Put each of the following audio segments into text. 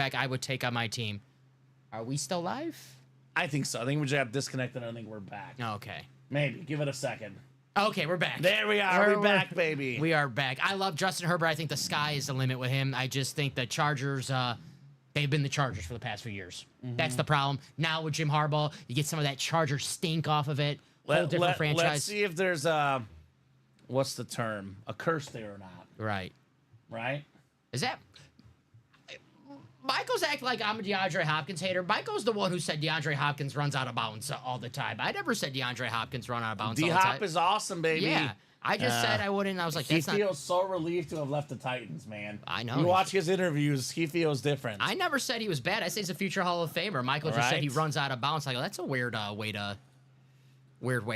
quarterback I would take on my team. Are we still live? I think so. I think we just got disconnected. I think we're back. Okay. Maybe. Give it a second. Okay, we're back. There we are. We're back, baby. We are back. I love Justin Herbert. I think the sky is the limit with him. I just think the Chargers, they've been the Chargers for the past few years. That's the problem. Now with Jim Harbaugh, you get some of that Charger stink off of it. Whole different franchise. Let's see if there's what's the term? A curse there or not. Right. Right? Is that... Michael's acting like I'm a DeAndre Hopkins hater. Michael's the one who said DeAndre Hopkins runs out of bounds all the time. I never said DeAndre Hopkins run out of bounds all the time. D-Hop is awesome, baby. Yeah. I just said I wouldn't. I was like, he that's not... feels so relieved to have left the Titans, man. I know. You watch his interviews, he feels different. I never said he was bad. I said he's a future Hall of Famer. Michael just said he runs out of bounds. I go, that's a weird way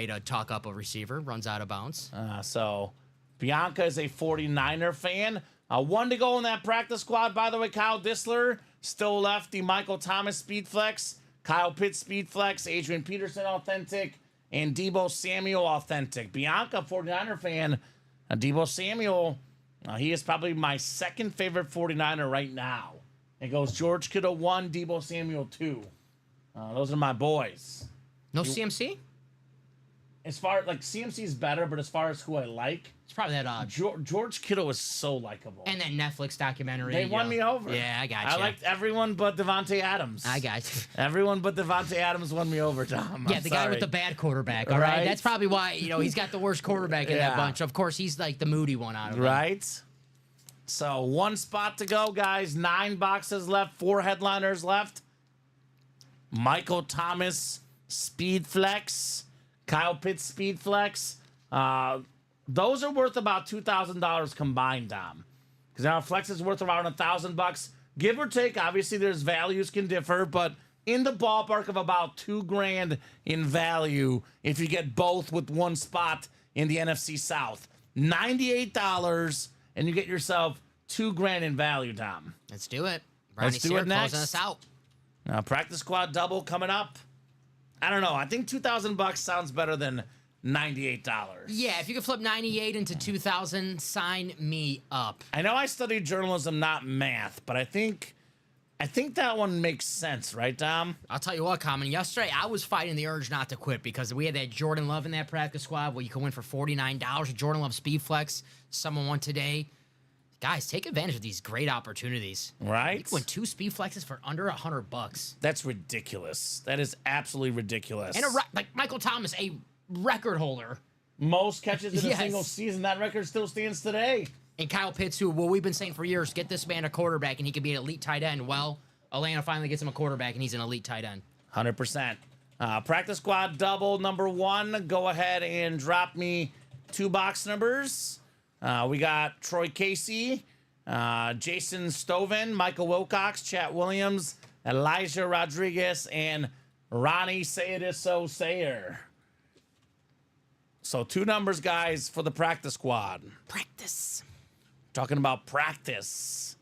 to talk up a receiver. Runs out of bounds. So Bianca is a 49er fan. One to go in that practice squad, by the way. Kyle Dissler still lefty. Michael Thomas speed flex. Kyle Pitts speed flex. Adrian Peterson authentic. And Deebo Samuel authentic. Bianca, 49er fan. Deebo Samuel, he is probably my second favorite 49er right now. It goes George Kittle 1, Deebo Samuel 2. Those are my boys. No CMC? As far like CMC is better, but as far as who I like, it's probably that George Kittle is so likable. And that Netflix documentary. They won me over. Yeah, I got you. I liked everyone but Devontae Adams. I got you. Everyone but Devontae Adams won me over, Tom. Yeah, the guy with the bad quarterback. All right, that's probably why he's got the worst quarterback in that bunch. Of course, he's like the moody one out of them. Right. So 1 spot to go, guys. 9 boxes left. 4 headliners left. Michael Thomas speed flex. Kyle Pitts speed flex. Those are worth about $2,000 combined, Dom. Because now flex is worth around $1,000, give or take. Obviously, there's values can differ, but in the ballpark of about $2,000 in value if you get both with 1 spot in the NFC South. $98, and you get yourself $2,000 in value, Dom. Let's do it. Let's do it next. Closing us out. Practice squad double coming up. I don't know. I think $2,000 sounds better than $98. Yeah, if you could flip 98 into 2,000, sign me up. I know I studied journalism, not math, but I think that one makes sense, right, Dom? I'll tell you what, Common. Yesterday, I was fighting the urge not to quit because we had that Jordan Love in that practice squad where you can win for $49. Jordan Love Speed Flex. Someone won today. Guys, take advantage of these great opportunities. Right? You can win 2 speed flexes for under $100. That's ridiculous. That is absolutely ridiculous. And like Michael Thomas, a record holder. Most catches in a single season. That record still stands today. And Kyle Pitts, who we've been saying for years, get this man a quarterback and he could be an elite tight end. Well, Atlanta finally gets him a quarterback and he's an elite tight end. 100%. Practice squad double number 1. Go ahead and drop me 2 box numbers. We got Troy Casey, Jason Stoven, Michael Wilcox, Chat Williams, Elijah Rodriguez, and Ronnie Sayediso Sayer. So 2 numbers, guys, for the practice squad. Practice. Talking about practice.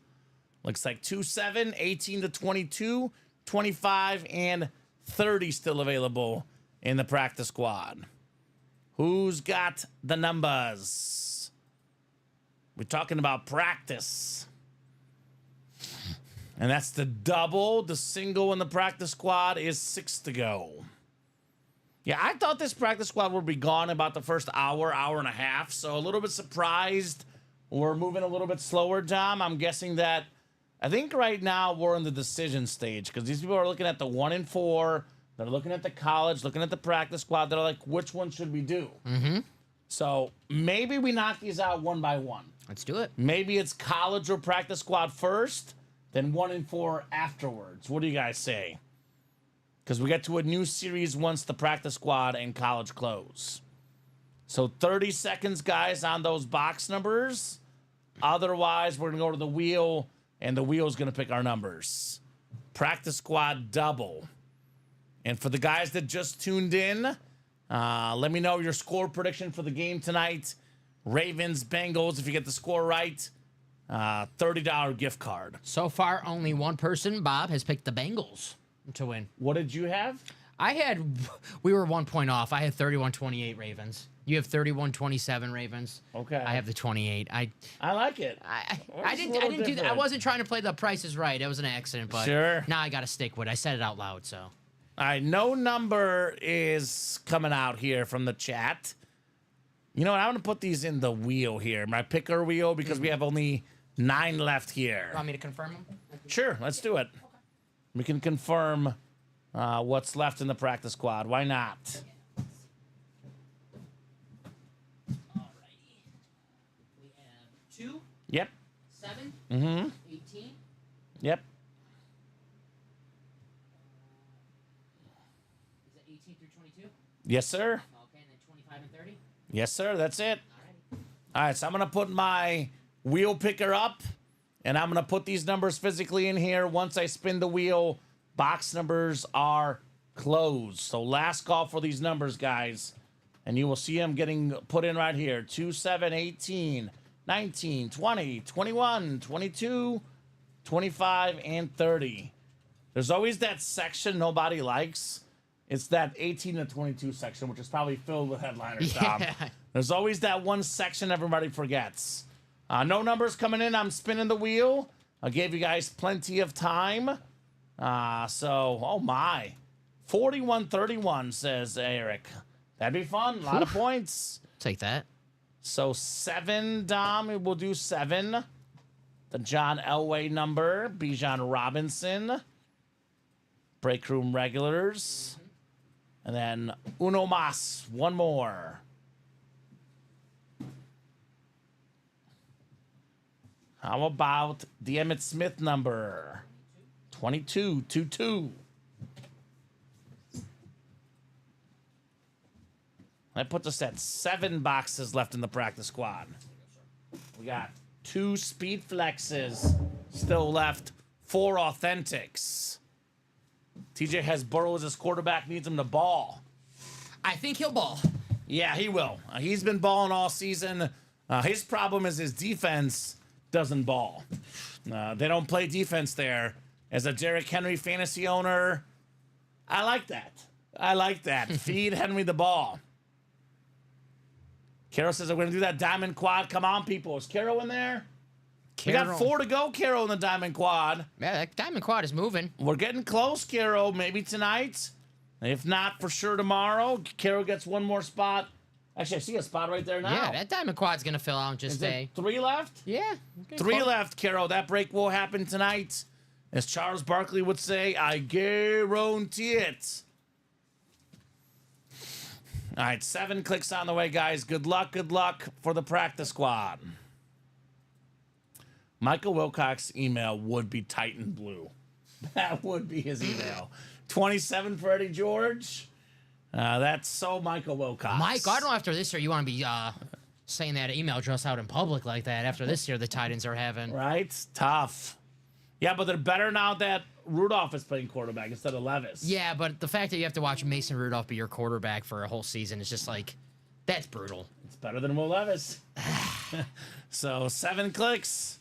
Looks like 2-7, 18 to 22, 25, and 30 still available in the practice squad. Who's got the numbers? We're talking about practice. And that's the double. The single in the practice squad is 6 to go. Yeah, I thought this practice squad would be gone about the first hour, hour and a half. So a little bit surprised. We're moving a little bit slower, Tom. I'm guessing that, I think right now we're in the decision stage because these people are looking at the 1 and 4. They're looking at the college, looking at the practice squad. They're like, which one should we do? Mm-hmm. So maybe we knock these out 1 by 1. Let's do it. Maybe it's college or practice squad first, then 1 and 4 afterwards. What do you guys say? Because we get to a new series once the practice squad and college close. So 30 seconds, guys, on those box numbers. Otherwise, we're going to go to the wheel, and the wheel's going to pick our numbers. Practice squad double. And for the guys that just tuned in, let me know your score prediction for the game tonight. Ravens, Bengals, if you get the score right, $30 gift card. So far, only one person, Bob, has picked the Bengals to win. What did you have? We were 1 point off. I had 31-28 Ravens. You have 31-27 Ravens. Okay. I have the 28. I like it. I didn't do that. I wasn't trying to play the Price is Right. It was an accident, but Sure. now I got to stick with it. I said it out loud, so. All right, no number is coming out here from the chat. You know what? I'm going to put these in the wheel here, my picker wheel, because we have only 9 left here. You want me to confirm them? Sure, let's do it. We can confirm what's left in the practice squad. Why not? Alrighty. We have 2, Yep. 7, Mm-hmm. 18. Yep. Is it 18 through 22? Yes, sir. Okay, and then 25 and 30? Yes, sir. That's it. Alrighty. All right, so I'm going to put my wheel picker up, and I'm going to put these numbers physically in here. Once I spin the wheel, box numbers are closed. So last call for these numbers, guys. And you will see them getting put in right here. 2, 7, 18, 19, 20, 21, 22, 25, and 30. There's always that section nobody likes. It's that 18 to 22 section, which is probably filled with headliners, Tom. Yeah. There's always that one section everybody forgets. No numbers coming in. I'm spinning the wheel. I gave you guys plenty of time. Oh my. 41-31, says Eric. That'd be fun. A lot of points. Take that. So 7, Dom. We'll do 7. The John Elway number. Bijan Robinson. Break room regulars. And then Uno Mas. One more. How about the Emmitt Smith number? 22, 2-2. That puts us at 7 boxes left in the practice squad. We got 2 speed flexes still left, 4 authentics. TJ has Burrow as his quarterback, needs him to ball. I think he'll ball. Yeah, he will. He's been balling all season. His problem is his defense doesn't ball. They don't play defense there. As a Derrick Henry fantasy owner, I like that. I like that. Feed Henry the ball. Carol says, I'm going to do that diamond quad. Come on, people. Is Carol in there? We got 4 to go, Carol, in the diamond quad. Yeah, that diamond quad is moving. We're getting close, Carol. Maybe tonight. If not, for sure tomorrow. Carol gets one more spot. Actually, I see a spot right there now. Yeah, that diamond quad's going to fill out in just Is it a... 3 left? Yeah. 3 left, Carol. That break will happen tonight. As Charles Barkley would say, I guarantee it. All right, 7 clicks on the way, guys. Good luck for the practice squad. Michael Wilcox's email would be Titan Blue. That would be his email. 27 for Eddie George. That's so Michael Wilcox. Mike, I don't know after this year you want to be saying that email address out in public like that. After this year, the Titans are having... Right? Tough. Yeah, but they're better now that Rudolph is playing quarterback instead of Levis. Yeah, but the fact that you have to watch Mason Rudolph be your quarterback for a whole season is just like, that's brutal. It's better than Will Levis. So 7 clicks.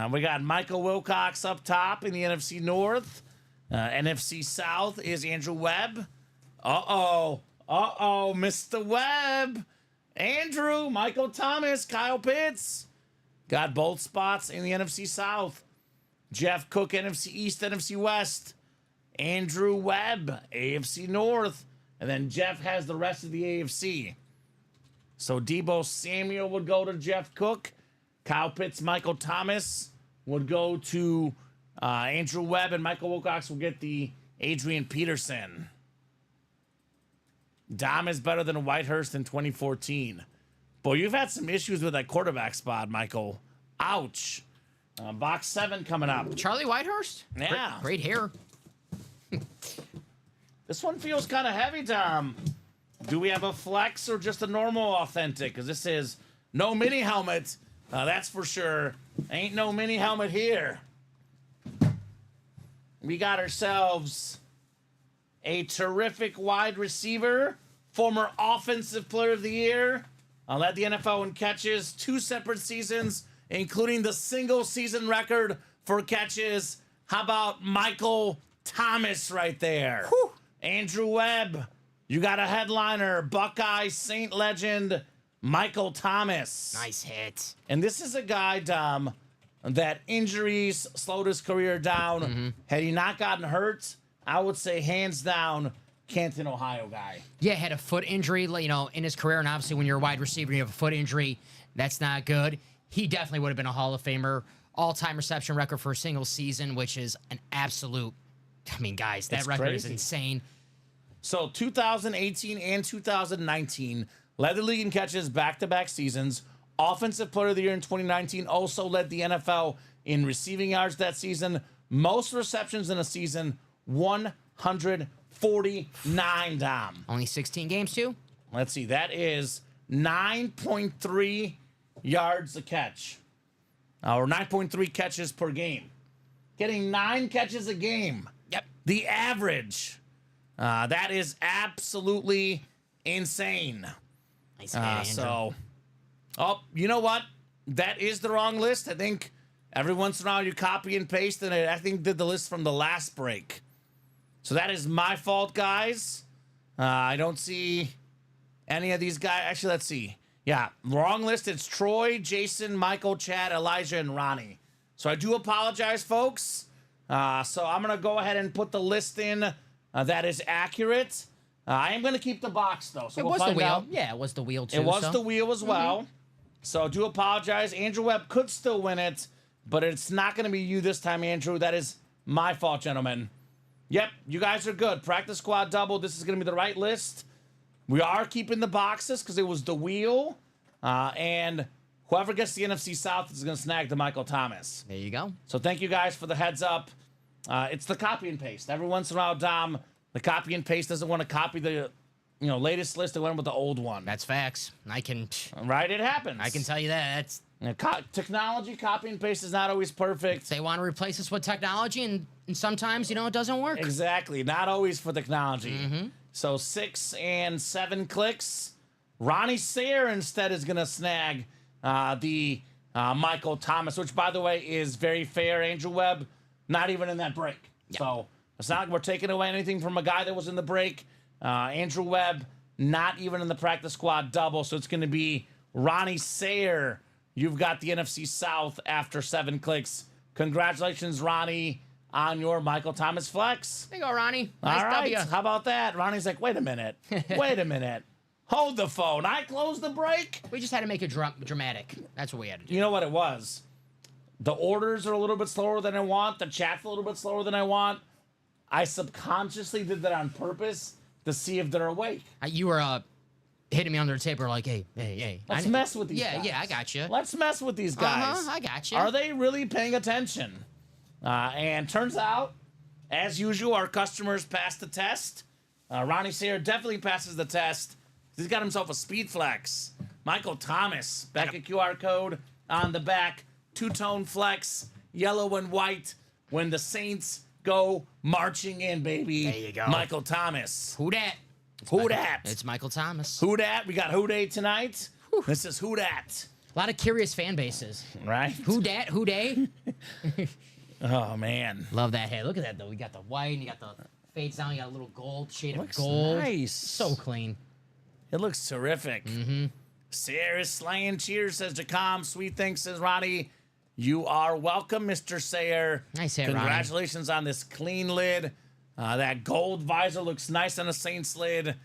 We got Michael Wilcox up top in the NFC North. NFC South is Andrew Webb. Uh-oh, Mr. Webb. Andrew, Michael Thomas, Kyle Pitts. Got both spots in the NFC South. Jeff Cook, NFC East, NFC West. Andrew Webb, AFC North. And then Jeff has the rest of the AFC. So Deebo Samuel would go to Jeff Cook. Kyle Pitts, Michael Thomas would go to Andrew Webb. And Michael Wilcox will get the Adrian Peterson. Dom is better than Whitehurst in 2014. Boy, you've had some issues with that quarterback spot, Michael. Ouch. Box 7 coming up. Charlie Whitehurst? Yeah. Great hair. This one feels kind of heavy, Tom. Do we have a flex or just a normal authentic? Because this is no mini helmet. That's for sure. Ain't no mini helmet here. We got ourselves a terrific wide receiver, former offensive player of the year. Led the NFL in catches 2 separate seasons, including the single season record for catches. How about Michael Thomas right there? Whew. Andrew Webb. You got a headliner, Buckeye Saint legend, Michael Thomas. Nice hit. And this is a guy, Dom, that injuries slowed his career down. Had he not gotten hurt, I would say hands down, Canton, Ohio guy. Yeah, had a foot injury, in his career, and obviously when you're a wide receiver, you have a foot injury. That's not good. He definitely would have been a Hall of Famer. All-time reception record for a single season, which is an absolute. I mean, guys, that It's record is crazy. insane. So 2018 and 2019 led the league in catches back-to-back seasons. Offensive Player of the Year in 2019 also led the NFL in receiving yards that season. Most receptions in a season, 149, Dom. Only 16 games, too? Let's see, that is 9.3 yards a catch. Or 9.3 catches per game. Getting 9 catches a game. Yep. The average. That is absolutely insane. Nice hit, Andrew. You know what? That is the wrong list. I think every once in a while you copy and paste, and I think did the list from the last break. So that is my fault, guys. I don't see any of these guys. Actually, let's see. Yeah, wrong list. It's Troy, Jason, Michael, Chad, Elijah, and Ronnie. So I do apologize, folks. So I'm going to go ahead and put the list in that is accurate. I am going to keep the box, though. So It we'll was the find wheel. out. Yeah, it was the wheel, too. It was so. the wheel as well. So I do apologize. Andrew Webb could still win it, but it's not going to be you this time, Andrew. That is my fault, gentlemen. Yep, you guys are good. Practice squad double. This is going to be the right list. We are keeping the boxes because it was the wheel. And whoever gets the NFC South is going to snag the Michael Thomas. There you go. So thank you guys for the heads up. It's the copy and paste. Every once in a while, Dom, the copy and paste doesn't want to copy the latest list. They went with the old one. That's facts. I can Right? It happens. tell you that. That's Technology, copy and paste is not always perfect. they want to replace us with technology, and sometimes, it doesn't work. Exactly. Not always for technology. So 6 and 7 clicks. Ronnie Sayre instead is going to snag the Michael Thomas, which, by the way, is very fair. Andrew Webb, not even in that break. Yeah. So it's not like we're taking away anything from a guy that was in the break. Andrew Webb, not even in the practice squad double. So it's going to be Ronnie Sayre. You've got the NFC South after 7 clicks. Congratulations, Ronnie, on your Michael Thomas flex. There you go, Ronnie. All Nice right. W. How about that? Ronnie's like, wait a minute. Wait a minute. Hold the phone. I closed the break. We just had to make it dramatic. That's what we had to do. You know what it was? The orders are a little bit slower than I want. The chat's a little bit slower than I want. I subconsciously did that on purpose to see if they're awake. You were hitting me under the table, like, hey. Let's mess with these yeah, guys. Yeah, I got you. Let's mess with these guys. I got you. Are they really paying attention? And turns out, as usual, our customers passed the test. Ronnie Sayre definitely passes the test. He's got himself a speed flex. Michael Thomas, back at QR code on the back. Two-tone flex, yellow and white. When the Saints go marching in, baby. There you go. Michael Thomas. Who dat? Who dat? It's Michael Thomas. Who dat? We got Who Day tonight. This is Who Dat. A lot of curious fan bases. Right? Who dat? Who day? Oh, man. Love that head. Look at that, though. We got the white, and you got the fades down. You got a little gold, shade Looks of gold. nice. So clean. It looks terrific. Sarah slaying. Cheers, says Jacom. Sweet thanks, says Ronnie. You are welcome, Mr. Sayer. Nice hit, Ronnie. Congratulations on this clean lid. That gold visor looks nice on a Saints lid.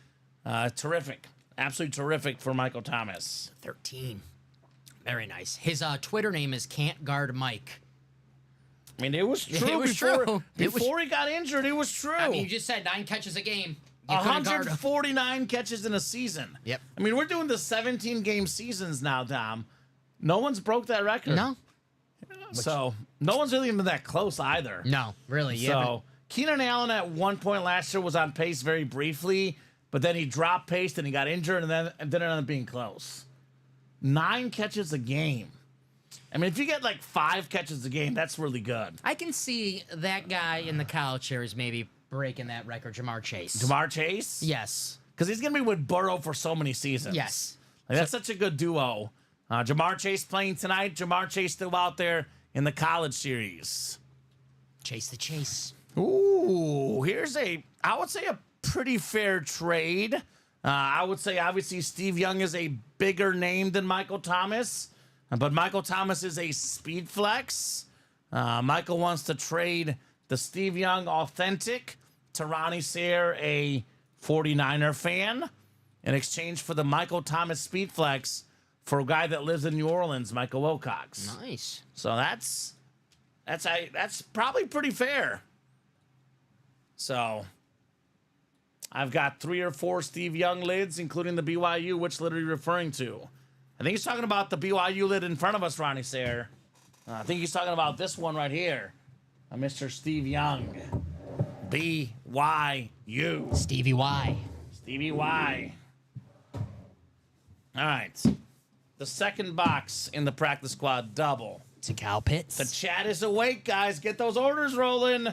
Terrific. Absolutely terrific for Michael Thomas. 13. Very nice. His Twitter name is Can't Guard Mike. I mean, it was true. It was before, true. Before he got injured, it was true. I mean, you just said 9 catches a game. You couldn't guard him. 149 catches in a season. Yep. I mean, we're doing the 17-game seasons now, Dom. No one's broke that record. No. So no one's really been that close either. No, really. Yeah. So Keenan Allen at one point last year was on pace very briefly, but then he dropped pace and he got injured and then it ended up being close. 9 catches a game. I mean, if you get like 5 catches a game, that's really good. I can see that guy in the college chairs maybe breaking that record, Jamar Chase. Jamar Chase? Yes. Because he's going to be with Burrow for so many seasons. Yes. Like, that's such a good duo. Jamar Chase playing tonight. Jamar Chase still out there in the college series. Chase the chase. Ooh, here's I would say a pretty fair trade. I would say, obviously, Steve Young is a bigger name than Michael Thomas, but Michael Thomas is a speed flex. Michael wants to trade the Steve Young authentic to Ronnie Sayre, a 49er fan, in exchange for the Michael Thomas speed flex for a guy that lives in New Orleans, Michael Wilcox. Nice. So that's probably pretty fair. So I've got 3 or 4 Steve Young lids, including the BYU. Which lid are you referring to? I think he's talking about the BYU lid in front of us, Ronnie Sayre. I think he's talking about this one right here. Mr. Steve Young. BYU. Stevie Y. Stevie Y. All right. The second box in the practice squad double. To Cal Pitts. The chat is awake, guys. Get those orders rolling.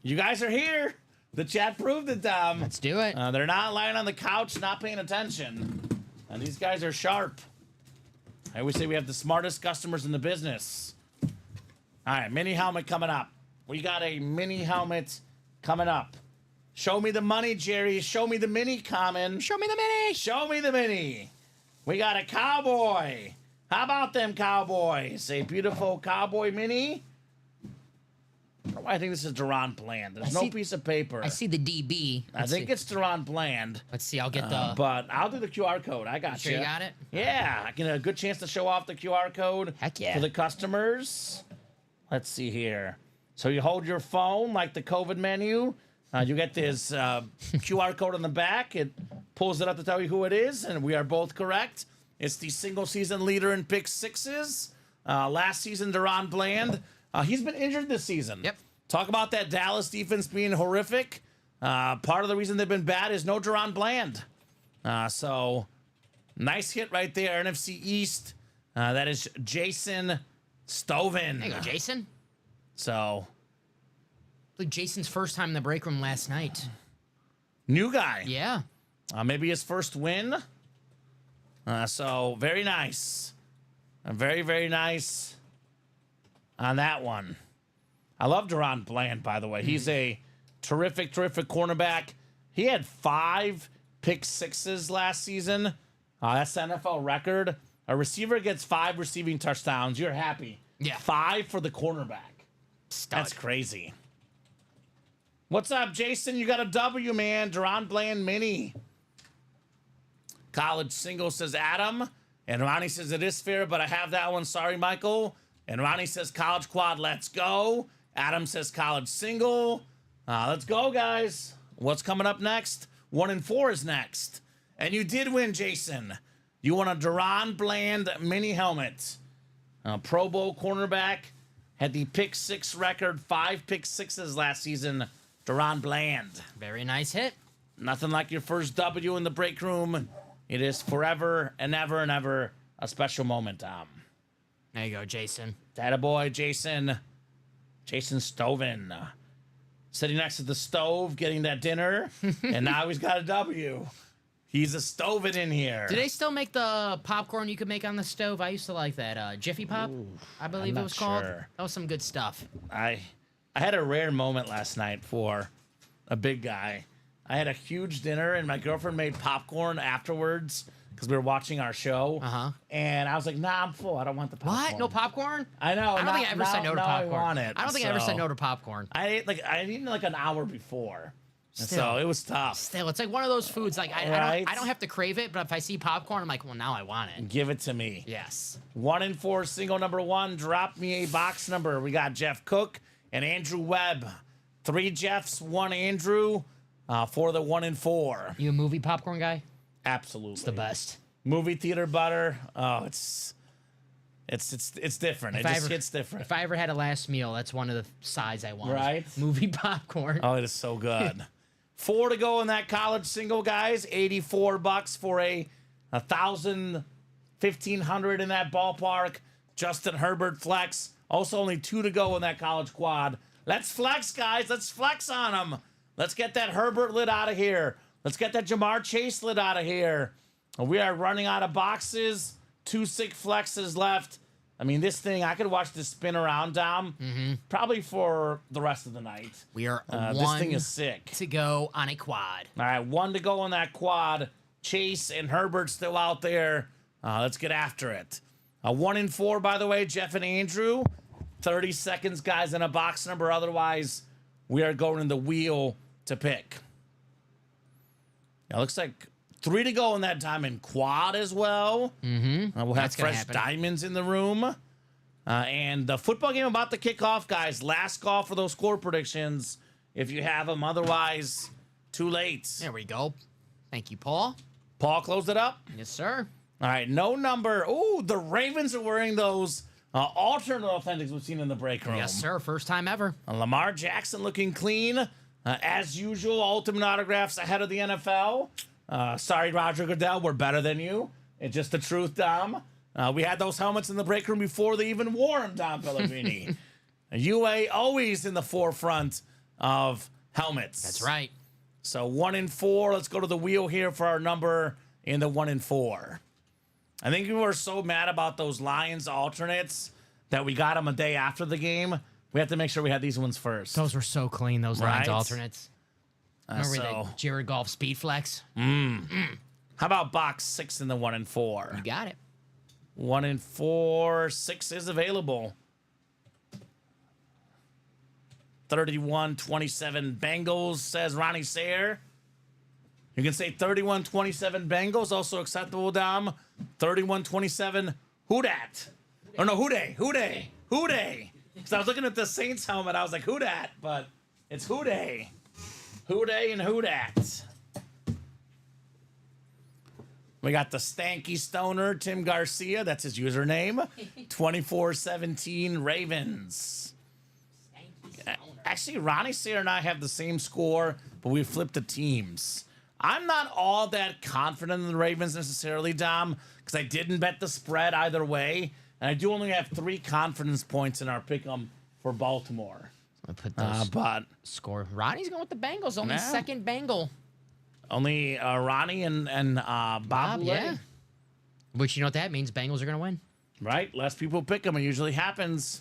You guys are here. The chat proved it, Dom. Let's do it. They're not lying on the couch, not paying attention. And these guys are sharp. I always say we have the smartest customers in the business. All right, mini helmet coming up. We got a mini helmet coming up. Show me the money, Jerry. Show me the mini, Common. Show me the mini. Show me the mini. We got a cowboy. How about them cowboys? A beautiful cowboy mini. I don't know why I think this is Deron Bland. There's no piece of paper. I see the DB. I think it's Deron Bland. Let's see. I'll get the. But I'll do the QR code. I got Sure you. you got it? Yeah, I get a good chance to show off the QR code. Heck yeah. For the customers. Let's see here. So you hold your phone like the COVID menu. You get this QR code on the back. It pulls it up to tell you who it is, and we are both correct. It's the single season leader in pick sixes. Last season, Deron Bland. He's been injured this season. Yep. Talk about that Dallas defense being horrific. Part of the reason they've been bad is no Deron Bland. So nice hit right there. NFC East. That is Jason Stovin. There you go, Jason. So I believe Jason's first time in the break room last night. new guy. Yeah. Maybe his first win. So very nice. Very, very nice on that one. I love Deron Bland, by the way. He's a terrific, terrific cornerback. He had 5 pick sixes last season. That's the NFL record. A receiver gets 5 receiving touchdowns. You're happy. Yeah. 5 for the cornerback. Stud. That's crazy. What's up, Jason? You got a W, man. Deron Bland mini. College single, says Adam. And Ronnie says it is fair, but I have that one. Sorry, Michael. And Ronnie says college quad, let's go. Adam says college single. Let's go, guys. What's coming up next? 1 and 4 is next. And you did win, Jason. You won a Deron Bland mini helmet. Pro Bowl cornerback. Had the pick 6 record, 5 pick sixes last season. Deron Bland. Very nice hit. Nothing like your first W in the break room. It is forever and ever and ever a special moment, Tom. There you go, Jason. Boy, Jason. Jason Stovin. Sitting next to the stove, getting that dinner. And now he's got a W. He's a Stovin in here. Do they still make the popcorn you could make on the stove? I used to like that. Jiffy Pop, I believe I'm it was not called. sure. That was some good stuff. I had a rare moment last night for a big guy. I had a huge dinner, and my girlfriend made popcorn afterwards because we were watching our show. Uh-huh. And I was like, nah, I'm full. I don't want the popcorn. What? No popcorn? I know. I don't think I ever said no to popcorn. I want it. I don't think I ever So, said no to popcorn. I ate like an hour before. And Still. so it was tough. Still, it's like one of those foods. Like Right? I don't have to crave it, but if I see popcorn, I'm like, well, now I want it. Give it to me. Yes. 1 and 4, single number 1. Drop me a box number. We got Jeff Cook and Andrew Webb. 3 Jeffs, 1 Andrew for the 1 and 4. You a movie popcorn guy? Absolutely. It's the best. Movie theater butter. Oh, it's different. It just hits different. If I ever had a last meal, that's one of the sides I want. Right? Movie popcorn. Oh, it is so good. 4 to go in that college single, guys. $84 for a 1,000, 1,500 in that ballpark. Justin Herbert flex. Also only 2 to go in that college quad. Let's flex, guys. Let's flex on them. Let's get that Herbert lid out of here. Let's get that Jamar Chase lid out of here. We are running out of boxes. 2 sick flexes left. I mean, this thing, I could watch this spin around, Dom, probably for the rest of the night. We are This thing is sick. to go on a quad. All right, 1 to go on that quad. Chase and Herbert still out there. Let's get after it. 1 and 4, by the way, Jeff and Andrew. 30 seconds, guys, in a box number. Otherwise, we are going in the wheel to pick. It looks like 3 to go in that diamond quad as well. We'll have That's gonna fresh happen. diamonds in the room. And the football game about to kick off, guys. Last call for those score predictions if you have them. Otherwise, too late. There we go. Thank you, Paul. Paul, close it up. Yes, sir. All right, no number. Ooh, the Ravens are wearing those alternate authentics we've seen in the break room. Yes, sir. First time ever. Lamar Jackson looking clean. As usual, ultimate autographs ahead of the NFL. Sorry, Roger Goodell, we're better than you. It's just the truth, Dom. We had those helmets in the break room before they even wore them, Dom Pellegrini. UA always in the forefront of helmets. That's right. So 1 and 4. Let's go to the wheel here for our number in the 1 and 4. I think we were so mad about those Lions alternates that we got them a day after the game. We have to make sure we had these ones first. Those were so clean, those Lions Right. alternates. Remember so- the Jared Goff speed flex? How about box 6 in the 1 and 4? You got it. 1 and 4. 6 is available. 31-27 Bengals, says Ronnie Sayer. You can say 31-27 Bengals, also acceptable, Dom. 31-27 Who dat? Oh, no, Who Dey? Because I was looking at the Saints helmet, I was like, who dat? But it's Who Dey. Who Dey and who dat? We got the Stanky Stoner, Tim Garcia. That's his username. 24-17 Ravens. Actually, Ronnie Sayer and I have the same score, but we flipped the teams. I'm not all that confident in the Ravens necessarily, Dom, because I didn't bet the spread either way. And I do only have 3 confidence points in our pick'em for Baltimore. I'll put those But score. Ronnie's going with the Bengals. Only Yeah. second Bengal. only Ronnie and Bob, Bob, Boulay. yeah. Which, you know what that means? Bengals are going to win. Right? Less people pick them. It usually happens.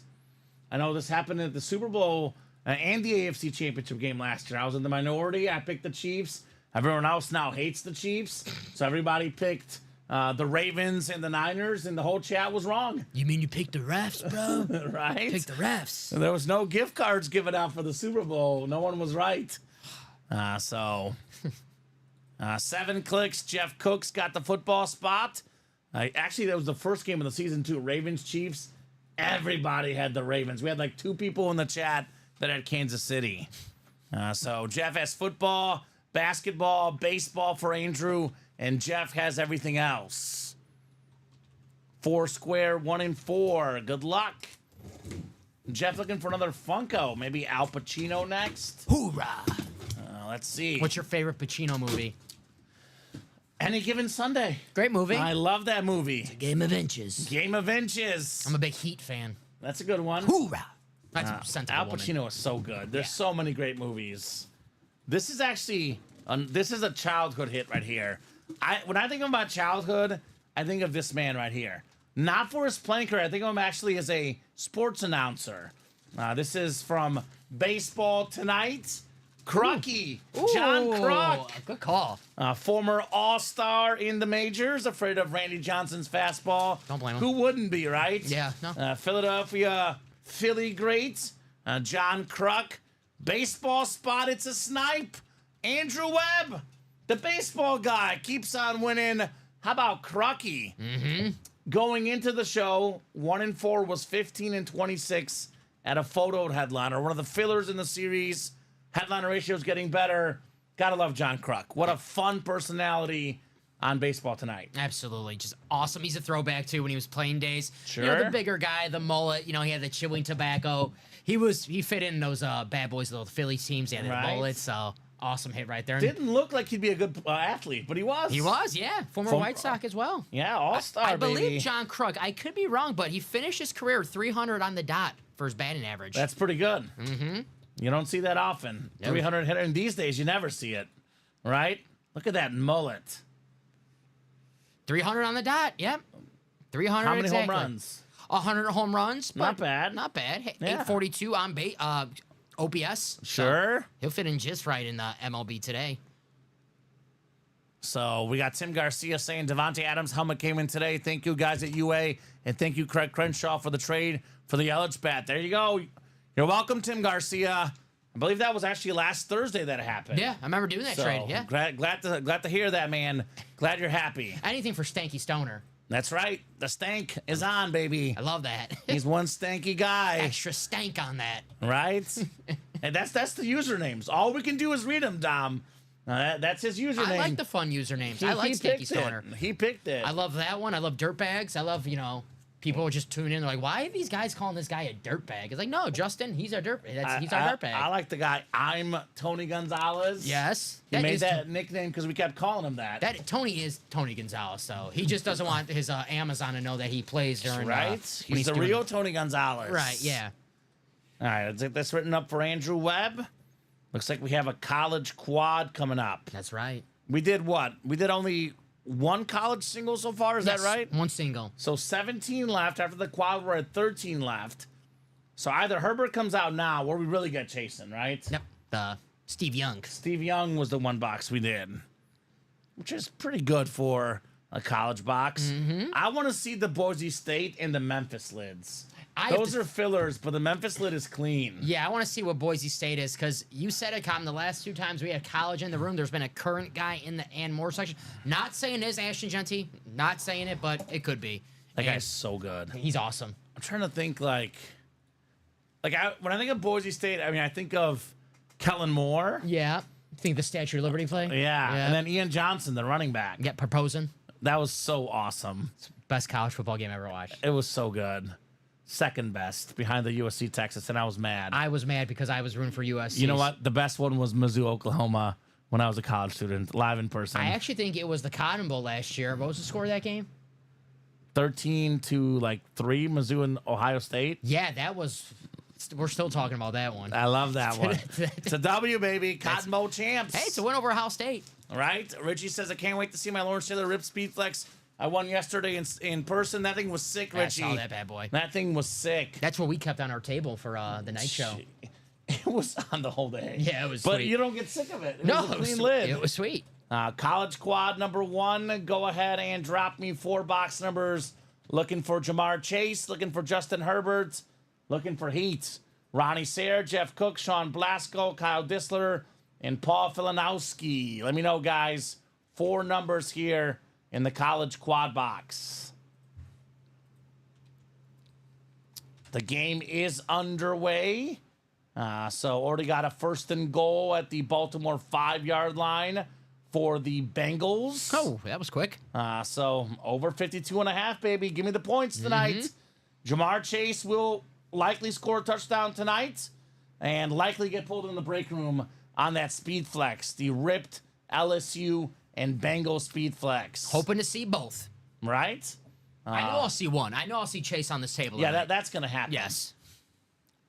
I know this happened at the Super Bowl and the AFC Championship game last year. I was in the minority. I picked the Chiefs. Everyone else now hates the Chiefs. So everybody picked the Ravens and the Niners, and the whole chat was wrong. You mean you picked the refs, bro? Right? Pick the refs. There was no gift cards given out for the Super Bowl. No one was right. 7 clicks. Jeff Cook's got the football spot. Actually, that was the first game of the season, too. Ravens, Chiefs. Everybody had the Ravens. We had like 2 people in the chat that had Kansas City. So Jeff has football, basketball, baseball for Andrew, and Jeff has everything else. 4 square, 1 and 4. Good luck. Jeff looking for another Funko. Maybe Al Pacino next. Hoorah! Let's see. What's your favorite Pacino movie? Any Given Sunday. Great movie. I love that movie. Game of Inches. Game of Inches. I'm a big Heat fan. That's a good one. Hoorah! That's a sensible Al woman. Pacino is so good. There's Yeah. so many great movies. This is actually this is a childhood hit right here. When I think about childhood, I think of this man right here. Not for his playing career. I think of him actually as a sports announcer. This is from Baseball Tonight. Crucky, John Ooh, Kruk. Good call. Former All-Star in the majors, afraid of Randy Johnson's fastball. Don't blame him. Who wouldn't be, right? Yeah, no. Philadelphia Philly great, John Kruk. Baseball spot, it's a snipe. Andrew Webb, the baseball guy, keeps on winning. How about Crucky? Going into the show, 1 and 4 was 15 and 26 at a photo headliner. One of the fillers in the series. Headliner ratio is getting better. Gotta love John Kruk. What a fun personality on Baseball Tonight. Absolutely. Just awesome. He's a throwback, too, when he was playing days. You know, Sure. the bigger guy, the mullet, he had the chewing tobacco. He fit in those bad boys, those Phillies teams. He had the Right. bullets, so awesome hit right there. And Didn't look like he'd be a good athlete, but he was. he was, yeah. Former White Sox as well. Yeah, All-Star, I baby. believe John Kruk. I could be wrong, but he finished his career 300 on the dot for his batting average. That's pretty good. Mm-hmm. You don't see that often. Never. 300 hitter. And these days, you never see it, right? Look at that mullet. 300 on the dot. Yep. 300 How many exactly. home runs? 100 home runs. Not but bad. Not bad. Hey, Yeah. 842 on base. OPS. Sure. So he'll fit in just right in the MLB today. So we got Tim Garcia saying Devontae Adams' helmet came in today. Thank you guys at UA, and thank you Craig Crenshaw for the trade for the Yelich bat. There you go. You're welcome, Tim Garcia. I believe that was actually last Thursday that it happened. Yeah, I remember doing that So trade. Yeah. glad to hear that, man. Glad you're happy. Anything for Stanky Stoner. That's right. The stank is on, baby. I love that. He's one stanky guy, Extra stank on that. right? And that's the usernames. All we can do is read them, Dom. That's his username. I like the fun usernames. I like Stanky picked Stoner. it. He picked it. I love that one. I love dirtbags. I love, people would just tune in. They're like, why are these guys calling this guy a dirtbag? It's like, no, Justin, he's our dirtbag. He's our dirtbag. I like the guy. I'm Tony Gonzalez. Yes. He made that nickname because we kept calling him that. Tony is Tony Gonzalez, though. He just doesn't want his Amazon to know that he plays during. right? When He's the doing- real Tony Gonzalez. Right. Yeah. All right. Let's get this written up for Andrew Webb. Looks like we have a college quad coming up. That's right. We did what? We did only one college single so far. Is Yes, that right? One single. So 17 left. After the quad, we're at 13 left. So either Herbert comes out now, or we really get chasing, right? Yep. Steve Young. Steve Young was the one box we did, which is pretty good for a college box. Mm-hmm. I want to see the Boise State and the Memphis lids. I have Those to- are fillers, but the Memphis lid is clean. Yeah, I want to see what Boise State is because you said it, Tom. The last 2 times we had college in the room, there's been a current guy in the and more section. Not saying it is Ashton Genty. Not saying it, but it could be. That And guy's so good. he's awesome. I'm trying to think when I think of Boise State, I mean, I think of Kellen Moore. Yeah. Think the Statue of Liberty play? Yeah. And then Ian Johnson, the running back. Get proposing. That was so awesome. Best college football game I ever watched. It was so good. Second best behind the USC Texas, and I was mad. I was mad because I was rooting for USC. You know what? The best one was Mizzou, Oklahoma, when I was a college student, live in person. I actually think it was the Cotton Bowl last year. What was the score of that game? 13-3, Mizzou and Ohio State. Yeah, that was. We're still talking about that one. I love that one. It's a W, baby. Cotton Bowl champs. Hey, it's a win over Ohio State. Right? Richie says, I can't wait to see my Lawrence Taylor Rip Speed Flex. I won yesterday in person. That thing was sick, I Richie. saw that bad boy. That thing was sick. That's what we kept on our table for the night show. It was on the whole day. Yeah, it was But sweet. you don't get sick of it. It No, was a it was, clean lid. it was sweet. College quad number 1. Go ahead and drop me 4 box numbers. Looking for Jamar Chase. Looking for Justin Herbert. Looking for Heat. Ronnie Sayre, Jeff Cook, Sean Blasco, Kyle Disler, and Paul Filanowski. Let me know, guys. 4 numbers here in the college quad box. The game is underway. So already got a 1st and goal at the Baltimore 5-yard line for the Bengals. Oh, that was quick. So over 52.5, baby. Give me the points tonight. Jamar Chase will likely score a touchdown tonight and likely get pulled in the break room on that speed flex. The ripped LSU and Bengal speed flex. Hoping to see both. Right? I know I'll see one. I know I'll see Chase on this table. Yeah, tonight. that's going to happen. Yes.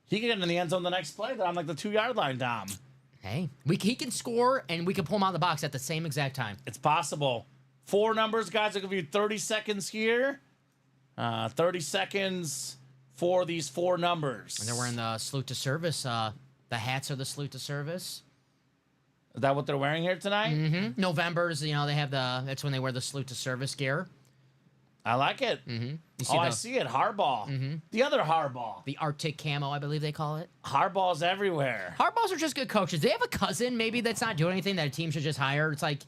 He can get in the end zone the next play. They're on like the 2-yard line, Dom. Hey, he can score, and we can pull him out of the box at the same exact time. It's possible. 4 numbers, guys. I'll give you 30 seconds here. 30 seconds for these 4 numbers. And they're wearing the salute to service. The hats are the salute to service. Is that what they're wearing here tonight? November's, they have that's when they wear the salute to service gear. I like it. You see I see it. Harbaugh. The other Harbaugh. the Arctic camo, I believe they call it. Harbaugh's everywhere. Hardballs are just good coaches. They have a cousin maybe that's not doing anything that a team should just hire. It's like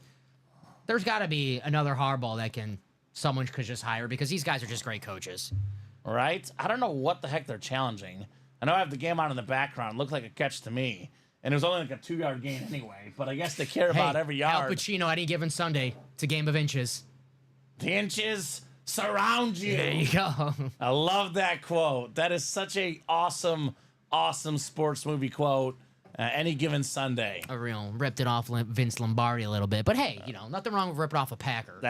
there's got to be another Hardball that someone could just hire because these guys are just great coaches. Right? I don't know what the heck they're challenging. I know I have the game on in the background. It looked like a catch to me. And it was only like a 2-yard gain anyway. But I guess they care about every Al yard. Pacino any given Sunday. It's a game of inches. The inches surround you. There you go. I love that quote. That is such a awesome sports movie quote. Any given Sunday. A real ripped it off Vince Lombardi a little bit. But hey, nothing wrong with ripping off a Packer.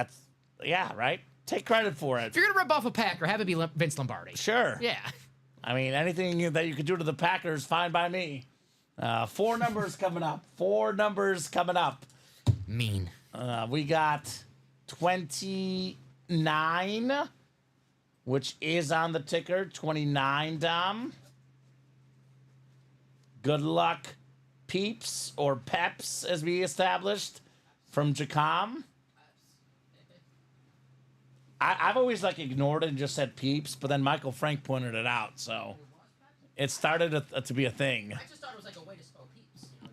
Yeah, right? Take credit for it. If you're going to rip off a Packer, have it be Vince Lombardi. Sure. Yeah. I mean, anything that you could do to the Packers, fine by me. 4 numbers coming up. 4 numbers coming up. Mean. We got 29, which is on the ticker, 29, Dom. Good luck, Peeps, or Peps, as we established, from Jacom. I've always like ignored it and just said Peeps, but then Michael Frank pointed it out, so it started to be a thing. I just thought it was like a way to spell peeps, just like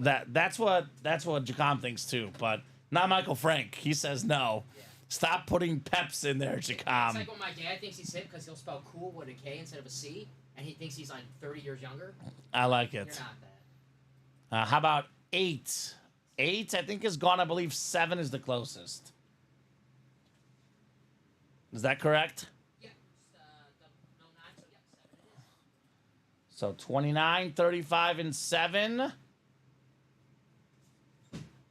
a hip. That's what Jacom thinks too, but not Michael Frank. He says no. Yeah. Stop putting Peps in there, It's Jacom. like when my dad thinks he's hip because he'll spell cool with a K instead of a C, and he thinks he's like 30 years younger. I like You're it. not that. How about 8? 8, I think, is gone. I believe 7 is the closest. Is that correct? Yeah. No 9, so yeah, 7 it is. So 29, 35, and 7.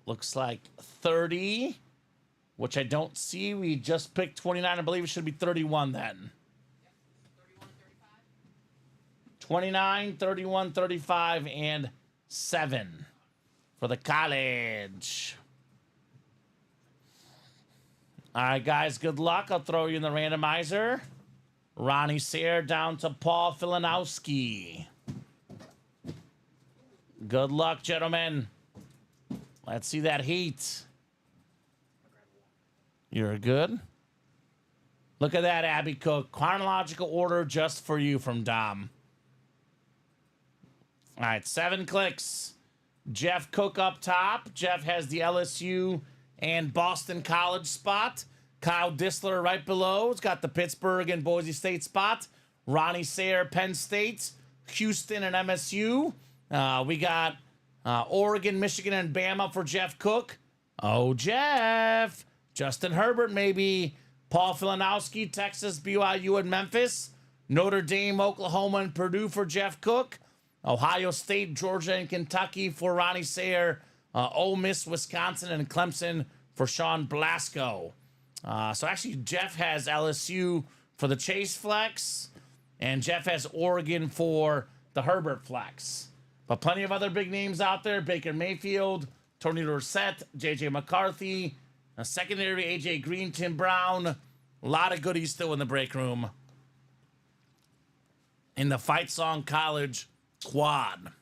Looks like 30, which I don't see. We just picked 29. I believe it should be 31 then. Yep. 31 and 35. 29, 31, 35, and 7 for the college. All right, guys, good luck. I'll throw you in the randomizer. Ronnie Sayre down to Paul Filanowski. Good luck, gentlemen. Let's see that heat. You're good. Look at that, Abby Cook. Chronological order just for you from Dom. All right, 7 clicks. Jeff Cook up top. Jeff has the LSU and Boston College spot. Kyle Disler right below. It's got the Pittsburgh and Boise State spot. Ronnie Sayre, Penn State. Houston and MSU. We got Oregon, Michigan, and Bama for Jeff Cook. Oh, Jeff. Justin Herbert, maybe. Paul Filanowski, Texas, BYU, and Memphis. Notre Dame, Oklahoma, and Purdue for Jeff Cook. Ohio State, Georgia, and Kentucky for Ronnie Sayre. Ole Miss, Wisconsin, and Clemson for Sean Blasco. So actually, Jeff has LSU for the Chase Flex, and Jeff has Oregon for the Herbert Flex. But plenty of other big names out there. Baker Mayfield, Tony Dorsett, J.J. McCarthy, a secondary, A.J. Green, Tim Brown. A lot of goodies still in the break room. In the Fight Song College quad.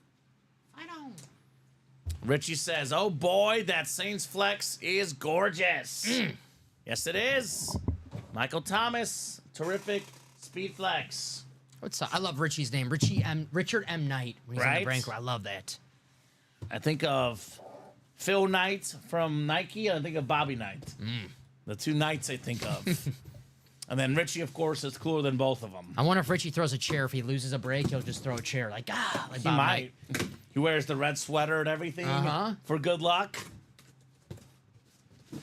I don't. Richie says, oh boy, that Saints flex is gorgeous. Yes, it is. Michael Thomas, terrific speed flex. What's up? I love Richie's name. Richard M. Knight. When he's in Right? the Branco. I love that. I think of Phil Knight from Nike, and I think of Bobby Knight. The two Knights I think of. And then Richie, of course, is cooler than both of them. I wonder if Richie throws a chair. If he loses a break, he'll just throw a chair. Like He Bob might. Knight. He wears the red sweater and everything for good luck.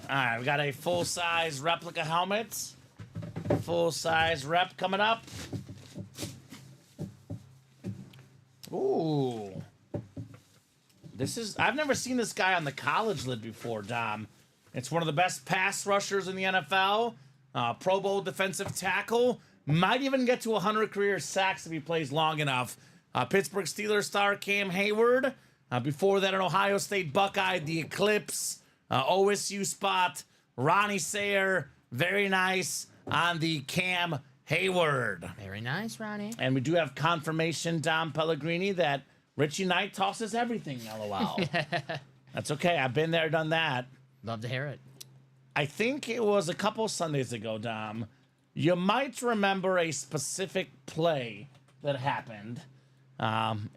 All right, we got a full-size replica helmet. Full-size rep coming up. Ooh. I've never seen this guy on the college lid before, Dom. It's one of the best pass rushers in the NFL. Pro Bowl defensive tackle. Might even get to 100 career sacks if he plays long enough. Pittsburgh Steelers star Cam Hayward. Before that, an Ohio State Buckeye, the Eclipse. OSU spot. Ronnie Sayre. Very nice on the Cam Hayward. Very nice, Ronnie. And we do have confirmation, Dom Pellegrini, that Richie Knight tosses everything, LOL. That's okay. I've been there, done that. Love to hear it. I think it was a couple Sundays ago, Dom. You might remember a specific play that happened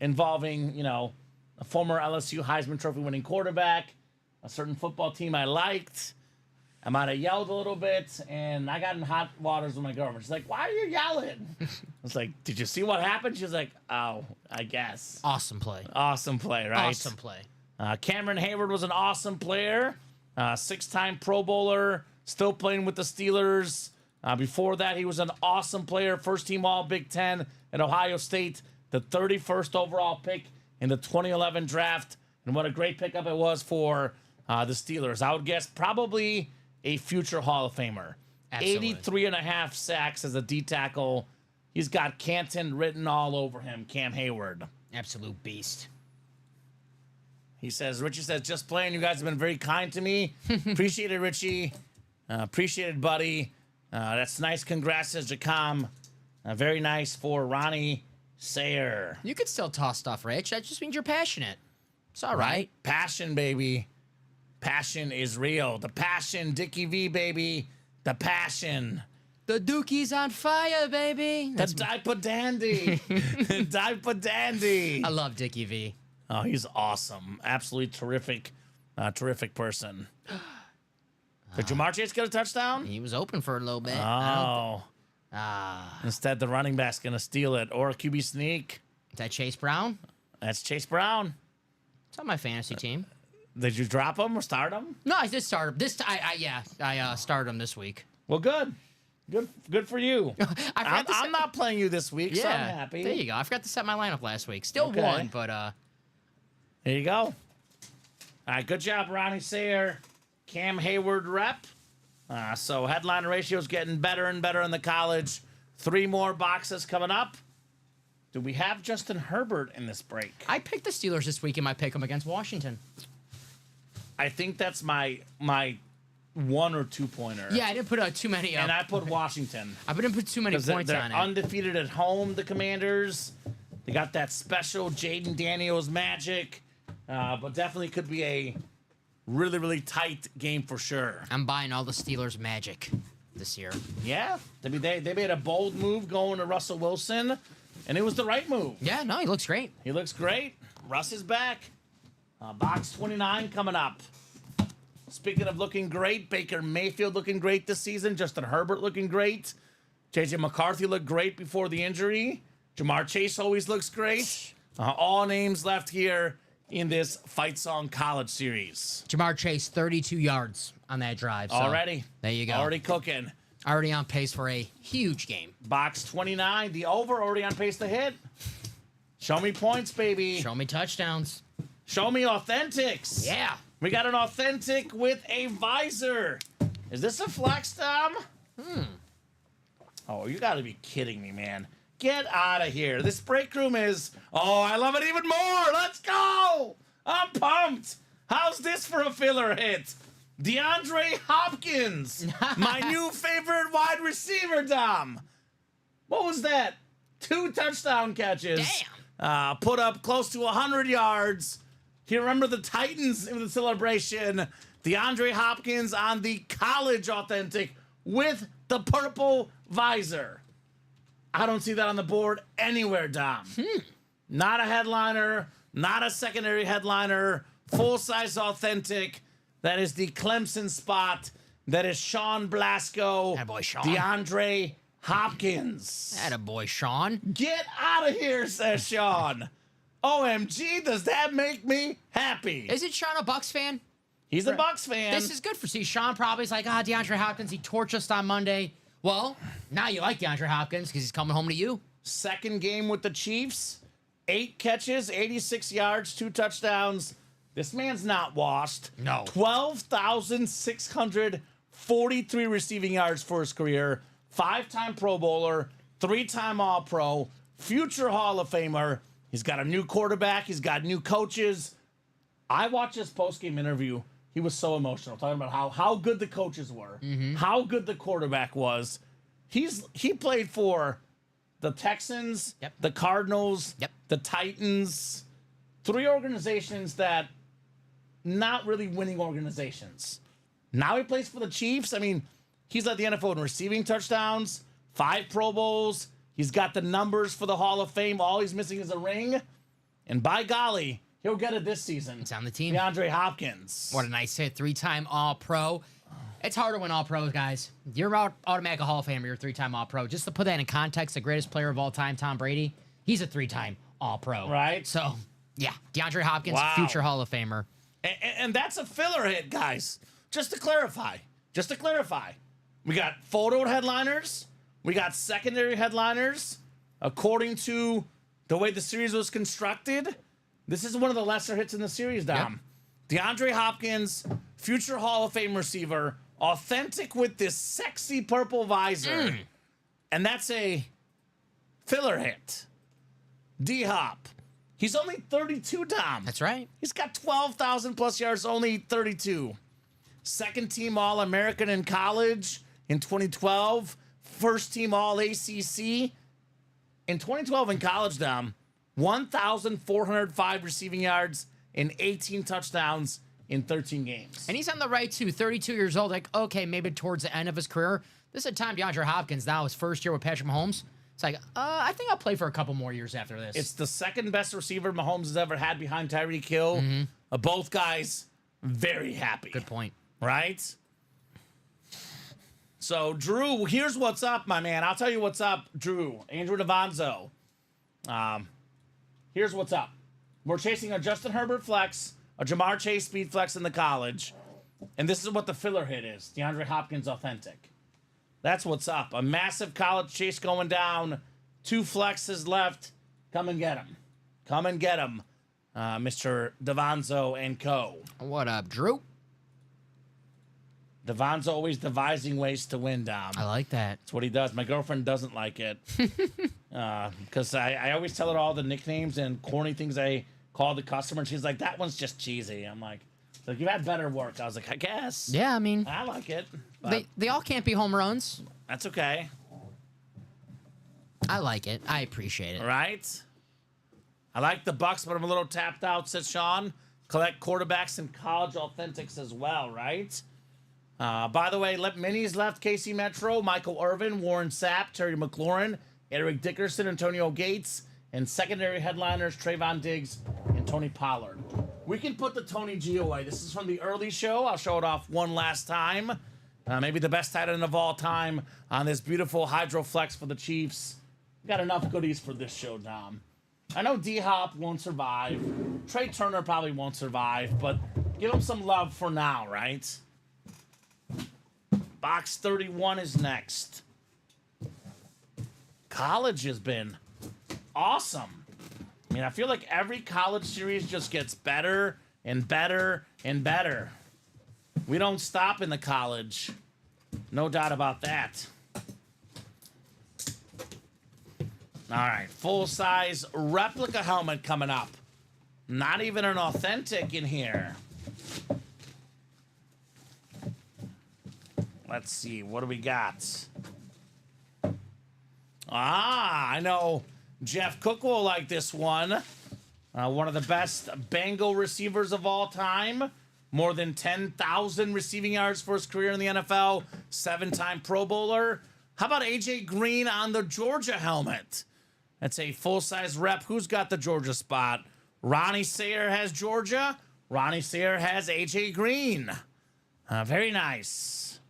involving, a former LSU Heisman Trophy winning quarterback, a certain football team I liked. I might have yelled a little bit, and I got in hot waters with my girlfriend. She's like, why are you yelling? I was like, did you see what happened? She's like, oh, I guess. Awesome play. Awesome play, right? Awesome play. Cameron Hayward was an awesome player. 6-time Pro Bowler, still playing with the Steelers. Before that, he was an awesome player. First team All Big Ten at Ohio State. The 31st overall pick in the 2011 draft. And what a great pickup it was for the Steelers. I would guess probably a future Hall of Famer. Absolutely. 83 and a half sacks as a D tackle. He's got Canton written all over him, Cam Hayward. Absolute beast. Richie says, just playing. You guys have been very kind to me. Appreciate it, Richie. Appreciate it, buddy. That's nice. Congrats to Jacom. Very nice for Ronnie Sayer. You could still toss stuff, Rich. That just means you're passionate. It's all right. Passion, baby. Passion is real. The passion, Dickie V, baby. The passion. The Dookie's on fire, baby. The diaper dandy. Diaper dandy. I love Dickie V. Oh, he's awesome. Absolutely terrific. Terrific person. Did Jamar Chase get a touchdown? He was open for a little bit. Oh. Instead, the running back's going to steal it. Or a QB sneak. Is that Chase Brown? That's Chase Brown. It's on my fantasy team. Did you drop him or start him? No, I did start him. I started him this week. Well, good. Good for you. I'm not playing you this week, so I'm Yeah, happy. there you go. I forgot to set my lineup last week. Still Okay. won, but There you go. All right, good job, Ronnie Sayer. Cam Hayward rep. So headliner ratio is getting better and better in the college. 3 more boxes coming up. Do we have Justin Herbert in this break? I picked the Steelers this week in my pick 'em against Washington. I think that's my 1 or 2 pointer. Yeah, I didn't put too many up. And I put Washington. I didn't put too many Because points they're on it. undefeated at home, the Commanders. They got that special Jaden Daniels magic. But definitely could be a really, really tight game for sure. I'm buying all the Steelers magic this year. Yeah. They made a bold move going to Russell Wilson, and it was the right move. Yeah, no, he looks great. He looks great. Russ is back. Box 29 coming up. Speaking of looking great, Baker Mayfield looking great this season. Justin Herbert looking great. J.J. McCarthy looked great before the injury. Jamar Chase always looks great. All names left here in this Fight Song College series. Jamar Chase, 32 yards on that drive. So Already. There you go. Already cooking. Already on pace for a huge game. Box 29, the over, already on pace to hit. Show me points, baby. Show me touchdowns. Show me authentics. Yeah. We got an authentic with a visor. Is this a flex, Tom? Oh, you got to be kidding me, man. Get out of here. This break room is... Oh, I love it even more. Let's go. I'm pumped. How's this for a filler hit? DeAndre Hopkins. My new favorite wide receiver, Dom. What was that? 2 touchdown catches. Damn. Put up close to 100 yards. You remember the Titans in the celebration. DeAndre Hopkins on the college authentic with the purple visor. I don't see that on the board anywhere, Dom. Not a headliner, not a secondary headliner, full-size authentic. That is the Clemson spot. That is Sean Blasco. Attaboy, Sean. DeAndre Hopkins. Attaboy, Sean. Get out of here, says Sean. OMG, does that make me happy? Isn't Sean a Bucks fan? He's a Bucks fan. This is good for see. Sean probably is like, DeAndre Hopkins, he torched us on Monday. Well, now you like DeAndre Hopkins because he's coming home to you. Second game with the Chiefs. 8 catches, 86 yards, 2 touchdowns. This man's not washed. No. 12,643 receiving yards for his career. 5-time Pro Bowler, 3-time All-Pro, future Hall of Famer. He's got a new quarterback. He's got new coaches. I watched his post-game interview. He was so emotional, talking about how good the coaches were, how good the quarterback was. He played for the Texans, Yep. the Cardinals, Yep. the Titans, 3 organizations that not really winning organizations. Now he plays for the Chiefs. I mean, he's led the NFL in receiving touchdowns, 5 Pro Bowls. He's got the numbers for the Hall of Fame. All he's missing is a ring. And by golly, he'll get it this season. It's on the team. DeAndre Hopkins. What a nice hit. 3-time All-Pro. It's hard to win All-Pros, guys. You're automatic a Hall of Famer. You're a 3-time All-Pro. Just to put that in context, the greatest player of all time, Tom Brady, he's a 3-time All-Pro. Right. So, yeah, DeAndre Hopkins, Wow. future Hall of Famer. And that's a filler hit, guys. Just to clarify. We got photo headliners. We got secondary headliners. According to the way the series was constructed, this is one of the lesser hits in the series, Dom. DeAndre Hopkins, future Hall of Fame receiver, authentic with this sexy purple visor. And that's a filler hit. D-Hop. He's only 32, Dom. That's right. He's got 12,000 plus yards, only 32. Second team All-American in college. in 2012, first team All ACC. In 2012 in college, Dom, 1,405 receiving yards and 18 touchdowns in 13 games. And he's on the right too, 32 years old. Like, okay, maybe towards the end of his career. This is a time DeAndre Hopkins now, his first year with Patrick Mahomes. It's like, I think I'll play for a couple more years after this. It's the second best receiver Mahomes has ever had behind Tyreek Hill. Both guys very happy. Good point. Right? So, Drew, here's what's up, my man. I'll tell you what's up, Drew. Andrew Davanzo. Here's what's up. We're chasing a Justin Herbert flex, a Jamar Chase speed flex in the college, and this is what the filler hit is. DeAndre Hopkins authentic. That's what's up. A massive college chase going down. 2 flexes left. Come and get him. Come and get him, Mr. Davanzo and co. What up, Drew? Devon's always devising ways to win, Dom. I like that. That's what he does. My girlfriend doesn't like it. Because I always tell her all the nicknames and corny things I call the customer, and she's like, that one's just cheesy. I'm like, you've had better work. I was like, I guess. Yeah, I mean, I like it. But they all can't be home runs. that's okay. I like it. I appreciate it. Right? I like the Bucks, but I'm a little tapped out, says Sean. Collect quarterbacks and college authentics as well, right? By the way, minis left KC Metro, Michael Irvin, Warren Sapp, Terry McLaurin, Eric Dickerson, Antonio Gates, and secondary headliners Trayvon Diggs and Tony Pollard. We can put the Tony G away. This is from the early show. I'll show it off one last time. Maybe the best tight end of all time on this beautiful Hydro Flex for the Chiefs. We got enough goodies for this show, Dom. I know D-Hop won't survive. Trey Turner probably won't survive, but give him some love for now, right? Box 31 is next. College has been awesome. I mean, I feel like every college series just gets better and better and better. We don't stop in the college. No doubt about that. All right, full-size replica helmet coming up. Not even an authentic in here. Let's see, what do we got? I know Jeff Cook will like this one. One of the best Bengal receivers of all time. More than 10,000 receiving yards for his career in the NFL. 7-time Pro Bowler. How about A.J. Green on the Georgia helmet? That's a full-size rep. Who's got the Georgia spot? Ronnie Sayer has Georgia. Ronnie Sayer has A.J. Green. Very nice.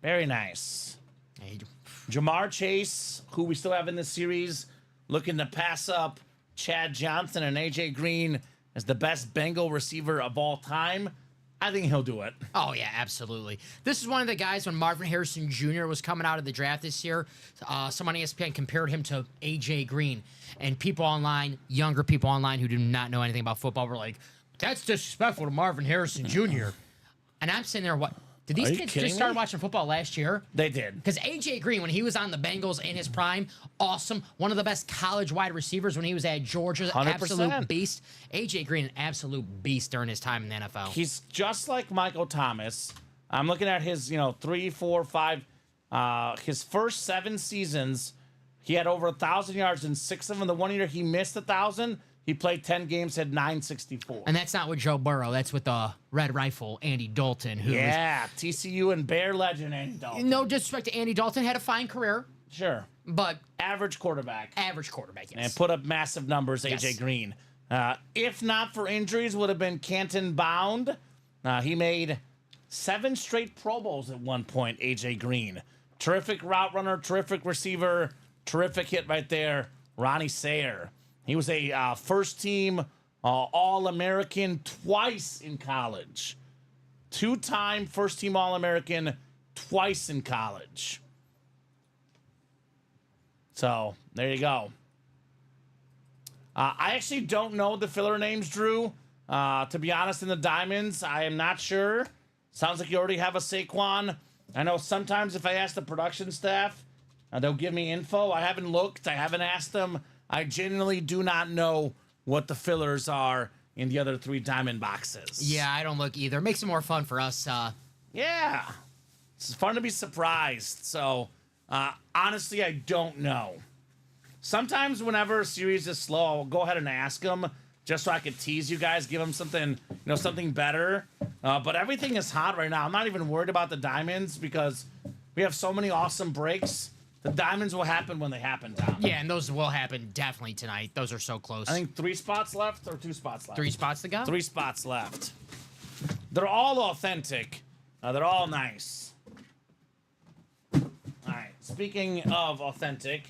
Very nice. Jamar Chase, who we still have in this series, looking to pass up Chad Johnson and A.J. Green as the best Bengal receiver of all time. I think he'll do it. Oh, yeah, absolutely. This is one of the guys when Marvin Harrison Jr. was coming out of the draft this year. Someone on ESPN compared him to A.J. Green. And people online, younger people online who do not know anything about football were like, that's disrespectful to Marvin Harrison Jr. And I'm sitting there, what? Did these kids just start watching football last year? They did. Because A.J. Green, when he was on the Bengals in his prime, awesome. One of the best college wide receivers when he was at Georgia. 100%. Absolute beast. A.J. Green, an absolute beast during his time in the NFL. He's just like Michael Thomas. I'm looking at his, 3, 4, 5, his first 7 seasons. He had over 1,000 yards in 6 of them. The one year he missed 1,000, he played 10 games, had 964. And that's not with Joe Burrow. That's with the Red Rifle, Andy Dalton. Who TCU and Bear legend Andy Dalton. No disrespect to Andy Dalton, had a fine career. Sure. But average quarterback. Average quarterback, yes. And put up massive numbers, A.J. Green. If not for injuries, would have been Canton Bound. He made 7 straight Pro Bowls at one point, A.J. Green. Terrific route runner, terrific receiver, terrific hit right there, Ronnie Sayer. He was a first-team All-American twice in college. 2-time first-team All-American twice in college. So, there you go. I actually don't know the filler names, Drew. To be honest, in the Diamonds, I am not sure. Sounds like you already have a Saquon. I know sometimes if I ask the production staff, they'll give me info. I haven't looked. I haven't asked them. I genuinely do not know what the fillers are in the other 3 diamond boxes. Yeah, I don't look either. Makes it more fun for us. Yeah. It's fun to be surprised. So, honestly, I don't know. Sometimes whenever a series is slow, I'll go ahead and ask them just so I could tease you guys, give them something, something better. But everything is hot right now. I'm not even worried about the diamonds because we have so many awesome breaks. The diamonds will happen when they happen, Tom. Yeah, and those will happen definitely tonight. Those are so close. I think 3 spots left or 2 spots left? 3 spots to go? 3 spots left. They're all authentic. They're all nice. All right. Speaking of authentic,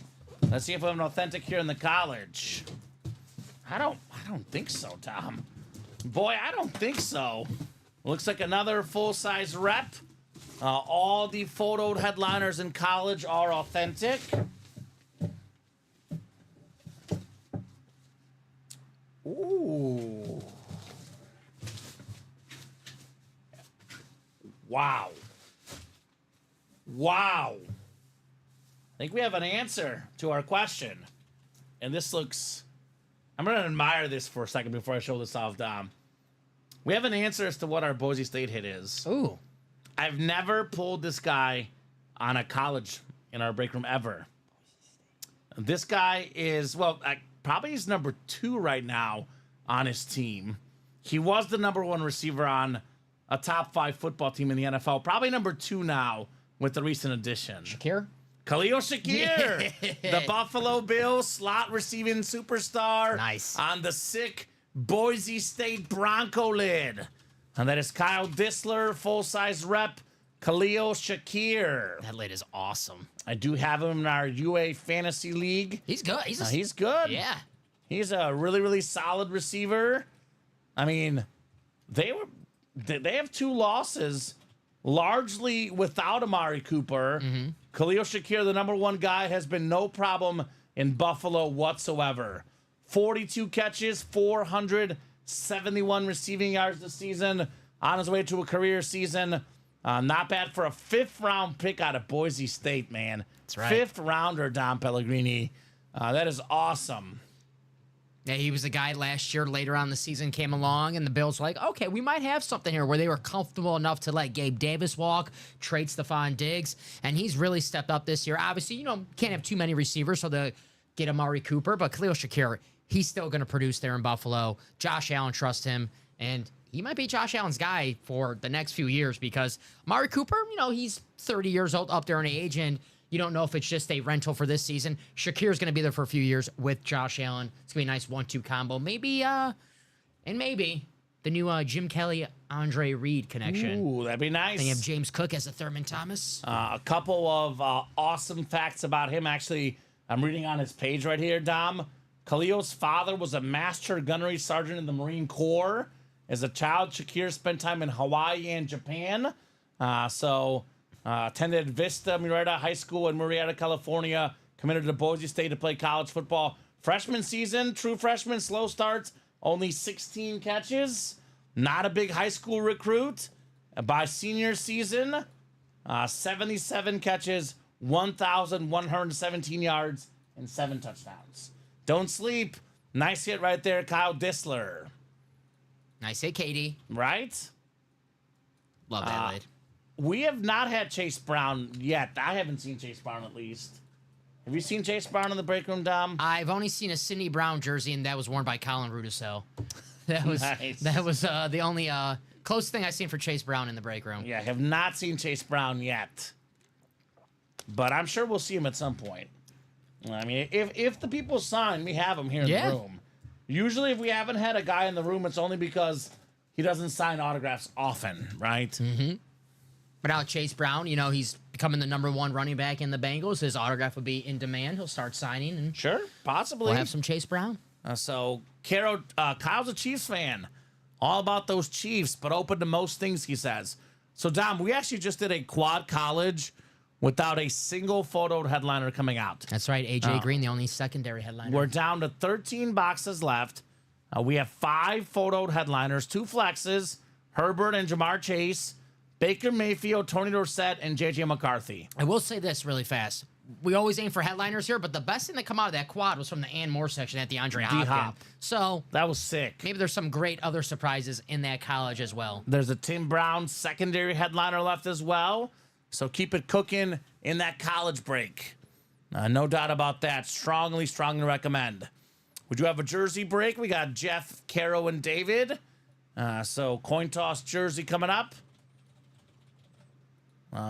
let's see if we have an authentic here in the college. I don't think so, Tom. Boy, I don't think so. Looks like another full-size rep. All the photoed headliners in college are authentic. Ooh. Wow. Wow. I think we have an answer to our question. And this looks... I'm going to admire this for a second before I show this off, Dom. We have an answer as to what our Boise State hit is. Ooh. I've never pulled this guy on a college in our break room ever. This guy is, well, probably he's number 2 right now on his team. He was the number 1 receiver on a top 5 football team in the NFL. Probably number 2 now with the recent addition. Shakir? Khalil Shakir, the Buffalo Bills slot receiving superstar. Nice. On the sick Boise State Bronco lid. And that is Kyle Disler, full-size rep, Khalil Shakir. That lid is awesome. I do have him in our UA Fantasy League. He's good. He's good. Yeah. He's a really, really solid receiver. I mean, they have 2 losses, largely without Amari Cooper. Mm-hmm. Khalil Shakir, the number 1 guy, has been no problem in Buffalo whatsoever. 42 catches, 471 receiving yards this season, on his way to a career season. Not bad for a 5th-round pick out of Boise State, man. That's right. 5th-rounder, Dom Pellegrini. That is awesome. Yeah, he was the guy last year, later on in the season, came along, and the Bills were like, okay, we might have something here, where they were comfortable enough to let Gabe Davis walk, trade Stephon Diggs, and he's really stepped up this year. Obviously, can't have too many receivers, so they get Amari Cooper, but Khalil Shakir, he's still going to produce there in Buffalo. Josh Allen trusts him, and he might be Josh Allen's guy for the next few years because Amari Cooper, he's 30 years old, up there in age, and you don't know if it's just a rental for this season. Shakir's going to be there for a few years with Josh Allen. It's going to be a nice 1-2 combo. Maybe the new Jim Kelly, Andre Reed connection. Ooh, that'd be nice. Then you have James Cook as a Thurman Thomas. A couple of awesome facts about him. Actually, I'm reading on his page right here, Dom. Khalil's father was a master gunnery sergeant in the Marine Corps. As a child, Shakir spent time in Hawaii and Japan. Attended Vista Murrieta High School in Murrieta, California. Committed to Boise State to play college football. Freshman season, true freshman, slow starts, only 16 catches. Not a big high school recruit. By senior season, 77 catches, 1,117 yards, and 7 touchdowns. Don't sleep. Nice hit right there, Kyle Disler. Nice hit, KD. Right? Love that lid. We have not had Chase Brown yet. I haven't seen Chase Brown at least. Have you seen Chase Brown in the break room, Dom? I've only seen a Sidney Brown jersey, and that was worn by Colin Rudisell. That was Nice. that was the only close thing I've seen for Chase Brown in the break room. Yeah, I have not seen Chase Brown yet. But I'm sure we'll see him at some point. I mean, if the people sign, we have him here in the room. Usually if we haven't had a guy in the room, it's only because he doesn't sign autographs often, right? Mm-hmm. But now Chase Brown, he's becoming the number 1 running back in the Bengals. His autograph will be in demand. He'll start signing, and Sure, possibly. we'll have some Chase Brown. Kyle's a Chiefs fan. All about those Chiefs, but open to most things, he says. So, Dom, we actually just did a quad college without a single photoed headliner coming out. That's right, AJ Green, the only secondary headliner. We're down to 13 boxes left. We have 5 photoed headliners, 2 flexes, Herbert and Jamar Chase, Baker Mayfield, Tony Dorsett, and J.J. McCarthy. I will say this really fast. We always aim for headliners here, but the best thing that come out of that quad was from the Ann Moore section at the Andre Hopkins. D-Hop. So That was sick. maybe there's some great other surprises in that college as well. There's a Tim Brown secondary headliner left as well. So keep it cooking in that college break. No doubt about that. Strongly recommend. We do have a jersey break. We got Jeff, Caro, and David. So coin toss jersey coming up.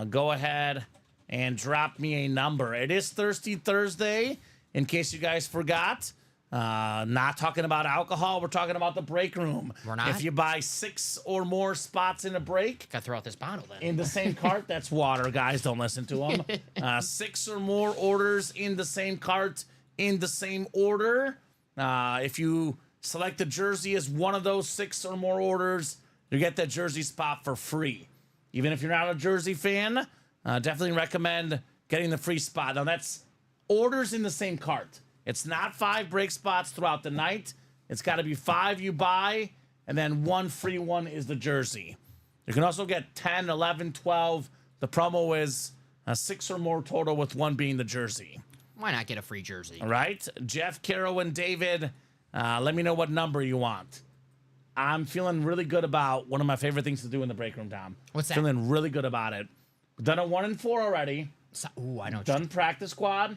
Go ahead and drop me a number. It is Thirsty Thursday, in case you guys forgot. Not talking about alcohol. We're talking about the break room. We're not? If you buy 6 or more spots in a break, Gotta throw out this bottle then. in the same cart, that's water, guys. Don't listen to them. 6 or more orders in the same cart, in the same order. If you select the jersey as one of those 6 or more orders, you get that jersey spot for free. Even if you're not a jersey fan, definitely recommend getting the free spot. Now, that's orders in the same cart. It's not 5 break spots throughout the night. It's got to be 5 you buy, and then 1 free one is the jersey. You can also get 10, 11, 12. The promo is 6 or more total, with 1 being the jersey. Why not get a free jersey? All right. Jeff, Caro, and David, let me know what number you want. I'm feeling really good about one of my favorite things to do in the break room, Dom. What's that? Feeling really good about it. We've done a 1 and 4 already. Ooh, I know. Done practice squad.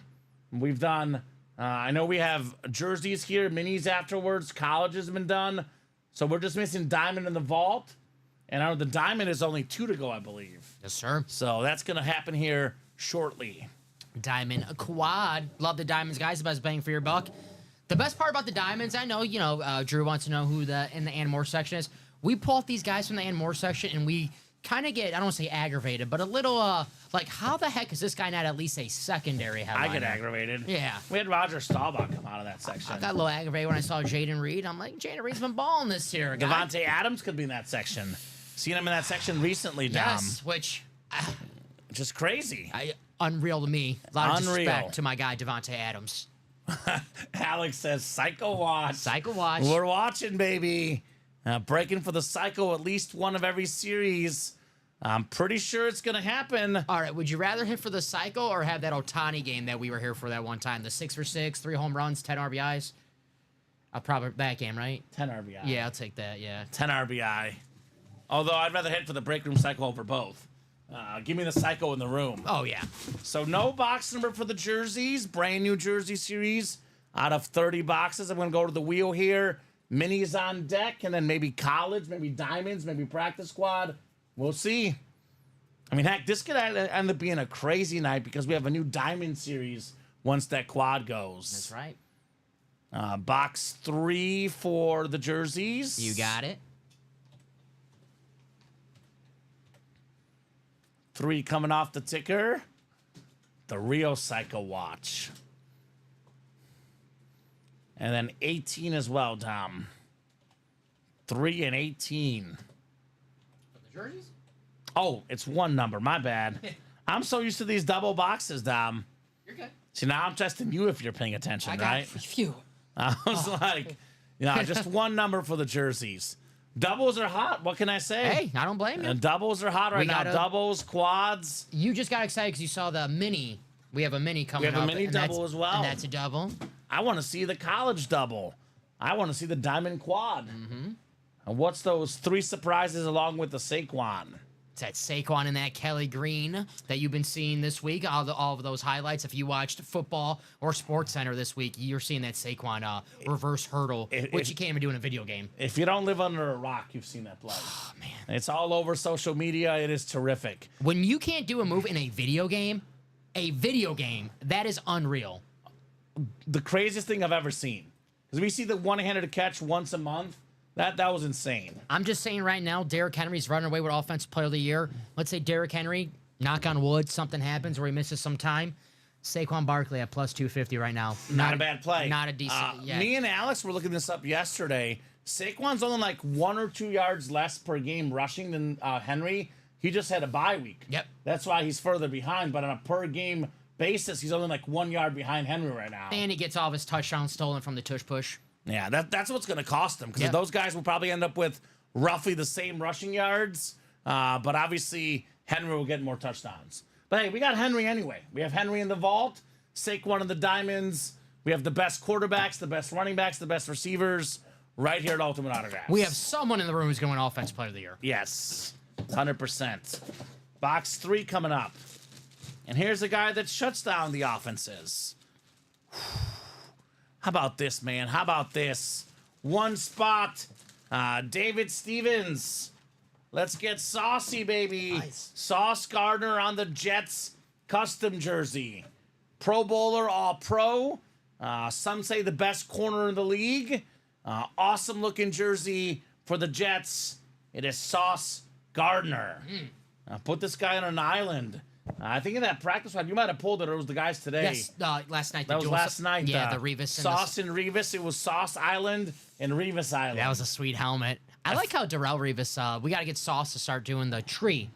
We've done, I know we have jerseys here, minis afterwards. College has been done. So we're just missing diamond in the vault. And I know the diamond is only 2 to go, I believe. Yes, sir. So that's going to happen here shortly. Diamond quad. Love the diamonds, guys. The best bang for your buck. The best part about the diamonds, I know, Drew wants to know who in the and more section is. We pull out these guys from the and more section, and we kind of get, I don't want to say aggravated, but a little, like, how the heck is this guy not at least a secondary headliner? I get aggravated. Yeah. We had Roger Staubach come out of that section. I got a little aggravated when I saw Jaden Reed. I'm like, Jaden Reed's been balling this year, guy. Devontae Adams could be in that section. Seen him in that section recently, Dom. Yes, which, Just crazy. unreal to me. A lot of Unreal. disrespect to my guy, Devontae Adams. Alex says, Psycho watch. Psycho watch. We're watching, baby. Breaking for the Psycho at least one of every series. I'm pretty sure it's going to happen. All right, would you rather hit for the Psycho or have that Otani game that we were here for that one time? The 6 for 6, 3 home runs, 10 RBIs? I'll probably that game, right? 10 RBI. Yeah, I'll take that, yeah. 10 RBI. Although I'd rather hit for the break room Psycho over both. Give me the Psycho in the room. Oh, yeah. So no box number for the jerseys. Brand new jersey series. Out of 30 boxes, I'm going to go to the wheel here. Minis on deck, and then maybe college, maybe diamonds, maybe practice squad. We'll see. I mean, heck, this could end up being a crazy night because we have a new diamond series once that quad goes. That's right. Box 3 for the jerseys. You got it. 3 coming off the ticker. The Rio Psycho watch. And then 18 as well, Dom. 3 and 18. The jerseys? Oh, it's 1 number. My bad. I'm so used to these double boxes, Dom. You're good. See, now I'm testing you if you're paying attention, I got right? phew. I was like, just 1 number for the jerseys. Doubles are hot. What can I say? Hey, I don't blame you. And doubles are hot right now. gotta- Doubles, quads. You just got excited because you saw the mini. We have a mini coming up. have a mini and double that's- as well. And that's a double. I want to see the college double. I want to see the diamond quad. Mm-hmm. And what's those 3 surprises along with the Saquon? It's that Saquon and that Kelly Green that you've been seeing this week. All of those highlights. If you watched football or Sports Center this week, you're seeing that Saquon reverse hurdle, which you can't even do in a video game. If you don't live under a rock, you've seen that play. Oh, man. It's all over social media. It is terrific. When you can't do a move in a video game, that is unreal. The craziest thing I've ever seen. Because we see the one-handed catch once a month. That was insane. I'm just saying right now, Derrick Henry's running away with Offensive Player of the Year. Let's say Derrick Henry, knock on wood, something happens or he misses some time. Saquon Barkley at plus 250 right now. Not a bad play. Not a decent. Yeah. Me and Alex were looking this up yesterday. Saquon's only like 1 or 2 yards less per game rushing than Henry. He just had a bye week. Yep. That's why he's further behind. But on a per game basis, he's only like 1 yard behind Henry right now. And he gets all of his touchdowns stolen from the tush push. Yeah, that's what's going to cost him because Yep. those guys will probably end up with roughly the same rushing yards. But obviously, Henry will get more touchdowns. But hey, we got Henry anyway. We have Henry in the vault, Saquon in the diamonds. We have the best quarterbacks, the best running backs, the best receivers right here at Ultimate Autographs. We have someone in the room who's going to win Offensive Player of the Year. Yes, 100%. Box 3 coming up. And here's a guy that shuts down the offenses. How about this, man? How about this? One spot. David Stevens. Let's get saucy, baby. Nice. Sauce Gardner on the Jets custom jersey. Pro Bowler, All Pro. Some say the best corner in the league. Awesome looking jersey for the Jets. It is Sauce Gardner. Put this guy on an island. I think in that practice one, you might have pulled it, or it was the guys today. Yes, last night. That was last night. Yeah, the Revis. And Sauce and Revis. It was Sauce Island and Revis Island. that was a sweet helmet. I like how Darrell Revis. We got to get Sauce to start doing the tree.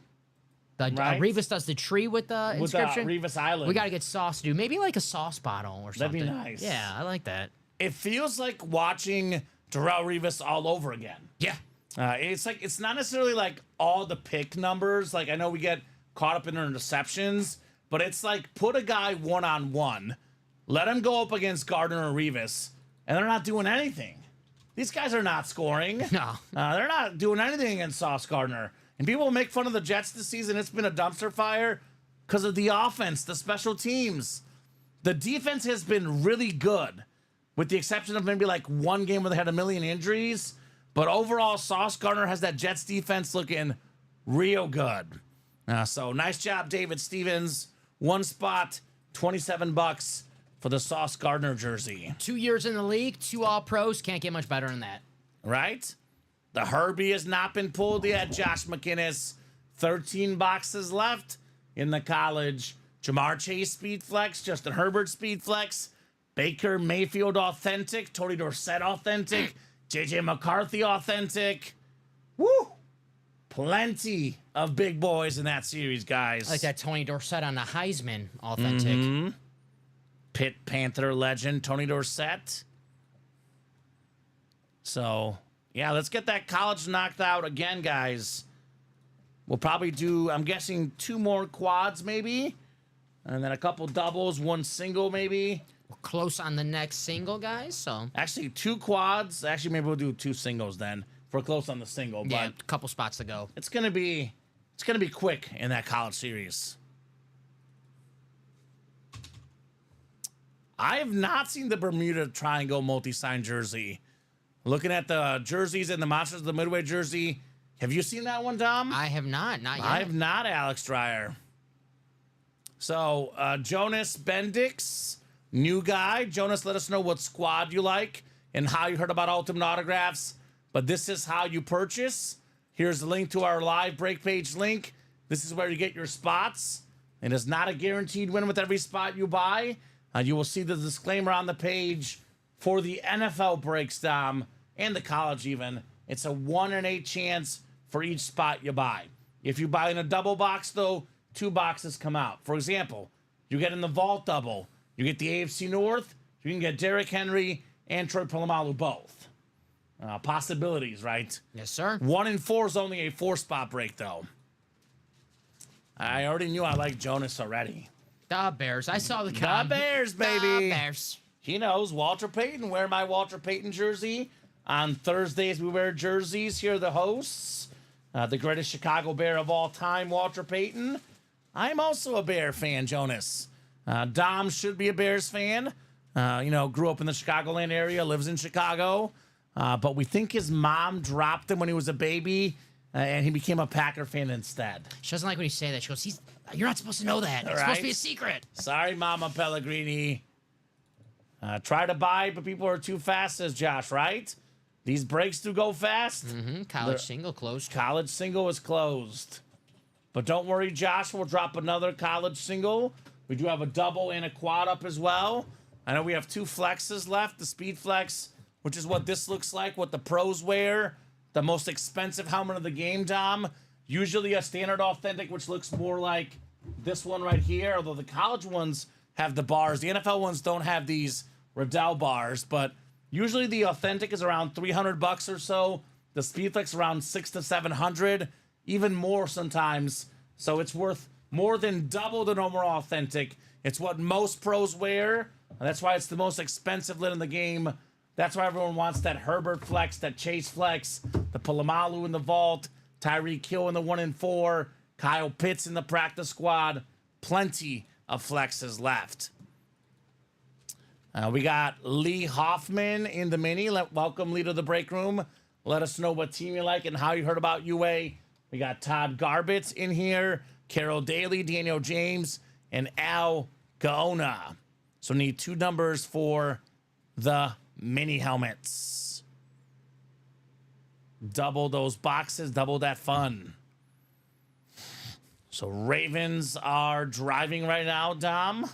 The Right. Revis does the tree with the with inscription. Revis Island. We got to get Sauce to do maybe like a sauce bottle or That'd be something. nice. Yeah, I like that. It feels like watching Darrell Revis all over again. Yeah. It's not necessarily like all the pick numbers. Like I know we get caught up in interceptions, but it's like put a guy 1-on-1, let him go up against Gardner and Revis, and they're not doing anything. These guys are not scoring. No. They're not doing anything against Sauce Gardner. And people make fun of the Jets this season. It's been a dumpster fire because of the offense, the special teams. The defense has been really good, with the exception of maybe like one game where they had a million injuries. But overall, Sauce Gardner has that Jets defense looking real good. So nice job, David Stevens. One spot, $27 for the Sauce Gardner jersey. 2 years in the league, 2 All Pros. Can't get much better than that. Right? The Herbie has not been pulled yet. Josh McInnes, 13 boxes left in the college. Jamar Chase Speed Flex, Justin Herbert Speed Flex, Baker Mayfield Authentic, Tony Dorsett Authentic, JJ McCarthy Authentic. Woo! Plenty of big boys in that series, guys. I like that Tony Dorsett on the Heisman authentic. Pitt Panther legend, Tony Dorsett. So, yeah, let's get that college knocked out again, guys. We'll probably do, I'm guessing, 2 more quads, maybe. And then a couple doubles, 1 single, maybe. We're close on the next single, guys. So Actually, 2 quads. Actually, maybe we'll do 2 singles then. If we're close on the single. yeah, But a couple spots to go. it's gonna be quick in that college series. I have not seen the Bermuda Triangle multi-sign jersey. Looking at the jerseys and the Monsters of the Midway jersey, have you seen that one, Dom? I have not yet. I have not, Alex Dreyer. So, Jonas Bendix, new guy. Jonas, let us know what squad you like and how you heard about Ultimate Autographs. But this is how you purchase. Here's the link to our live break page link. This is where you get your spots. It is not a guaranteed win with every spot you buy. You will see the disclaimer on the page for the NFL breaks, Dom, and the college even. It's a 1 in 8 chance for each spot you buy. If you buy in a double box, though, 2 boxes come out. For example, you get in the vault double. You get the AFC North. You can get Derrick Henry and Troy Polamalu both. Possibilities, right? Yes, sir. 1 in 4 is only a 4-spot break, though. I already knew I liked Jonas already. The Bears. I saw the The Bears, baby. The Bears. He knows Walter Payton. Wear my Walter Payton jersey. On Thursdays, we wear jerseys. Here are the hosts. The greatest Chicago Bear of all time, Walter Payton. I'm also a Bear fan, Jonas. Dom should be a Bears fan. Grew up in the Chicagoland area, lives in Chicago. But we think his mom dropped him when he was a baby, and he became a Packer fan instead. She doesn't like when you say that. She goes, you're not supposed to know that. It's supposed to be a secret. Sorry, Mama Pellegrini. Try to buy, but people are too fast, says Josh, right? These breaks do go fast. College single closed. College single is closed. But don't worry, Josh, we'll drop another college single. We do have a double and a quad up as well. I know we have 2 flexes left. The Speed Flex, which is what this looks like, what the pros wear. The most expensive helmet of the game, Dom. Usually a standard authentic, which looks more like this one right here, although the college ones have the bars. The NFL ones don't have these Riddell bars, but usually the authentic is around $300 or so. The Speedflex around $600 to $700, even more sometimes. So it's worth more than double the normal authentic. It's what most pros wear. That's why it's the most expensive lid in the game. That's why everyone wants that Herbert Flex, that Chase Flex, the Polamalu in the vault, Tyreek Hill in the 1 in 4, Kyle Pitts in the practice squad. Plenty of flexes left. We got Lee Hoffman in the mini. Welcome, Lee, to the break room. Let us know what team you like and how you heard about UA. We got Todd Garbitz in here, Carol Daly, Daniel James, and Al Gaona. So need 2 numbers for the mini helmets. Double those boxes, double that fun. So Ravens are driving right now, Dom.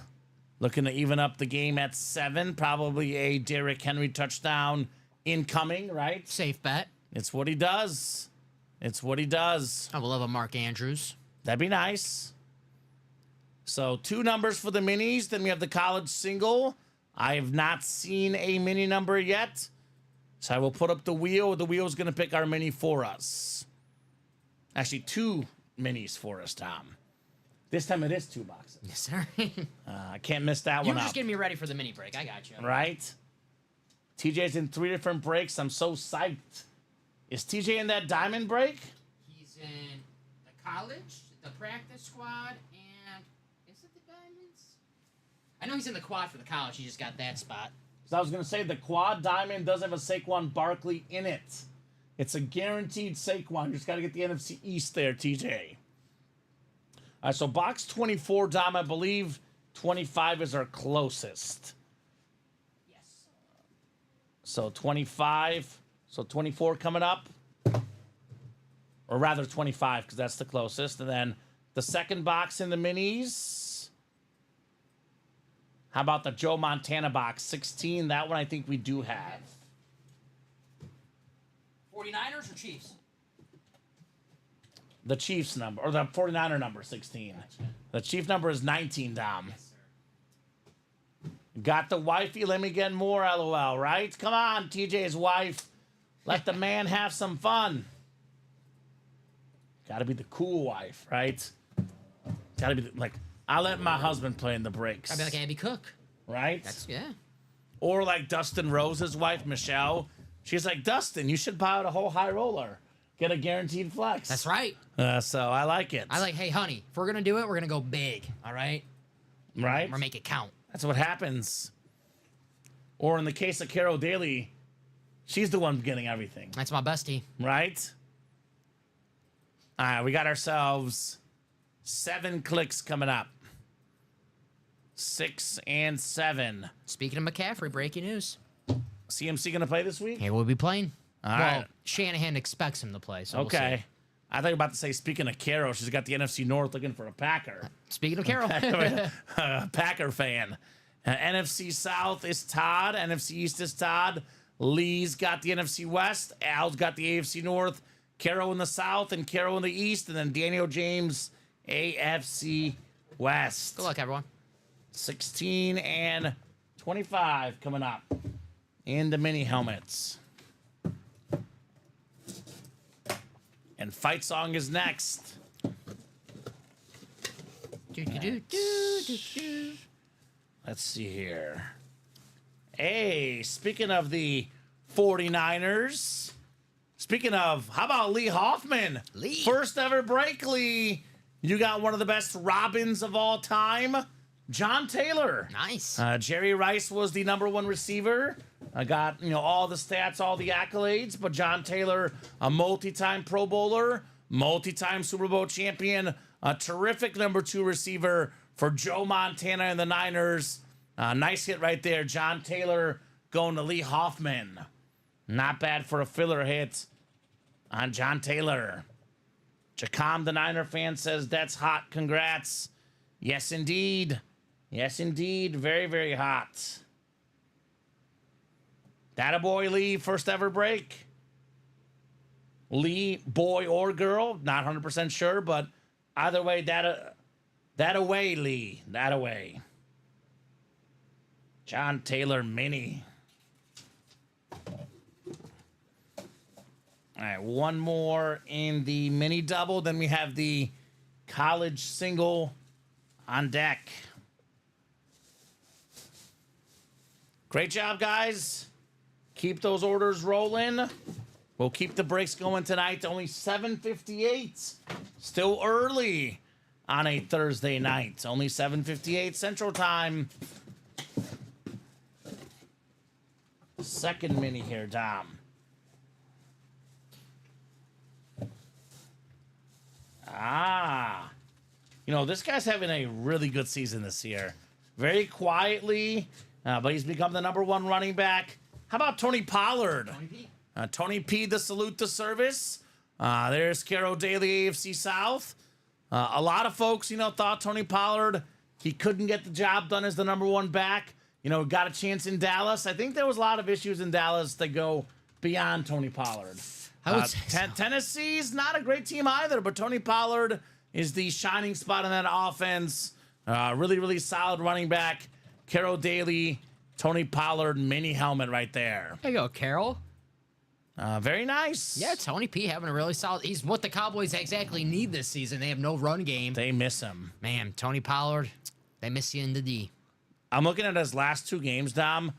Looking to even up the game at 7. Probably a Derrick Henry touchdown incoming, right? Safe bet. It's what he does. It's what he does. I would love a Mark Andrews. That'd be nice. So 2 numbers for the minis. Then we have the college single. I have not seen a mini number yet. So I will put up the wheel. The wheel is going to pick our mini for us. Actually, 2 minis for us, Tom. This time it is 2 boxes. Yes, sir. I can't miss that You one were up. just getting me ready for the mini break. I got you. Right? TJ's in 3 different breaks. I'm so psyched. Is TJ in that diamond break? He's in the college, the practice squad, and is it the diamonds? I know he's in the quad for the college. He just got that spot. So I was going to say the quad diamond does have a Saquon Barkley in it. It's a guaranteed Saquon. You just got to get the NFC East there, TJ. All right, so box 24, Dom, I believe 25 is our closest. Yes. So 25. So 24 coming up. Or rather 25, because that's the closest. And then the second box in the minis. How about the Joe Montana box? 16. That one I think we do have. 49ers or Chiefs? The Chiefs number, or the 49er number, 16. Gotcha. The Chief number is 19, Dom. Yes, sir. Got the wifey, let me get more, LOL, right? Come on, TJ's wife. Let the man have some fun. Gotta be the cool wife, right? Gotta be, like, I'll let my husband play in the breaks. I'd be like Abby Cook. Right? Yeah. Or like Dustin Rose's wife, Michelle. She's like, Dustin, you should buy out a whole high roller. Get a guaranteed flex. That's right. So I like it. I like, hey, honey, if we're going to do it, we're going to go big. All right? Right? Or make it count. That's what happens. Or in the case of Carol Daly, she's the one getting everything. That's my bestie. Right? All right, we got ourselves 7 clicks coming up. 6 and 7. Speaking of McCaffrey, breaking news. CMC gonna play this week? He will be playing. All well, right. Shanahan expects him to play. So Okay. We'll see. I thought you were about to say, speaking of Carol, she's got the NFC North looking for a Packer. Speaking of Carol. Packer fan. NFC South is Todd. NFC East is Todd. Lee's got the NFC West. Al's got the AFC North. Carol in the South and Carol in the East. And then Daniel James, AFC West. Good luck, everyone. 16 and 25 coming up in the mini helmets. And Fight Song is next. Let's see here. Hey, speaking of the 49ers, speaking of, how about Lee Hoffman? Lee. First ever break, Lee. You got one of the best Robins of all time, John Taylor. Nice. Jerry Rice was the #1 receiver. I got, all the stats, all the accolades, but John Taylor, a multi-time Pro Bowler, multi-time Super Bowl champion, a terrific #2 receiver for Joe Montana and the Niners. Nice hit right there. John Taylor going to Lee Hoffman. Not bad for a filler hit on John Taylor. Jacom, the Niner fan, says, that's hot. Congrats. Yes, indeed. Yes, indeed. Very, very hot. That a boy, Lee. First ever break. Lee, boy or girl. Not 100% sure, but either way, that away, Lee. That away. John Taylor mini. All right, one more in the mini double. Then we have the college single on deck. Great job, guys. Keep those orders rolling. We'll keep the breaks going tonight. Only 7:58. Still early on a Thursday night. Only 7:58 Central Time. Second mini here, Dom. This guy's having a really good season this year. Very quietly, but he's become the #1 running back. How about Tony Pollard? Tony P, the salute the service. There's Carol Daly, AFC South. A lot of folks, thought Tony Pollard, he couldn't get the job done as the #1 back. Got a chance in Dallas. I think there was a lot of issues in Dallas that go beyond Tony Pollard. I would say so. Tennessee's not a great team either, but Tony Pollard is the shining spot in that offense. Really, really solid running back. Carol Daly, Tony Pollard, mini helmet right there. There you go, Carol. Very nice. Yeah, Tony P having a really solid. He's what the Cowboys exactly need this season. They have no run game. They miss him. Man, Tony Pollard, they miss you in the D. I'm looking at his last 2 games, Dom.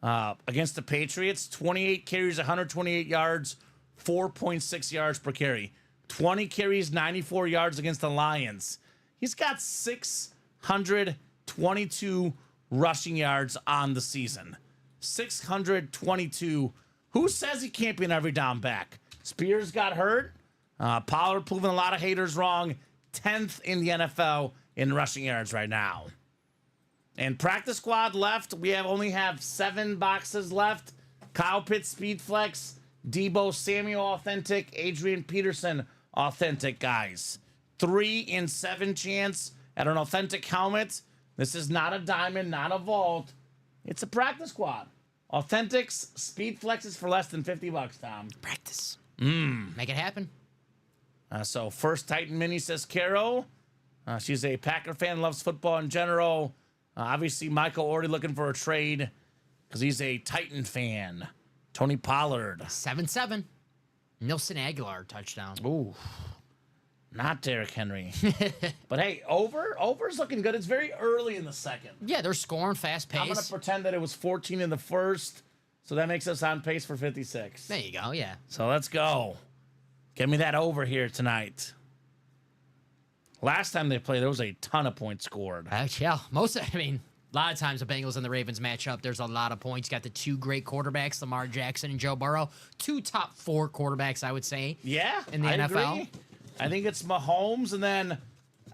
Against the Patriots, 28 carries, 128 yards, 4.6 yards per carry. 20 carries, 94 yards against the Lions. He's got 622 rushing yards on the season. 622. Who says he can't be an every down back? Spears got hurt. Pollard proving a lot of haters wrong. 10th in the NFL in rushing yards right now. And practice squad left. We only have 7 boxes left. Kyle Pitts, Speed Flex. Debo Samuel, authentic. Adrian Peterson, authentic, guys. 3 in 7 chance at an authentic helmet. This is not a diamond, not a vault. It's a practice squad. Authentics, Speed Flexes for less than $50, Tom. Practice. Make it happen. So first Titan Mini, says Carol. She's a Packer fan, loves football in general. Obviously, Michael already looking for a trade because he's a Titan fan. Tony Pollard. 7-7. Nelson Aguilar touchdown. Ooh. Not Derrick Henry. But hey, over's looking good. It's very early in the second. Yeah, they're scoring fast pace. I'm going to pretend that it was 14 in the first, so that makes us on pace for 56. There you go, yeah. So let's go. Give me that over here tonight. Last time they played, there was a ton of points scored. Yeah, a lot of times the Bengals and the Ravens match up. There's a lot of points. Got the 2 great quarterbacks, Lamar Jackson and Joe Burrow. 2 top 4 quarterbacks, I would say. Yeah, in the NFL. Agree. I think it's Mahomes, and then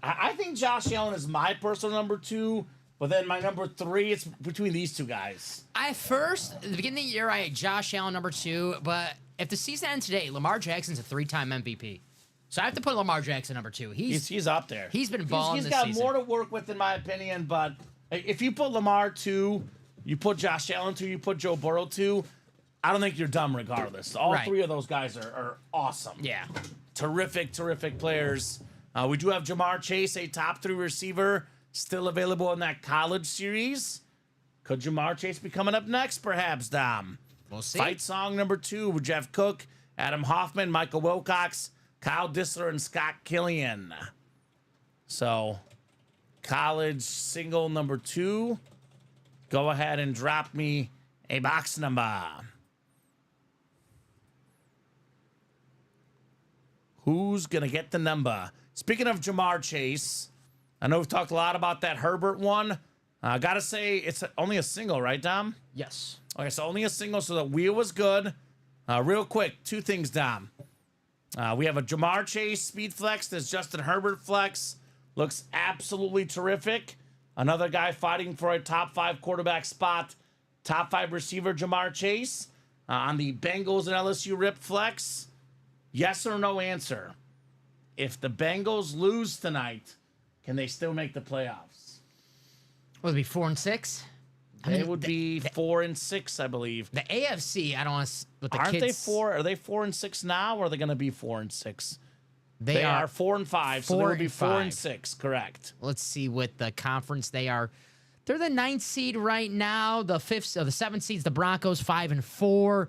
I think Josh Allen is my personal #2, but then my #3, it's between these 2 guys. At the beginning of the year, I had Josh Allen #2, but if the season ends today, Lamar Jackson's a 3-time MVP. So I have to put Lamar Jackson #2. He's up there. He's been balling He's this got season. more to work with, in my opinion, but if you put Lamar 2, you put Josh Allen 2, you put Joe Burrow 2, I don't think you're dumb regardless. All 3 of those guys are awesome. Yeah. Terrific players. We do have Jamar Chase, a top 3 receiver, still available in that college series. Could Jamar Chase be coming up next, perhaps, Dom? We'll see. Fight song #2 with Jeff Cook, Adam Hoffman, Michael Wilcox, Kyle Dissler, and Scott Killian. So, college single #2. Go ahead and drop me a box number. Who's going to get the number? Speaking of Jamar Chase, I know we've talked a lot about that Herbert one. I got to say, it's only a single, right, Dom? Yes. Okay, so only a single, so the wheel was good. Real quick, 2 things, Dom. We have a Jamar Chase Speed Flex. There's Justin Herbert Flex. Looks absolutely terrific. Another guy fighting for a top 5 quarterback spot. Top 5 receiver, Jamar Chase. On the Bengals and LSU Rip Flex. Yes or no answer. If the Bengals lose tonight, can they still make the playoffs? Would it be 4-6? They would be 4-6, I believe. The AFC, I don't want to. With the Aren't kids, they 4? Are they 4-6 now, or are they going to be 4-6? They are 4-5, so they would be 4-5. 4-6. Correct. Let's see what the conference they are. They're the 9th seed right now. The 7th seed's the Broncos, 5-4.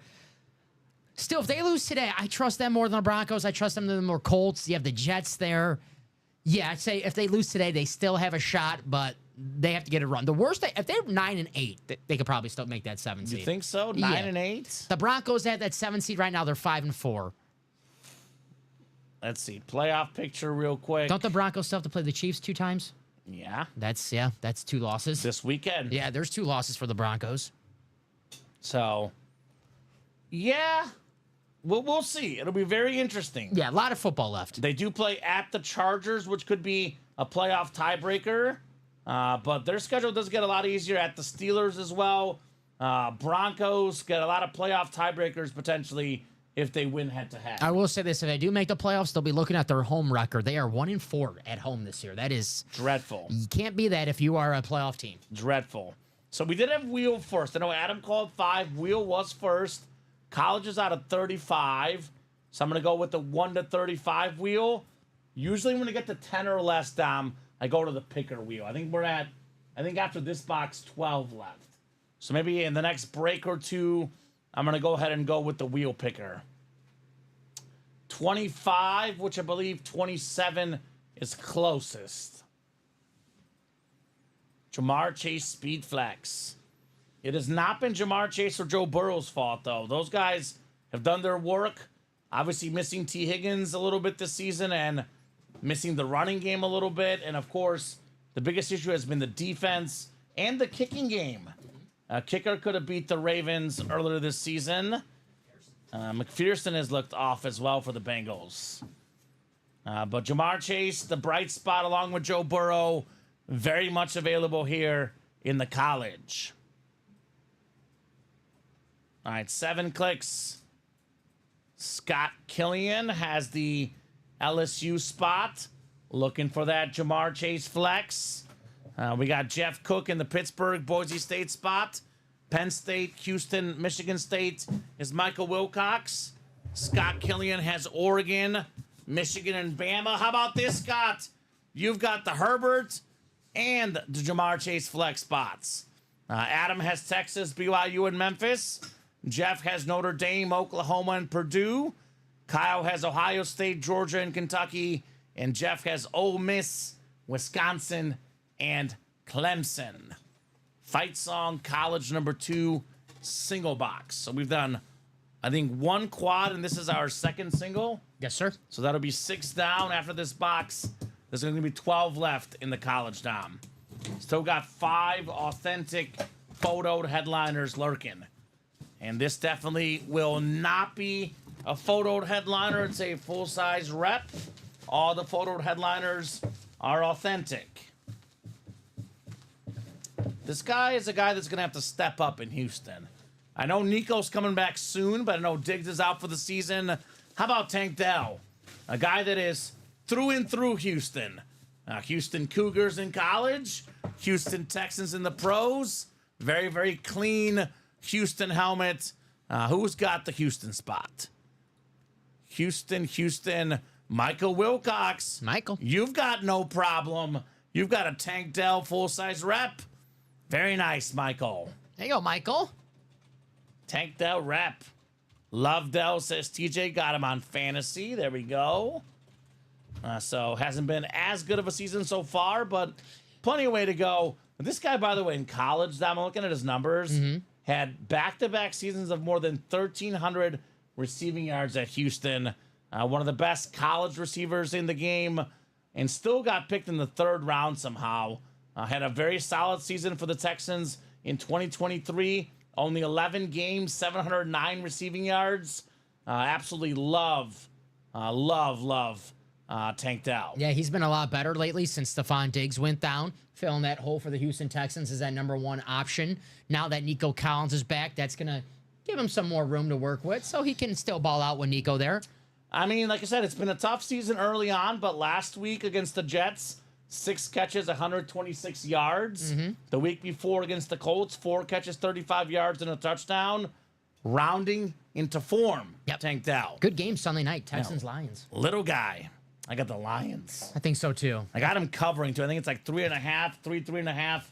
Still, if they lose today, I trust them more than the Broncos. I trust them more than the Colts. You have the Jets there. Yeah, I'd say if they lose today, they still have a shot, but they have to get a run. The worst, if they're 9-8, they could probably still make that 7 seed. You think so? Yeah. 9-8? The Broncos have that 7 seed right now. They're 5-4. Let's see. Playoff picture real quick. Don't the Broncos still have to play the Chiefs 2 times? Yeah. That's 2 losses. This weekend. Yeah, there's 2 losses for the Broncos. So, yeah. We'll see. It'll be very interesting. Yeah, a lot of football left. They do play at the Chargers, which could be a playoff tiebreaker. But their schedule does get a lot easier at the Steelers as well. Broncos get a lot of playoff tiebreakers potentially if they win head-to-head. I will say this: if they do make the playoffs, they'll be looking at their home record. They are 1-4 at home this year. That is Dreadful. You can't be that if you are a playoff team. Dreadful. So we did have Wheel first. I know Adam called 5. Wheel was first. College is out of 35. So I'm going to go with the 1 to 35 wheel. Usually when I get to 10 or less, Dom, I go to the picker wheel. I think after this box, 12 left. So maybe in the next break or two, I'm going to go ahead and go with the wheel picker. 25, which I believe 27 is closest. Jamar Chase Speed Flex. It has not been Jamar Chase or Joe Burrow's fault, though. Those guys have done their work. Obviously missing T. Higgins a little bit this season and missing the running game a little bit. And, of course, the biggest issue has been the defense and the kicking game. Kicker could have beat the Ravens earlier this season. McPherson has looked off as well for the Bengals. But Jamar Chase, the bright spot along with Joe Burrow, very much available here in the college. All right, 7 clicks. Scott Killian has the LSU spot. Looking for that Jamar Chase flex. We got Jeff Cook in the Pittsburgh, Boise State spot. Penn State, Houston, Michigan State is Michael Wilcox. Scott Killian has Oregon, Michigan, and Bama. How about this, Scott? You've got the Herbert and the Jamar Chase flex spots. Adam has Texas, BYU, and Memphis. Jeff has Notre Dame, Oklahoma, and Purdue. Kyle has Ohio State, Georgia, and Kentucky. And Jeff has Ole Miss, Wisconsin, and Clemson. Fight Song College number 2 single box. So we've done, I think, 1 quad, and this is our second single. Yes, sir. So that'll be 6 down after this box. There's going to be 12 left in the college, Dom. Still got 5 authentic photoed headliners lurking. And this definitely will not be a photoed headliner. It's a full-size rep. All the photoed headliners are authentic. This guy is a guy that's going to have to step up in Houston. I know Nico's coming back soon, but I know Diggs is out for the season. How about Tank Dell? A guy that is through and through Houston. Houston Cougars in college. Houston Texans in the pros. Very, very clean Houston helmet. Who's got the Houston spot? Houston. Michael Wilcox. Michael. You've got no problem. You've got a Tank Dell full-size rep. Very nice, Michael. There you go, Michael. Tank Dell rep. Love Dell, says TJ. Got him on fantasy. There we go. So hasn't been as good of a season so far, but plenty of way to go. This guy, by the way, in college, I'm looking at his numbers, had back-to-back seasons of more than 1,300 receiving yards at Houston. One of the best college receivers in the game, and still got picked in the 3rd round somehow. Had a very solid season for the Texans in 2023. Only 11 games, 709 receiving yards. Absolutely love Tank Dell. Yeah, he's been a lot better lately since Stephon Diggs went down, filling that hole for the Houston Texans as that number 1 option. Now that Nico Collins is back, that's going to give him some more room to work with, so he can still ball out with Nico there. I mean, like I said, it's been a tough season early on, but last week against the Jets, 6 catches, 126 yards. The week before against the Colts, 4 catches, 35 yards, and a touchdown. Rounding into form. Yep. Tank Dell. Good game Sunday night, Texans-Lions. Little guy. I got the Lions. I think so, too. I got him covering, too. I think it's like 3.5, 3.5.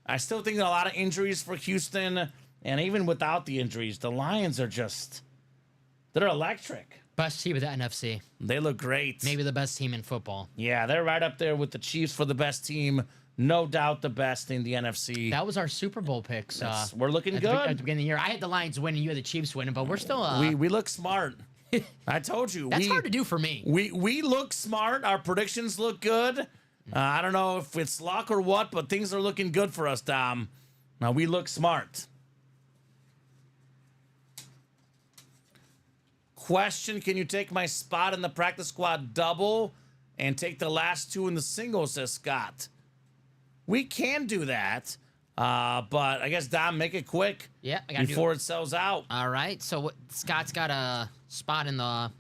I still think there are a lot of injuries for Houston. And even without the injuries, the Lions are just, they're electric. Best team of the NFC. They look great. Maybe the best team in football. Yeah, they're right up there with the Chiefs for the best team. no doubt the best in the NFC. That was our Super Bowl picks. We're looking at good. The beginning of the year. I had the Lions winning, you had the Chiefs winning, but we're still. We look smart. I told you. That's hard to do for me. We look smart. Our predictions look good. I don't know if it's luck or what, but things are looking good for us, Dom. Now we look smart. Question, can you take my spot in the practice squad double and take the last two in the single, says Scott. We can do that, but I guess, Dom, make it quick. Yeah, I got before it sells out. All right, so Scott's got a spot in the...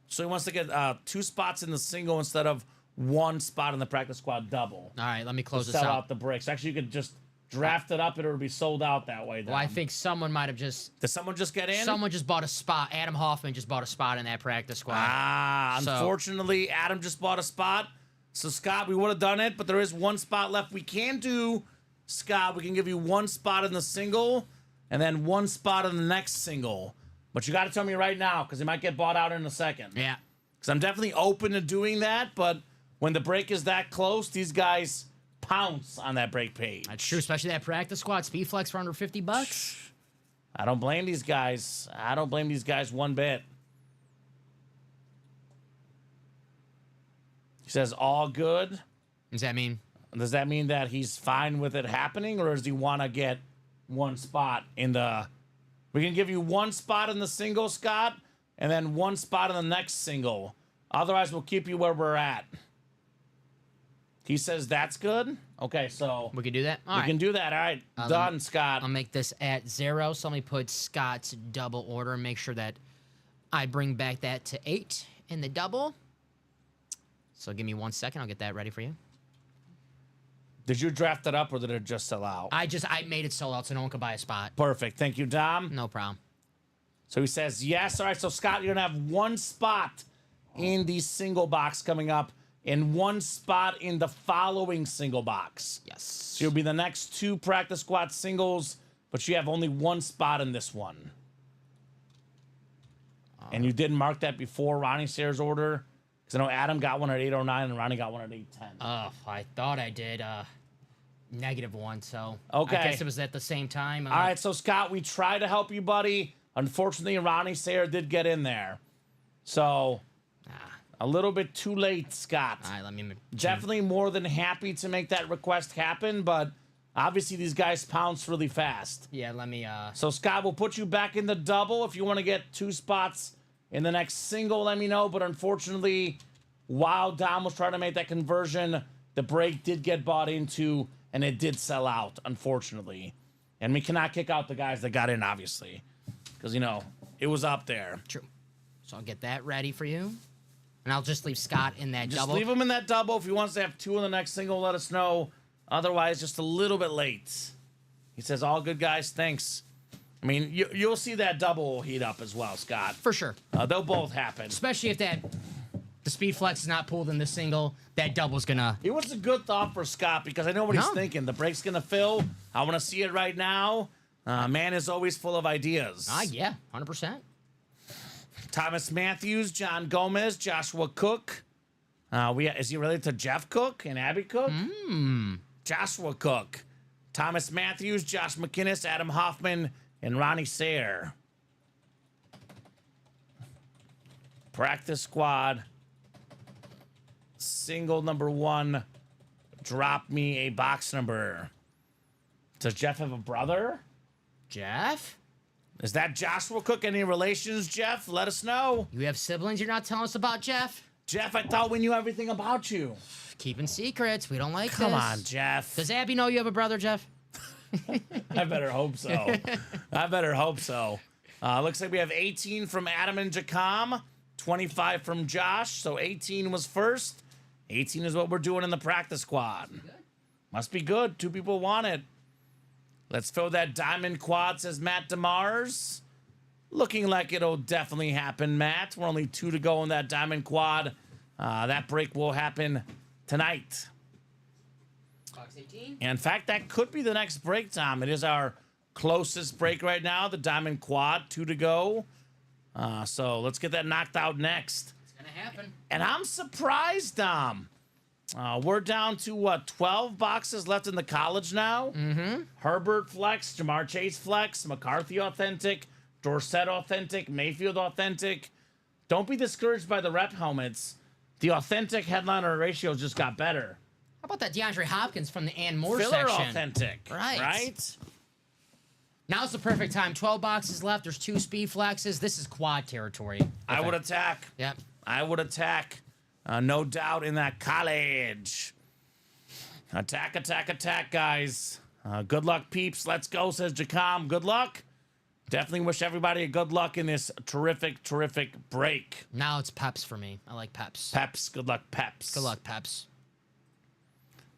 So he wants to get 2 spots in the single instead of 1 spot in the practice squad double. All right, let me close this sell out. out the breaks. Actually, you could just draft it up and it would be sold out that way. Dom. Well, I think someone might have just... Did someone just get in? Someone just bought a spot. Adam Hoffman just bought a spot in that practice squad. Unfortunately, Adam just bought a spot. So, Scott, we would have done it, but there is 1 spot left. We can do, Scott, we can give you 1 spot in the single and then 1 spot in the next single. But you got to tell me right now because it might get bought out in a second. Yeah. Because I'm definitely open to doing that, but when the break is that close, these guys pounce on that break page. That's true, especially that practice squad. Speed flex for under $50. I don't blame these guys. I don't blame these guys one bit. He says, all good. Does that mean? Does that mean that he's fine with it happening, or does he want to get 1 spot in the... We can give you 1 spot in the single, Scott, and then 1 spot in the next single. Otherwise, we'll keep you where we're at. He says that's good. Okay, so... We can do that? All we right. can do that. All right, done, Scott. I'll make this at 0, so let me put Scott's double order and make sure that I bring back that to 8 in the double. So give me 1 second. I'll get that ready for you. Did you draft it up, or did it just sell out? I made it sell out so no one could buy a spot. Perfect. Thank you, Dom. No problem. So he says yes. All right, so Scott, you're going to have 1 spot in the single box coming up and 1 spot in the following single box. Yes. So you'll be the next 2 practice squad singles, but you have only 1 spot in this one. And you didn't mark that before Ronnie Sayre's order? Because I know Adam got one at 809 and Ronnie got one at 810. I thought I did -1, so Okay. I guess it was at the same time. All right, so Scott, we tried to help you, buddy. Unfortunately, Ronnie Sayre did get in there. So, a little bit too late, Scott. All right, let me... Definitely more than happy to make that request happen, but obviously these guys pounce really fast. Yeah, let me... So, Scott, we'll put you back in the double. If you want to get 2 spots in the next single, let me know. But unfortunately, while Dom was trying to make that conversion, the break did get bought into, and it did sell out, unfortunately. And we cannot kick out the guys that got in, obviously. Because, you know, it was up there. True. So I'll get that ready for you. And I'll just leave Scott in that Just double. leave him in that double. If he wants to have 2 in the next single, let us know. Otherwise, just a little bit late. He says, all good, guys. Thanks. I mean, you'll see that double heat up as well, Scott. For sure. They'll both happen. Especially if the speed flex is not pulled in the single, that double's gonna... It was a good thought for Scott because I know what he's thinking. The break's going to fill. I want to see it right now. Man is always full of ideas. Yeah, 100%. Thomas Matthews, John Gomez, Joshua Cook. Is he related to Jeff Cook and Abby Cook? Joshua Cook. Thomas Matthews, Josh McInnes, Adam Hoffman, and Ronnie Sayre. Practice squad. Single number 1. Drop me a box number. Does Jeff have a brother? Jeff? Is that Joshua Cook? Any relations, Jeff? Let us know. You have siblings you're not telling us about, Jeff? Jeff, I thought we knew everything about you. Keeping secrets. We don't like Come this. on, Jeff. Does Abby know you have a brother, Jeff? I better hope so. I better hope so. Looks like we have 18 from Adam and Jacom, 25 from Josh. So 18 was first. 18 is what we're doing in the practice squad. Must be good. 2 people want it. Let's fill that diamond quad, says Matt DeMars. Looking like it'll definitely happen, Matt. We're only 2 to go in that diamond quad. That break will happen tonight. Box 18. In fact, that could be the next break, Tom. It is our closest break right now, the diamond quad, 2 to go. So let's get that knocked out next. It's going to happen. And I'm surprised, Dom. We're down to what, 12 boxes left in the college now. Mm-hmm. Herbert flex, Jamar Chase flex, McCarthy authentic, Dorsett authentic, Mayfield authentic. Don't be discouraged by the rep helmets. The authentic headliner ratios just got better. How about that DeAndre Hopkins from the Ann Moore Filler section? authentic. Right. Now's the perfect time. 12 boxes left. There's 2 speed flexes. This is quad territory. I would attack. Yep. I would attack. No doubt in that college. Attack, attack, attack, guys. Good luck, peeps. Let's go, says Jacom. Good luck. Definitely wish everybody a good luck in this terrific, terrific break. Now it's Peps for me. I like Peps. Peps. Good luck, Peps. Good luck, Peps.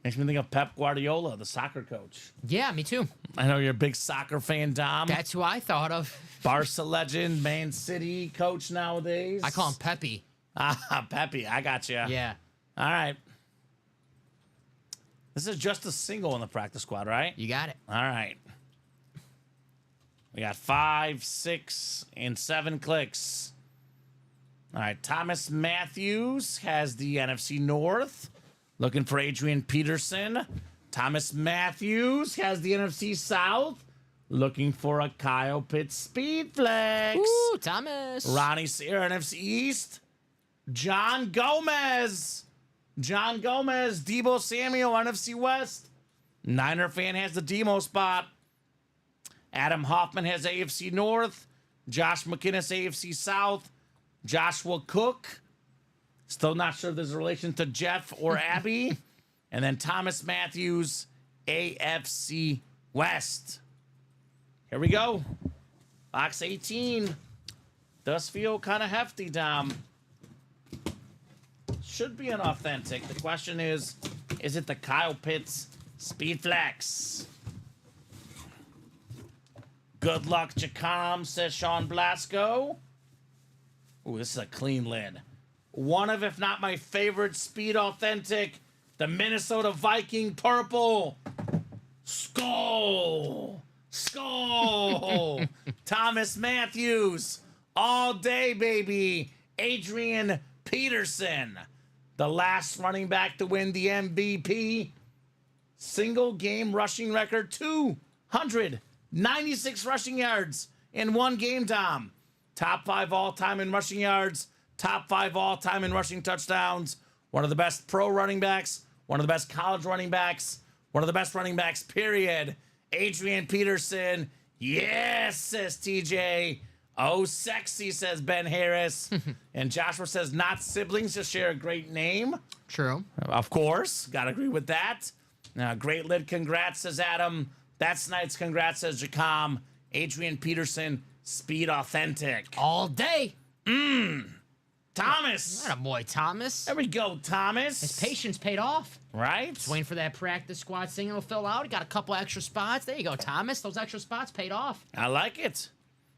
Makes me think of Pep Guardiola, the soccer coach. Yeah, me too. I know you're a big soccer fan, Dom. That's who I thought of. Barca legend, Man City coach nowadays. I call him Peppy. Ah, Pepe. I got you. Yeah. All right. This is just a single in the practice squad, right? You got it. All right. We got 5, 6, and 7 clicks. All right. Thomas Matthews has the NFC North. Looking for Adrian Peterson. Thomas Matthews has the NFC South. Looking for a Kyle Pitts Speed Flex. Ooh, Thomas. Ronnie Sear, NFC East. John Gomez. Debo Samuel, NFC West. Niner fan has the Demo spot. Adam Hoffman has AFC North. Josh McInnes, AFC South. Joshua Cook. Still not sure if there's a relation to Jeff or Abby. And then Thomas Matthews, AFC West. Here we go. Box 18. Does feel kind of hefty, Dom. Should be an authentic. The question is it the Kyle Pitts Speed Flex? Good luck, Jacom, says Sean Blasco. Ooh, this is a clean lid. One of, if not my favorite speed authentic, the Minnesota Viking purple. Skull. Thomas Matthews. All day, baby. Adrian Peterson. The last running back to win the MVP. Single game rushing record, 296 rushing yards in one game, Dom. Top 5 all-time in rushing yards. Top 5 all-time in rushing touchdowns. One of the best pro running backs. One of the best college running backs. One of the best running backs, period. Adrian Peterson. Yes, says TJ. Oh, sexy, says Ben Harris. And Joshua says, not siblings, just share a great name. True. Of course. Got to agree with that. Great lid, congrats, says Adam. That's nice, congrats, says Jacom. Adrian Peterson, speed authentic. All day. Thomas. Not a boy, Thomas. There we go, Thomas. His patience paid off. Right? Just waiting for that practice squad single to fill out. He got a couple extra spots. There you go, Thomas. Those extra spots paid off. I like it.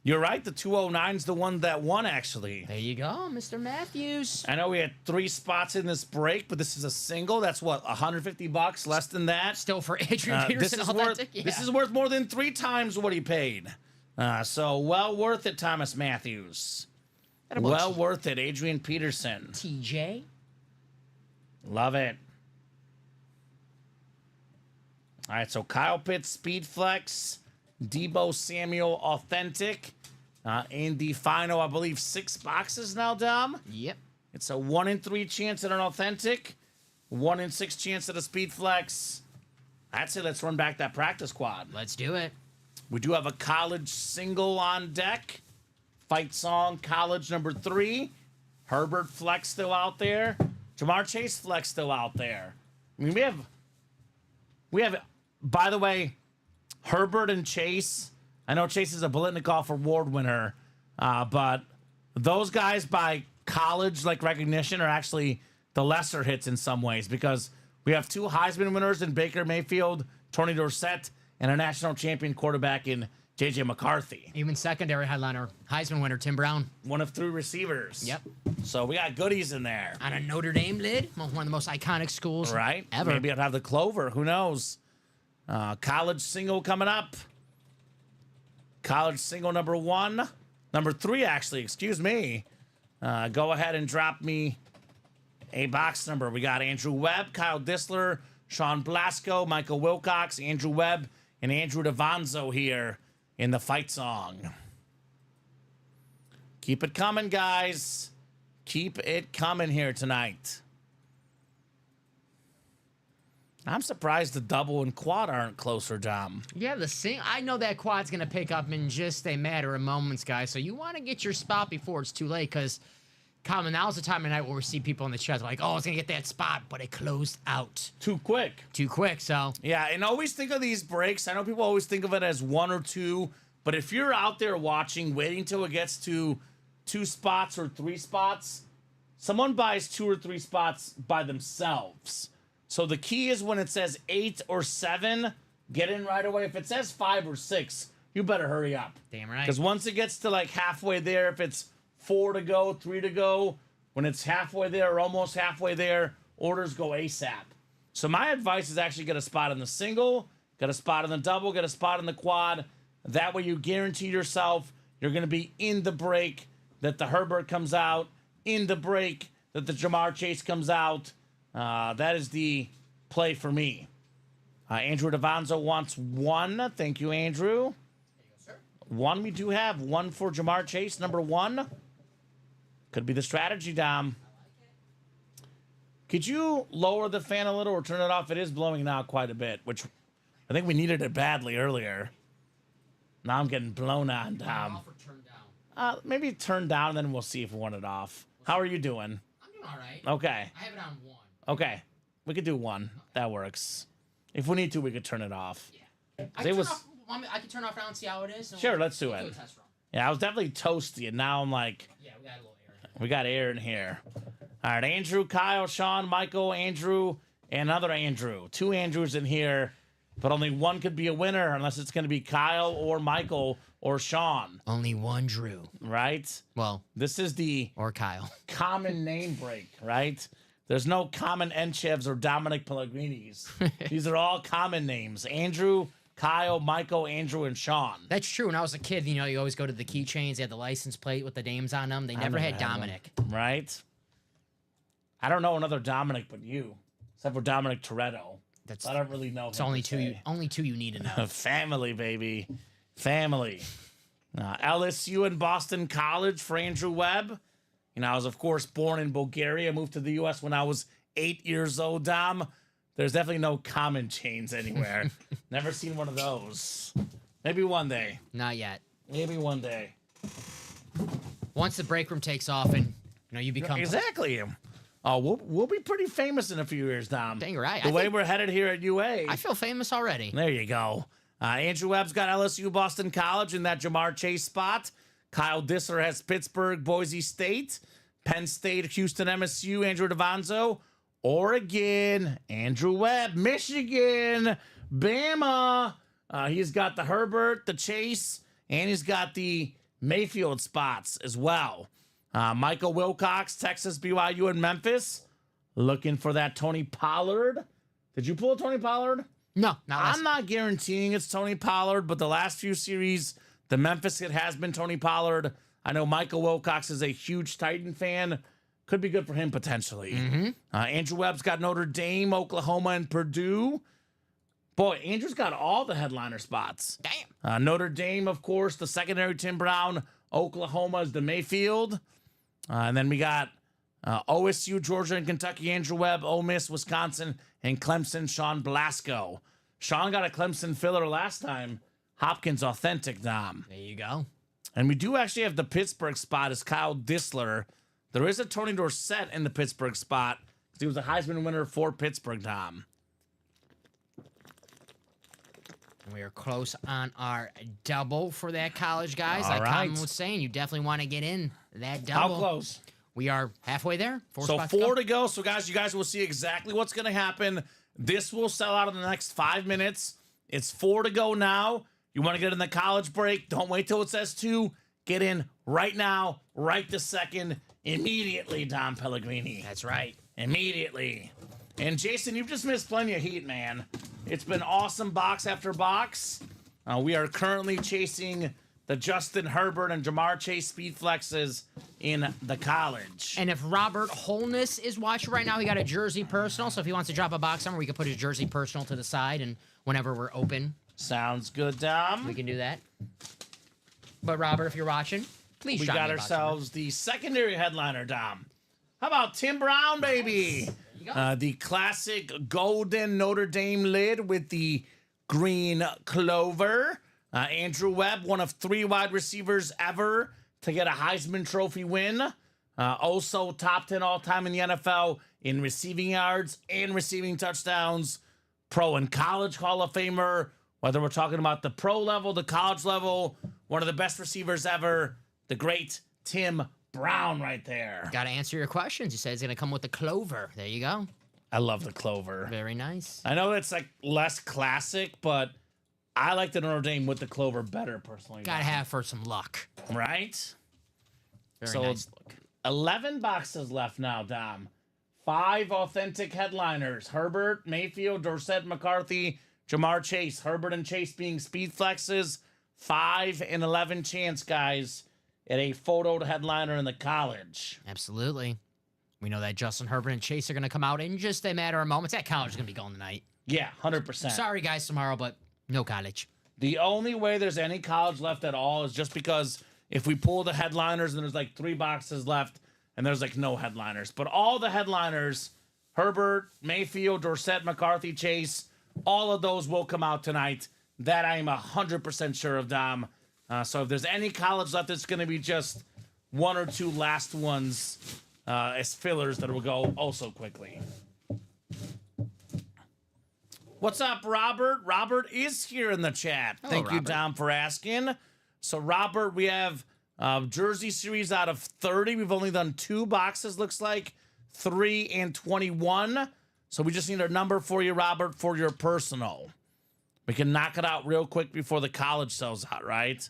You're right. The 209's the one that won, actually. There you go, Mr. Matthews. I know we had 3 spots in this break, but this is a single. That's what, $150, less than that. Still for Adrian Peterson. This is worth more than 3 times what he paid. So well worth it, Thomas Matthews. Well worth it, Adrian Peterson. TJ. Love it. All right, so Kyle Pitts, Speed Flex, Debo Samuel, Authentic. In the final, I believe, 6 boxes now, Dom. Yep. It's a 1 in 3 chance at an Authentic, 1 in 6 chance at a Speed Flex. I'd say let's run back that practice squad. Let's do it. We do have a college single on deck. Fight Song College number 3. Herbert Flex still out there. Jamar Chase Flex still out there. I mean, we have, by the way, Herbert and Chase. I know Chase is a Biletnikoff Award winner, but those guys by college like recognition are actually the lesser hits in some ways because we have 2 Heisman winners in Baker Mayfield, Tony Dorsett, and a national champion quarterback in J.J. McCarthy. Even secondary headliner, Heisman winner Tim Brown. One of 3 receivers. Yep. So we got goodies in there. On a Notre Dame lid, one of the most iconic schools Right? ever. Maybe I'd have the Clover. Who knows? College single coming up. College single number 1. Number 3, actually. Excuse me. Go ahead and drop me a box number. We got Andrew Webb, Kyle Dissler, Sean Blasco, Michael Wilcox, Andrew Webb, and Andrew Davanzo here in the fight song. Keep it coming, guys. Keep it coming here tonight. I'm surprised the double and quad aren't closer, Dom. Yeah, I know that quad's going to pick up in just a matter of moments, guys. So you want to get your spot before it's too late, because now's the time of night where we see people in the chat like, oh, it's going to get that spot, but it closed out. Too quick. Too quick, so. Yeah, and always think of these breaks. I know people always think of it as 1 or 2, but if you're out there watching, waiting till it gets to 2 spots or 3 spots, someone buys 2 or 3 spots by themselves. So the key is when it says 8 or 7, get in right away. If it says 5 or 6, you better hurry up. Damn right. Because once it gets to like halfway there, if it's 4 to go, 3 to go, when it's halfway there or almost halfway there, orders go ASAP. So my advice is actually get a spot in the single, get a spot in the double, get a spot in the quad. That way you guarantee yourself you're going to be in the break that the Herbert comes out, in the break that the Ja'Marr Chase comes out. That is the play for me. Andrew Davanzo wants 1. Thank you, Andrew. 1 we do have. 1 for Ja'Marr Chase, number 1. Could be the strategy, Dom. Could you lower the fan a little or turn it off? It is blowing now quite a bit, which I think we needed it badly earlier. Now I'm getting blown on, Dom. Maybe turn down, and then we'll see if we want it off. How are you doing? I'm doing all right. Okay. I have it on 1. Okay. We could do 1. That works. If we need to, we could turn it off. Yeah. I can turn off now and see how it is. Sure, let's do we'll it. a test run. Yeah, I was definitely toasty, and now I'm like, Yeah, we got a little air. we got air in here. All right, Andrew, Kyle, Sean, Michael, Andrew, and another Andrew. 2 Andrews in here, but only 1 could be a winner unless it's going to be Kyle or Michael or Sean. Only 1 Drew. Right? Well, This is the or Kyle. common name break, right? There's no common Enchevs or Dominic Pellegrinis. These are all common names. Andrew, Kyle, Michael, Andrew, and Sean. That's true. When I was a kid, you always go to the keychains. They had the license plate with the names on them. They never had Dominic. Right? I don't know another Dominic but you, except for Dominic Toretto. I don't really know. It's only 2. Only 2 you need to know. Family, baby. Family. LSU and Boston College for Andrew Webb. I was, of course, born in Bulgaria, moved to the U.S. when I was 8 years old, Dom. There's definitely no common chains anywhere. Never seen one of those. Maybe one day. Not yet. Maybe one day. Once the break room takes off and you become Exactly. Oh, we'll be pretty famous in a few years, Dom. Dang right. The way we're headed here at UA. I feel famous already. There you go. Andrew Webb's got LSU, Boston College in that Ja'Marr Chase spot. Kyle Dissler has Pittsburgh, Boise State, Penn State, Houston, MSU, Andrew Davanzo, Oregon, Andrew Webb, Michigan, Bama. He's got the Herbert, the Chase, and he's got the Mayfield spots as well. Michael Wilcox, Texas, BYU, and Memphis. Looking for that Tony Pollard. Did you pull a Tony Pollard? No, I'm not guaranteeing it's Tony Pollard, but the last few series, the Memphis, it has been Tony Pollard. I know Michael Wilcox is a huge Titan fan. Could be good for him potentially. Andrew Webb's got Notre Dame, Oklahoma, and Purdue. Boy, Andrew's got all the headliner spots. Damn. Notre Dame, of course, the secondary Tim Brown. Oklahoma is the Mayfield. And then we got OSU, Georgia, and Kentucky, Andrew Webb, Ole Miss, Wisconsin, and Clemson, Sean Blasco. Sean got a Clemson filler last time. Hopkins authentic, Dom. There you go. And we do actually have the Pittsburgh spot as Kyle Dissler. There is a Tony Dorsett in the Pittsburgh spot because he was a Heisman winner for Pittsburgh, Dom. We are close on our double for that college, guys. All Like right. Common was saying, you definitely want to get in that double. How close? We are halfway there. So spots 4 to go. So, guys, you guys will see exactly what's going to happen. This will sell out in the next 5 minutes. It's 4 to go now. You want to get in the college break? Don't wait till it says 2. Get in right now, right this second, immediately, Dom Pellegrini. That's right. Immediately. And Jason, you've just missed plenty of heat, man. It's been awesome box after box. We are currently chasing the Justin Herbert and Jamar Chase speed flexes in the college. And if Robert Holness is watching right now, he got a jersey personal. So if he wants to drop a box somewhere, we can put his jersey personal to the side. And whenever we're open, Sounds good, Dom. we can do that. But Robert, if you're watching, please We drop got me a box somewhere. ourselves the secondary headliner, Dom. How about Tim Brown, baby? You go. The classic golden Notre Dame lid with the green clover. Andrew Webb, one of 3 wide receivers ever to get a Heisman Trophy win. Also top 10 all-time in the NFL in receiving yards and receiving touchdowns. Pro and college Hall of Famer, whether we're talking about the pro level, the college level, one of the best receivers ever, the great Tim Brown right there. Got to answer your questions. You said it's going to come with the clover. There you go. I love the clover. Very nice. I know it's like less classic, but I like the Notre Dame with the clover better personally. Got to have for some luck. Right? Very So- nice look. 11 boxes left now, Dom. 5 authentic headliners. Herbert, Mayfield, Dorsett, McCarthy, Jamar Chase. Herbert and Chase being speed flexes. 5 and 11 chance, guys, at a photoed headliner in the college. Absolutely. We know that Justin Herbert and Chase are going to come out in just a matter of moments. That college is going to be going tonight. Yeah, 100%. Sorry, guys, tomorrow, but no college. The only way there's any college left at all is just because if we pull the headliners and there's like 3 boxes left and there's like no headliners. But all the headliners, Herbert, Mayfield, Dorsett, McCarthy, Chase, all of those will come out tonight. That I am 100% sure of, Dom. So if there's any college left, it's going to be just 1 or 2 last ones as fillers that will go also quickly. What's up, Robert? Robert is here in the chat. Hello, Thank you, Robert. Dom, for asking. So, Robert, we have jersey series out of 30. We've only done 2 boxes, looks like 3 and 21. So we just need a number for you, Robert, for your personal. We can knock it out real quick before the college sells out, right?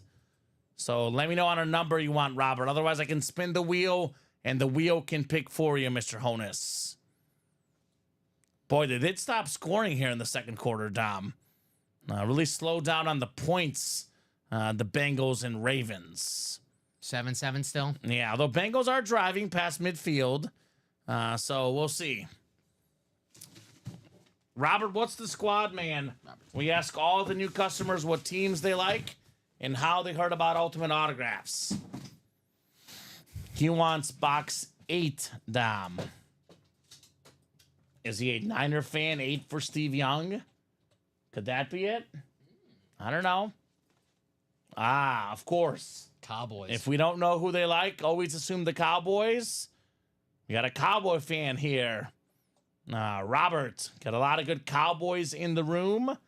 So let me know on a number you want, Robert. Otherwise, I can spin the wheel, and the wheel can pick for you, Mr. Honus. Boy, they did stop scoring here in the second quarter, Dom. Really slowed down on the points, the Bengals and Ravens. 7-7 still. Yeah, although Bengals are driving past midfield, so we'll see. Robert, what's the squad, man? We ask all the new customers what teams they like and how they heard about Ultimate Autographs. He wants box 8, Dom. Is he a Niner fan? 8 for Steve Young? Could that be it? I don't know. Ah, of course. Cowboys. If we don't know who they like, always assume the Cowboys. We got a Cowboy fan here. Robert, got a lot of good Cowboys in the room.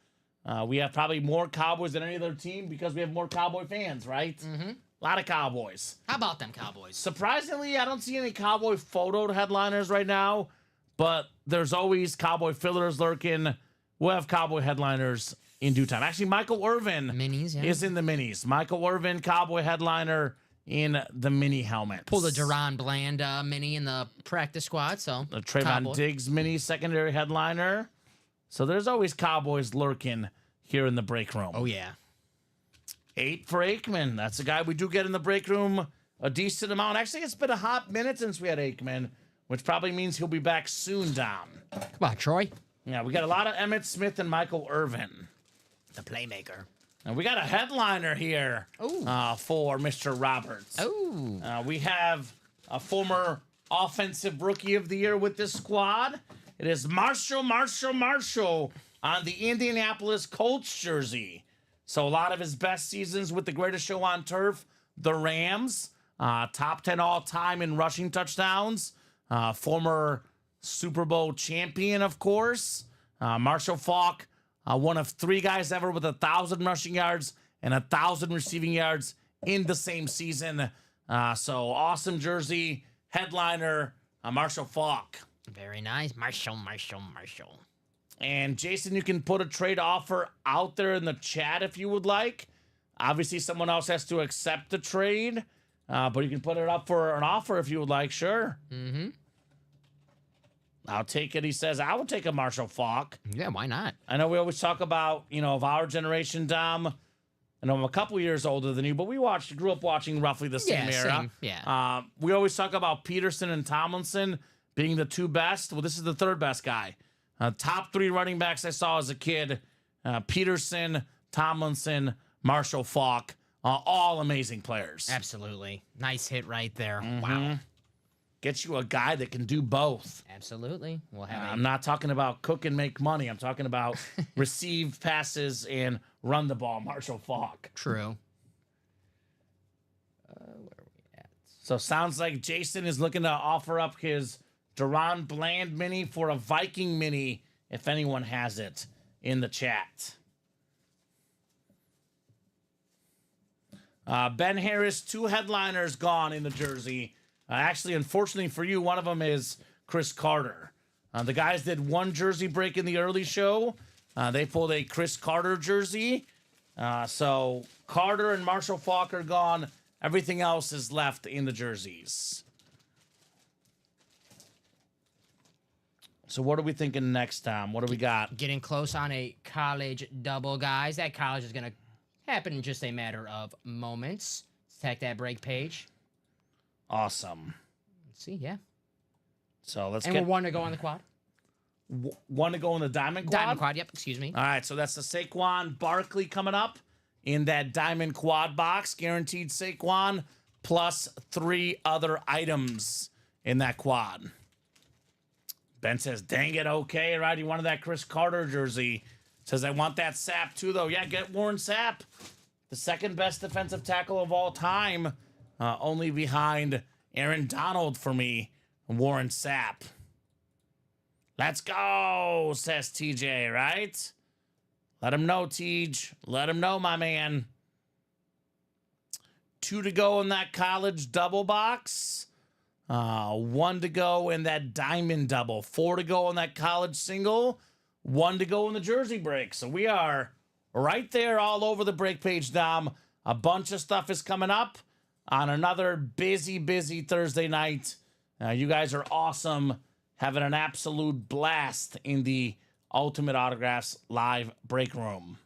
We have probably more Cowboys than any other team because we have more Cowboy fans, right? Mm-hmm. A lot of Cowboys. How about them Cowboys? Surprisingly, I don't see any Cowboy photoed headliners right now, but there's always Cowboy fillers lurking. We'll have Cowboy headliners in due time. Actually, Michael Irvin Minis, yeah. is in the minis. Michael Irvin, Cowboy headliner in the mini helmet. Pulled a Duran Bland mini in the practice squad, so The Trayvon Cowboy. Diggs mini secondary headliner. So there's always Cowboys lurking here in the break room. Oh yeah. 8 for Aikman. That's a guy we do get in the break room a decent amount. Actually, it's been a hot minute since we had Aikman, which probably means he'll be back soon, Dom. Come on, Troy. Yeah, we got a lot of Emmitt Smith and Michael Irvin. The playmaker. And we got a headliner here Ooh. for Mr. Roberts. Oh. We have a former offensive rookie of the year with this squad. It is Marshall on the Indianapolis Colts jersey. So a lot of his best seasons with the greatest show on turf, the Rams. Top 10 all-time in rushing touchdowns. Former Super Bowl champion, of course. Marshall Faulk, one of 3 guys ever with 1,000 rushing yards and 1,000 receiving yards in the same season. So awesome jersey, headliner, Marshall Faulk. Very nice. Marshall. And Jason, you can put a trade offer out there in the chat if you would like. Obviously, someone else has to accept the trade, but you can put it up for an offer if you would like. Sure. Mm-hmm. I'll take it. He says, I will take a Marshall Faulk. Yeah, why not? I know we always talk about, of our generation, Dom, I know I'm a couple years older than you, but we grew up watching roughly the same Yeah, era. same, yeah. We always talk about Peterson and Tomlinson being the two best. Well, this is the third best guy. Top 3 running backs I saw as a kid: Peterson, Tomlinson, Marshall Faulk. All amazing players. Absolutely. Nice hit right there. Mm-hmm. Wow. Get you a guy that can do both. Absolutely. We'll have I'm not talking about cook and make money. I'm talking about receive passes and run the ball. Marshall Faulk. True. So sounds like Jason is looking to offer up his Deron Bland mini for a Viking mini, if anyone has it in the chat. Ben Harris, 2 headliners gone in the jersey. Actually, unfortunately for you, one of them is Chris Carter. The guys did 1 jersey break in the early show. They pulled a Chris Carter jersey. So Carter and Marshall Faulk are gone. Everything else is left in the jerseys. So what are we thinking next time? What do we got? Getting close on a college double, guys. That college is going to happen in just a matter of moments. Let's check that break page. Awesome. Let's see, yeah. So let's And get we're 1 to go on the quad. 1 to go in the Diamond Quad. Diamond quad, yep, excuse me. All right, so that's the Saquon Barkley coming up in that Diamond Quad box. Guaranteed Saquon plus 3 other items in that quad. Ben says, dang it, okay, right? He wanted that Chris Carter jersey. Says, I want that Sapp too, though. Yeah, get Warren Sapp. The second best defensive tackle of all time. Only behind Aaron Donald for me, Warren Sapp. Let's go, says TJ, right? Let him know, Tej. Let him know, my man. 2 to go in that college double box. 1 to go in that diamond double. 4 to go in that college single. 1 to go in the jersey break. So we are right there all over the break page, Dom. A bunch of stuff is coming up on another busy, busy Thursday night. You guys are awesome. Having an absolute blast in the Ultimate Autographs live break room.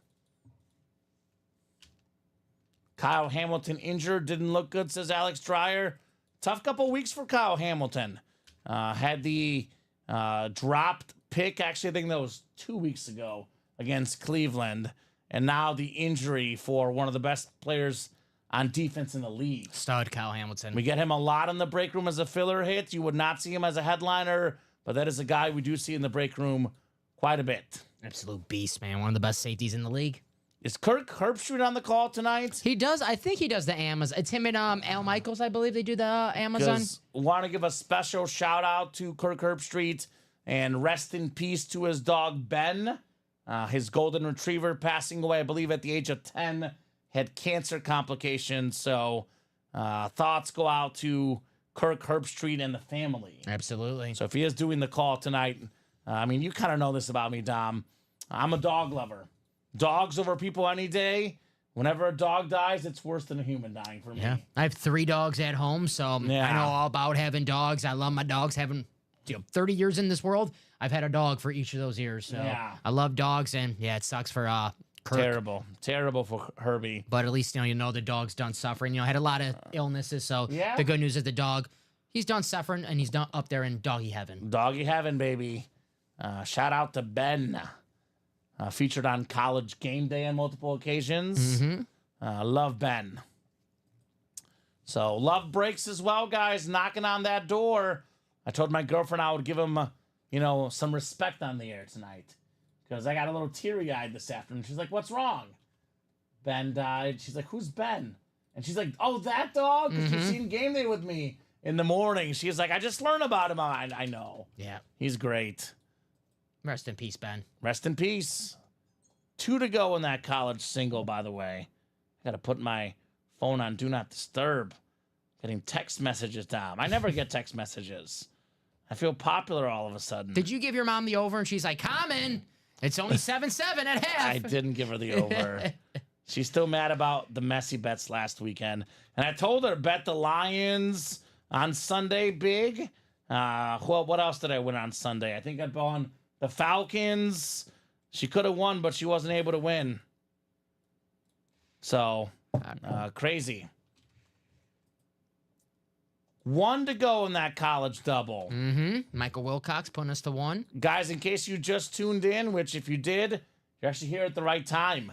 Kyle Hamilton injured. Didn't look good, says Alex Dreyer. Tough couple weeks for Kyle Hamilton. Had the dropped pick. Actually, I think that was 2 weeks ago against Cleveland. And now the injury for one of the best players on defense in the league. Stud Kyle Hamilton. We get him a lot in the break room as a filler hit. You would not see him as a headliner, but that is a guy we do see in the break room quite a bit. Absolute beast, man. One of the best safeties in the league. Is Kirk Herbstreit on the call tonight? He does. I think he does the Amazon. It's him and Al Michaels, I believe they do the Amazon. Want to give a special shout out to Kirk Herbstreit and rest in peace to his dog Ben. His golden retriever passing away, I believe, at the age of 10, had cancer complications. So thoughts go out to Kirk Herbstreit and the family. Absolutely. So if he is doing the call tonight, I mean, you kind of know this about me, Dom. I'm a dog lover. Dogs over people any day. Whenever a dog dies, it's worse than a human dying for me. Yeah. I have 3 dogs at home, so Yeah. I know all about having dogs. I love my dogs. Having 30 years in this world, I've had a dog for each of those years. So Yeah. I love dogs, and yeah, it sucks for Kirk. Terrible for Herbie. But at least you know the dog's done suffering. Had a lot of illnesses, so Yeah. the good news is the dog, he's done suffering, and he's done up there in doggy heaven. Doggy heaven, baby. Shout out to Ben. Featured on College Game Day on multiple occasions. Love Ben. So love breaks as well, guys. Knocking on that door. I told my girlfriend I would give him, some respect on the air tonight. Because I got a little teary-eyed this afternoon. She's like, what's wrong? Ben died. She's like, who's Ben? And she's like, oh, that dog? Because she's seen Game Day with me in the morning. She's like, I just learned about him. I know. Yeah. He's great. Rest in peace, Ben. Rest in peace. 2 to go in that college single, by the way. I got to put my phone on Do Not Disturb. Getting text messages down. I never get text messages. I feel popular all of a sudden. Did you give your mom the over and she's like, Common, it's only 7-7 at half. I didn't give her the over. She's still mad about the messy bets last weekend. And I told her, bet the Lions on Sunday big. What else did I win on Sunday? I think I bet on the Falcons. She could have won, but she wasn't able to win. So, crazy. One to go in that college double. Michael Wilcox putting us to 1. Guys, in case you just tuned in, which if you did, you're actually here at the right time.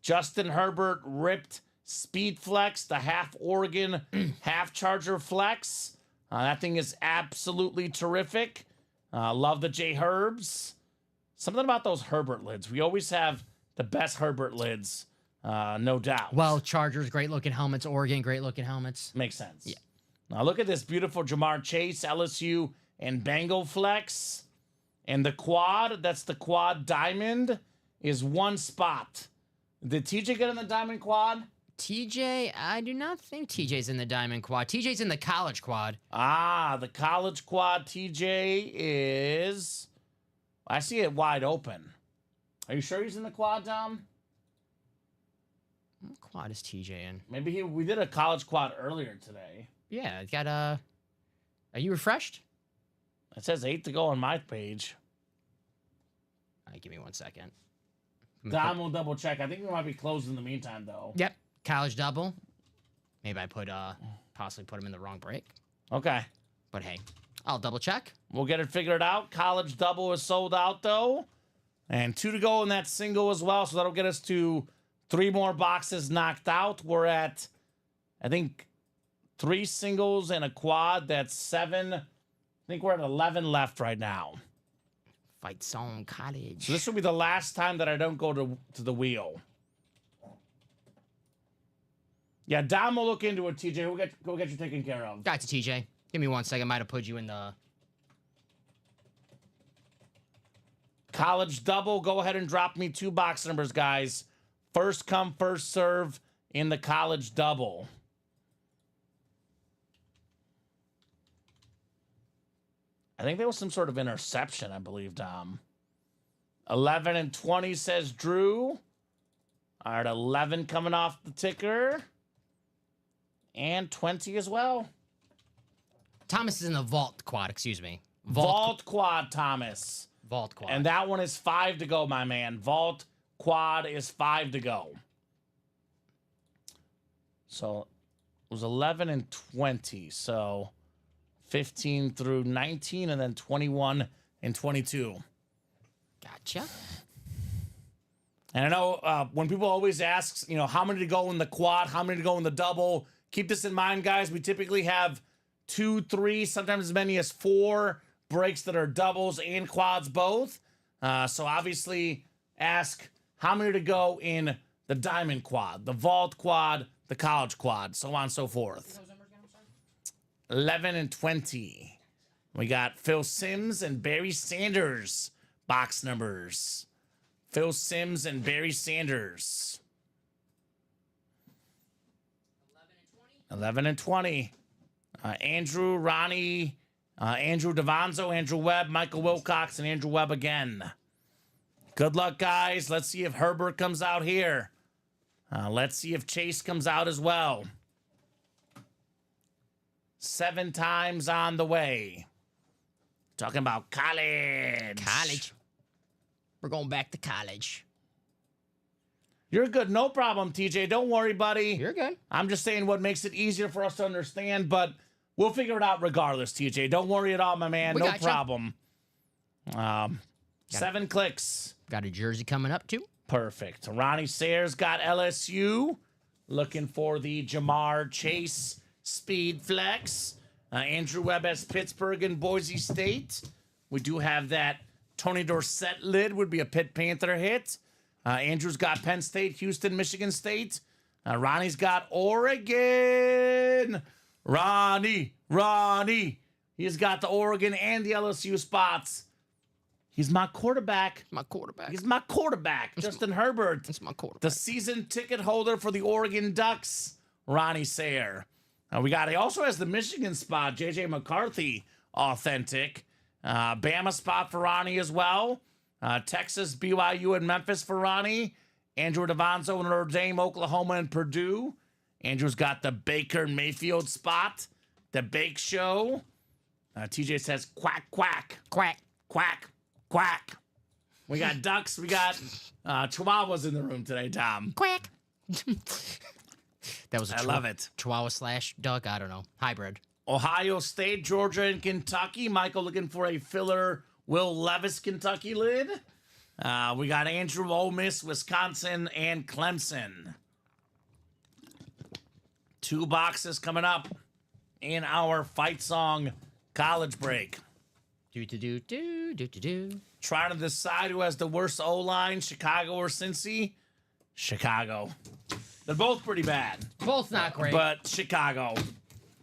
Justin Herbert ripped Speed Flex, the half Oregon, half Charger Flex. That thing is absolutely terrific. Love the J Herbs. Something about those Herbert lids. We always have the best Herbert lids, no doubt. Well, Chargers, great looking helmets. Oregon, great looking helmets. Makes sense. Yeah. Now look at this beautiful Jamar Chase, LSU, and Bengal Flex. And the quad, that's the quad diamond, is 1 spot. Did TJ get in the diamond quad? TJ, I do not think TJ's in the diamond quad. TJ's in the college quad. Ah, the college quad TJ is... I see it wide open. Are you sure he's in the quad, Dom? What quad is TJ in? Maybe we did a college quad earlier today. Yeah, it's got a... Are you refreshed? It says 8 to go on my page. All right, give me 1 second. Dom will double check. I think we might be closed in the meantime, though. Yep, college double. Maybe I possibly put him in the wrong break. Okay. But hey, I'll double check. We'll get it figured out. College double is sold out, though. And 2 to go in that single as well. So that'll get us to 3 more boxes knocked out. We're at, I think, 3 singles and a quad. That's 7. I think we're at 11 left right now. Fight Song College. So this will be the last time that I don't go to the wheel. Yeah, Dom will look into it, TJ. Go get you taken care of. Got to TJ. Give me 1 second. Might have put you in the... College double. Go ahead and drop me 2 box numbers, guys. First come, first serve in the college double. I think there was some sort of interception, I believe, Dom. 11 and 20 says Drew. All right, 11 coming off the ticker. And 20 as well. Thomas is in the vault quad, excuse me. Vault quad, Thomas. Vault quad. And that one is 5 to go, my man. Vault quad is 5 to go. So it was 11 and 20. So 15 through 19 and then 21 and 22. Gotcha. And I know when people always ask, you know, how many to go in the quad, how many to go in the double, keep this in mind, guys. We typically have 2, 3, sometimes as many as 4 breaks that are doubles and quads both. So obviously ask how many to go in the diamond quad, the vault quad, the college quad, so on and so forth. 11 and 20. We got Phil Simms and Barry Sanders box numbers. Phil Simms and Barry Sanders. 11 and 20. Andrew, Ronnie, Andrew Davanzo, Andrew Webb, Michael Wilcox, and Andrew Webb again. Good luck, guys. Let's see if Herbert comes out here. Let's see if Chase comes out as well. 7 times on the way. Talking about college. College. We're going back to college. You're good. No problem, TJ. Don't worry, buddy. You're good. I'm just saying what makes it easier for us to understand, but we'll figure it out regardless, TJ. Don't worry at all, my man. We No gotcha. problem. 7 clicks. Got a jersey coming up, too. Perfect. Ronnie Sayers got LSU. Looking for the Jamar Chase Speed Flex. Andrew Webb has Pittsburgh and Boise State. We do have that Tony Dorsett lid, would be a Pitt Panther hit. Andrew's got Penn State, Houston, Michigan State. Ronnie's got Oregon. Ronnie. He's got the Oregon and the LSU spots. He's my quarterback. My quarterback. He's my quarterback, Justin Herbert. That's my quarterback. The season ticket holder for the Oregon Ducks, Ronnie Sayer. He also has the Michigan spot, J.J. McCarthy, authentic. Bama spot for Ronnie as well. Texas, BYU, and Memphis for Ronnie. Andrew Davanzo, Notre Dame, Oklahoma, and Purdue. Andrew's got the Baker Mayfield spot. The Bake Show. TJ says quack, quack. Quack. Quack, quack. We got ducks. We got Chihuahuas in the room today, Tom. Quack. That was a I love it. Chihuahua slash duck. I don't know. Hybrid. Ohio State, Georgia, and Kentucky. Michael looking for a filler Will Levis Kentucky lid. We got Andrew Ole Miss, Wisconsin, and Clemson. 2 boxes coming up in our fight song college break. Do. Trying to decide who has the worst O-line, Chicago or Cincy. Chicago. They're both pretty bad, Both not great. but Chicago.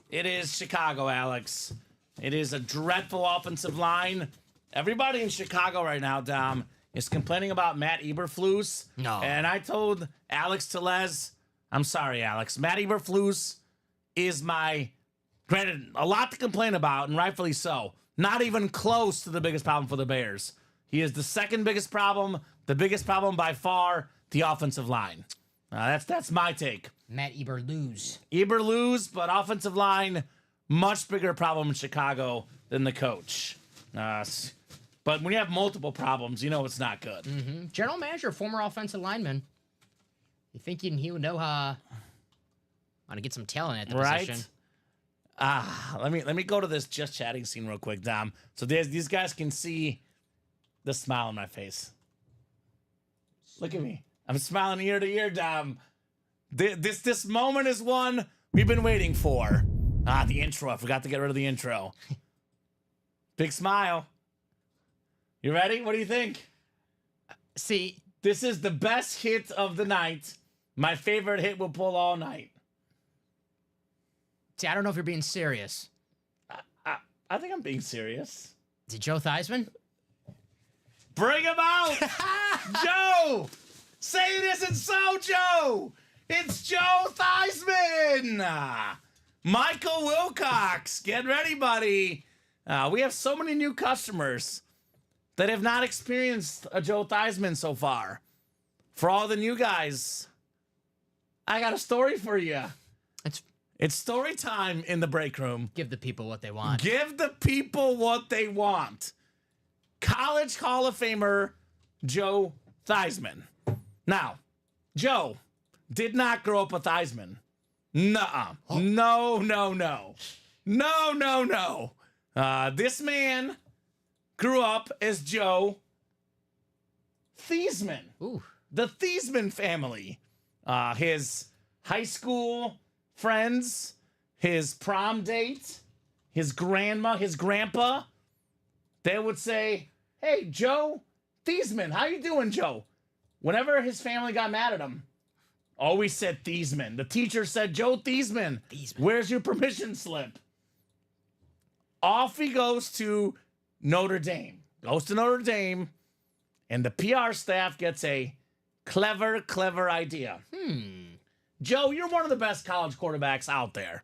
It is Chicago, Alex. It is a dreadful offensive line. Everybody in Chicago right now, Dom, is complaining about Matt Eberflus. No. And I told Alex Tellez, I'm sorry, Alex. Matt Eberflus is granted, a lot to complain about, and rightfully so. Not even close to the biggest problem for the Bears. He is the second biggest problem. The biggest problem by far, the offensive line. That's my take. Matt Eber lose. Eber lose, but offensive line, much bigger problem in Chicago than the coach. But when you have multiple problems, you know it's not good. General manager, former offensive lineman. You thinking he would know how to get some talent at the position? Let me go to this just chatting scene real quick, Dom. So these guys can see the smile on my face. Look at me. I'm smiling ear to ear, Dom. This moment is one we've been waiting for. The intro. I forgot to get rid of the intro. Big smile. You ready? What do you think? See, This is the best hit of the night. My favorite hit will pull all night. I don't know if you're being serious. I think I'm being serious. Is it Joe Theismann? Bring him out! Joe! Say it isn't so, Joe! It's Joe Theismann! Michael Wilcox, get ready, buddy. We have so many new customers that have not experienced a Joe Theismann so far. For all the new guys, I got a story for you. It's story time in the break room. Give the people what they want. Give the people what they want. College Hall of Famer Joe Theismann. Now, Joe did not grow up a Theismann. Nuh-uh. No. This man grew up as Joe Theismann. Ooh. The Theismann family. His high school friends, his prom date, his grandma, his grandpa, they would say, "Hey, Joe Theismann, how you doing, Joe?" Whenever his family got mad at him, always said Theismann. The teacher said, "Joe Theismann, where's your permission slip?" Off he goes to Notre Dame. And the PR staff gets a clever idea. Joe, you're one of the best college quarterbacks out there.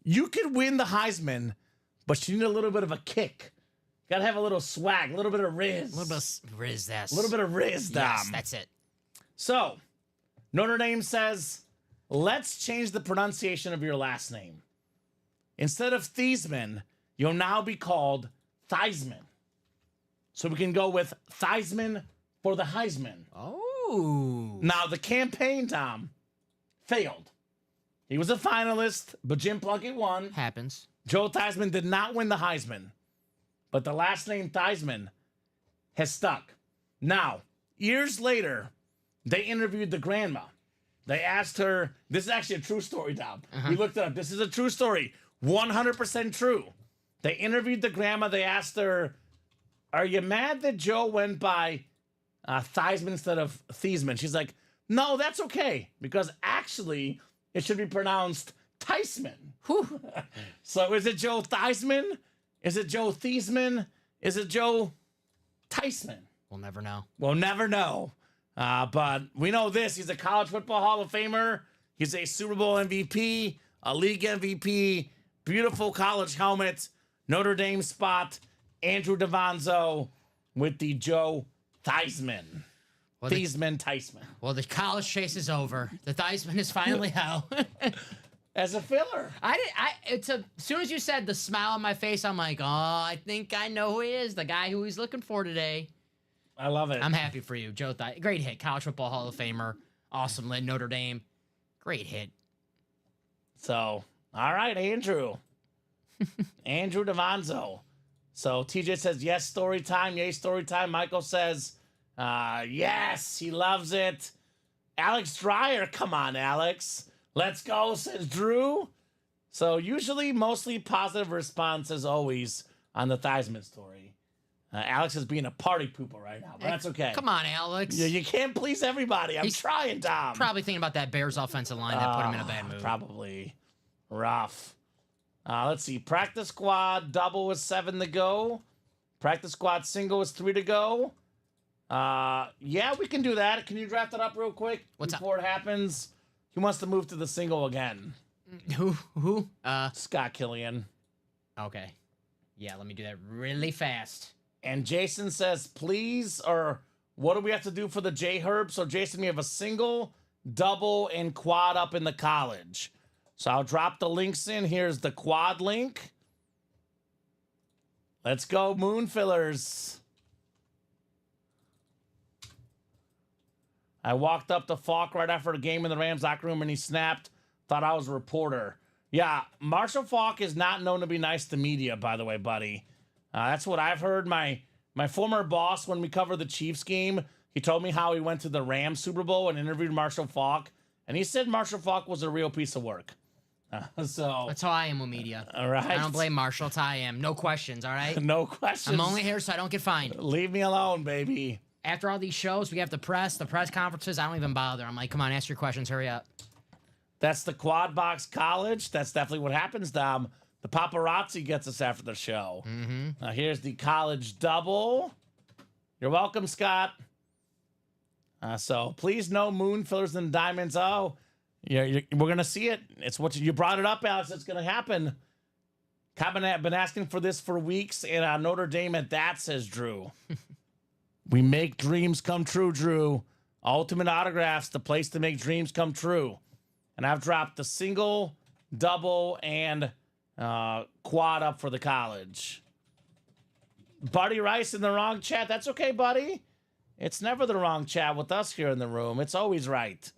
You could win the Heisman, but you need a little bit of a kick. You gotta have a little swag, a little bit of riz. A little bit of riz, that's. A little bit of riz, Dom. Yes, that's it. So, Notre Dame says, let's change the pronunciation of your last name. Instead of Theismann, you'll now be called Theismann. So we can go with Theismann for the Heisman. Oh. Now, the campaign, Tom, failed. He was a finalist, but Jim Plunkett won. Happens. Joe Theismann did not win the Heisman, but the last name Theismann has stuck. Now, years later, they interviewed the grandma. They asked her, this is actually a true story, Tom. We looked it up. This is a true story. 100% true. They interviewed the grandma. They asked her, are you mad that Joe went by Theismann instead of Theismann? She's like, no, that's okay, because actually it should be pronounced Theismann. So is it Joe Theismann? Is it Joe Theismann? Is it Joe Theismann? We'll never know. We'll never know. But we know this. He's a college football Hall of Famer. He's a Super Bowl MVP, a league MVP, beautiful college helmet, Notre Dame spot, Andrew DeVonzo with the Joe Theismann. Well, Theismann. Well, the college chase is over. The Theismann is finally out. As a filler. As soon as you said the smile on my face, I'm like, oh, I think I know who he is. The guy who he's looking for today. I love it. I'm happy for you, Joe Theismann. Great hit. College Football Hall of Famer. Awesome. Led Notre Dame. Great hit. So, all right, Andrew. Andrew Davanzo. So TJ says, yes, story time. Yay, story time. Michael says, yes, he loves it. Alex Dreyer, come on, Alex. Let's go, says Drew. So usually mostly positive response as always on the Theismann story. Alex is being a party pooper right now, but that's okay. Come on, Alex. Yeah, you can't please everybody. I'm He's trying, Tom. Probably thinking about that Bears offensive line that put him in a bad mood. Probably. Rough. Let's see. Practice squad double with 7 to go. Practice squad single is 3 to go. Yeah, we can do that. Can you draft it up real quick before it happens? He wants to move to the single again. Who? Scott Killian. Okay. Yeah, let me do that really fast. And Jason says, please, or what do we have to do for the J-Herb? So, Jason, we have a single, double, and quad up in the college. So I'll drop the links in. Here's the quad link. Let's go, Moon Fillers. I walked up to Falk right after the game in the Rams locker room, and he snapped. Thought I was a reporter. Yeah, Marshall Falk is not known to be nice to media, by the way, buddy. That's what I've heard. My former boss, when we covered the Chiefs game, he told me how he went to the Rams Super Bowl and interviewed Marshall Falk, and he said Marshall Falk was a real piece of work. So that's how I am with media. All right. I don't blame Marshall. That's how I am. No questions, all right? No questions. I'm only here so I don't get fined. Leave me alone, baby. After all these shows, we have the press conferences. I don't even bother. I'm like, come on, ask your questions. Hurry up. That's the Quad Box College. That's definitely what happens, Dom. The paparazzi gets us after the show. Mm-hmm. Now here's the college double. You're welcome, Scott. So please no Moon Fillers and Diamonds. Oh, we're gonna see it. It's what you brought it up, Alex. It's gonna happen. I've been asking for this for weeks, and Notre Dame at that, says Drew. We make dreams come true, Drew. Ultimate Autographs, the place to make dreams come true. And I've dropped the single, double, and quad up for the college. Buddy Rice in the wrong chat. That's okay, buddy. It's never the wrong chat with us here in the room. It's always right.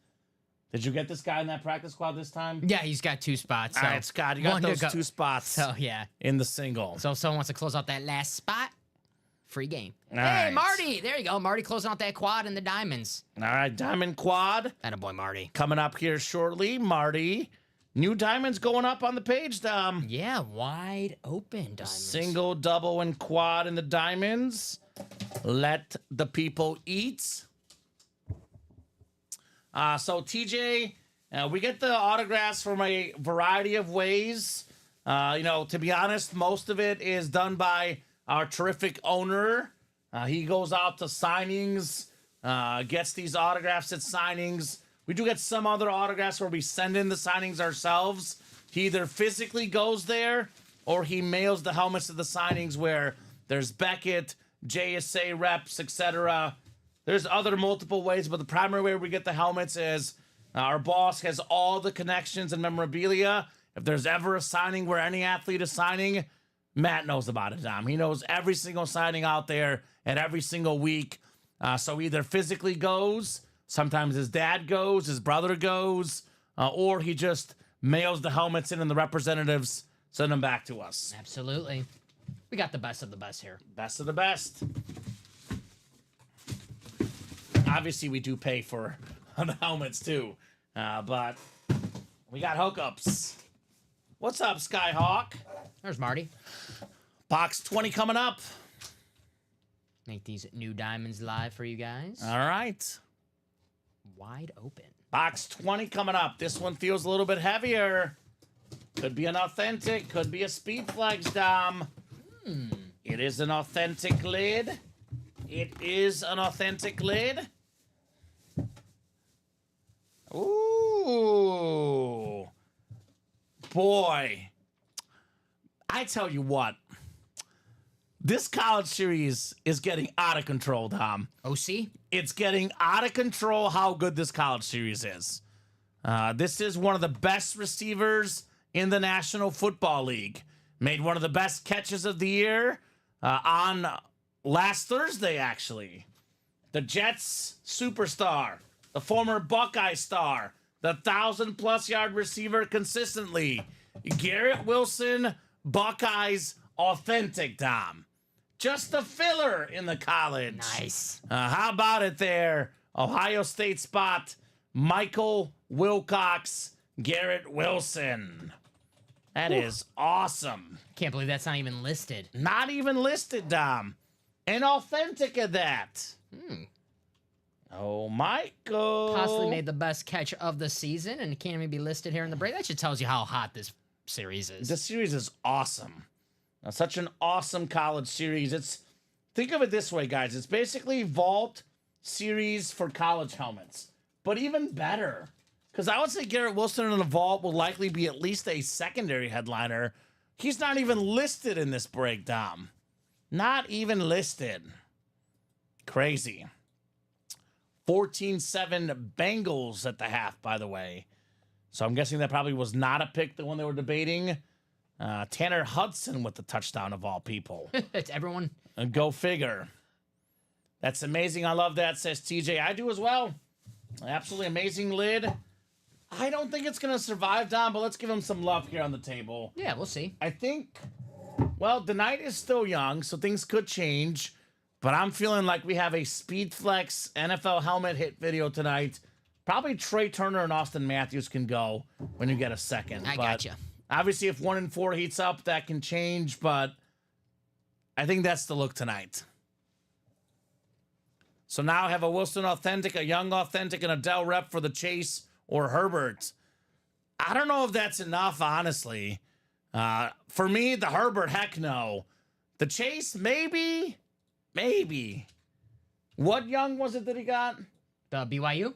Did you get this guy in that practice squad this time? Yeah, he's got 2 spots. So all right, Scott, you got those 2 spots. So, yeah. In the single. So if someone wants to close out that last spot, free game. All hey, right. Marty. There you go. Marty closing out that quad and the diamonds. All right, diamond quad. Attaboy, Marty. Coming up here shortly, Marty. New diamonds going up on the page, Dom. Yeah, wide open diamonds. Single, double, and quad in the diamonds. Let the people eat. So, TJ, we get the autographs from a variety of ways. To be honest, most of it is done by our terrific owner. He goes out to signings, gets these autographs at signings. We do get some other autographs where we send in the signings ourselves. He either physically goes there or he mails the helmets to the signings where there's Beckett, JSA reps, etc. There's other multiple ways, but the primary way we get the helmets is our boss has all the connections and memorabilia. If there's ever a signing where any athlete is signing, Matt knows about it, Dom. He knows every single signing out there and every single week. So either physically goes, sometimes his dad goes, his brother goes, or he just mails the helmets in and the representatives send them back to us. Absolutely. We got the best of the best here. Best of the best. Obviously, we do pay for the helmets too, but we got hookups. What's up, Skyhawk? There's Marty. Box 20 coming up. Make these new diamonds live for you guys. All right. Wide open. Box 20 coming up. This one feels a little bit heavier. Could be an authentic. Could be a Speed Flex, Dom. It is an authentic lid. It is an authentic lid. Ooh. Boy. I tell you what. This college series is getting out of control, Dom. OC? It's getting out of control how good this college series is. This is one of the best receivers in the National Football League. Made one of the best catches of the year on last Thursday, actually. The Jets superstar, the former Buckeye star, the 1,000+ yard receiver consistently. Garrett Wilson, Buckeyes authentic, Dom. Just a filler in the college. Nice. How about it there? Ohio State spot, Michael Wilcox, Garrett Wilson. That is awesome. Can't believe that's not even listed. Not even listed, Dom. And authentic at that. Oh, Michael. Possibly made the best catch of the season and can't even be listed here in the break. That just tells you how hot this series is. This series is awesome. Such an awesome college series. Think of it this way, guys. It's basically Vault series for college helmets, but even better. Because I would say Garrett Wilson in the Vault will likely be at least a secondary headliner. He's not even listed in this break, Dom. Not even listed. Crazy. 14-7 Bengals at the half, by the way. So I'm guessing that probably was not a pick, the one they were debating. Tanner Hudson with the touchdown of all people. It's everyone. And go figure. That's amazing. I love that, says TJ. I do as well. Absolutely amazing lid. I don't think it's going to survive, Dom, but let's give him some love here on the table. Yeah, we'll see. I think, well, the night is still young, so things could change. But I'm feeling like we have a Speedflex NFL helmet hit video tonight. Probably Trey Turner and Austin Matthews can go when you get a second. I gotcha. Obviously, if 1 and 4 heats up, that can change, but I think that's the look tonight. So now I have a Wilson Authentic, a Young Authentic, and a Dell Rep for the Chase or Herbert. I don't know if that's enough, honestly. For me, the Herbert, heck no. The Chase, maybe. Maybe. What Young was it that he got? The BYU?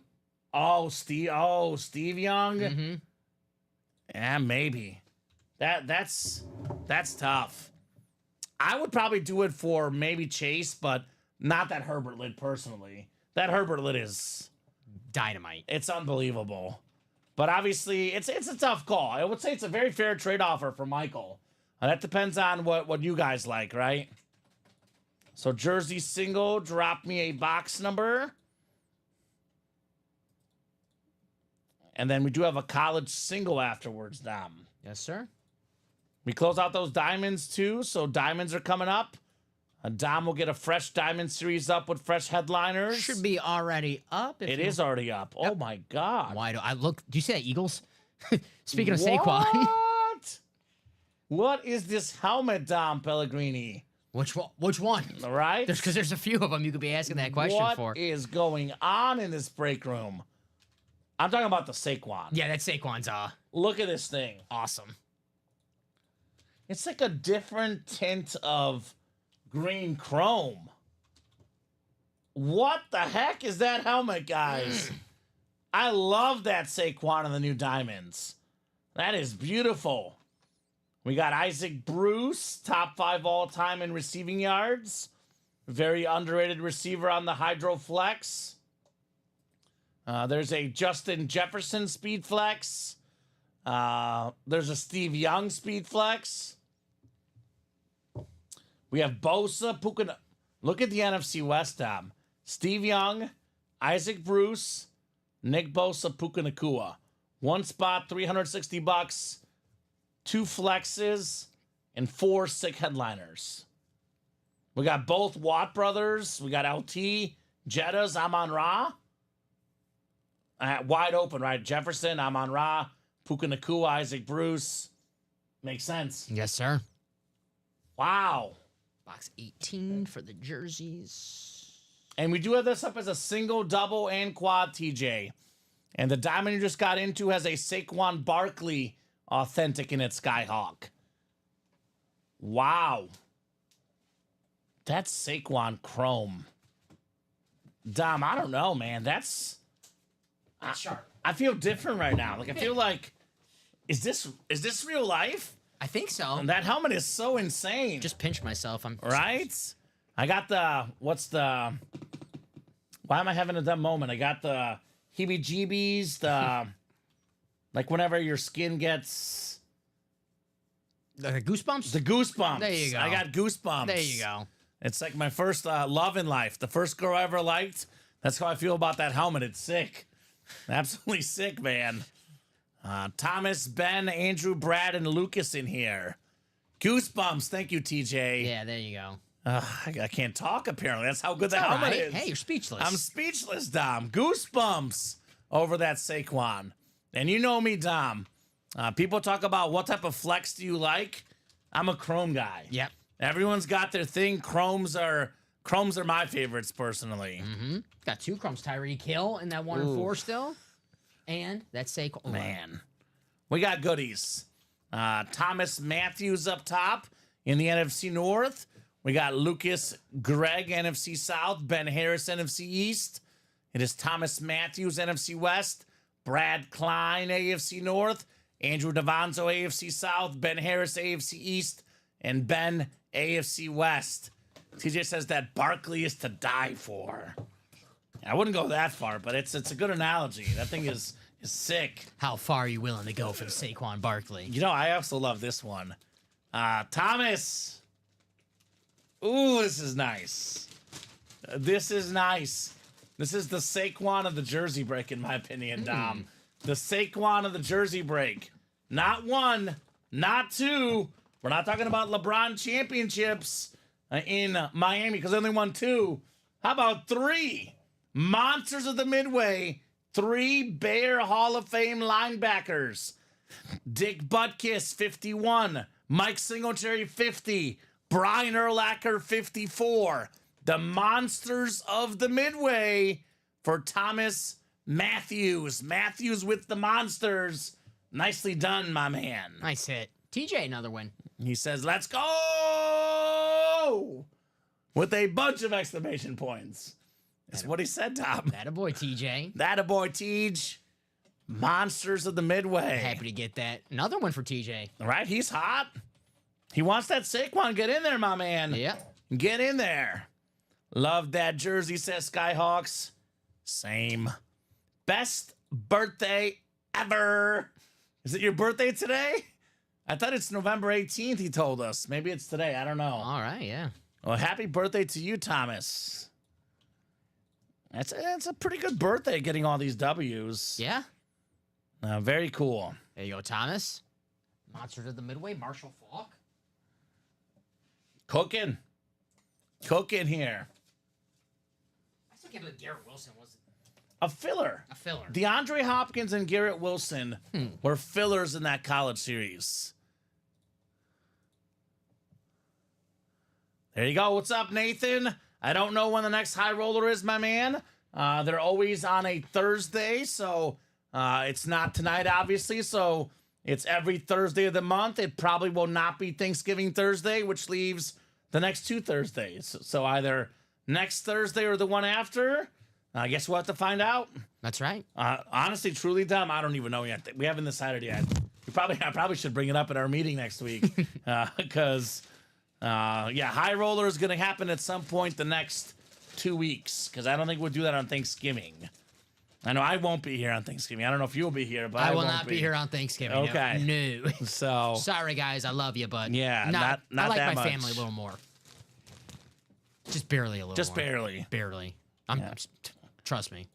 Oh, Steve Young? Mm-hmm. Yeah, maybe. That's tough. I would probably do it for maybe Chase, but not that Herbert lid personally. That Herbert lid is Dynamite. it's unbelievable. But obviously, it's a tough call. I would say it's a very fair trade offer for Michael. That depends on what you guys like, right? So jersey single, drop me a box number. And then we do have a college single afterwards, Dom. Yes, sir. We close out those diamonds too, so diamonds are coming up. Dom will get a fresh diamond series up with fresh headliners. Should be already up. It is already up. Oh my God. Why do I look? Do you see that Eagles? Speaking of Saquon. What? What is this helmet, Dom Pellegrini? Which one? Which one? All right. Because there's a few of them you could be asking that question for. What is going on in this break room? I'm talking about the Saquon. Yeah, that Saquon's Look at this thing. awesome. It's like a different tint of green chrome. What the heck is that helmet, guys? I love that Saquon and the new diamonds. That is beautiful. We got Isaac Bruce, top 5 all-time in receiving yards. Very underrated receiver on the Hydro Flex. There's a Justin Jefferson Speed Flex. There's a Steve Young Speed Flex. We have Bosa, Puka. Look at the NFC West, Dom. Steve Young, Isaac Bruce, Nick Bosa, Puka Nacua. One spot, $360. 2 flexes and 4 sick headliners. We got both Watt brothers. We got LT, Jettas, Amon Ra. Wide open, right? Jefferson, Amon Ra, Puka Nacua, Isaac Bruce. Makes sense. Yes, sir. Wow. Box 18 for the jerseys. And we do have this up as a single, double, and quad, TJ. And the diamond you just got into has a Saquon Barkley authentic in its Skyhawk. Wow. That's Saquon Chrome. Dom, I don't know, man. That's Sharp. I feel different right now. Like I feel like is this real life? I think so. And that helmet is so insane. Just pinched myself. I'm right? I got the why am I having a dumb moment? I got the heebie-jeebies, the like whenever your skin gets the goosebumps. the goosebumps. There you go. I got goosebumps. There you go. It's like my first love in life. The first girl I ever liked, That's how I feel about that helmet. It's sick. Absolutely sick, man. Thomas, Ben, Andrew, Brad, and Lucas in here. Goosebumps. Thank you, TJ. Yeah, there you go. I can't talk, apparently. That's how good the All helmet right. is. Hey, you're speechless. I'm speechless, Dom. Goosebumps over that Saquon. And you know me, Dom. People talk about what type of flex do you like. I'm a Chrome guy. Yep. Everyone's got their thing. Chromes are my favorites personally. Got 2 Chromes. Tyreek Hill in that 1 and 4 still. And that's Saquon. Man, we got goodies. Thomas Matthews up top in the NFC North. We got Lucas Greg, NFC South. Ben Harris, NFC East. It is Thomas Matthews, NFC West. Brad Klein, AFC North. Andrew Davanzo, AFC South. Ben Harris, AFC East. And Ben, AFC West. TJ says that Barkley is to die for. I wouldn't go that far, but it's a good analogy. That thing is sick. How far are you willing to go for Saquon Barkley? You know, I also love this one. Thomas. Ooh, this is nice. This is nice. This is the Saquon of the jersey break, in my opinion, Dom. The Saquon of the jersey break. Not 1, not 2. We're not talking about LeBron championships in Miami because they only won 2. How about 3? Monsters of the Midway. 3 Bear Hall of Fame linebackers. Dick Butkus, 51. Mike Singletary, 50. Brian Urlacher, 54. The Monsters of the Midway for Thomas Matthews. Matthews with the Monsters. Nicely done, my man. Nice hit. TJ, another win. He says, let's go! With a bunch of exclamation points. That's what he said, Tom. Attaboy, TJ. Attaboy, Tej. Monsters of the Midway. Happy to get that. Another one for TJ. All right, he's hot. He wants that Saquon. Get in there, my man. Yeah. Get in there. Love that jersey, says Skyhawks. Same. Best birthday ever. Is it your birthday today? I thought it's November 18th, he told us. Maybe it's today. I don't know. All right, yeah. Well, happy birthday to you, Thomas. That's a pretty good birthday, getting all these W's. Yeah. Very cool. There you go, Thomas. Monsters of the Midway, Marshall Faulk. Cooking here. I still can't believe Garrett Wilson was A filler. a filler. DeAndre Hopkins and Garrett Wilson were fillers in that college series. There you go. What's up, Nathan? I don't know when the next high roller is, my man. They're always on a Thursday, so it's not tonight, obviously. So it's every Thursday of the month. It probably will not be Thanksgiving Thursday, which leaves the next 2 Thursdays. So either next Thursday or the one after. I guess we'll have to find out. That's right. Honestly, truly, Dom, I don't even know yet. We haven't decided yet. I probably should bring it up at our meeting next week because, high roller is going to happen at some point the next 2 weeks because I don't think we'll do that on Thanksgiving. I know I won't be here on Thanksgiving. I don't know if you'll be here, but I will won't not be here on Thanksgiving. Okay. No. So Sorry, guys. I love you, but Yeah, not I like that my much. family a little more. Just barely a little just more. barely. Barely. Trust me.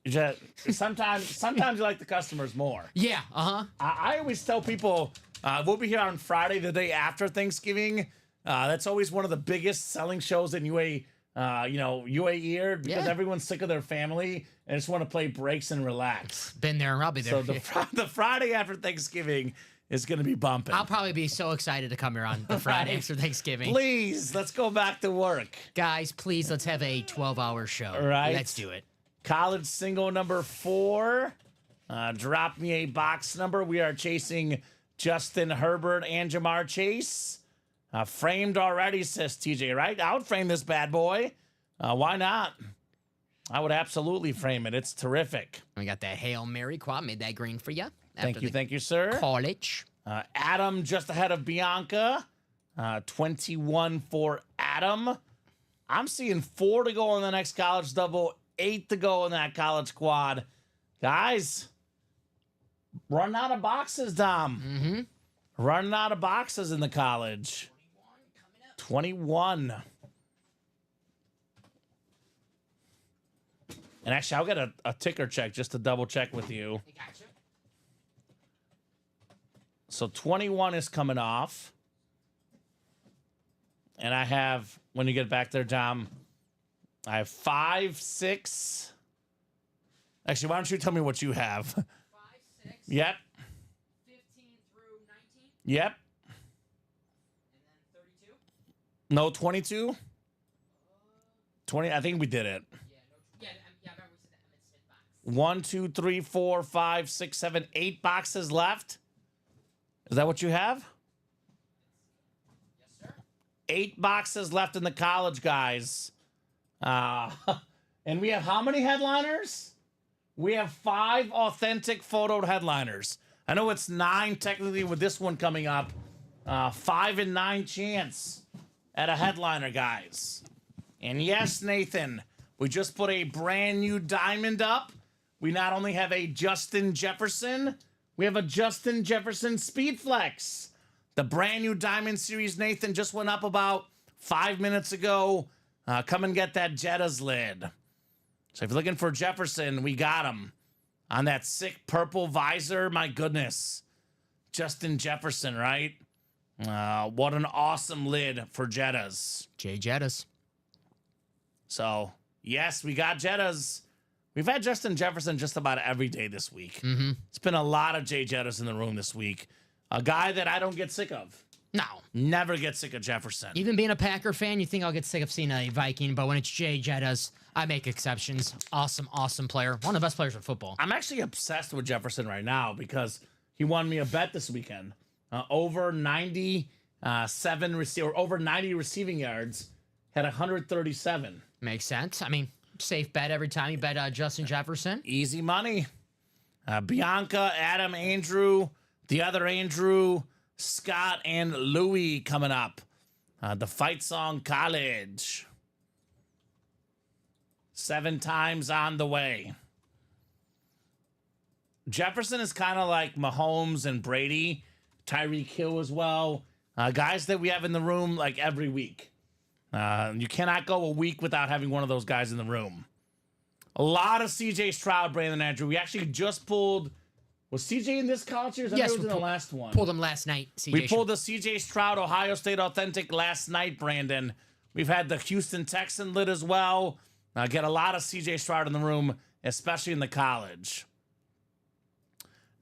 Sometimes you like the customers more. Yeah. Uh-huh. I always tell people we'll be here on Friday, the day after Thanksgiving. That's always one of the biggest selling shows in UAE because Yeah. everyone's sick of their family and just want to play breaks and relax. Been there and I'll be there. So the Friday after Thanksgiving is going to be bumping. I'll probably be so excited to come here on the Friday after Thanksgiving. Please, let's go back to work. Guys, please, let's have a 12-hour show. Right. Let's do it. College single number 4. Drop me a box number. We are chasing Justin Herbert and Jamar Chase. Framed already, says TJ, right? I would frame this bad boy. Why not? I would absolutely frame it. It's terrific. We got that Hail Mary quad. Made that green for you. Thank you, sir. College. Adam just ahead of Bianca. 21 for Adam. I'm seeing 4 to go in the next college double, 8 to go in that college quad. Guys, running out of boxes, Dom. Mm-hmm. Running out of boxes in the college. 21. And actually, I'll get a ticker check just to double check with you. I gotcha. So 21 is coming off. And I have, when you get back there, Dom, I have 5, 6. Actually, why don't you tell me what you have? 5, 6. Yep. 15 through 19. Yep. And then 32. No, 22? 20, I think we did it. Yeah, I remember we said the Emmitt Smith box. 1, 2, 3, 4, 5, 6, 7, 8 boxes left. Is that what you have? Yes, sir. 8 boxes left in the college, guys. And we have how many headliners? We have 5 authentic photoed headliners. I know it's 9 technically with this one coming up. 5 and 9 chance at a headliner, guys. And yes, Nathan, we just put a brand new diamond up. We not only have a Justin Jefferson, we have a Justin Jefferson Speed Flex. The brand new Diamond Series, Nathan, just went up about 5 minutes ago. Come and get that Jetta's lid. So if you're looking for Jefferson, we got him. On that sick purple visor, my goodness. Justin Jefferson, right? What an awesome lid for Jetta's. Jay Jettas. So, yes, we got Jetta's. We've had Justin Jefferson just about every day this week. Mm-hmm. It's been a lot of Jay Jettas in the room this week. A guy that I don't get sick of. No. Never get sick of Jefferson. Even being a Packer fan, you think I'll get sick of seeing a Viking, but when it's Jay Jettas, I make exceptions. Awesome, awesome player. One of the best players in football. I'm actually obsessed with Jefferson right now because he won me a bet this weekend. Over 90 receiving yards, had 137. Makes sense. I mean, safe bet every time you bet Justin Jefferson. Easy money. Bianca, Adam, Andrew, the other Andrew, Scott, and Louie coming up. The Fight Song College. 7 times on the way. Jefferson is kind of like Mahomes and Brady, Tyreek Hill as well. Guys that we have in the room like every week. You cannot go a week without having one of those guys in the room. A lot of CJ Stroud, Brandon Andrew. We actually just pulled. Was CJ in this college series? I Yes, think it was we in the last one. Pulled him last night. CJ We pulled the CJ Stroud Ohio State Authentic last night, Brandon. We've had the Houston Texan lid as well. Get a lot of CJ Stroud in the room, especially in the college.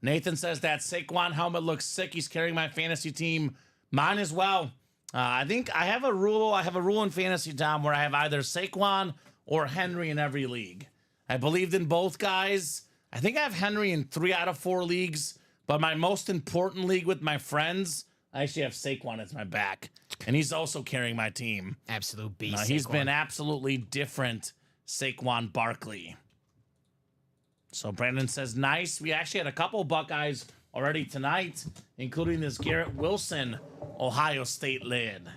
Nathan says that Saquon helmet looks sick. He's carrying my fantasy team. Mine as well. I think I have a rule. I have a rule in fantasy, Tom, where I have either Saquon or Henry in every league. I believed in both guys. I think I have Henry in 3 out of 4 leagues, but my most important league with my friends, I actually have Saquon as my back, and he's also carrying my team. Absolute beast. He's Saquon. been absolutely different, Saquon Barkley. So Brandon says, nice. We actually had a couple Buckeyes already tonight, including this Garrett Wilson Ohio State lid.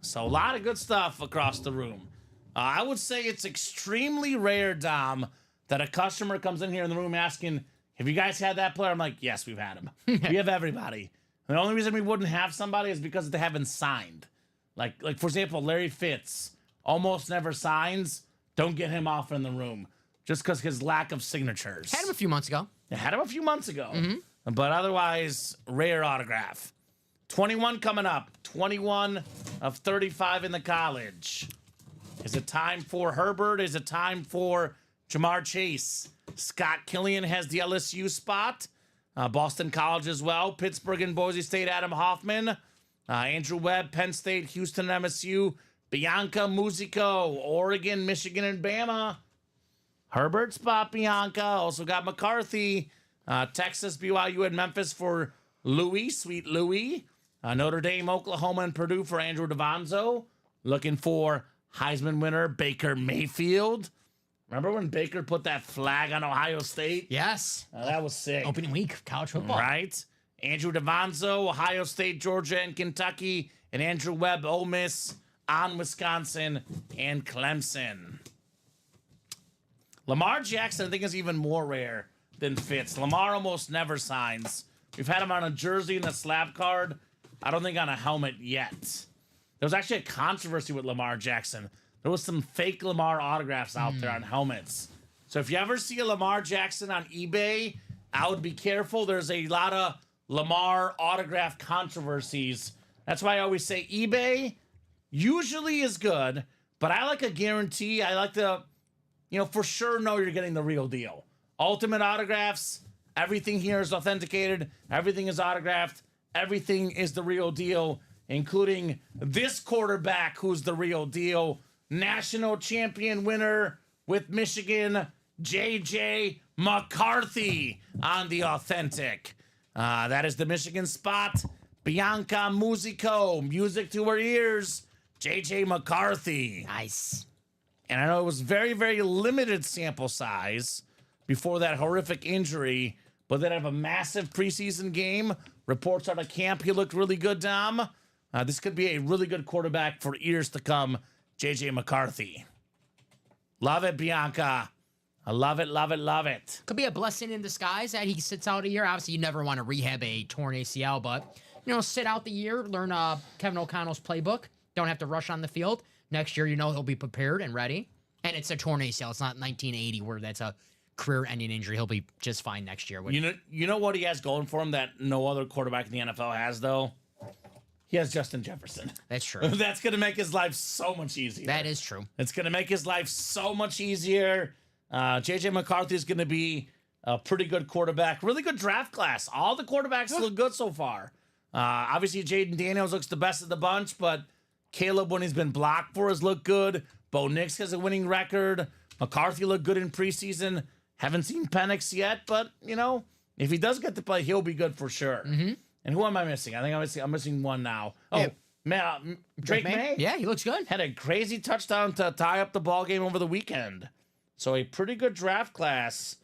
So a lot of good stuff across the room. I would say it's extremely rare, Dom, that a customer comes in here in the room asking, have you guys had that player? I'm like, yes, we've had him. We have everybody. The only reason we wouldn't have somebody is because they haven't signed. Like for example, Larry Fitz almost never signs. Don't get him off in the room just because his lack of signatures. Had him a few months ago. I had him a few months ago. But otherwise, rare autograph. 21 coming up. 21 of 35 in the college. Is it time for Herbert? Is it time for Jamar Chase? Scott Killian has the LSU spot. Boston College as well. Pittsburgh and Boise State, Adam Hoffman. Andrew Webb, Penn State, Houston, and MSU. Bianca, Musico, Oregon, Michigan, and Bama. Herbert spot, Bianca. Also got McCarthy. Texas, BYU, and Memphis for Louis, sweet Louis. Notre Dame, Oklahoma, and Purdue for Andrew Davanzo. Looking for Heisman winner Baker Mayfield. Remember when Baker put that flag on Ohio State? Yes. That was sick. Opening week of college football. Right? Andrew Davanzo, Ohio State, Georgia, and Kentucky. And Andrew Webb, Ole Miss, on Wisconsin, and Clemson. Lamar Jackson, I think, is even more rare than Fitz. Lamar almost never signs. We've had him on a jersey and a slab card. I don't think on a helmet yet. There was actually a controversy with Lamar Jackson. There was some fake Lamar autographs out there on helmets. So if you ever see a Lamar Jackson on eBay, I would be careful. There's a lot of Lamar autograph controversies. That's why I always say eBay usually is good, but I like a guarantee. I like to, for sure know you're getting the real deal. Ultimate autographs, everything here is authenticated. Everything is autographed. Everything is the real deal, including this quarterback who's the real deal. National champion winner with Michigan, J.J. McCarthy on the authentic. That is the Michigan spot. Bianca Musico, music to her ears. J.J. McCarthy. Nice. And I know it was very, very limited sample size before that horrific injury, but then have a massive preseason game. Reports out of camp, he looked really good, Dom. This could be a really good quarterback for years to come, J.J. McCarthy. Love it, Bianca. I love it, love it, love it. Could be a blessing in disguise that he sits out a year. Obviously, you never want to rehab a torn ACL, but, sit out the year, learn Kevin O'Connell's playbook. Don't have to rush on the field. Next year, he'll be prepared and ready. And it's a torn ACL. It's not 1980 where that's a career-ending injury. He'll be just fine next year. You know what he has going for him that no other quarterback in the NFL has, though? He has Justin Jefferson. That's true. That's going to make his life so much easier. That is true. It's going to make his life so much easier. J.J. McCarthy is going to be a pretty good quarterback. Really good draft class. All the quarterbacks look good so far. Obviously, Jaden Daniels looks the best of the bunch, but Caleb, when he's been blocked for, has looked good. Bo Nix has a winning record. McCarthy looked good in preseason. Haven't seen Penix yet, but, if he does get to play, he'll be good for sure. Mm-hmm. And who am I missing? I think I'm missing one now. Oh, yeah. Drake May? Yeah, he looks good. Had a crazy touchdown to tie up the ball game over the weekend. So a pretty good draft class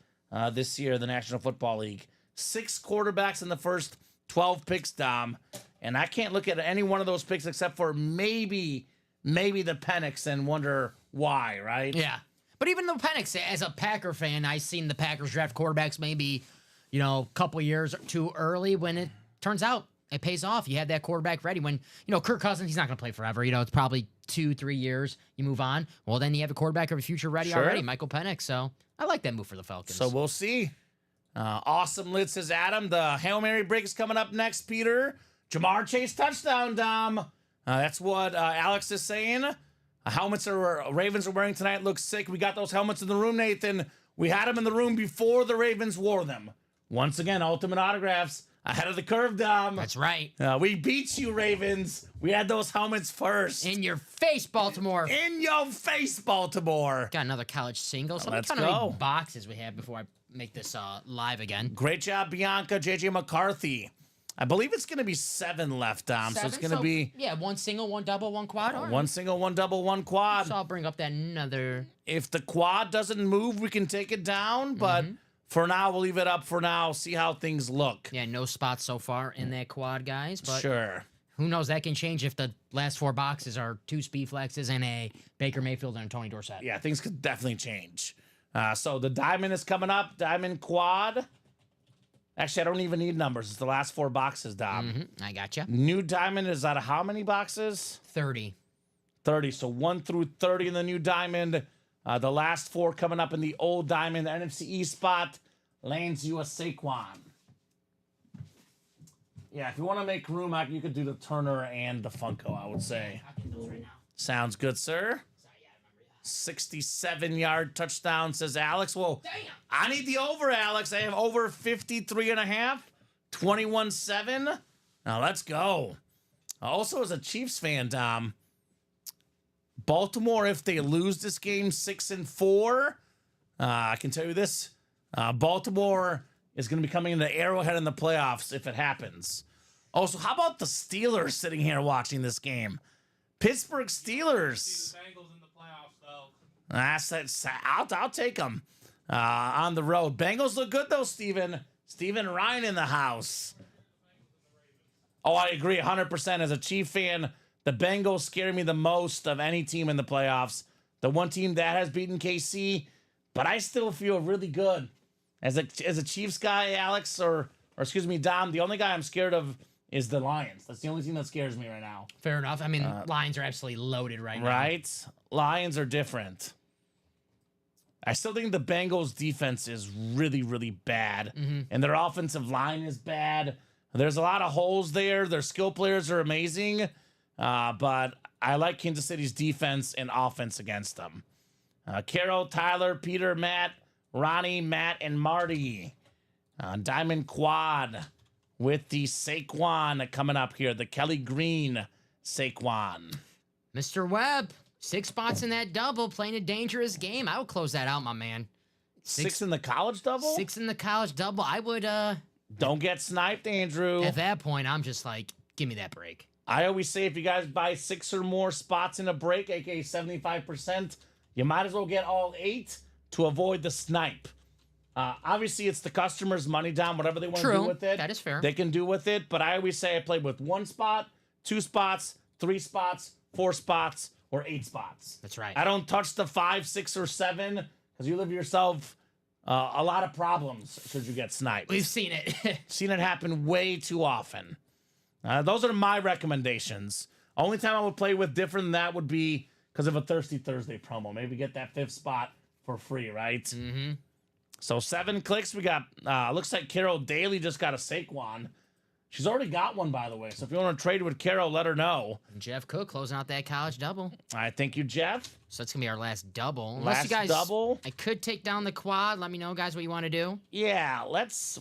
this year in the National Football League. 6 quarterbacks in the first 12 picks, Dom. And I can't look at any one of those picks except for maybe the Penix and wonder why, right? Yeah. But even though Penix, as a Packer fan, I've seen the Packers draft quarterbacks maybe, a couple years too early when it turns out it pays off. You had that quarterback ready when, Kirk Cousins, he's not going to play forever. It's probably 2-3 years. You move on. Well, then you have a quarterback of the future ready already, Michael Penix. So I like that move for the Falcons. So we'll see. Awesome lid, says Adam. The Hail Mary break is coming up next, Peter. Jamar Chase touchdown, Dom. That's what Alex is saying. Helmets Ravens are wearing tonight look sick. We got those helmets in the room, Nathan. We had them in the room before the Ravens wore them. Once again, ultimate autographs ahead of the curve, Dom. That's right. We beat you, Ravens. We had those helmets first. In your face, Baltimore. In your face, Baltimore. Got another college single. So Let's how many go. boxes we have before I make this live again. Great job, Bianca. J.J. McCarthy. I believe it's going to be 7 left, Dom. So it's going to be... Yeah, 1 single, 1 double, 1 quad. All right. 1 single, 1 double, 1 quad. So I'll bring up that another... If the quad doesn't move, we can take it down. But for now, we'll leave it up for now. See how things look. Yeah, no spots so far in that quad, guys. But Sure. who knows? That can change if the last 4 boxes are 2 speed flexes and a Baker Mayfield and a Tony Dorsett. Yeah, things could definitely change. So the diamond is coming up. Diamond quad. Actually, I don't even need numbers. It's the last 4 boxes, Dom. I gotcha. New diamond is out of how many boxes? 30. 30. So 1 through 30 in the new diamond. The last 4 coming up in the old diamond. The NFC East spot lands you a Saquon. Yeah, if you want to make room, you could do the Turner and the Funko, I would say. I'll get those right now. Sounds good, sir. 67-yard touchdown, says Alex. Well, Damn. I need the over, Alex. I have over 53.5. 21-7. Now, let's go. Also, as a Chiefs fan, Dom, Baltimore, if they lose this game 6-4, I can tell you this. Baltimore is going to be coming into Arrowhead in the playoffs if it happens. Also, how about the Steelers sitting here watching this game? Pittsburgh Steelers. Bengals in the playoffs, though. I'll take them on the road. Bengals look good, though, Steven. Steven Ryan in the house. Oh, I agree 100%. As a Chief fan, the Bengals scare me the most of any team in the playoffs. The one team that has beaten KC, but I still feel really good. As a Chiefs guy, Alex, or excuse me, Dom, the only guy I'm scared of is the Lions. That's the only team that scares me right now. Fair enough. I mean, Lions are absolutely loaded right now. Right? Lions are different. I still think the Bengals defense is really, really bad, and their offensive line is bad. There's a lot of holes there. Their skill players are amazing, but I like Kansas City's defense and offense against them. Carol, Tyler, Peter, Matt, Ronnie, Matt, and Marty. Diamond Quad with the Saquon coming up here. The Kelly Green Saquon. Mr. Webb, 6 spots in that double, playing a dangerous game. I would close that out, my man. Six in the college double? 6 in the college double. I would, Don't get sniped, Andrew. at that point, I'm just like, give me that break. I always say if you guys buy 6 or more spots in a break, aka 75%, you might as well get all 8 to avoid the snipe. Obviously, it's the customer's money down, whatever they want to do with it. That is fair. They can do with it, but I always say I played with 1 spot, 2 spots, 3 spots, 4 spots, or 8 spots. That's right. I don't touch the 5, 6, or 7 because you leave yourself a lot of problems should you get sniped. We've seen it. Seen it happen way too often. Those are my recommendations. Only time I would play with different than that would be because of a Thirsty Thursday promo. Maybe get that 5th spot for free, right? Mm-hmm. So 7 clicks. We got, looks like Carol Daly just got a Saquon. She's already got one, by the way. So if you want to trade with Carol, let her know. Jeff Cook closing out that college double. All right, thank you, Jeff. So that's going to be our last double. Last you guys, double? I could take down the quad. Let me know, guys, what you want to do. Yeah,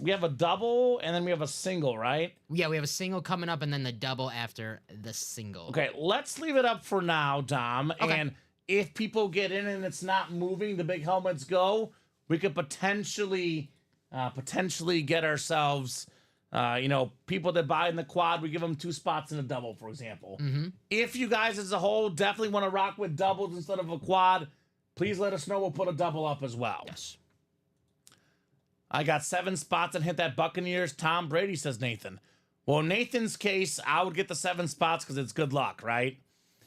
we have a double and then we have a single, right? Yeah, we have a single coming up and then the double after the single. Okay, let's leave it up for now, Dom. Okay. And if people get in and it's not moving, the big helmets go, we could potentially get ourselves, people that buy in the quad, we give them 2 spots in a double, for example. If you guys as a whole definitely want to rock with doubles instead of a quad, please let us know. We'll put a double up as well. Yes. I got 7 spots and hit that Buccaneers. Tom Brady, says Nathan. Well, in Nathan's case, I would get the 7 spots because it's good luck, right?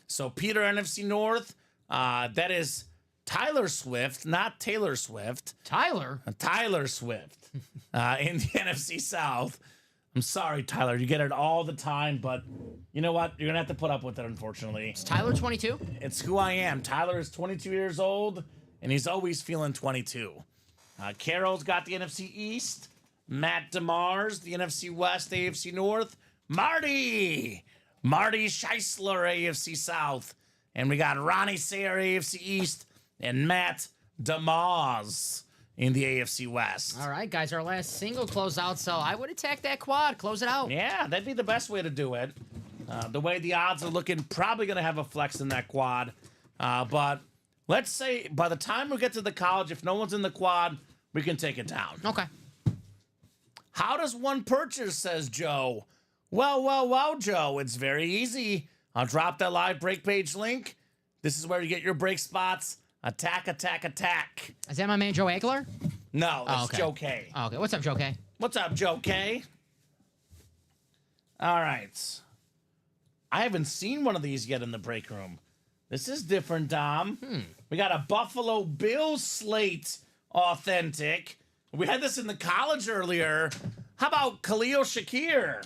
So Peter, NFC North, that is Tyler Swift, not Taylor Swift. Tyler? Tyler Swift in the NFC South. I'm sorry, Tyler. You get it all the time, but you know what? You're going to have to put up with it, unfortunately. Is Tyler 22? It's who I am. Tyler is 22 years old, and he's always feeling 22. Carol's got the NFC East. Matt DeMars, the NFC West, AFC North. Marty Scheisler, AFC South. And we got Ronnie Sayer, AFC East. And Matt DeMars in the AFC West. All right, guys, our last single close out, so I would attack that quad. Close it out. Yeah, that'd be the best way to do it. The way the odds are looking, probably going to have a flex in that quad. But let's say by the time we get to the college, if no one's in the quad, we can take it down. Okay. How does one purchase, says Joe? Well, Joe, it's very easy. I'll drop that live break page link. This is where you get your break spots. Attack. Is that my man Joe Aguilar? No, that's okay. Joe K. Oh, okay. What's up, Joe K? What's up, Joe K? All right. I haven't seen one of these yet in the break room. This is different, Dom. We got a Buffalo Bills slate authentic. We had this in the college earlier. How about Khalil Shakir?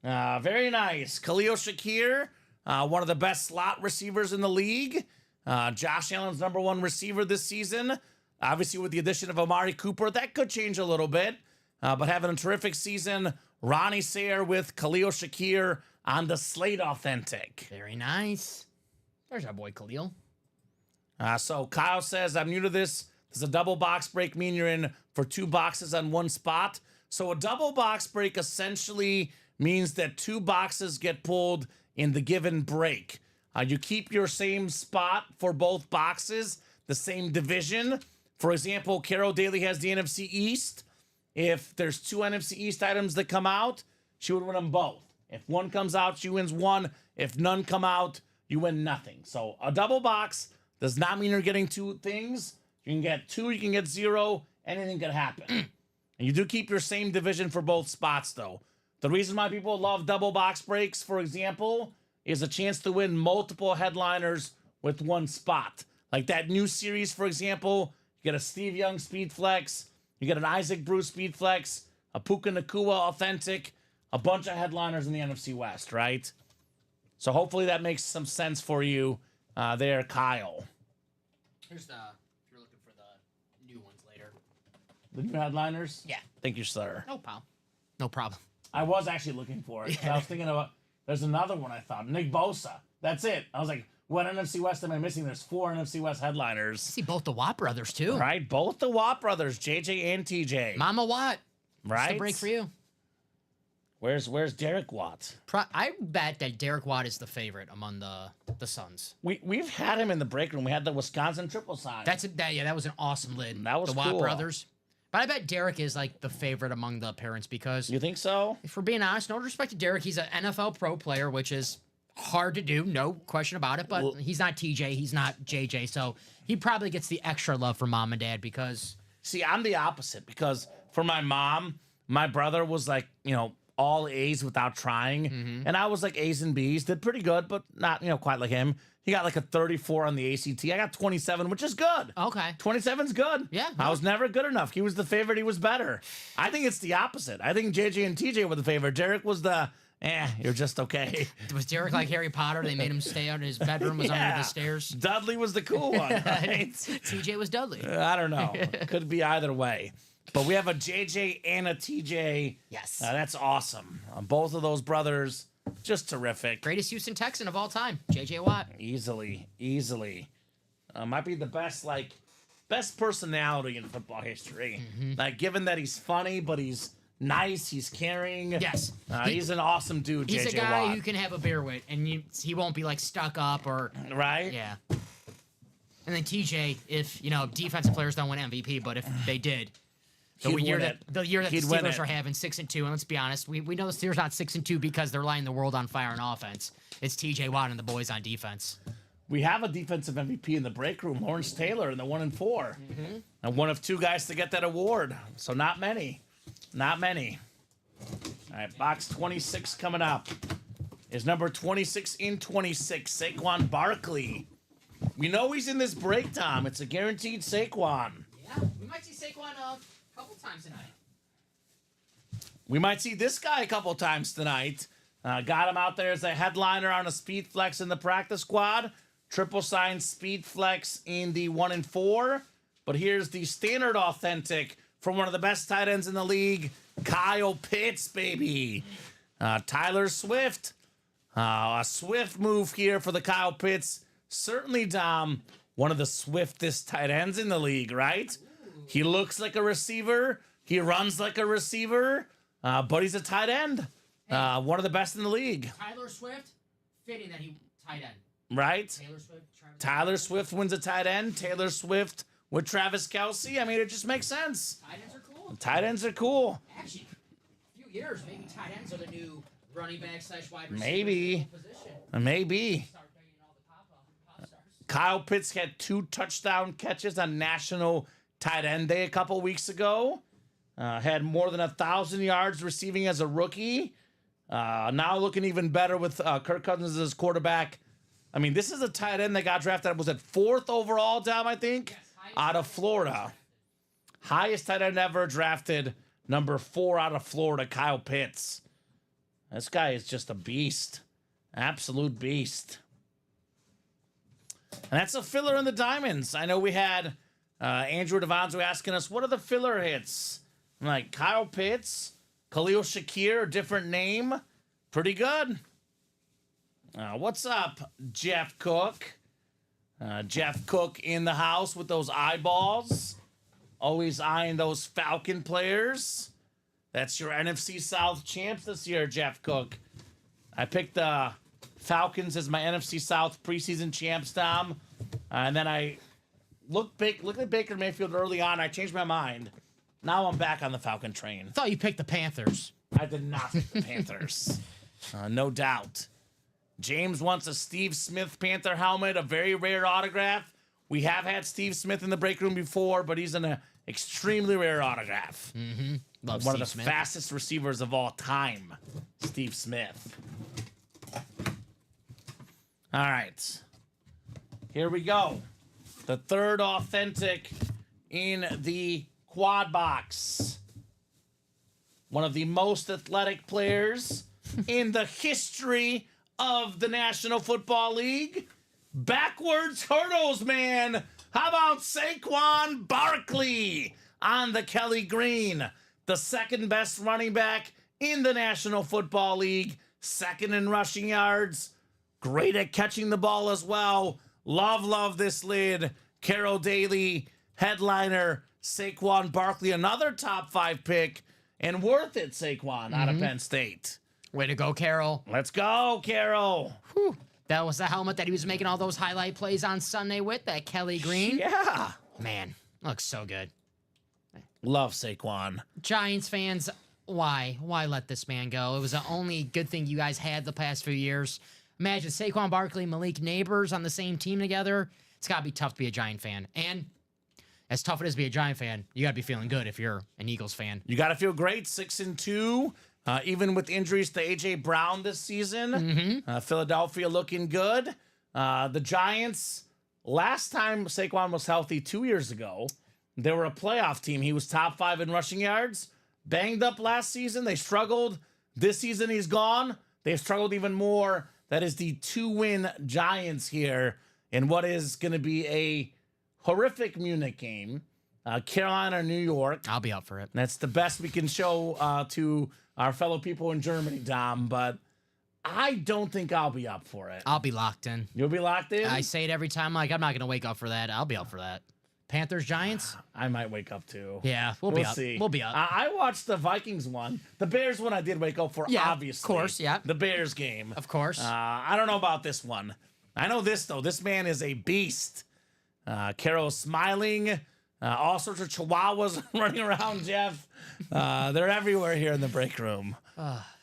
Very nice. Khalil Shakir, one of the best slot receivers in the league. Josh Allen's #1 receiver this season. Obviously, with the addition of Amari Cooper, that could change a little bit. But having a terrific season. Ronnie Sayer with Khalil Shakir on the slate authentic. Very nice. There's our boy Khalil. So Kyle says, I'm new to this. Does a double box break mean you're in for 2 boxes on 1 spot? So a double box break essentially means that 2 boxes get pulled in the given break. You keep your same spot for both boxes, the same division. For example, Carol Daly has the NFC East. If there's 2 NFC East items that come out, she would win them both. If one comes out, she wins 1. If none come out, you win nothing. So a double box does not mean you're getting 2 things. You can get 2, you can get 0, anything could happen. And you do keep your same division for both spots, though. The reason why people love double box breaks, for example, is a chance to win multiple headliners with 1 spot. Like that new series, for example, you get a Steve Young Speed Flex, you get an Isaac Bruce Speed Flex, a Puka Nakua Authentic, a bunch of headliners in the NFC West, right? So hopefully that makes some sense for you there, Kyle. Here's the, if you're looking for the new ones later. The new headliners? Yeah. Thank you, sir. No problem. No problem. I was actually looking for it. I was thinking about, there's another one I thought. Nick Bosa. That's it. I was like, what NFC West am I missing? There's 4 NFC West headliners. See both the Watt brothers too. Right? Both the Watt brothers, JJ and TJ. Mama Watt. Right? It's a break for you. Where's Derek Watt? I bet that Derek Watt is the favorite among the Suns. We've had him in the break room. We had the Wisconsin triple sign. That was an awesome lid. That was the Watt cool. brothers. But I bet Derek is like the favorite among the parents because You think so? if we're being honest, no disrespect to Derek, he's an NFL pro player, which is hard to do, no question about it. But he's not TJ, he's not JJ, so he probably gets the extra love from mom and dad because See, I'm the opposite because for my mom, my brother was like, all A's without trying. And I was like A's and B's, did pretty good, but not, quite like him. He got like a 34 on the ACT. I got 27, which is good. okay. 27's good. Yeah. I was never good enough. He was the favorite. He was better. I think it's the opposite. I think JJ and TJ were the favorite. Derek was the, you're just okay. Was Derek like Harry Potter? They made him stay out in his bedroom, was under Yeah. the stairs. Dudley was the cool one, right? TJ was Dudley. I don't know. Could be either way. But we have a JJ and a TJ. Yes. That's awesome. Both of those brothers, just terrific. Greatest Houston Texan of all time, JJ Watt. Easily. Might be the best personality in football history. Like, given that he's funny, but he's nice, he's caring. Yes. He's an awesome dude, He's JJ a guy Watt. who can have a beer with, and he won't be like stuck up or Right? yeah. And then TJ, if defensive players don't win MVP, but if they did, the He'd year win that it. the year that the He'd win Steelers it. are having 6-2, and let's be honest, we know the Steelers not 6-2 because they're lighting the world on fire in offense. It's TJ Watt and the boys on defense. We have a defensive MVP in the break room, Lawrence Taylor, in the 1-4. And one of 2 guys to get that award. So not many. Not many. All right, box 26 coming up. Is number 26 in 26, Saquon Barkley. We know he's in this break, Tom. It's a guaranteed Saquon. Yeah, we might see Saquon a couple times tonight. We might see this guy a couple times tonight. Got him out there as a headliner on a speed flex in the practice squad. Triple sign speed flex in the 1-4. But here's the standard authentic from one of the best tight ends in the league, Kyle Pitts, baby. Tyler Swift. A swift move here for the Kyle Pitts. Certainly, Dom, one of the swiftest tight ends in the league, right? He looks like a receiver. He runs like a receiver. But he's a tight end. One of the best in the league. Tyler Swift, fitting that he tight end. Right? Taylor Swift, Travis Tyler Swift wins a tight end. Taylor Swift with Travis Kelce. I mean, it just makes sense. Tight ends are cool. Tight ends are cool. Actually, a few years, maybe tight ends are the new running back / wide receiver Maybe. position. Maybe. Start banging all the pop stars. Kyle Pitts had 2 touchdown catches on National Tight End Day a couple weeks ago. Had more than 1,000 yards receiving as a rookie. Now looking even better with Kirk Cousins as quarterback. I mean, this is a tight end that got drafted. Was it 4th overall, Dom, I think? Yes, highest Out of tight end Florida. Highest tight end ever drafted. Number 4 out of Florida, Kyle Pitts. This guy is just a beast. Absolute beast. And that's a filler in the diamonds. I know we had Andrew Devonzo asking us, what are the filler hits? I'm like, Kyle Pitts, Khalil Shakir, different name. Pretty good. What's up, Jeff Cook? Jeff Cook in the house with those eyeballs. Always eyeing those Falcon players. That's your NFC South champs this year, Jeff Cook. I picked the Falcons as my NFC South preseason champs, Tom. And then I looked at Baker Mayfield early on. I changed my mind. Now I'm back on the Falcon train. I thought you picked the Panthers. I did not pick the Panthers. No doubt. James wants a Steve Smith Panther helmet, a very rare autograph. We have had Steve Smith in the break room before, but he's an extremely rare autograph. Love One Steve of the Smith. fastest receivers of all time, Steve Smith. All right. Here we go. The third authentic in the quad box. One of the most athletic players in the history of the National Football League. Backwards hurdles, man. How about Saquon Barkley on the Kelly Green, the second best running back in the National Football League, second in rushing yards, great at catching the ball as well. Love this lid. Carol Daly, headliner, Saquon Barkley, another top 5 pick, and worth it, Saquon, out of Penn State. Way to go, Carol. Let's go, Carol. Whew. That was the helmet that he was making all those highlight plays on Sunday with, that Kelly Green. Yeah. Man, looks so good. Love Saquon. Giants fans, why? Why let this man go? It was the only good thing you guys had the past few years. Imagine Saquon Barkley, Malik Neighbors on the same team together. It's got to be tough to be a Giant fan. And as tough it is to be a Giant fan, you got to be feeling good if you're an Eagles fan. You got to feel great, 6-2. Even with injuries to A.J. Brown this season. Philadelphia looking good. The Giants, last time Saquon was healthy 2 years ago, they were a playoff team. He was top 5 in rushing yards. Banged up last season. They struggled. This season he's gone. They've struggled even more. That is the 2-win Giants here in what is going to be a horrific Munich game. Carolina, New York. I'll be up for it. That's the best we can show to our fellow people in Germany, Dom, but I don't think I'll be up for it. I'll be locked in. You'll be locked in? I say it every time. Like, I'm not going to wake up for that. I'll be up for that. Panthers, Giants? I might wake up too. Yeah, we'll be up. See. We'll be up. I watched the Vikings one. The Bears one I did wake up for, Yeah, obviously. of course, yeah. The Bears game. Of course. I don't know about this one. I know this, though. This man is a beast. Carol's smiling. All sorts of chihuahuas running around, Jeff. They're everywhere here in the break room.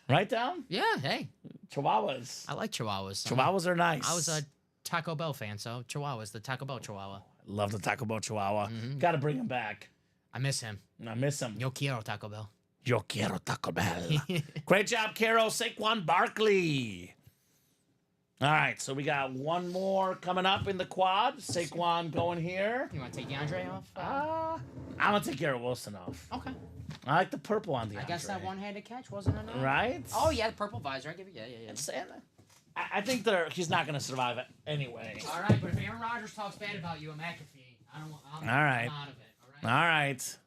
Right, Dom? Yeah, hey. Chihuahuas. I like Chihuahuas. Chihuahuas are nice. I was a Taco Bell fan, so Chihuahuas, the Taco Bell Chihuahua. Love the Taco Bell Chihuahua. Got to bring him back. I miss him. I miss him. Yo quiero Taco Bell. Yo quiero Taco Bell. Great job, Carol. Saquon Barkley. All right, so we got one more coming up in the quad. Saquon going here. You want to take DeAndre off? I'm going to take Garrett Wilson off. Okay. I like the purple on the I guess that one-handed catch wasn't enough. Right? Oh, yeah, the purple visor. I give you. Yeah. I think he's not going to survive it anyway. All right, but if Aaron Rodgers talks bad about you, McAfee, I'm right. out of it. All right. All right.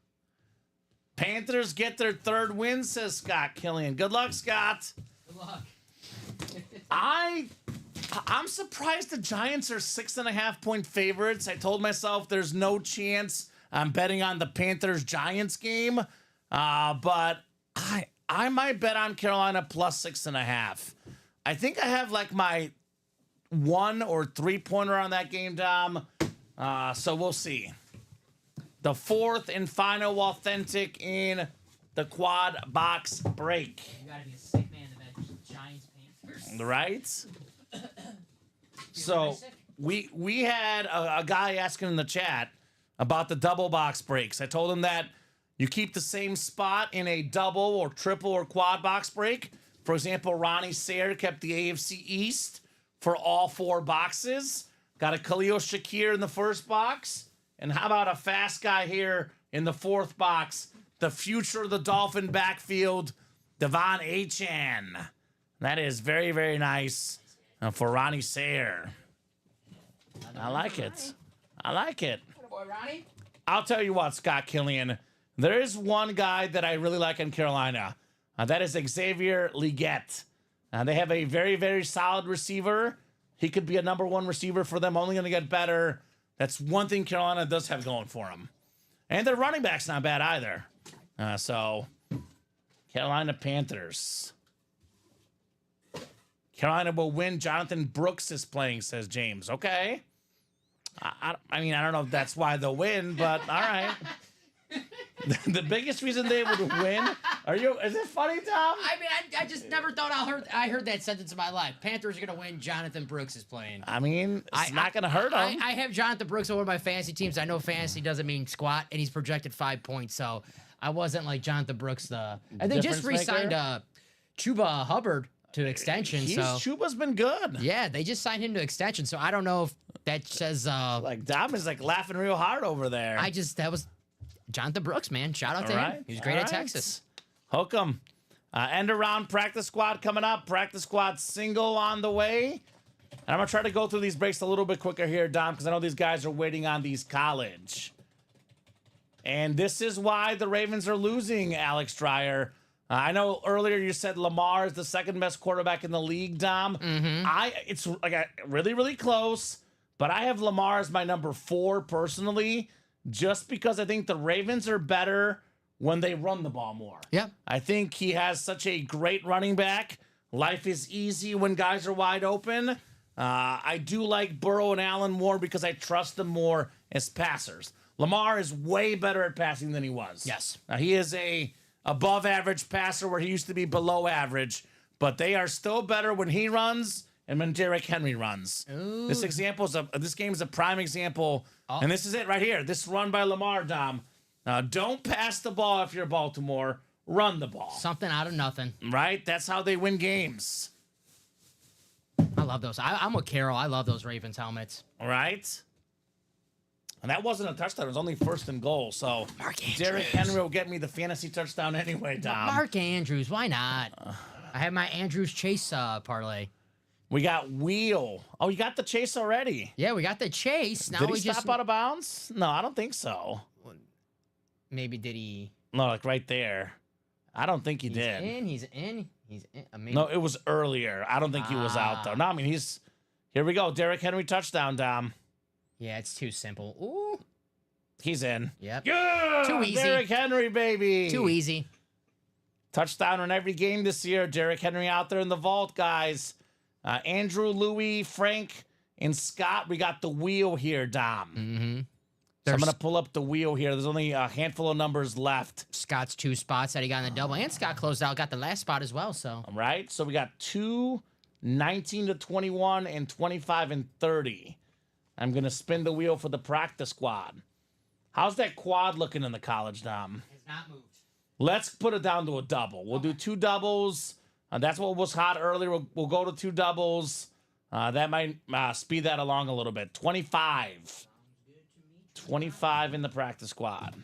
Panthers get their 3rd win, says Scott Killian. Good luck, Scott. Good luck. I'm surprised the Giants are 6.5-point favorites. I told myself there's no chance I'm betting on the Panthers-Giants game, but I might bet on Carolina plus 6.5. I think I have like my 1 or 3-pointer on that game, Dom. So we'll see. The 4th and final authentic in the quad box break. You gotta be a sick man to bet Giants Panthers. Right? So we had a guy asking in the chat about the double box breaks. I told him that you keep the same spot in a double or triple or quad box break. For example, Ronnie Sayre kept the AFC East for all 4 boxes. Got a Khalil Shakir in the 1st box. And how about a fast guy here in the 4th box? The future of the Dolphin backfield, Devon Achane. That is very, very nice for Ronnie Sayre. I like it. I like it. Boy, Ronnie. I'll tell you what, Scott Killian. There is one guy that I really like in Carolina. That is Xavier Legette. They have a very, very solid receiver. He could be a number 1 receiver for them, only going to get better. That's one thing Carolina does have going for them. And their running back's not bad either. So, Carolina Panthers. Carolina will win. Jonathan Brooks is playing, says James. Okay. I mean, I don't know if that's why they'll win, but all right. The biggest reason they would win. Is it funny, Tom? I mean, I just never thought I heard that sentence in my life. Panthers are gonna win. Jonathan Brooks is playing. I mean, it's not gonna hurt him. I have Jonathan Brooks on one of my fantasy teams. I know fantasy doesn't mean squat, and he's projected 5 points. So I wasn't like Jonathan Brooks. And they just Difference re-signed maker? Chuba Hubbard to extension. Chuba's been good. Yeah, they just signed him to extension. So I don't know if that says Like Dom is like laughing real hard over there. that was Jonathan Brooks, man. Shout out to him. He was great at Texas. Hook 'em. End around practice squad coming up. Practice squad single on the way. And I'm going to try to go through these breaks a little bit quicker here, Dom, because I know these guys are waiting on these college. And this is why the Ravens are losing, Alex Dreyer. I know earlier you said Lamar is the second best quarterback in the league, Dom. It's like really, really close, but I have Lamar as my number 4 personally, just because I think the Ravens are better when they run the ball more. Yeah. I think he has such a great running back. Life is easy when guys are wide open. I do like Burrow and Allen more because I trust them more as passers. Lamar is way better at passing than he was. Yes. He is a above average passer where he used to be below average, but they are still better when he runs and when Derrick Henry runs. Ooh. This game is a prime example, and this is it right here. This run by Lamar, Dom. Don't pass the ball if you're Baltimore. Run the ball. Something out of nothing. Right? That's how they win games. I love those. I'm with Carol. I love those Ravens helmets. Right? And that wasn't a touchdown. It was only 1st and goal. So Mark Derrick Andrews. Henry will get me the fantasy touchdown anyway, Dom. Mark Andrews. Why not? I have my Andrews Chase parlay. We got Wheel. Oh, you got the chase already. Yeah, we got the Chase. Now Did we he just stop out of bounds? No, I don't think so. maybe did he? No, like right there. I don't think he He's did. in. He's in. He's in. Maybe. No, it was earlier. I don't think he was out though. No, I mean he's. Here we go. Derrick Henry touchdown, Dom. Yeah, it's too simple. Ooh. He's in. Yep. Yeah, Too easy. Derrick Henry, baby. Too easy. Touchdown in every game this year. Derrick Henry out there in the vault, guys. Andrew, Louis, Frank, and Scott. We got the wheel here, Dom. Mm-hmm. So I'm going to pull up the wheel here. There's only a handful of numbers left. Scott's 2 spots that he got in the double, and Scott closed out, got the last spot as well. So All right. So we got 2, 19 to 21, and 25 and 30. I'm going to spin the wheel for the practice squad. How's that quad looking in the college, Dom? has not moved. Let's put it down to a double. We'll do 2 doubles. That's what was hot earlier. We'll go to 2 doubles. That might speed that along a little bit. 25. 25 in the practice squad.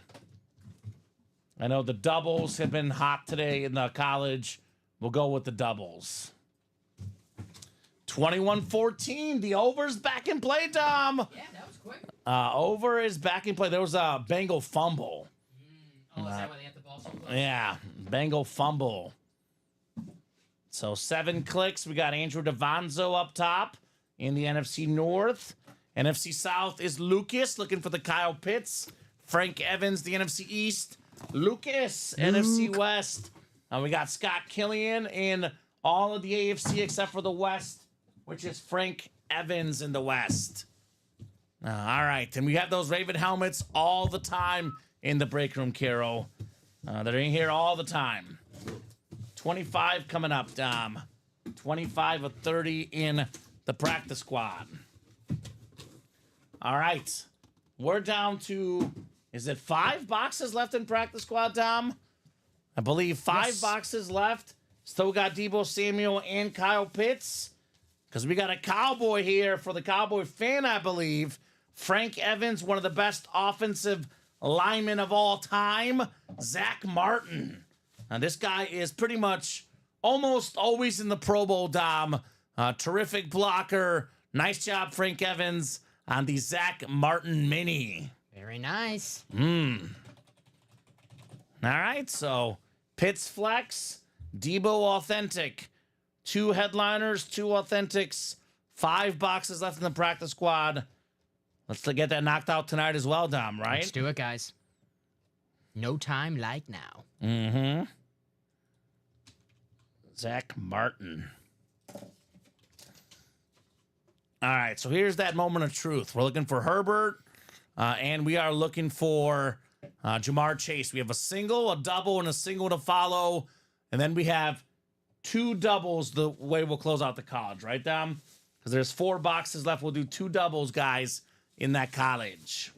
I know the doubles have been hot today in the college. We'll go with the doubles. 21-14. The over's back in play, Dom. Yeah, that was quick. Over is back in play. There was a Bengal fumble. Oh, is that why they got the ball so close? Yeah, Bengal fumble. So 7 clicks. We got Andrew DeVonzo up top in the NFC North. NFC South is Lucas looking for the Kyle Pitts. Frank Evans, the NFC East. Lucas, NFC West. We got Scott Killian in all of the AFC except for the West, which is Frank Evans in the West. All right, and we have those Raven helmets all the time in the break room, Carol. They're in here all the time. 25 coming up, Dom. 25 of 30 in the practice squad. All right. We're down to, is it 5 boxes left in practice squad, Dom? I believe 5 Yes. boxes left. Still got Deebo Samuel and Kyle Pitts. Because we got a Cowboy here for the Cowboy fan, I believe. Frank Evans, one of the best offensive linemen of all time. Zach Martin. Now, this guy is pretty much almost always in the Pro Bowl, Dom. Terrific blocker. Nice job, Frank Evans, on the Zach Martin mini. Very nice. All right, so Pitts flex, Debo authentic. 2 headliners, 2 authentics, 5 boxes left in the practice squad. Let's get that knocked out tonight as well, Dom, right? Let's do it, guys. No time like now. Mm-hmm. Zach Martin. All right, so here's that moment of truth. We're looking for Herbert, and we are looking for Jamar Chase. We have a single, a double, and a single to follow. And then we have 2 doubles the way we'll close out the college, right, Dom? Because there's 4 boxes left. We'll do 2 doubles, guys, in that college.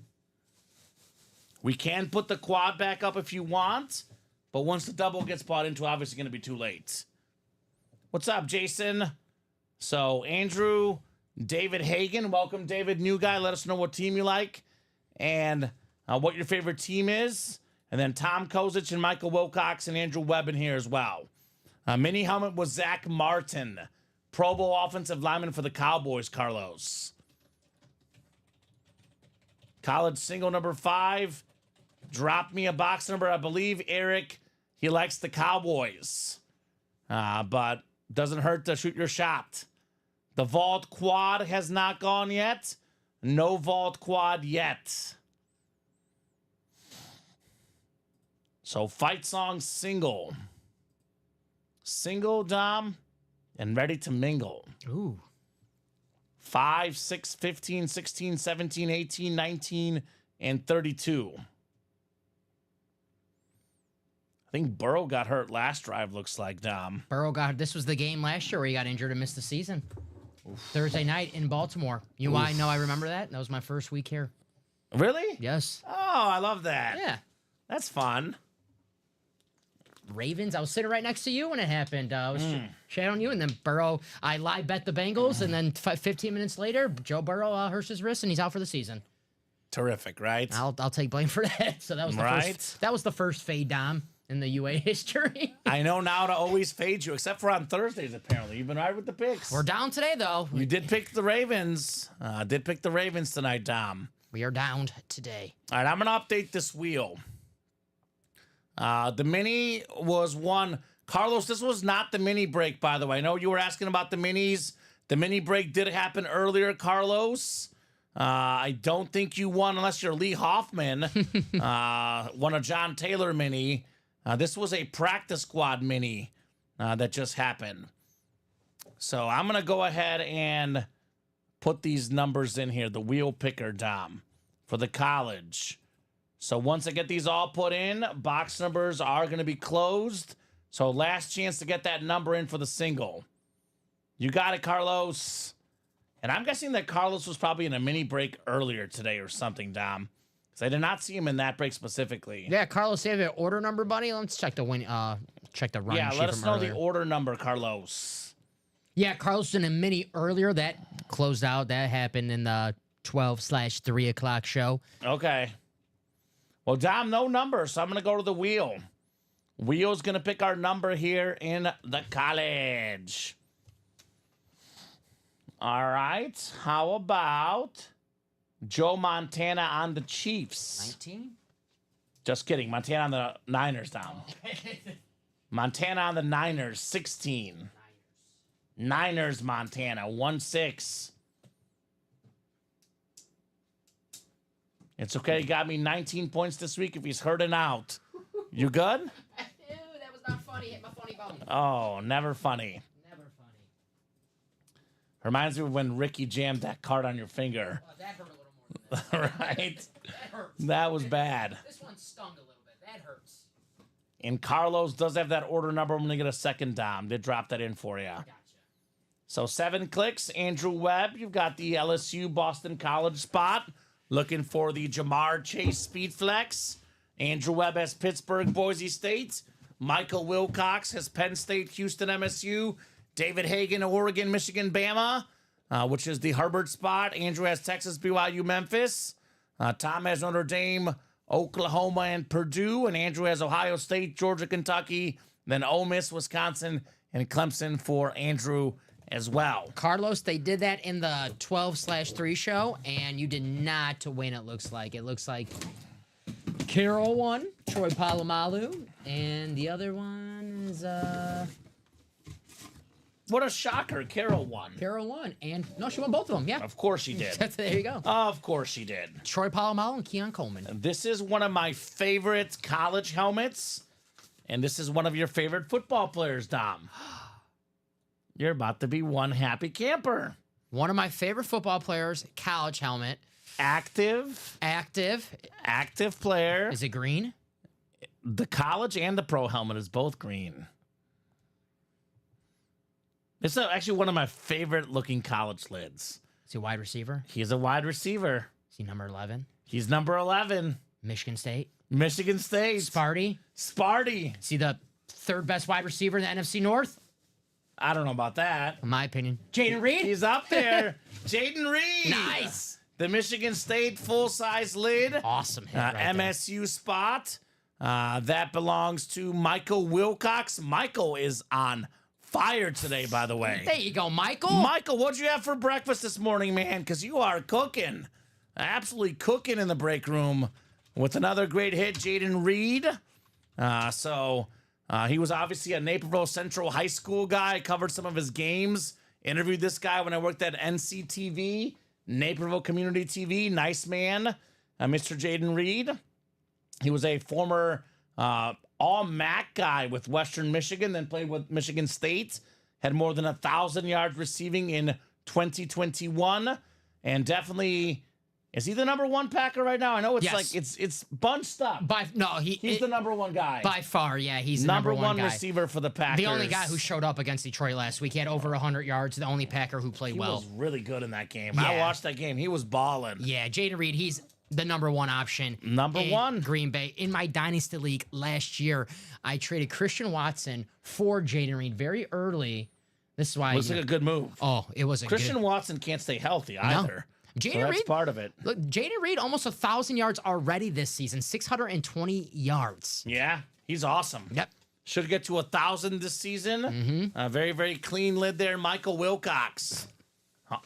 We can put the quad back up if you want, but once the double gets bought into, obviously going to be too late. What's up, Jason? So, Andrew, David Hagan. Welcome, David. New guy. Let us know what team you like and what your favorite team is. And then Tom Kozich and Michael Wilcox and Andrew Webb in here as well. Mini helmet was Zach Martin. Pro Bowl offensive lineman for the Cowboys, Carlos. College single number 5. Drop me a box number. I believe Eric, he likes the Cowboys. But doesn't hurt to shoot your shot. The vault quad has not gone yet. No vault quad yet. So fight song single. Single, Dom, and ready to mingle. Ooh. 5, 6, 15, 16, 17, 18, 19, and 32. I think Burrow got hurt last drive, looks like, Dom. Burrow this was the game last year where he got injured and missed the season. Thursday night in Baltimore. You know why I know I remember that? That was my first week here. Really? Yes. Oh, I love that. Yeah. That's fun. Ravens. I was sitting right next to you when it happened. I was shadowing you, and then Burrow. I live bet the Bengals, and then 15 minutes later, Joe Burrow hurts his wrist, and he's out for the season. Terrific, right? I'll take blame for that. So that was the first. That was the first fade, Dom, in the UA history. I know now to always fade you, except for on Thursdays, apparently. You've been right with the picks. We're down today, though. You did pick the Ravens. Did pick the Ravens tonight, Dom. We are down today. All right, I'm going to update this wheel. The mini was one. Carlos, this was not the mini break, by the way. I know you were asking about the minis. The mini break did happen earlier, Carlos. I don't think you won unless you're Lee Hoffman. Won a John Taylor mini. This was a practice squad mini that just happened. So I'm going to go ahead and put these numbers in here. The wheel picker, Dom, for the college. So once I get these all put in, box numbers are going to be closed. So last chance to get that number in for the single. You got it, Carlos. And I'm guessing that Carlos was probably in a mini break earlier today or something, Dom. Because I did not see him in that break specifically. Yeah, Carlos, you have an order number, buddy? Let's check the check the run sheet. Yeah, let us know earlier. the order number, Carlos. Yeah, Carlos in a mini earlier. That closed out. That happened in the 12/3 o'clock show. Okay. Well, Dom, no number, so I'm going to go to the wheel. Wheel's going to pick our number here in the college. All right. How about Joe Montana on the Chiefs? 19? Just kidding. Montana on the Niners, Dom. Montana on the Niners, 16. Niners, Montana, 1-6. It's okay. He got me 19 points this week if he's hurting out. You good? Ew, that was not funny. Hit my funny bone. Oh, never funny. Never funny. Reminds me of when Ricky jammed that card on your finger. Oh, that hurt a little more than that. Right? That hurts. That was bad. This one stung a little bit. That hurts. And Carlos does have that order number. I'm going to get a second Dom. Did drop that in for you. Gotcha. So 7 clicks. Andrew Webb, you've got the LSU Boston College spot. Looking for the Jamar Chase Speed Flex. Andrew Webb has Pittsburgh, Boise State. Michael Wilcox has Penn State, Houston, MSU. David Hagan, Oregon, Michigan, Bama, which is the Herbert spot. Andrew has Texas, BYU, Memphis. Tom has Notre Dame, Oklahoma, and Purdue. And Andrew has Ohio State, Georgia, Kentucky. Then Ole Miss, Wisconsin, and Clemson for Andrew as well. Carlos, they did that in the 12/3 show, and you did not win, it looks like. It looks like Carol won, Troy Polamalu, and the other one is What a shocker. Carol won. Carol won. And no, she won both of them, yeah. Of course she did. There you go. Of course she did. Troy Polamalu and Keon Coleman. This is one of my favorite college helmets, and this is one of your favorite football players, Dom. You're about to be one happy camper. One of my favorite football players, college helmet. Active player. Is it green? The college and the pro helmet is both green. This is actually one of my favorite looking college lids. Is he a wide receiver? He's a wide receiver. Is he number 11? He's number 11. Michigan State? Michigan State. Sparty? Sparty. Is he the third best wide receiver in the NFC North? I don't know about that. In my opinion. Jaden Reed? He's up there. Jaden Reed. Nice. The Michigan State full-size lid. Awesome hit right there. MSU spot. That belongs to Michael Wilcox. Michael is on fire today, by the way. There you go, Michael. Michael, what'd you have for breakfast this morning, man? Because you are cooking. Absolutely cooking in the break room with another great hit, Jaden Reed. He was obviously a Naperville Central High School guy. I covered some of his games. Interviewed this guy when I worked at NCTV, Naperville Community TV. Nice man, Mr. Jaden Reed. He was a former All-MAC guy with Western Michigan, then played with Michigan State. Had more than 1,000 yards receiving in 2021, and definitely. Is he the number one Packer right now? I know it's Yes. it's bunched up. He's the number one guy. By far, yeah, he's the number one guy. receiver for the Packers. The only guy who showed up against Detroit last week. He had over 100 yards. The only Packer who played He well. was really good in that game. Yeah. I watched that game. He was balling. Yeah, Jaden Reed, he's the number one option. Number in one. Green Bay. In my Dynasty League last year, I traded Christian Watson for Jaden Reed very early. This is why. Looks like a good move. Oh, it was a Christian good. Watson can't stay healthy either. Jaden So that's Reed, part of it. Look, Jaden Reed almost 1,000 yards already this season, 620 yards. Yeah, he's awesome. Yep. Should get to 1,000 this season. Very, very clean lid there. Michael Wilcox.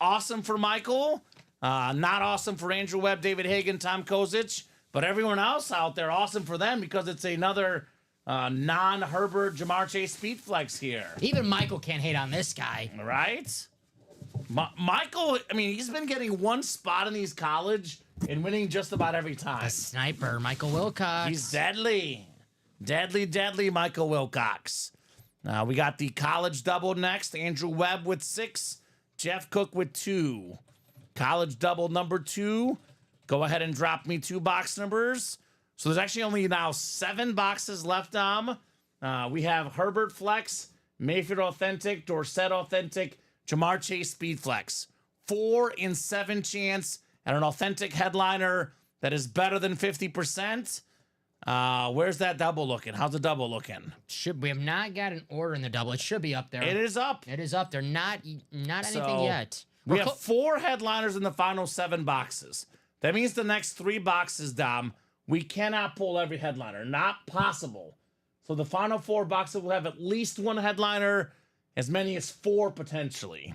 Awesome for Michael. Not awesome for Andrew Webb, David Hagan, Tom Kozic. But everyone else out there, awesome for them because it's another non-Herbert Jamar Chase speed flex here. Even Michael can't hate on this guy. Right? Michael, I mean, he's been getting one spot in these college and winning just about every time. The sniper, Michael Wilcox. He's deadly. Deadly Michael Wilcox. We got the college double next. Andrew Webb with 6. Jeff Cook with 2. College double number 2. Go ahead and drop me 2 box numbers. So there's actually only now 7 boxes left, Dom. We have Herbert Flex, Mayfield Authentic, Dorsett Authentic, Jamar Chase Speed Flex. 4 in 7 chance at an authentic headliner that is better than 50%. Where's that double looking? How's the double looking? We have not got an order in the double. It should be up there. It is up. It is up there. Not anything So, yet. We We're have 4 headliners in the final 7 boxes. That means the next 3 boxes, Dom, we cannot pull every headliner. Not possible. So the final 4 boxes will have at least 1 headliner, as many as 4 potentially.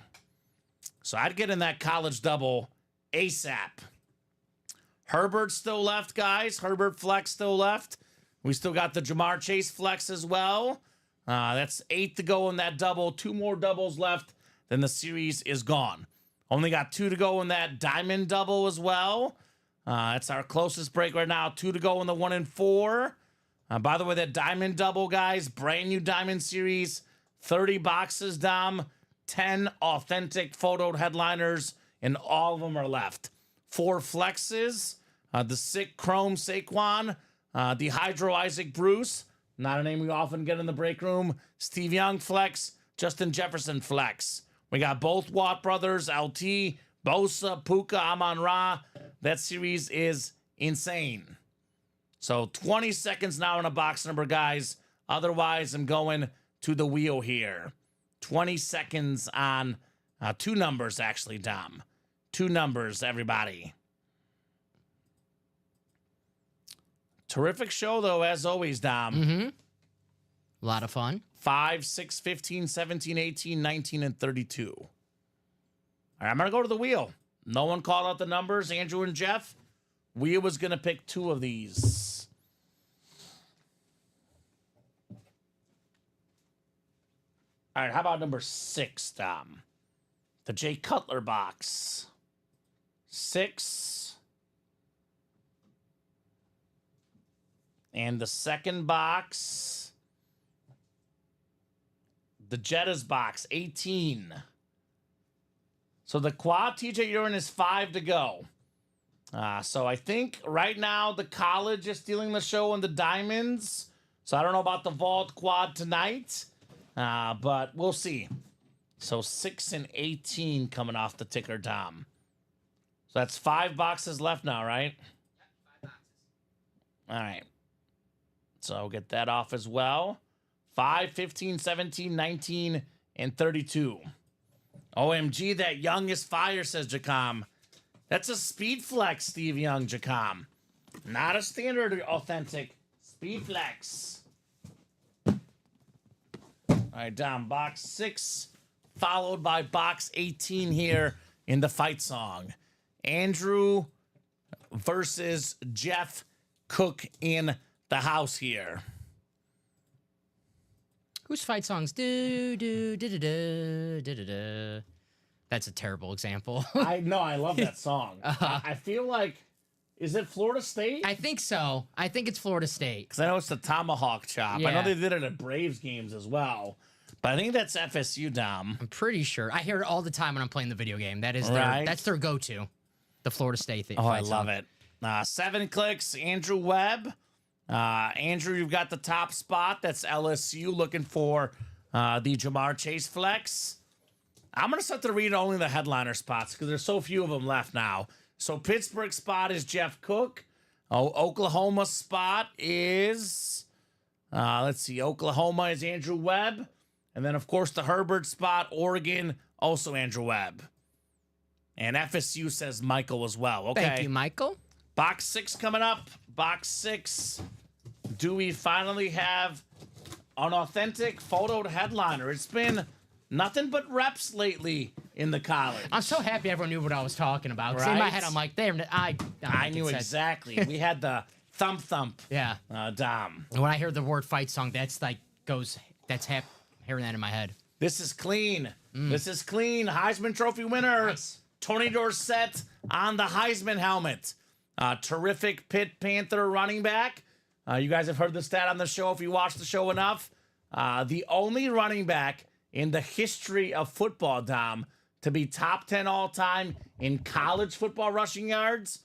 So I'd get in that college double ASAP. Herbert still left, guys. Herbert Flex still left. We still got the Jamar Chase Flex as well. That's 8 to go in that double. 2 more doubles left. Then the series is gone. Only got 2 to go in that diamond double as well. That's our closest break right now. 2 to go in the 1 and 4. By the way, that diamond double, guys, brand new diamond series. 30 boxes, Dom. 10 authentic photoed headliners, and all of them are left. 4 flexes. The sick Chrome Saquon. The Hydro Isaac Bruce. Not a name we often get in the break room. Steve Young Flex. Justin Jefferson Flex. We got both Watt brothers, LT, Bosa, Puka, Amon-Ra. That series is insane. So 20 seconds now on a box number, guys. Otherwise, I'm going to the wheel here. 20 seconds on 2 numbers, actually, Dom. 2 numbers, everybody. Terrific show, though, as always, Dom. A lot of fun. 5, 6, 15, 17, 18, 19, and 32. All right, I'm going to go to the wheel. No one called out the numbers, Andrew and Jeff. Wheel was going to pick 2 of these. All right, how about number 6, Dom? The Jay Cutler box. 6. And the second box, the Jettas box, 18. So the quad TJ Urine is 5 to go. So I think right now the college is stealing the show in the diamonds. So I don't know about the vault quad tonight, but we'll see. So 6 and 18 coming off the ticker, Dom. So that's 5 boxes left now, right? Yep, 5 boxes. All right. So get that off as well. 5, 15, 17, 19, and 32. OMG, that Young is fire, says Jacom. That's a speed flex, Steve Young, Jacom. Not a standard authentic speed flex. All All right, Dom, box 6, followed by box 18 here in the fight song. Andrew versus Jeff Cook in the house here. Whose fight songs? Do do do do do do do do. That's a terrible example. I know, I love that song. I feel like, is it Florida State? I think so. I think it's Florida State. Because I know it's the Tomahawk Chop. I know Yeah. they did it at Braves games as well. But I think that's FSU, Dom. I'm pretty sure. I hear it all the time when I'm playing the video game. That is Right. that's their go-to. The Florida State thing. Oh, I love it. 7 clicks, Andrew Webb. Andrew, you've got the top spot. That's LSU looking for the Jamar Chase flex. I'm going to start to read only the headliner spots because there's so few of them left now. So Pittsburgh spot is Jeff Cook. Oh, Oklahoma spot is, let's see, Oklahoma is Andrew Webb. And then, of course, the Herbert spot, Oregon, also Andrew Webb. And FSU says Michael as well. Okay. Thank you, Michael. Box 6 coming up. Box 6. Do we finally have an authentic photoed headliner? It's been nothing but reps lately in the college. I'm so happy everyone knew what I was talking about. 'Cause in my Right? head, I'm like, I knew exactly. We had the thump, Yeah. Dom. And when I hear the word fight song, that's like hearing that in my head. This is clean. This is clean. Heisman Trophy winner. Nice. Tony Dorsett on the Heisman helmet. Terrific Pitt Panther running back. You guys have heard the stat on the show if you watch the show enough. The only running back in the history of football, Dom, to be top 10 all-time in college football rushing yards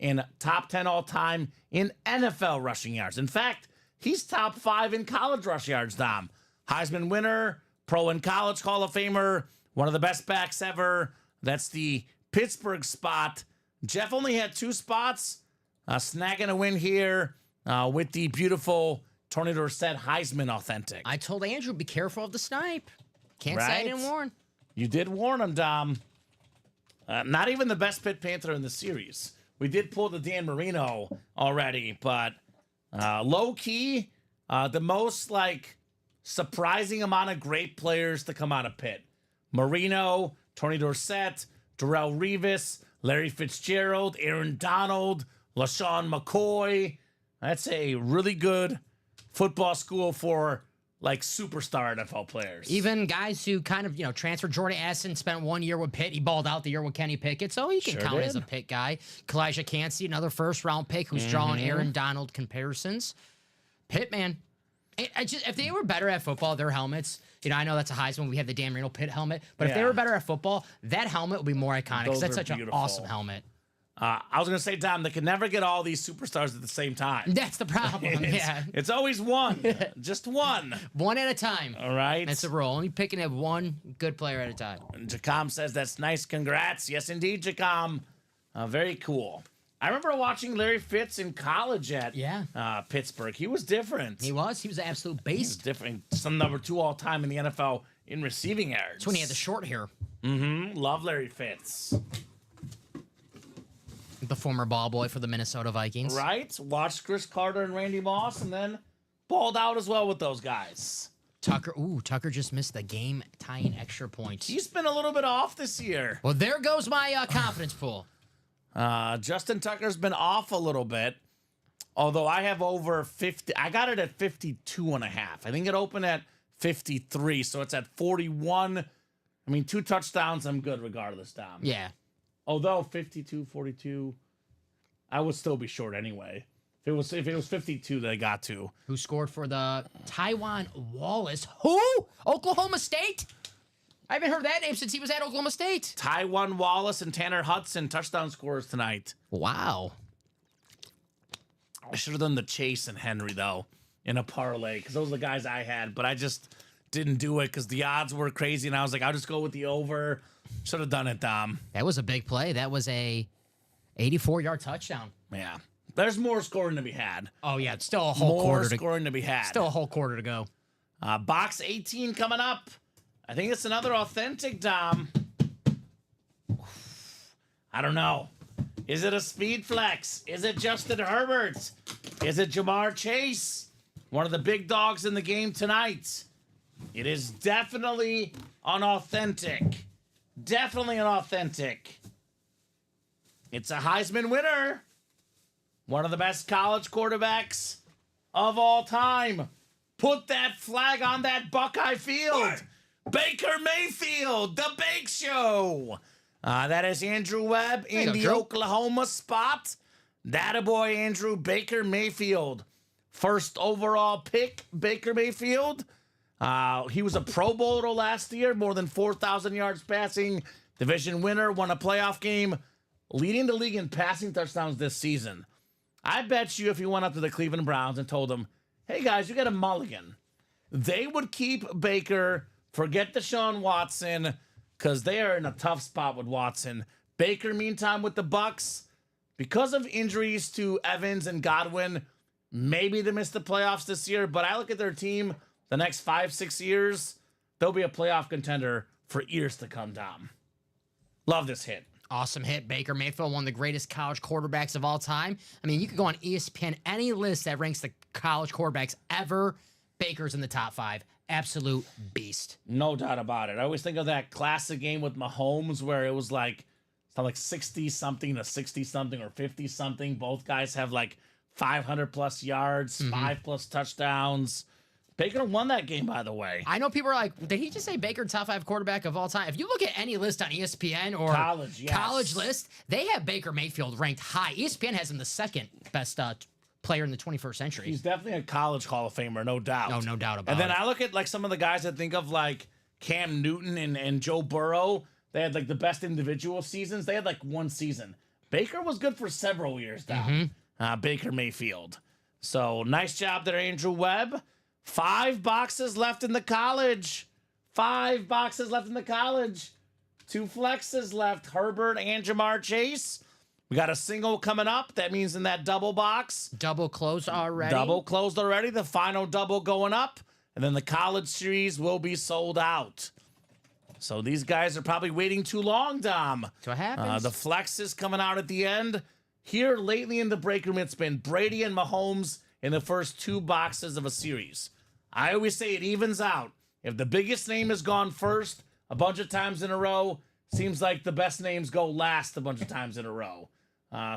and top 10 all-time in NFL rushing yards. In fact, he's top 5 in college rush yards, Dom. Heisman winner, pro and college Hall of Famer, one of the best backs ever. That's the Pittsburgh spot. Jeff only had 2 spots, snagging a win here with the beautiful Tony Dorsett Heisman authentic. I told Andrew, be careful of the snipe. Can't say I Right? didn't warn. You did warn him, Dom. Not even the best Pitt Panther in the series. We did pull the Dan Marino already, but low key, the most surprising amount of great players to come out of Pitt. Marino, Tony Dorsett, Darrell Revis, Larry Fitzgerald, Aaron Donald, LaShawn McCoy. That's a really good football school for superstar NFL players. Even guys who kind of, transferred. Jordan Addison spent 1 year with Pitt. He balled out the year with Kenny Pickett, so he can Sure count as did. a Pitt guy. Kalijah Cansey, another first-round pick who's drawing Mm-hmm. Aaron Donald comparisons. Pitt, man. If they were better at football, their helmets, I know that's a Heisman. We have the Dan Marino Pitt helmet. But if they Yeah. were better at football, that helmet would be more iconic because Those that's are such an beautiful. awesome helmet. I was going to say, Dom, they can never get all these superstars at the same time. That's the problem. Yeah. It's always one. Just one. One at a time. All right. That's the rule. Only picking at one good player at a time. Jacom says that's nice. Congrats. Yes, indeed, Jacom. Very cool. I remember watching Larry Fitz in college at Pittsburgh. He was different. He was an absolute He was beast. different. Some number 2 all time in the NFL in receiving yards. That's when he had the short hair. Love Larry Fitz. The former ball boy for the Minnesota Vikings. Right? Watched Chris Carter and Randy Moss and then balled out as well with those guys. Tucker just missed the game tying extra point. He's been a little bit off this year. Well, there goes my confidence pool. Justin Tucker's been off a little bit. Although I have over 50. I got it at 52 and a half. I think it opened at 53. So it's at 41. I mean, 2 touchdowns. I'm good regardless, Dom. Yeah. Although 52, 42, I would still be short anyway. If it was 52 that I got to. Who scored for the Taiwan Wallace? Who? Oklahoma State? I haven't heard that name since he was at Oklahoma State. Tywan Wallace and Tanner Hudson touchdown scorers tonight. Wow. I should have done the Chase and Henry, though, in a parlay, because those are the guys I had, but I just didn't do it because the odds were crazy, and I was like, I'll just go with the over. Should have done it, Dom. That was a big play. That was a 84-yard touchdown. Yeah. There's more scoring to be had. Oh, yeah. It's still a whole More quarter scoring to be had. Still a whole quarter to go. Box 18 coming up. I think it's another authentic, Dom. I don't know. Is it a speed flex? Is it Justin Herbert? Is it Jamar Chase? One of the big dogs in the game tonight. It is definitely unauthentic. Definitely unauthentic. It's a Heisman winner. One of the best college quarterbacks of all time. Put that flag on that Buckeye field. Baker Mayfield, the Bake Show. That is Andrew Webb in go, the Drew. Oklahoma spot. That boy, Andrew Baker Mayfield. First overall pick, Baker Mayfield. He was a Pro Bowler last year, more than 4,000 yards passing. Division winner, won a playoff game, leading the league in passing touchdowns this season. I bet you if you went up to the Cleveland Browns and told them, hey guys, you got a mulligan, they would keep Baker, forget Deshaun Watson, because they are in a tough spot with Watson. Baker, meantime, with the Bucks, because of injuries to Evans and Godwin, maybe they missed the playoffs this year, but I look at their team the next 5-6 years, they'll be a playoff contender for years to come, Dom. Love this hit. Awesome hit. Baker Mayfield, one of the greatest college quarterbacks of all time. I mean, you could go on ESPN, any list that ranks the college quarterbacks ever. Baker's in the top 5. Absolute beast. No doubt about it. I always think of that classic game with Mahomes where it was like, it's not like 60-something to 60-something or 50-something. Both guys have like 500-plus yards, 5-plus touchdowns. Baker won that game, by the way. I know people are like, did he just say Baker top 5 quarterback of all time? If you look at any list on ESPN or College, yes. college list, they have Baker Mayfield ranked high. ESPN has him the second best player in the 21st century. He's definitely a college Hall of Famer, no doubt. No doubt about And then it. I look at like some of the guys that think of like Cam Newton and Joe Burrow. They had like the best individual seasons. They had like one season. Baker was good for several years now. Baker Mayfield. So nice job there, Andrew Webb. 5 boxes left in the college. 5 boxes left in the college. 2 flexes left. Herbert and Jamar Chase. We got a single coming up. That means in that double box. Double close already. Double closed already. The final double going up. And then the college series will be sold out. So these guys are probably waiting too long, Dom. So what happens? The flex is coming out at the end. Here lately in the break room, it's been Brady and Mahomes in the first 2 boxes of a series. I always say it evens out. If the biggest name has gone first a bunch of times in a row, seems like the best names go last a bunch of times in a row.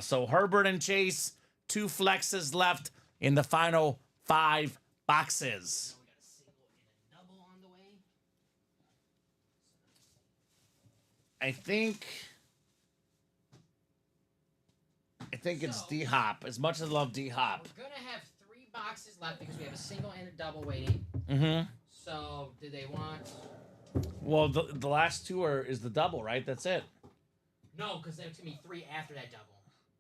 So Herbert and Chase, 2 flexes left in the final 5 boxes. We got a single and a double on the way. I think it's D-Hop. As much as I love D-Hop. We're gonna have 3 boxes left because we have a single and a double waiting. So, do they want? Well, the last 2 is the double, right? That's it. No, because there's gonna be 3 after that double.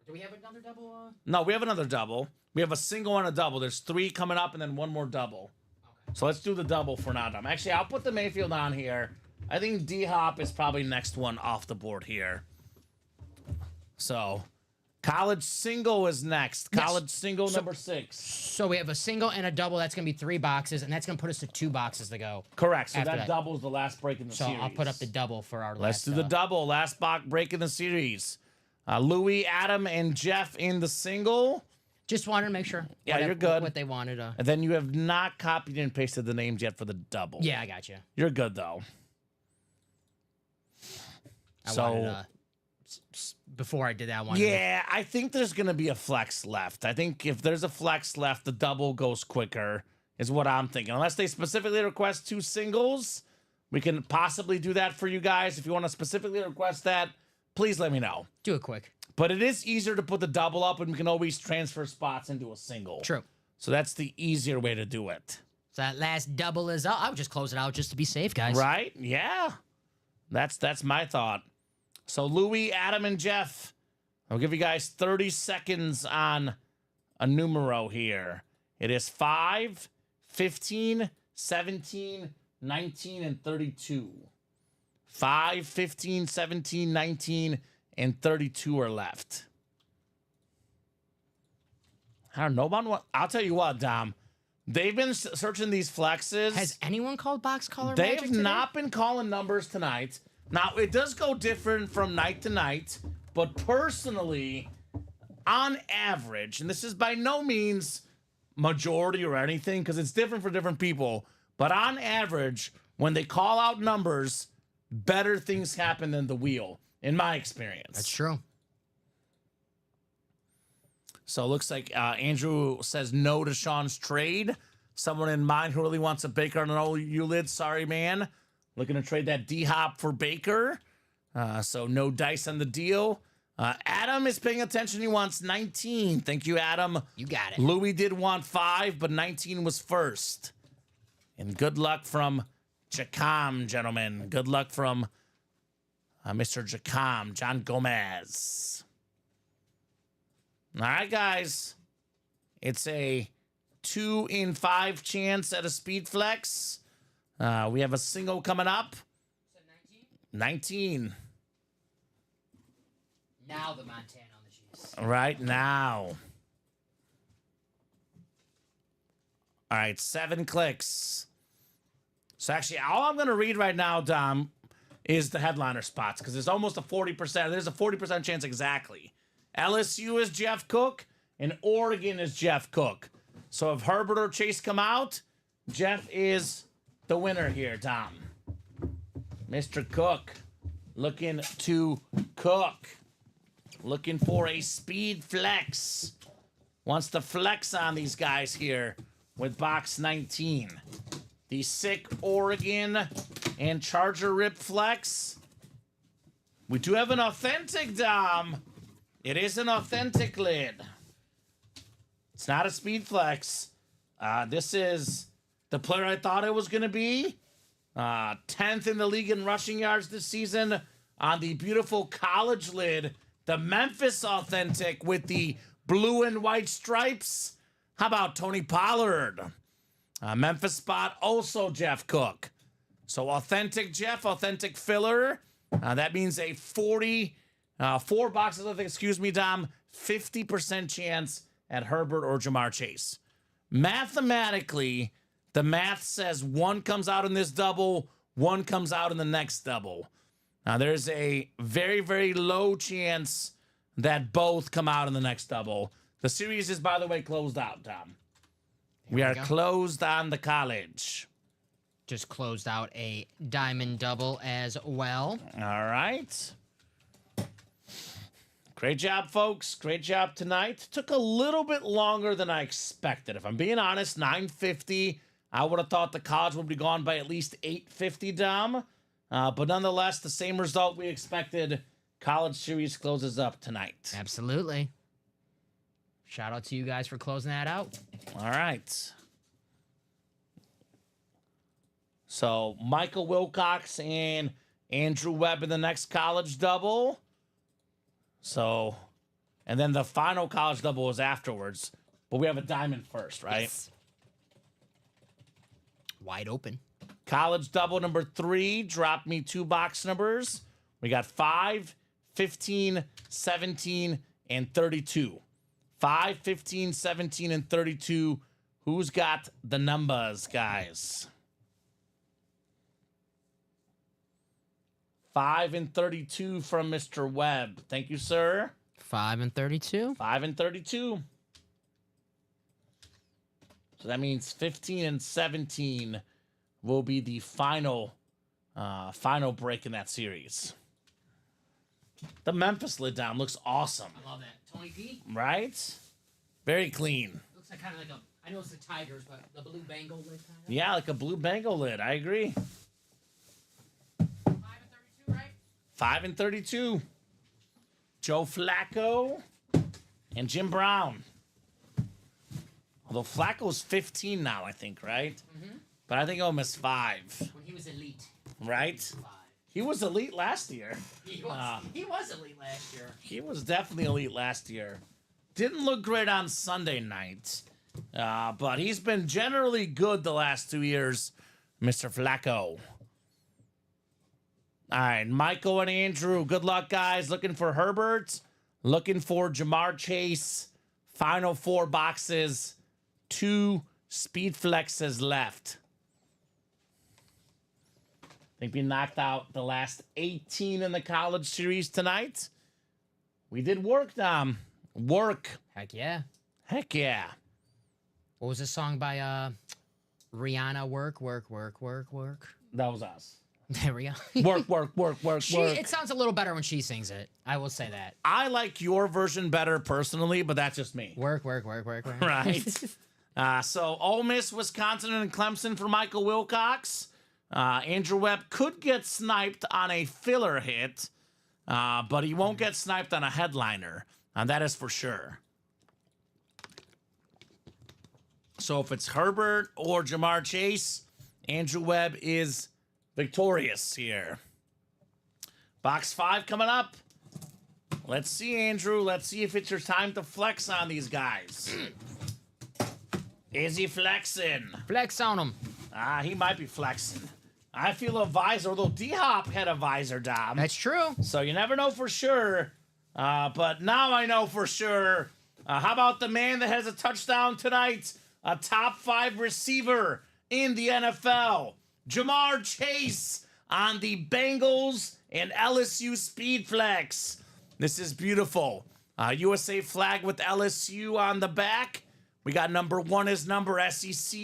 Do we have another double? No, we have another double. We have a single and a double. There's 3 coming up and then 1 more double. Okay. So let's do the double for now, Dom. Actually, I'll put the Mayfield on here. I think D-Hop is probably next one off the board here. So, college single is next. Yes. College single number 6. So we have a single and a double. That's gonna be 3 boxes, and that's gonna put us to 2 boxes to go. Correct. So After that that. doubles the last break in the So series. I'll put up the double for our Let's last. do the double. Last box break in the series. Louis, Adam, and Jeff in the single. Just wanted to make sure. Yeah, you're good. What they wanted. And then you have not copied and pasted the names yet for the double. Yeah, I got you. You're good, though. Before I did that one. Yeah, I think there's going to be a flex left. I think if there's a flex left, the double goes quicker, is what I'm thinking. Unless they specifically request 2 singles, we can possibly do that for you guys. If you want to specifically request that, please let me know. Do it quick. But it is easier to put the double up, and we can always transfer spots into a single. True. So that's the easier way to do it. So that last double is out. I would just close it out just to be safe, guys. Right? Yeah. That's my thought. So Louis, Adam, and Jeff, I'll give you guys 30 seconds on a numero here. It is 5, 15, 17, 19, and 32. 5, 15, 17, 19, and 32 are left. I don't know about what. I'll tell you what, Dom. They've been searching these flexes. Has anyone called box color They magic have today? not been calling numbers tonight. Now, it does go different from night to night, but personally, on average, and this is by no means majority or anything, because it's different for different people, But on average, when they call out numbers, better things happen than the wheel, in my experience. That's true. So it looks like Andrew says no to Sean's trade. Someone in mind who really wants a Baker on an old ULID. Sorry, man. Looking to trade that D-Hop for Baker. So no dice on the deal. Adam is paying attention. He wants 19. Thank you, Adam. You got it. Louis did want 5, but 19 was first. And good luck from Jacam, gentlemen. Good luck from Mr. Jacam, John Gomez. All right, guys. It's a 2 in 5 chance at a speed flex. We have a single coming up. 19. Now the Montana on the Chiefs. Right now. All right, 7 clicks. So actually, all I'm going to read right now, Dom, is the headliner spots because there's almost a 40%. There's a 40% chance exactly. LSU is Jeff Cook, and Oregon is Jeff Cook. So if Herbert or Chase come out, Jeff is the winner here, Dom. Mr. Cook looking to cook. Looking for a speed flex. Wants to flex on these guys here with box 19. The sick Oregon and Charger Rip Flex. We do have an authentic, Dom. It is an authentic lid. It's not a speed flex. This is the player I thought it was going to be. 10th in the league in rushing yards this season on the beautiful college lid. The Memphis authentic with the blue and white stripes. How about Tony Pollard? Memphis spot, also Jeff Cook. So authentic Jeff, authentic filler. That means a 4 boxes of, excuse me, Dom, 50% chance at Herbert or Jamar Chase. Mathematically, the math says 1 comes out in this double, 1 comes out in the next double. Now, there's a very, very low chance that both come out in the next double. The series is, by the way, closed out, Dom. We are closed on the college. Just closed out a diamond double as well. All right. Great job, folks. Great job tonight. Took a little bit longer than I expected. If I'm being honest, 9:50. I would have thought the college would be gone by at least 8:50, Dom. But nonetheless, the same result we expected. College series closes up tonight. Absolutely. Shout out to you guys for closing that out. All right. So Michael Wilcox and Andrew Webb in the next college double. So, and then the final college double is afterwards. But we have a diamond first, right? Yes. Wide open. College double number 3. Drop me 2 box numbers. We got 5, 15, 17, and 32. 5, 15, 17, and 32. Who's got the numbers, guys? 5 and 32 from Mr. Webb. Thank you, sir. 5 and 32. 5 and 32. So that means 15 and 17 will be the final break in that series. The Memphis lid down looks awesome, I love that. Tony P. right? Very clean. Looks like kind of like a, I know it's the Tigers, but the blue Bengal lid kind of. Yeah, like a blue Bengal lid. I agree. 5 and 32, right? 5 and 32. Joe Flacco and Jim Brown. Although Flacco's 15 now, I think, right? Mm-hmm. But I think he'll miss 5, When he was elite. right? 5. He was elite last year. He was elite last year. He was definitely elite last year. Didn't look great on Sunday night. But he's been generally good the last 2 years, Mr. Flacco. All right, Michael and Andrew, good luck, guys. Looking for Herbert. Looking for Jamar Chase. Final 4 boxes. 2 speed flexes left. I think we knocked out the last 18 in the college series tonight. We did work, Dom. Work. Heck yeah. Heck yeah. What was this song by Rihanna, work. That was us. There we go. Work. It sounds a little better when she sings it. I will say that. I like your version better personally, but that's just me. Work. Right. So Ole Miss, Wisconsin, and Clemson for Michael Wilcox. Andrew Webb could get sniped on a filler hit, but he won't get sniped on a headliner. And that is for sure. So if it's Herbert or Jamar Chase, Andrew Webb is victorious here. Box 5 coming up. Let's see, Andrew. Let's see if it's your time to flex on these guys. Is he flexing? Flex on him. He might be flexing. I feel a visor, although D-Hop had a visor, Dom. That's true. So you never know for sure. But now I know for sure. How about the man that has a touchdown tonight? A top 5 receiver in the NFL. Jamar Chase on the Bengals and LSU Speed Flex. This is beautiful. USA flag with LSU on the back. We got number 1 as number SEC.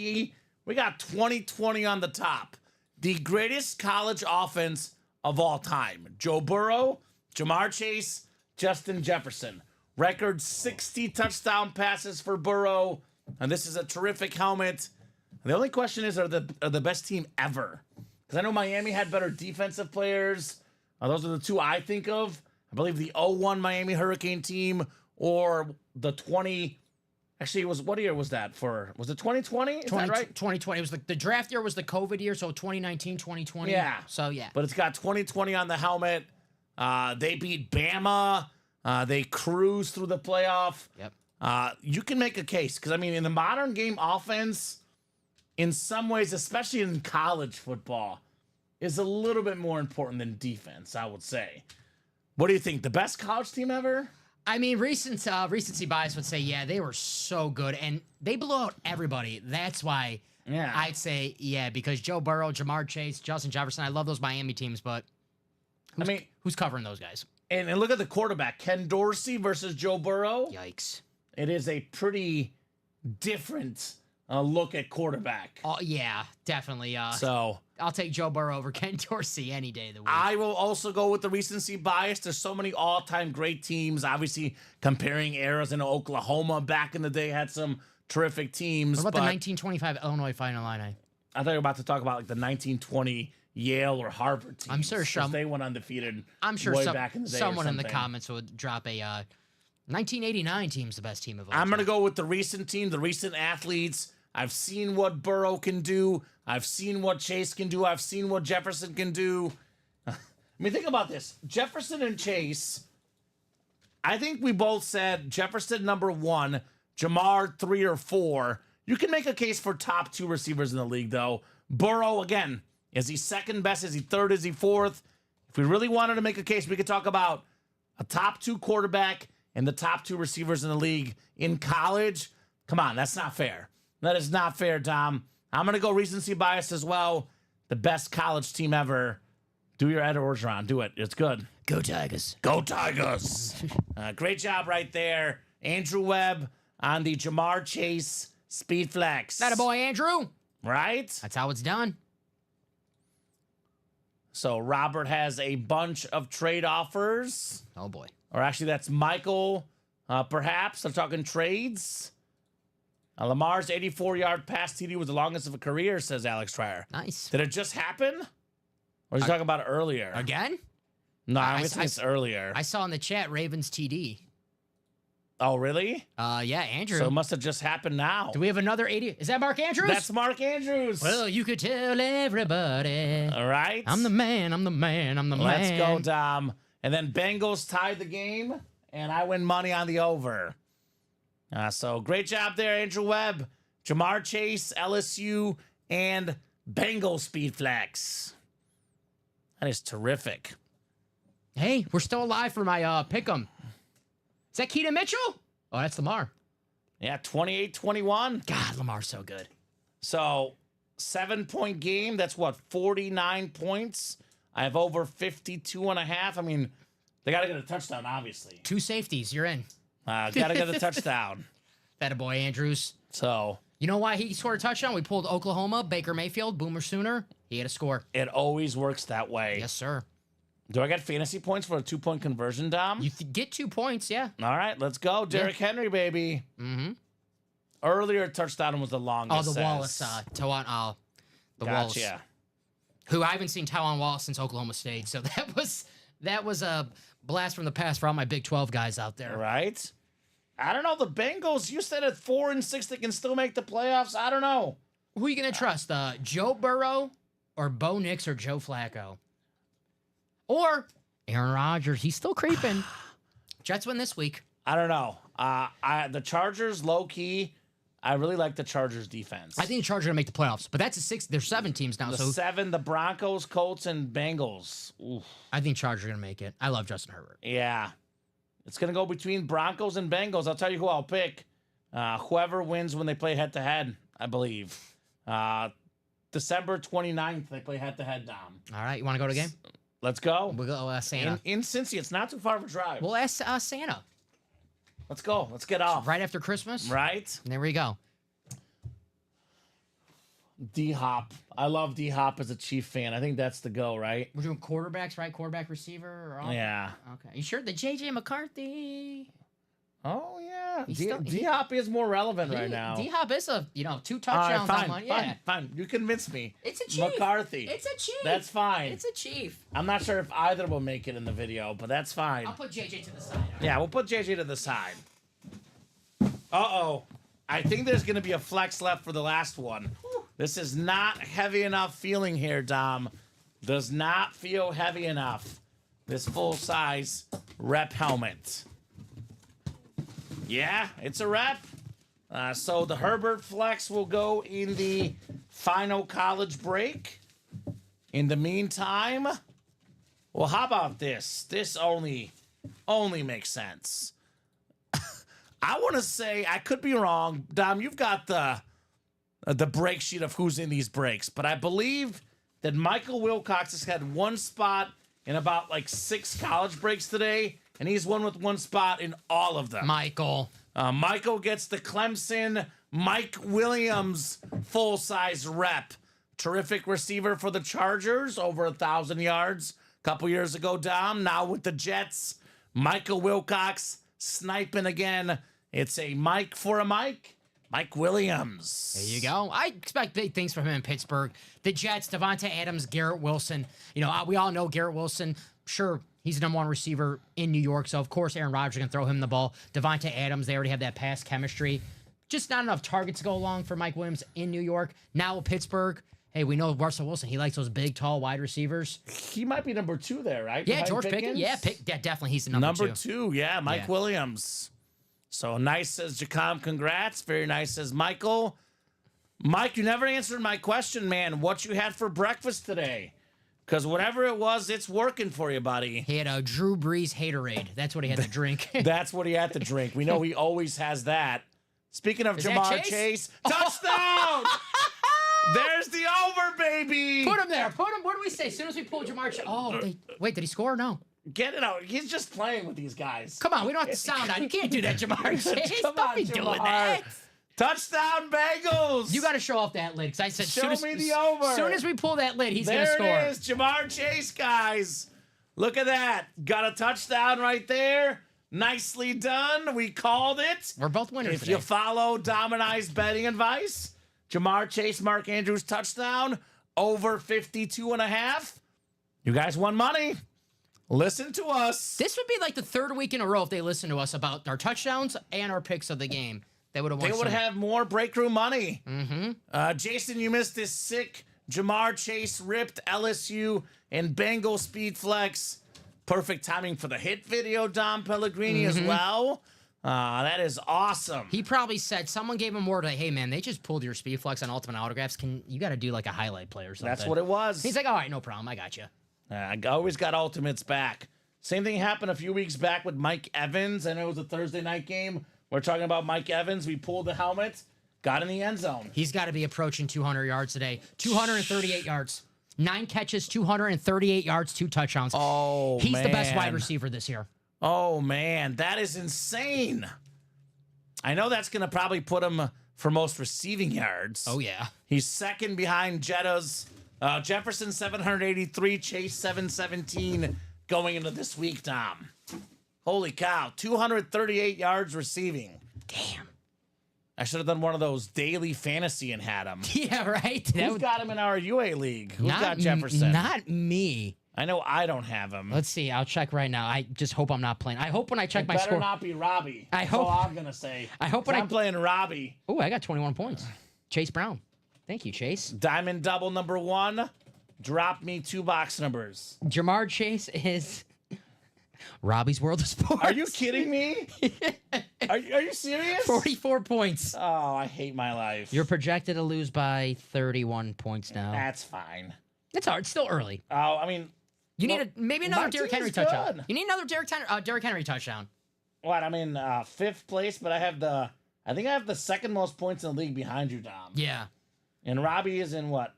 We got 2020 on the top. The greatest college offense of all time. Joe Burrow, Jamar Chase, Justin Jefferson. Record 60 touchdown passes for Burrow. And this is a terrific helmet. The only question is, are the best team ever? Because I know Miami had better defensive players. Those are the two I think of. I believe the 01 Miami Hurricane team or the 20. Actually, it was, what year was that for? Was it 2020? Is that right? 2020. It was the draft year was the COVID year, so 2019, 2020. Yeah. So, yeah. But it's got 2020 on the helmet. They beat Bama. They cruised through the playoff. Yep. You can make a case. Because, I mean, in the modern game, offense, in some ways, especially in college football, is a little bit more important than defense, I would say. What do you think? The best college team ever? I mean, recency bias would say, yeah, they were so good, and they blew out everybody. That's why I'd say, yeah, because Joe Burrow, Jamar Chase, Justin Jefferson, I love those Miami teams, but who's covering those guys? And look at the quarterback, Ken Dorsey versus Joe Burrow. Yikes. It is a pretty different look at quarterback. Oh, yeah, definitely. So I'll take Joe Burrow over Ken Dorsey any day of the week. I will also go with the recency bias. There's so many all-time great teams. Obviously, comparing eras in Oklahoma back in the day had some terrific teams. What about the 1925 Illinois Fighting Illini? I thought you were about to talk about like the 1920 Yale or Harvard teams. I'm sure they went undefeated. I'm sure way back in the day someone or in the something. comments would drop a 1989 team's the best team of all I'm time. going to go with the recent team, the recent athletes. I've seen what Burrow can do. I've seen what Chase can do. I've seen what Jefferson can do. I mean, think about this. Jefferson and Chase, I think we both said Jefferson number 1, Jamar 3 or 4. You can make a case for top 2 receivers in the league, though. Burrow, again, is he second best? Is he third? Is he fourth? If we really wanted to make a case, we could talk about a top 2 quarterback and the top 2 receivers in the league in college. Come on, that's not fair. That is not fair, Tom. I'm going to go recency bias as well. The best college team ever. Do your Ed Orgeron. Do it. It's good. Go Tigers. Go Tigers. Great job right there. Andrew Webb on the Jamar Chase Speed Flex. That a boy, Andrew. Right? That's how it's done. So Robert has a bunch of trade offers. Oh, boy. Or actually, that's Michael, perhaps. I'm talking trades. Lamar's 84-yard pass TD was the longest of a career, says Alex Trier. Nice. Did it just happen? Or are you talking about it earlier? Again? No, I'm guessing it's earlier. I saw in the chat Ravens TD. Oh, really? Yeah, Andrew. So it must have just happened now. Do we have another 80? Is that Mark Andrews? That's Mark Andrews. Well, you could tell everybody. All right. I'm the man. Let's go, Dom. And then Bengals tied the game, and I win money on the over. So great job there, Andrew Webb, Jamar Chase, LSU, and Bengal Speed Flex. That is terrific. Hey, we're still alive for my pick'em. Is that Keaton Mitchell? Oh, that's Lamar. Yeah, 28-21. God, Lamar's so good. So 7-point game. That's what, 49 points. I have over 52.5. I mean, they got to get a touchdown, obviously. 2 safeties. You're in. Got to get a touchdown. That a boy, Andrews. So You know why he scored a touchdown? We pulled Oklahoma, Baker Mayfield, Boomer Sooner. He had a score. It always works that way. Yes, sir. Do I get fantasy points for a 2-point conversion, Dom? You get 2 points, yeah. All right, let's go. Derrick Henry, baby. Mm-hmm. Earlier touchdown was the longest. Oh, the says. Wallace, Wallace. Gotcha. Who I haven't seen Tywan Wallace since Oklahoma State, so that was a blast from the past for all my Big 12 guys out there. Right? I don't know. The Bengals, you said at 4-6 they can still make the playoffs. I don't know. Who are you gonna trust? Joe Burrow or Bo Nix or Joe Flacco? Or Aaron Rodgers. He's still creeping. Jets win this week. I don't know. The Chargers, low key. I really like the Chargers defense. I think the Chargers are gonna make the playoffs, but that's a 6. There's 7 teams now, the so 7, the Broncos, Colts, and Bengals. Oof. I think Chargers are gonna make it. I love Justin Herbert. Yeah. It's going to go between Broncos and Bengals. I'll tell you who I'll pick. Whoever wins when they play head-to-head, I believe. December 29th, they play head-to-head, Dom. All right, you want to go to the game? Let's go. We'll go Santa. In Cincy, it's not too far of a drive. We'll ask Santa. Let's go. Let's get off. Right after Christmas? Right? There we go. D-Hop. I love D-Hop as a Chief fan. I think that's the go, right? We're doing quarterbacks, right? Quarterback, receiver? Or all? Yeah. Okay. You sure? The J.J. McCarthy. Oh, yeah. still- D-Hop is more relevant right now. D-Hop is 2 All right, touchdowns fine, on one. Yeah. fine. You convinced me. It's a chief. McCarthy. It's a chief. That's fine. It's a chief. I'm not sure if either will make it in the video, but that's fine. I'll put JJ to the side. Yeah, we'll put JJ to the side. Uh-oh. I think there's going to be a flex left for the last one. This is not heavy enough feeling here, Dom. Does not feel heavy enough. This full-size rep helmet. Yeah, it's a rep. So the Herbert flex will go in the final college break. In the meantime, well, how about this? This only makes sense. I want to say, I could be wrong. Dom, you've got the break sheet of who's in these breaks, but I believe that Michael Wilcox has had one spot in about like 6 college breaks today, and he's won with one spot in all of them. Michael. Michael gets the Clemson Mike Williams full-size rep. Terrific receiver for the Chargers, over 1,000 yards a couple years ago, Dom. Now with the Jets, Michael Wilcox sniping again. It's a Mike for a Mike. Mike Williams. There you go. I expect big things from him in Pittsburgh. The Jets, Devontae Adams, Garrett Wilson. You know, we all know Garrett Wilson. Sure, he's the number 1 receiver in New York, so of course Aaron Rodgers can throw him the ball. Devontae Adams, they already have that pass chemistry. Just not enough targets to go along for Mike Williams in New York. Now with Pittsburgh, hey, we know Russell Wilson. He likes those big, tall, wide receivers. He might be number 2 there, right? Yeah, Behind George Pickens. Yeah, definitely he's the number 2. Yeah, Mike Williams. So nice, says Jacom. Congrats. Very nice, says Michael. Mike, you never answered my question, man. What you had for breakfast today? Because whatever it was, it's working for you, buddy. He had a Drew Brees haterade. That's what he had to drink. That's what he had to drink. We know he always has that. Speaking of Jamar Chase, touchdown! There's the over, baby! Put him there. Put him. What do we say? As soon as we pull Jamar Chase. Oh, wait, did he score or no? Get it out. He's just playing with these guys. Come on, we don't have to sound out. You can't do that, Jamar Chase. Come Don't on, be doing Jamar. that. Touchdown, Bengals! You got to show off that lid, because I said, Show me the over. As soon as we pull that lid, he's going to score. There it is, Jamar Chase, guys. Look at that. Got a touchdown right there. Nicely done. We called it. We're both winners If today. you follow Dom and I's betting advice, Jamar Chase, Mark Andrews touchdown, over 52.5. You guys won money. Listen to us. This would be like the 3rd week in a row if they listened to us about our touchdowns and our picks of the game. They would have won. They would some. have more breakthrough money. Mm-hmm. Jason, you missed this sick Jamar Chase ripped LSU and Bengal speed flex. Perfect timing for the hit video, Dom Pellegrini as well. That is awesome. He probably said someone gave him more to, hey man, they just pulled your speed flex on Ultimate Autographs. You got to do like a highlight play or something? That's what it was. He's like, all right, no problem, I got you. I always got Ultimates back. Same thing happened a few weeks back with Mike Evans. I know it was a Thursday night game. We're talking about Mike Evans. We pulled the helmet, got in the end zone. He's got to be approaching 200 yards today. 238 yards. 9 catches, 238 yards, 2 touchdowns. Oh, He's the best man. wide receiver this year. Oh, man. That is insane. I know that's going to probably put him for most receiving yards. Oh, yeah. He's second behind Jefferson 783, Chase 717 going into this week, Tom. Holy cow, 238 yards receiving. Damn. I should have done one of those daily fantasy and had him. Yeah, right? Who's got him in our UA league? Who's got Jefferson? Not me. I know I don't have him. Let's see. I'll check right now. I just hope I'm not playing. I hope when I check my Better score. not be Robbie. I That's hope- all I'm gonna say. I hope when I'm playing Robbie. Oh, I got 21 points. Chase Brown. Thank you, Chase. Diamond double number 1. Drop me 2 box numbers. Jamar Chase is Robbie's World of Sports. Are you kidding me? Are you serious? 44 points. Oh, I hate my life. You're projected to lose by 31 points now. That's fine. It's hard. It's still early. Oh, I mean, You Well, need maybe another my Derrick team Henry is touchdown. good. You need another Derrick Henry touchdown. what? I'm in 5th place, but I think I have the second most points in the league behind you, Dom. Yeah. And Robbie is in what?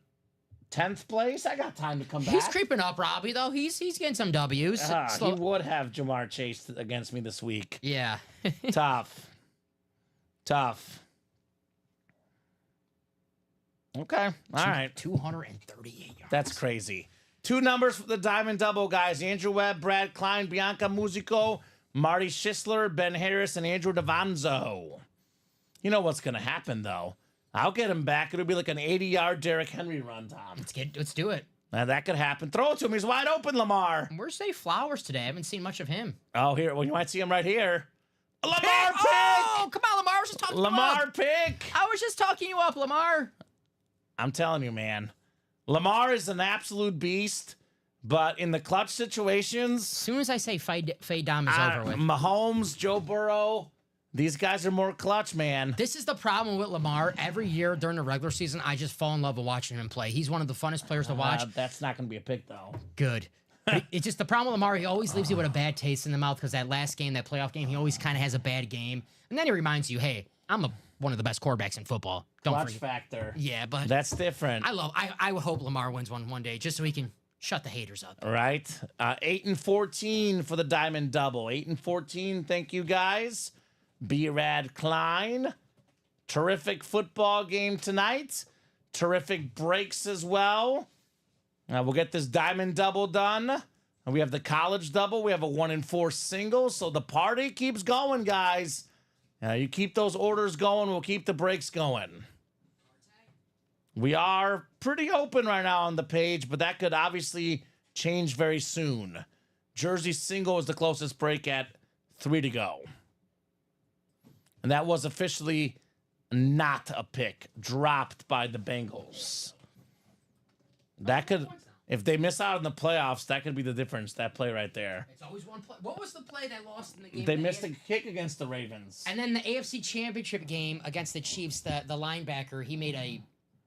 10th place? I got time to come back. He's creeping up, Robbie, though. He's getting some W's. He Slow- would have Jamar Chase against me this week. Yeah. Tough. Okay. All right. 238 yards. That's crazy. 2 numbers for the Diamond Double, guys. Andrew Webb, Brad Klein, Bianca Musico, Marty Schisler, Ben Harris, and Andrew Davanzo. You know what's going to happen, though. I'll get him back. It'll be like an 80-yard Derrick Henry run, Tom. Let's do it. Now, that could happen. Throw it to him. He's wide open, Lamar. Where's Zay Flowers today? I haven't seen much of him. Oh, here. Well, you might see him right here. Lamar pick! Oh, come on, Lamar. I was just talking you Lamar up. pick! I was just talking you up, Lamar. I'm telling you, man. Lamar is an absolute beast, but in the clutch situations, As soon as I say Fade Dom is over with. Mahomes, Joe Burrow, these guys are more clutch, man. This is the problem with Lamar. Every year during the regular season, I just fall in love with watching him play. He's one of the funnest players to watch. That's not going to be a pick, though. Good. But it's just the problem with Lamar. He always leaves you with a bad taste in the mouth because that last game, that playoff game, he always kind of has a bad game. And then he reminds you, hey, I'm one of the best quarterbacks in football. Don't Clutch forget. factor. Yeah, but That's different. I would hope Lamar wins one day just so he can shut the haters up. Right? 8-14 for the Diamond Double. 8-14. Thank you, guys. B-Rad Klein. Terrific football game tonight. Terrific breaks as well. We'll get this Diamond Double done. And we have the College Double. We have a 1-4 single. So the party keeps going, guys. You keep those orders going. We'll keep the breaks going. We are pretty open right now on the page, but that could obviously change very soon. Jersey single is the closest break at 3 to go. And that was officially not a pick, dropped by the Bengals. That could, if they miss out in the playoffs, that could be the difference, that play right there. It's always one play. What was the play that lost in the game? They missed a kick against the Ravens. And then the AFC Championship game against the Chiefs, the linebacker, he made a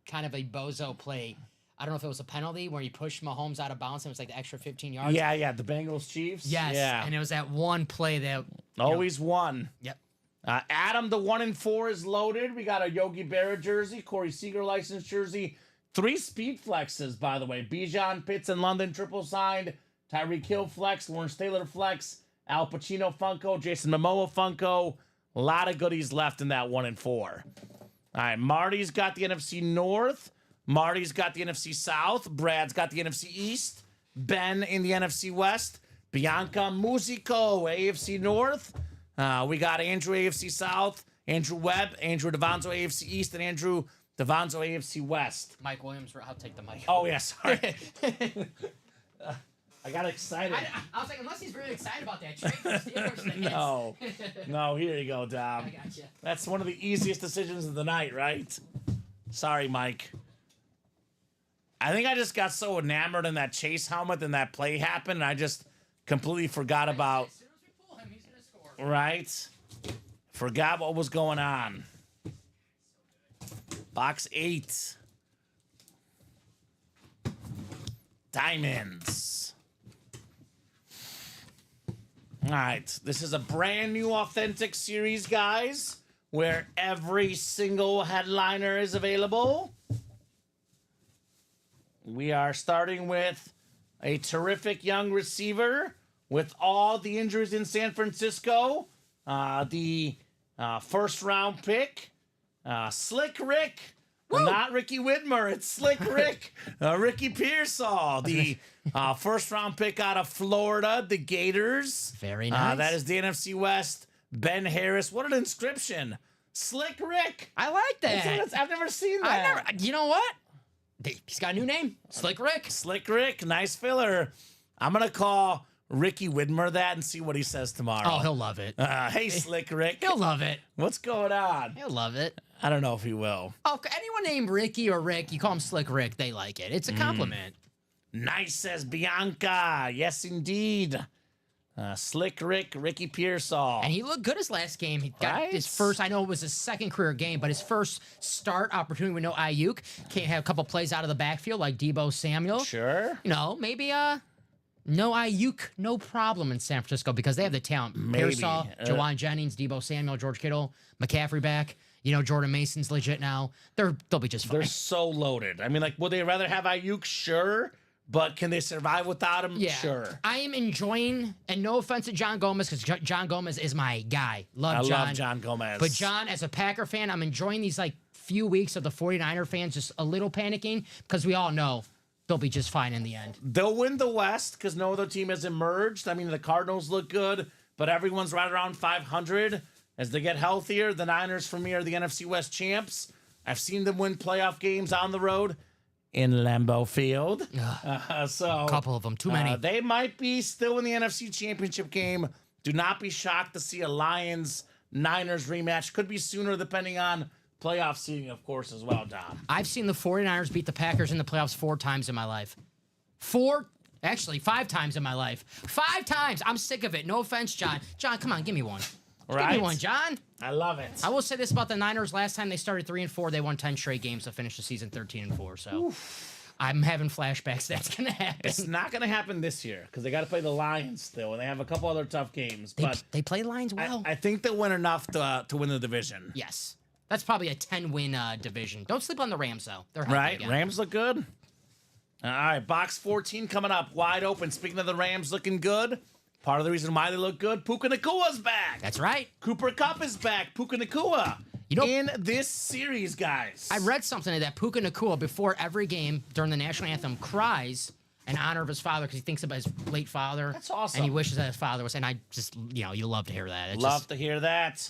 kind of a bozo play. I don't know if it was a penalty where he pushed Mahomes out of bounds and it was like the extra 15 yards. Yeah, the Bengals Chiefs. Yes. Yeah. And it was that one play that. Always won. Yep. Adam, the 1-4 is loaded. We got a Yogi Berra jersey, Corey Seager licensed jersey, 3 speed flexes, by the way. Bijan, Pitts, and London triple signed. Tyreek Hill flex, Lawrence Taylor flex, Al Pacino Funko, Jason Momoa Funko. A lot of goodies left in that 1-4. All right, Marty's got the NFC North. Marty's got the NFC South. Brad's got the NFC East. Ben in the NFC West. Bianca Musico, AFC North. We got Andrew AFC South, Andrew Webb, Andrew Davanzo AFC East, and Andrew Davanzo AFC West. Mike Williams, I'll take the mic. Oh, yeah, sorry. I got excited. I was like, unless he's really excited about that trade for the Steelers, then yes. No, here you go, Dom. I gotcha. That's one of the easiest decisions of the night, right? Sorry, Mike. I think I just got so enamored in that Chase helmet and that play happened, and I just completely forgot about... As soon as we pull him, he's going to score. Right? Forgot what was going on. Box 8. Diamonds. All right. This is a brand new authentic series, guys, where every single headliner is available. We are starting with a terrific young receiver with all the injuries in San Francisco. The first round pick, Slick Rick. Not Ricky Widmer. It's Slick Rick. Ricky Pearsall, the first-round pick out of Florida, the Gators. Very nice. That is the NFC West. Ben Harris. What an inscription. Slick Rick. I like that. I've never seen that. You know what? He's got a new name. Slick Rick. Slick Rick. Nice filler. I'm going to call Ricky Widmer that and see what he says tomorrow. Oh, he'll love it. Hey, Slick Rick. He'll love it. What's going on? He'll love it. I don't know if he will. Oh, anyone named Ricky or Rick, you call him Slick Rick, they like it. It's a compliment. Nice, says Bianca. Yes, indeed. Slick Rick, Ricky Pearsall. And he looked good his last game. He got Right? his first, I know it was his second career game, but his first start opportunity with no Ayuk. Can't have a couple plays out of the backfield like Debo Samuel. Sure. You know, maybe no Ayuk, no problem in San Francisco because they have the talent. Maybe. Pearsall, Jawan Jennings, Debo Samuel, George Kittle, McCaffrey back. You know, Jordan Mason's legit now. They'll be just fine. They're so loaded. I mean, like, would they rather have Ayuk? Sure. But can they survive without him? Yeah. Sure. I am enjoying, and no offense to John Gomez, because John Gomez is my guy. I Love love John Gomez. But John, as a Packer fan, I'm enjoying these like few weeks of the 49er fans just a little panicking because we all know they'll be just fine in the end. They'll win the West because no other team has emerged. I mean, the Cardinals look good, but everyone's right around 500. As they get healthier, the Niners, for me, are the NFC West champs. I've seen them win playoff games on the road in Lambeau Field. So A couple of them, too many. They might be still in the NFC Championship game. Do not be shocked to see a Lions-Niners rematch. Could be sooner, depending on playoff seeding, of course, as well, Dom. I've seen the 49ers beat the Packers in the playoffs 4 times in my life. 5 times in my life. 5 times. I'm sick of it. No offense, John. John, come on, give me one. Give Right? me one, John. I love it. I will say this about the Niners. Last time they started 3-4, they won 10 straight games to finish the season 13-4. So I'm having flashbacks. That's gonna happen. It's not going to happen this year because they got to play the Lions still, and they have a couple other tough games. But They play lines well. I think they'll win enough to win the division. Yes. That's probably a 10-win division. Don't sleep on the Rams, though. They're healthy Right? again. Rams look good. All right, box 14 coming up, wide open. Speaking of the Rams looking good, part of the reason why they look good, Puka Nakua's back. That's right. Cooper Kupp is back. Puka Nakua You know- in this series, guys. I read something that Puka Nakua, before every game during the national anthem, cries in honor of his father because he thinks about his late father. That's awesome. And he wishes that his father was. And I just, you love to hear that. It's Love just, to hear that.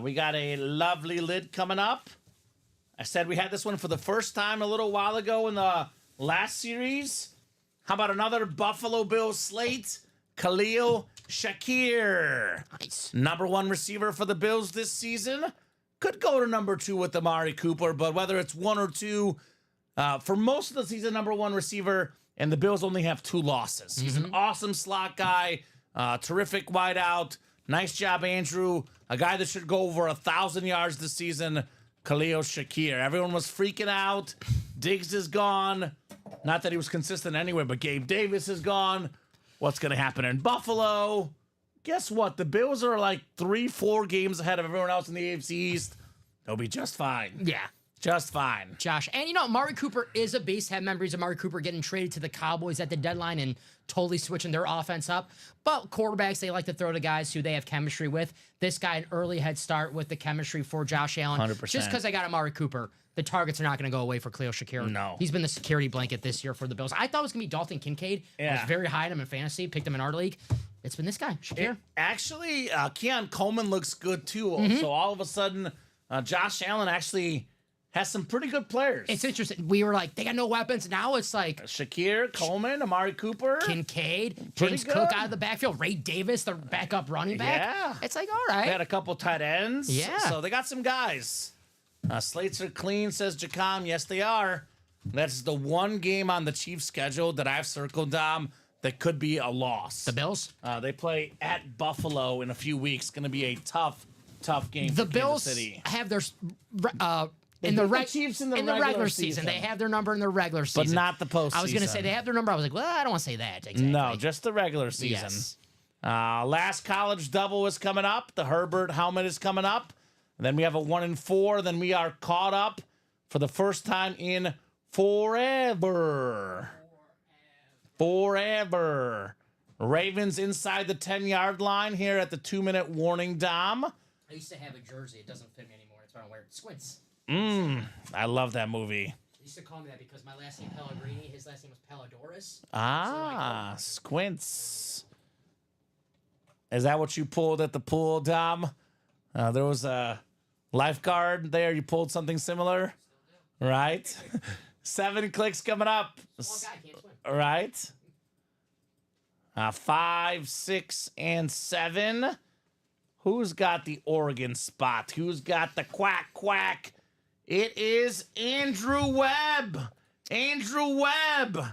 We got a lovely lid coming up. I said we had this one for the first time a little while ago in the last series. How about another Buffalo Bills slate? Khalil Shakir. nice. Number 1 receiver for the Bills this season. Could go to number 2 with Amari Cooper, but whether it's 1 or 2, for most of the season, number 1 receiver, and the Bills only have 2 losses. He's an awesome slot guy, terrific wideout. Nice job, Andrew. A guy that should go over 1,000 yards this season, Khalil Shakir. Everyone was freaking out. Diggs is gone. Not that he was consistent anyway, but Gabe Davis is gone. What's going to happen in Buffalo? Guess what? The Bills are like 3-4 games ahead of everyone else in the AFC East. They'll be just fine. Yeah. Just fine. Josh. And Amari Cooper is a beast. Have memories of Amari Cooper getting traded to the Cowboys at the deadline and totally switching their offense up. But quarterbacks, they like to throw to guys who they have chemistry with. This guy, an early head start with the chemistry for Josh Allen. 100%. Just because I got Amari Cooper, the targets are not going to go away for Khalil Shakir. No. He's been the security blanket this year for the Bills. I thought it was going to be Dalton Kincaid. I Yeah. was very high on him in fantasy. Picked him in our league. It's been this guy, Shakir. Actually, Keon Coleman looks good too. So all of a sudden, Josh Allen actually has some pretty good players. It's interesting. We were like, they got no weapons. Now it's like Shakir, Coleman, Amari Cooper. Kincaid, Pretty James Cook good. out of the backfield, Ray Davis, the backup running back. Yeah. It's like, all They right. had a couple tight ends. Yeah. So they got some guys. Slates are clean, says Jacom. Yes, they are. That's the one game on the Chiefs' schedule that I've circled, Dom, that could be a loss. The Bills? They play at Buffalo in a few weeks. Going to be a tough game The for Bills Kansas City. have their They in the, beat the Chiefs in the regular season. season. They have their number in the regular season. not the postseason. I was going to say they have their number. I was like, well, I don't want to say that. Exactly. No, just the regular season. Yes. Last college double is coming up. The Herbert helmet is coming up. And then we have a 1-4. Then we are caught up for the first time in forever. Ravens inside the 10-yard line here at the 2-minute warning, Dom. I used to have a jersey. It doesn't fit me anymore. That's why I don't wear squints. I love that movie. They used to call me that because my last name Pellegrini, his last name was Pelodorus. Ah, squints. Is that what you pulled at the pool, Dom? There was a lifeguard there. You pulled something similar, right? 7 clicks coming up. One guy can't swim. Right. 5, 6, and 7. Who's got the Oregon spot? Who's got the quack quack? It is Andrew Webb. Andrew Webb.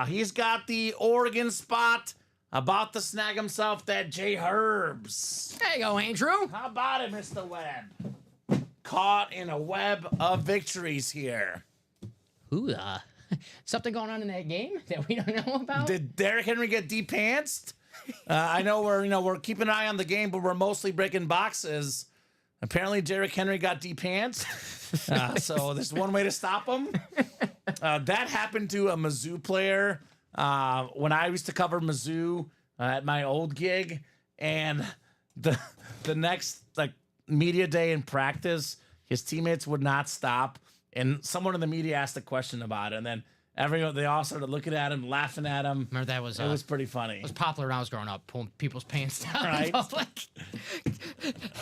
He's got the Oregon spot. About to snag himself that J Herbs. There you go, Andrew. How about it, Mr. Webb? Caught in a web of victories here. Ooh, something going on in that game that we don't know about? Did Derrick Henry get de-pantsed? I know we're keeping an eye on the game, but we're mostly breaking boxes. Apparently, Derrick Henry got de-pantsed. So there's one way to stop him. That happened to a Mizzou player when I used to cover Mizzou at my old gig, and the next media day in practice, his teammates would not stop, and someone in the media asked a question about it, and then they all started looking at him, laughing at him. Remember that was It was pretty funny. it was popular when I was growing up, pulling people's pants down in Right. public.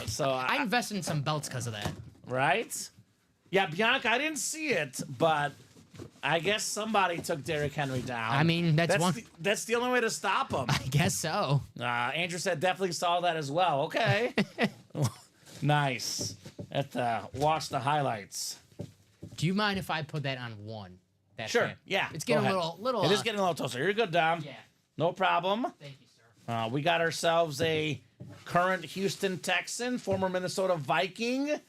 So I invested in some belts because of that. right? Yeah, Bianca, I didn't see it, but I guess somebody took Derrick Henry down. I mean, that's one. That's the only way to stop him. I guess so. Andrew said definitely saw that as well. Okay. Nice. Watch the highlights. Do you mind if I put that on 1? That Sure. fan? Yeah. It's go getting a ahead. little. It is getting a little closer. You're good, Dom. Yeah. No problem. Thank you, sir. We got ourselves a current Houston Texan, former Minnesota Viking,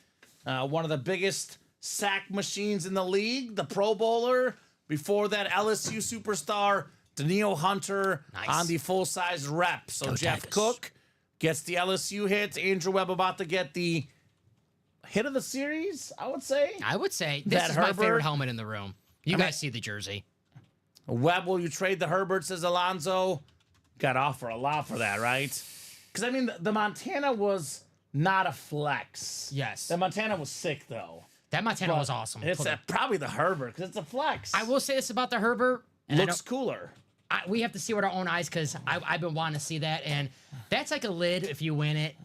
one of the biggest sack machines in the league, the Pro Bowler. Before that, LSU superstar Daniil Hunter Nice. on the full-size rep. So Go Jeff Tigers. Cook gets the LSU hit. Andrew Webb about to get the hit of the series, I would say. I would say this That is my Herbert- favorite helmet in the room. You guys see the jersey. Webb, will you trade the Herbert, says Alonzo? Got to offer a lot for that, right? Because, I mean, the Montana was not a flex. Yes. The Montana was sick, though. That Montana was awesome. It's Put it- probably the Herbert, because it's a flex. I will say this about the Herbert. And Looks cooler. we have to see with our own eyes because I've been wanting to see that. And that's like a lid if you win it.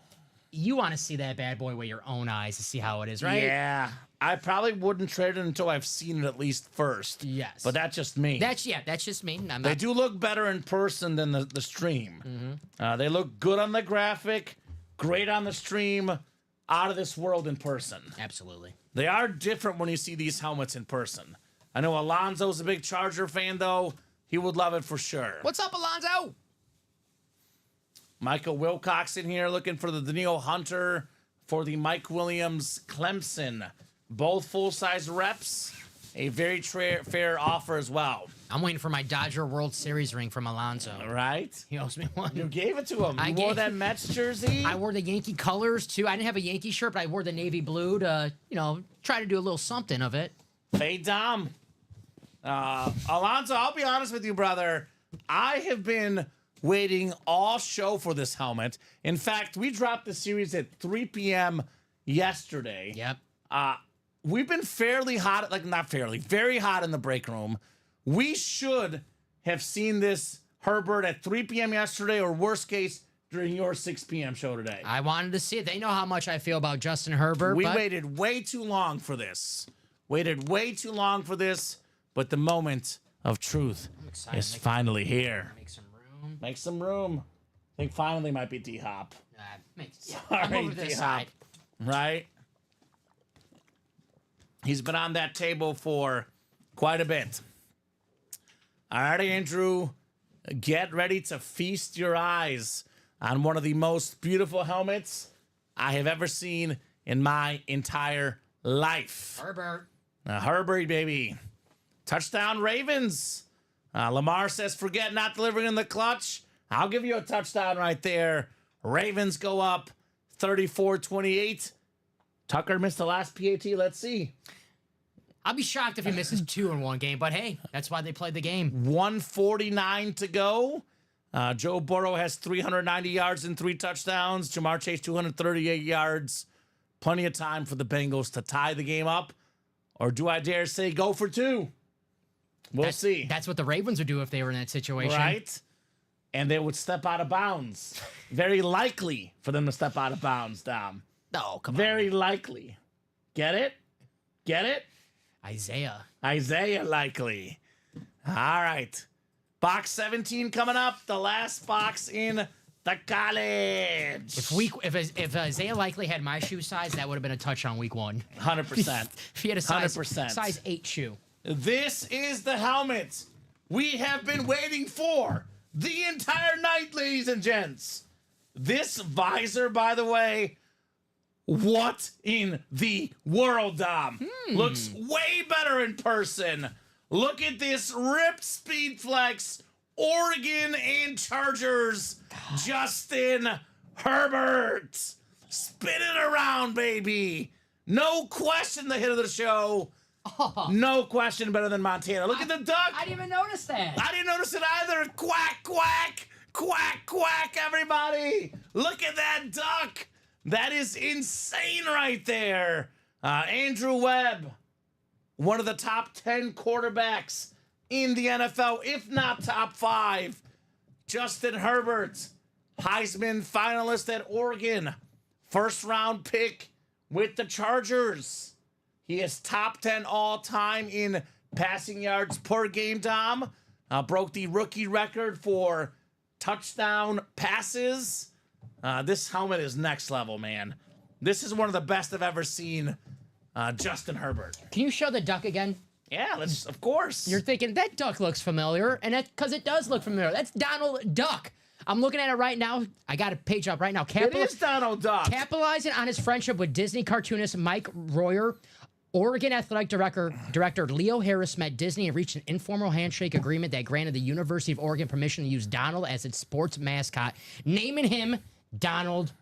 You want to see that bad boy with your own eyes to see how it is, right? Yeah. I probably wouldn't trade it until I've seen it at least first. Yes. But that's just me. That's just me. I'm They not, do look better in person than the stream. Mm-hmm. They look good on the graphic, great on the stream, out of this world in person. absolutely. They are different when you see these helmets in person. I know Alonzo's a big Charger fan, though. He would love it for sure. What's up, Alonzo? Michael Wilcox in here looking for the Daniil Hunter for the Mike Williams Clemson. Both full-size reps. A very fair offer as well. I'm waiting for my Dodger World Series ring from Alonzo. Right? He owes me one. You gave it to him. I You wore gave- that Mets jersey? I wore the Yankee colors too. I didn't have a Yankee shirt, but I wore the navy blue to, try to do a little something of it. Hey, Dom. Alonzo, I'll be honest with you, brother. I have been waiting all show for this helmet. In fact, we dropped the series at 3 p.m. yesterday. Yep. We've been fairly hot, very hot in the break room. We should have seen this Herbert at 3 p.m. yesterday, or worst case, during your 6 p.m. show today. I wanted to see it. They know how much I feel about Justin Herbert. We but waited way too long for this. But the moment of truth excited. is finally here. Make some room. Make some room. I think finally might be D-Hop. I'm I'm over this D-Hop. side. Right? He's been on that table for quite a bit. All right, Andrew, get ready to feast your eyes on one of the most beautiful helmets I have ever seen in my entire life. Herbert. Herbert, baby. Touchdown, Ravens. Lamar says, forget not delivering in the clutch. I'll give you a touchdown right there. Ravens go up 34-28. Tucker missed the last PAT. Let's see. I'll be shocked if he misses 2 in one game, but hey, that's why they played the game. 149 to go. Joe Burrow has 390 yards and 3 touchdowns. Jamar Chase, 238 yards. plenty of time for the Bengals to tie the game up, or do I dare say go for 2? We'll see. That's what the Ravens would do if they were in that situation. Right? And they would step out of bounds. Very likely for them to step out of bounds, Dom. No, come Very likely. Get it? Get it? on. Isaiah. Isaiah likely. All right. Box 17 coming up. The last box in the college. If Isaiah Likely had my shoe size, that would have been a touch on week 1. 100%. If he had a size 100%. size 8 shoe. This is the helmet we have been waiting for the entire night, ladies and gents. This visor, by the way, what in the world, Dom? Looks way better in person. Look at this ripped Speed Flex, Oregon and Chargers, Justin Herbert. Spin it around, baby. No question the hit of the show. No question better than Montana. Look at the duck. I didn't even notice that. I didn't notice it either. Quack, quack, quack, quack, everybody. Look at that duck. That is insane right there. Andrew Webb, one of the top 10 quarterbacks in the NFL, if not top 5. Justin Herbert, Heisman finalist at Oregon. First round pick with the Chargers. He is top 10 all time in passing yards per game, Dom. Broke the rookie record for touchdown passes. This helmet is next level, man. This is one of the best I've ever seen. Justin Herbert. Can you show the duck again? Yeah, let's, of course. You're thinking that duck looks familiar, and that's because it does look familiar. That's Donald Duck. I'm looking at it right now. I got a page up right now. It is Donald Duck. Capitalizing on his friendship with Disney cartoonist Mike Royer, Oregon Athletic Director Leo Harris met Disney and reached an informal handshake agreement that granted the University of Oregon permission to use Donald as its sports mascot, naming him Donald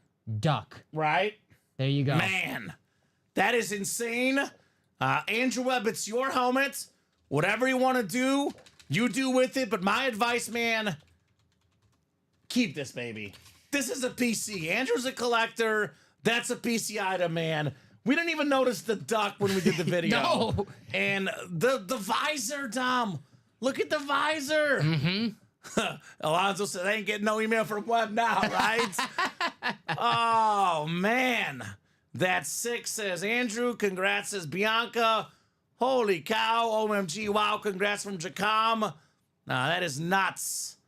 Duck. Right? There you go. Man, that is insane. Andrew Webb, it's your helmet. Whatever you want to do, you do with it. But my advice, man, keep this, baby. This is a PC. Andrew's a collector. That's a PC item, man. We didn't even notice the duck when we did the video. No. And the visor, Dom. Look at the visor. Mm-hmm. Alonzo said, I ain't getting no email from Webb now, right? Oh, man. That's 6, says Andrew. Congrats, says Bianca. Holy cow. OMG. Wow. Congrats from Jacom. That is nuts.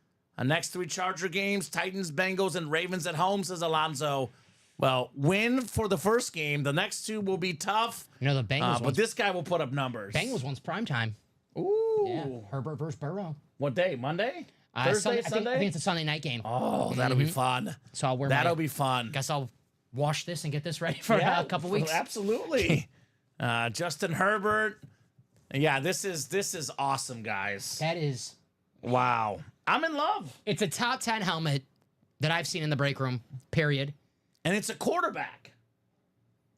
Next 3 Charger games, Titans, Bengals, and Ravens at home, says Alonzo. Well, win for the first game. The next 2 will be tough. You know, the Bengals but this guy will put up numbers. Bengals one's primetime. Ooh. Yeah. Herbert versus Burrow. What day? Monday? Thursday? Sunday? I think it's a Sunday night game. Oh, that'll be fun. So I'll wear That'll be fun. Guess I'll wash this and get this ready for a couple weeks. Absolutely. Justin Herbert. Yeah, this is awesome, guys. That is. Wow. I'm in love. It's a top 10 helmet that I've seen in the break room, period. And it's a quarterback.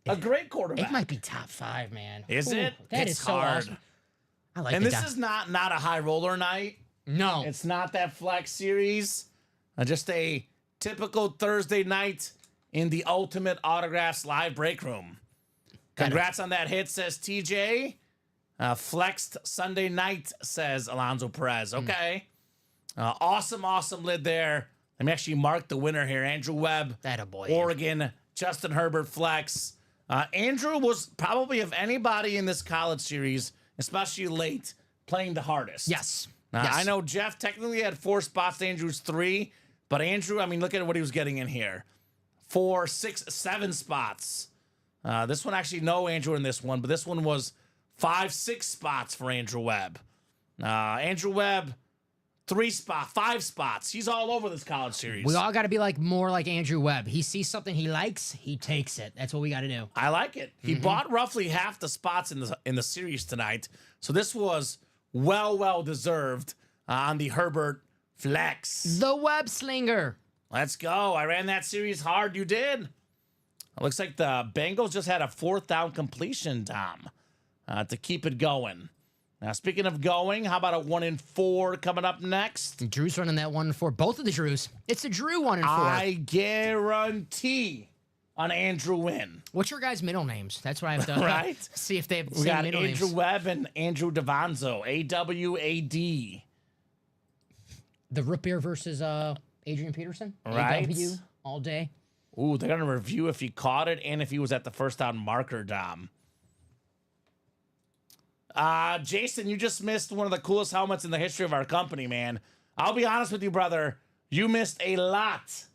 A great quarterback. It might be top 5, man. Is it? That It's is so hard. awesome. I like And the this is not a high roller night. No. It's not that flex series. Just a typical Thursday night in the Ultimate Autographs live break room. Congrats on that hit, says TJ. Flexed Sunday night, says Alonzo Perez. Okay. Awesome lid there. Let me actually mark the winner here. Andrew Webb, That a boy. Oregon. Justin Herbert, flex. Andrew was probably, of anybody in this college series, especially late, playing the hardest. Yes. Yes. Yes. I know Jeff technically had 4 spots. Andrew's 3. But Andrew, I mean, look at what he was getting in here. 4, 6, 7 spots. This one actually, no Andrew in this one. But this one was 5, 6 spots for Andrew Webb. Andrew Webb, 5 spots. He's all over this college series. We all got to be more like Andrew Webb. He sees something he likes, he takes it. That's what we got to do. I like it. He bought roughly half the spots in the series tonight. So this was well deserved on the Herbert flex. The Web Slinger. Let's go. I ran that series hard. You did. It looks like the Bengals just had a 4th down completion, Tom, to keep it going. Now, speaking of going, how about a 1-4 coming up next? Drew's running that 1-4. Both of the Drews. It's the Drew 1-4. I guarantee on Andrew Wynn. What's your guys' middle names? That's what I have to Right. see if they have the We same got middle Andrew names. Webb and Andrew Davanzo. AWAD. The root beer versus Adrian Peterson. Right. AW all day. Ooh, they're gonna review if he caught it and if he was at the first down marker, Dom. Jason, you just missed one of the coolest helmets in the history of our company, man. I'll be honest with you, brother. You missed a lot.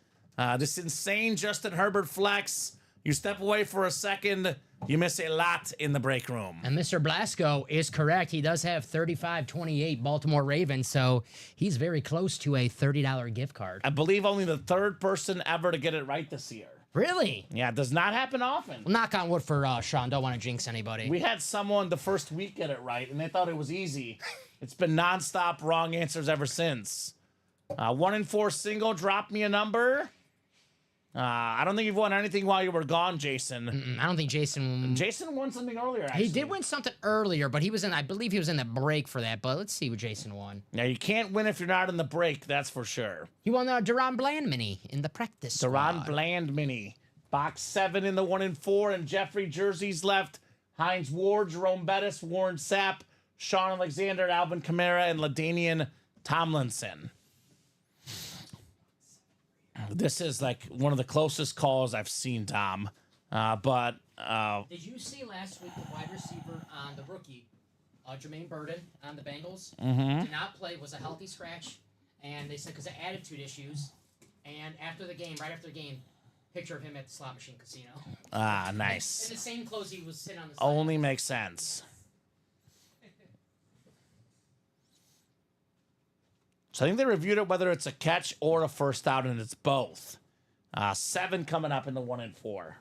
This insane Justin Herbert flex. You step away for a second, you miss a lot in the break room. And Mr. Blasco is correct. He does have 35-28 Baltimore Ravens, so he's very close to a $30 gift card. I believe only the third person ever to get it right this year. Really? Yeah, it does not happen often. Well, knock on wood for Sean. Don't want to jinx anybody. We had someone the first week get it right, and they thought it was easy. It's been nonstop wrong answers ever since. 1 in 4 single, drop me a number. I don't think you've won anything while you were gone, Jason. I don't think Jason. Jason won something earlier, actually. He did win something earlier, but he was in. I believe he was in the break for that. But let's see what Jason won. Now, you can't win if you're not in the break, that's for sure. He won the Duran Bland mini in the practice. Duran squad. Bland mini. Box 7 in the 1 in 4, and Jeffrey jerseys left. Heinz Ward, Jerome Bettis, Warren Sapp, Sean Alexander, Alvin Kamara, and LaDainian Tomlinson. This is like one of the closest calls I've seen, Tom. But Did you see last week the wide receiver on the rookie, Jermaine Burton on the Bengals? Did not play, was a healthy scratch, and they said because of attitude issues. And after the game, right after the game, picture of him at the slot machine casino. nice. In the same clothes he was sitting on the side. Only makes sense. So I think they reviewed it whether it's a catch or a first down, and it's both. 7 coming up in the 1 in 4.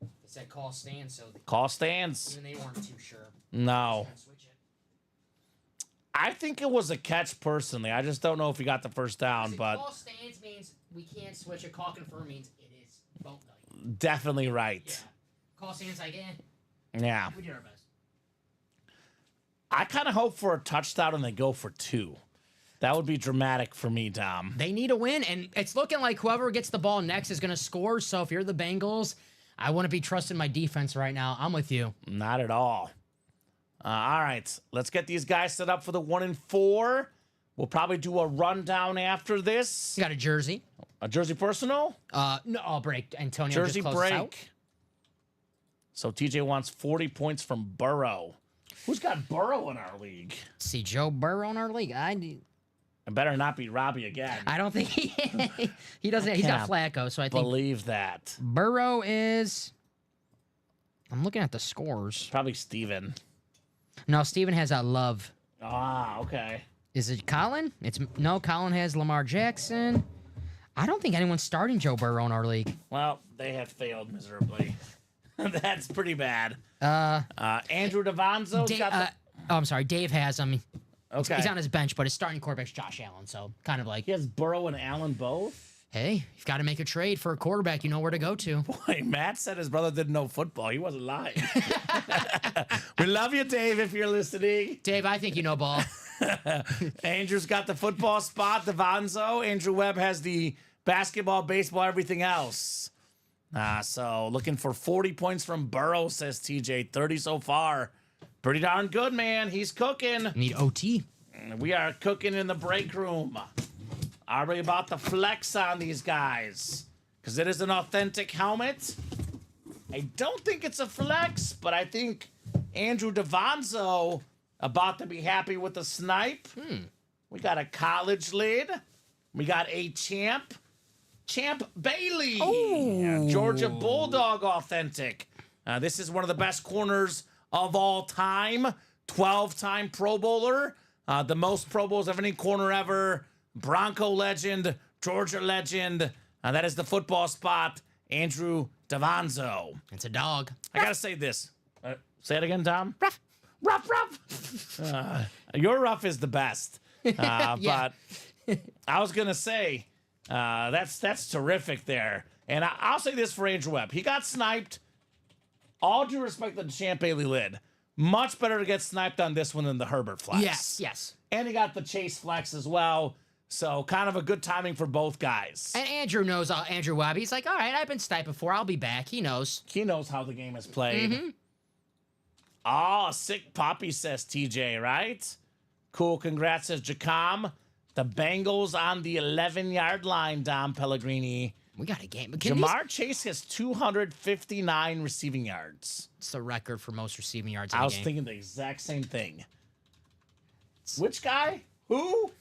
They said call stand, so Call stands. even they weren't too sure. No. Switch it. I think it was a catch personally. I just don't know if he got the first down, So but call stands means we can't switch it. Call confirm means it is both night. definitely right. Yeah. Call stands like, Yeah. we did our best. I kind of hope for a touchdown and they go for 2. That would be dramatic for me, Dom. They need a win, and it's looking like whoever gets the ball next is going to score. So if you're the Bengals, I wouldn't be trusting my defense right now. I'm with you. Not at all. All right, let's get these guys set up for the 1 in 4. We'll probably do a rundown after this. You got a jersey. A jersey personal? No, I'll break. Antonio Jersey just closed us out. break. So TJ wants 40 points from Burrow. Who's got Burrow in our league? See Joe Burrow in our league. It better not be Robbie again. I don't think he doesn't. He's got Flacco, so I think Believe that. Burrow is. I'm looking at the scores. Probably Steven. No, Steven has a Love. Ah, okay. Is it Colin? Colin has Lamar Jackson. I don't think anyone's starting Joe Burrow in our league. Well, they have failed miserably. That's pretty bad. Andrew Davanzo I'm sorry. Dave has him. Okay. He's on his bench, but his starting quarterback's Josh Allen. So kind of like, He has Burrow and Allen both? hey, you've got to make a trade for a quarterback. You know where to go to. Boy, Matt said his brother didn't know football. He wasn't lying. We love you, Dave, if you're listening. Dave, I think you know ball. Andrew's got the football spot, Davanzo. Andrew Webb has the basketball, baseball, everything else. So looking for 40 points from Burrow, says TJ. 30 so far. Pretty darn good, man. He's cooking. Need OT. We are cooking in the break room. Are we about to flex on these guys? Because it is an authentic helmet. I don't think it's a flex, but I think Andrew Davanzo about to be happy with the snipe. We got a college lid. We got a Champ Bailey. Oh. Georgia Bulldog authentic. This is one of the best corners of all time. 12-time Pro Bowler. The most Pro Bowls of any corner ever. Bronco legend. Georgia legend. That is the football spot. Andrew Davanzo. It's a dog. I gotta say this. Say it again, Tom. Ruff. Ruff. Your rough is the best. Yeah. But I was gonna say that's terrific there. And I'll say this for Andrew Webb. He got sniped. All due respect to the Champ Bailey lid. Much better to get sniped on this one than the Herbert flex. Yes. And he got the Chase flex as well. So kind of a good timing for both guys. And Andrew knows Andrew Webb. He's like, all right, I've been sniped before. I'll be back. He knows. He knows how the game is played. Oh, sick puppy, says TJ, right? Cool. Congrats, says Jacom. The Bengals on the 11-yard line, Dom Pellegrini. We got a game. Jamar Chase has 259 receiving yards. It's the record for most receiving yards in I a was game. thinking the exact same thing. Which guy? Who?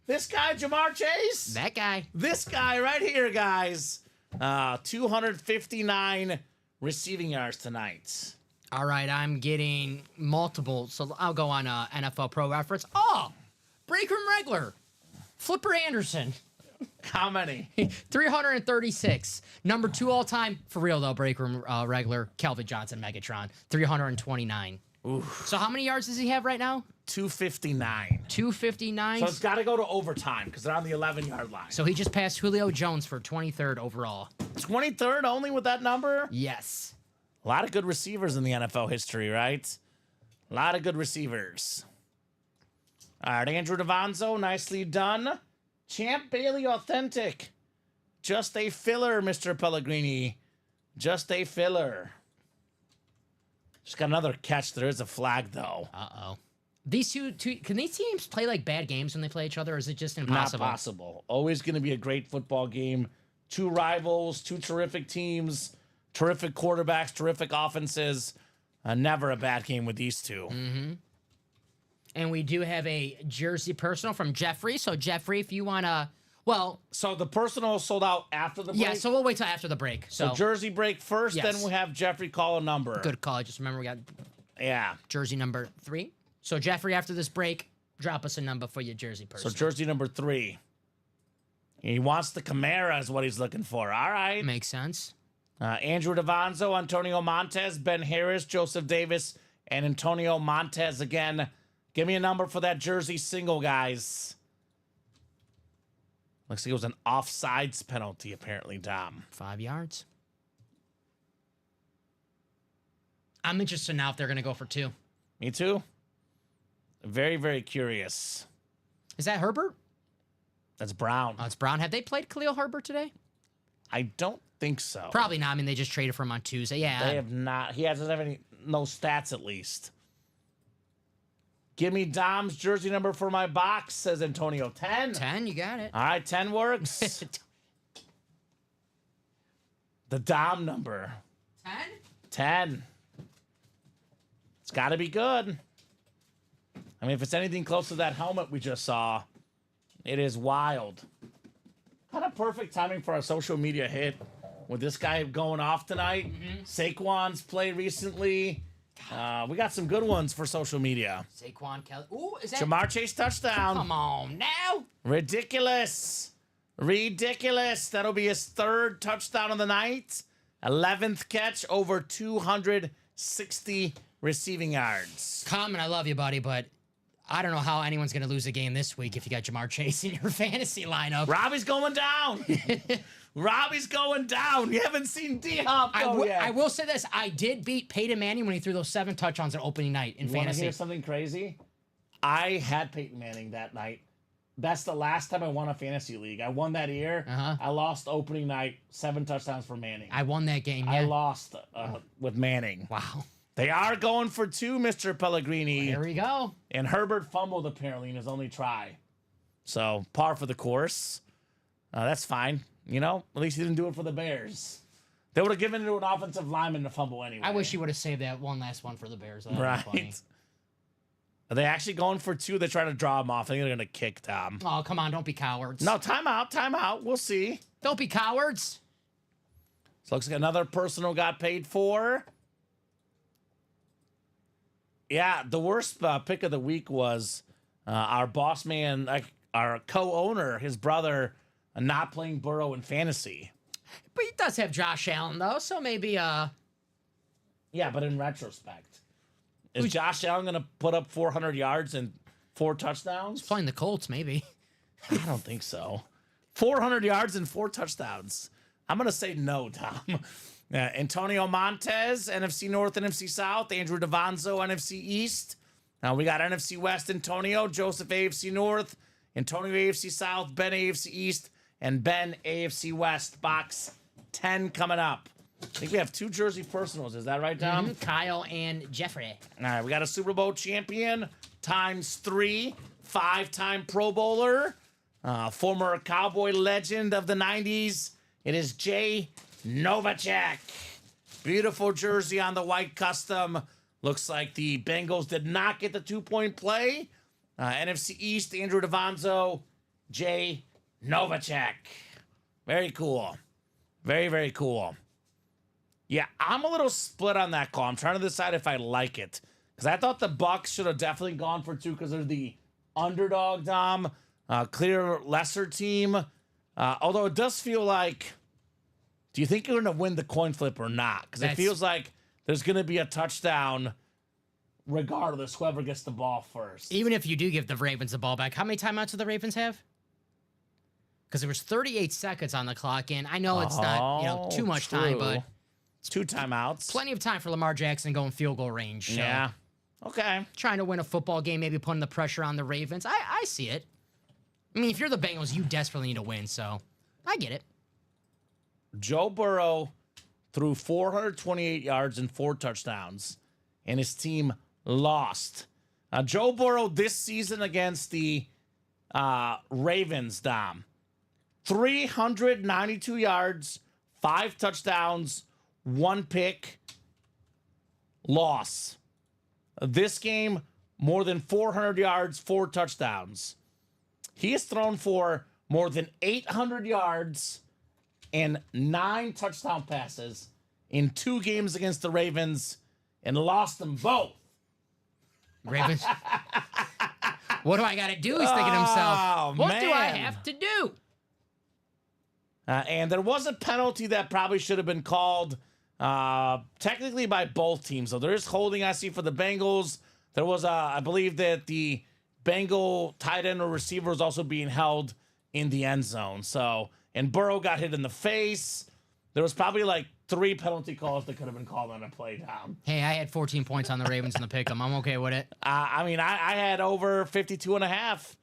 This guy, Jamar Chase? That guy. This guy right here, guys. 259 receiving yards tonight. All right, I'm getting multiple. So I'll go on NFL Pro Reference. Oh, Breakroom Regler. Flipper Anderson. How many? 336. Number 2 all time. For real, though, Breakroom Regler. Calvin Johnson, Megatron. 329. So how many yards does he have right now? 259. 259. So it's got to go to overtime because they're on the 11-yard line. So he just passed Julio Jones for 23rd overall. 23rd only with that number? Yes. A lot of good receivers in the NFL history, right? A lot of good receivers. All right, Andrew Davanzo, nicely done. Champ Bailey Authentic. Just a filler, Mr. Pellegrini. Just a filler. Just got another catch. There is a flag, though. Uh-oh. These two, can these teams play like bad games when they play each other, or is it just impossible? Not possible. Always going to be a great football game. Two rivals, two terrific teams, terrific quarterbacks, terrific offenses. Never a bad game with these two. And we do have a jersey personal from Jeffrey. So, Jeffrey, if you want to, well, So the personal sold out after the break? yeah, so we'll wait till after the break. So, jersey break first, Yes. then we have Jeffrey call a number. good call. Just remember we got Yeah. jersey number 3. So, Jeffrey, after this break, drop us a number for your jersey So personal. jersey number 3. He wants the Camara is what he's looking for. All right. Makes sense. Andrew Davanzo, Antonio Montez, Ben Harris, Joseph Davis, and Antonio Montez again. Give me a number for that jersey single, guys. Looks like it was an offsides penalty, apparently, Dom. 5 yards. I'm interested now if they're going to go for 2. Me too. Very, very curious. Is that Herbert? That's Brown. Oh, it's Brown. Have they played Khalil Herbert today? I don't think so. Probably not. I mean, they just traded for him on Tuesday. Yeah. They have not. He hasn't have no stats at least. Give me Dom's jersey number for my box, says Antonio. 10. 10, you got it. All right, 10 works. The Dom number. 10? 10. It's got to be good. I mean, if it's anything close to that helmet we just saw, it is wild. Kind of perfect timing for our social media hit with this guy going off tonight. Saquon's played recently. We got some good ones for social media. Saquon Kelly. Ooh, is that? Jamar Chase touchdown. Come on now. Ridiculous. Ridiculous. That'll be his 3rd touchdown of the night. 11th catch, over 260 receiving yards. Common, I love you, buddy, but I don't know how anyone's going to lose a game this week if you got Jamar Chase in your fantasy lineup. Robbie's going down. Robbie's going down. You haven't seen D-Hop go yet. I will say this. I did beat Peyton Manning when he threw those 7 touchdowns on opening night in Want to fantasy. hear something crazy? I had Peyton Manning that night. That's the last time I won a fantasy league. I won that year. I lost opening night, 7 touchdowns for Manning. I won that game, yeah. I lost with Manning. Wow. They are going for 2, Mr. Pellegrini. Here we go. And Herbert fumbled apparently in his only try. So par for the course. That's fine. You know, at least he didn't do it for the Bears. They would have given it to an offensive lineman to fumble anyway. I wish you would have saved that one last one for the Bears. That would be funny. Right. Are they actually going for 2? They try to draw him off. I think they're going to kick Tom. Oh, come on. Don't be cowards. No, timeout, timeout. We'll see. Don't be cowards. So looks like another personal got paid for. Yeah, the worst pick of the week was our boss man, our co-owner, his brother, not playing Burrow in fantasy. But he does have Josh Allen, though, so maybe, Yeah, but in retrospect, is Josh Allen going to put up 400 yards and 4 touchdowns? playing the Colts, maybe. I don't think so. 400 yards and 4 touchdowns. I'm going to say no, Tom. Antonio Montez, NFC North, NFC South. Andrew Davanzo, NFC East. Now we got NFC West, Antonio. Joseph, AFC North. Antonio AFC South, Ben AFC East, and Ben AFC West. Box 10 coming up. I think we have 2 jersey personals. Is that right, Tom? Kyle and Jeffrey. All right, we got a Super Bowl champion times 3, 5-time Pro Bowler, former Cowboy legend of the 90s. It is Jay Novacek. Beautiful jersey on the white custom. Looks like the Bengals did not get the 2-point play. NFC East, Andrew Davanzo, Jay Novacek. Very cool. Very, very cool. Yeah, I'm a little split on that call. I'm trying to decide if I like it. Because I thought the Bucks should have definitely gone for 2 because they're the underdog, Dom. Clear lesser team. Although it does feel like, do you think you're going to win the coin flip or not? Because it feels like there's going to be a touchdown regardless, whoever gets the ball first. Even if you do give the Ravens the ball back, how many timeouts do the Ravens have? Because there was 38 seconds on the clock, and I know it's not too much time, but it's 2 timeouts. Plenty of time for Lamar Jackson going field goal range. So Yeah. Okay. trying to win a football game, maybe putting the pressure on the Ravens. I see it. I mean, if you're the Bengals, you desperately need to win, so I get it. Joe Burrow threw 428 yards and 4 touchdowns, and his team lost. Joe Burrow this season against the Ravens, Dom. 392 yards, 5 touchdowns, 1 pick, loss. This game, more than 400 yards, 4 touchdowns. He has thrown for more than 800 yards and 9 touchdown passes in 2 games against the Ravens and lost them both. Ravens. What do I got to do? He's thinking to himself. What do I man. have to do? And there was a penalty that probably should have been called technically by both teams. So there is holding, I see, for the Bengals. There was, I believe that the Bengal tight end or receiver was also being held in the end zone. So, and Burrow got hit in the face. There was probably like 3 penalty calls that could have been called on a play down. Hey, I had 14 points on the Ravens in the pick 'em. I'm okay with it. I mean, I had over 52.5.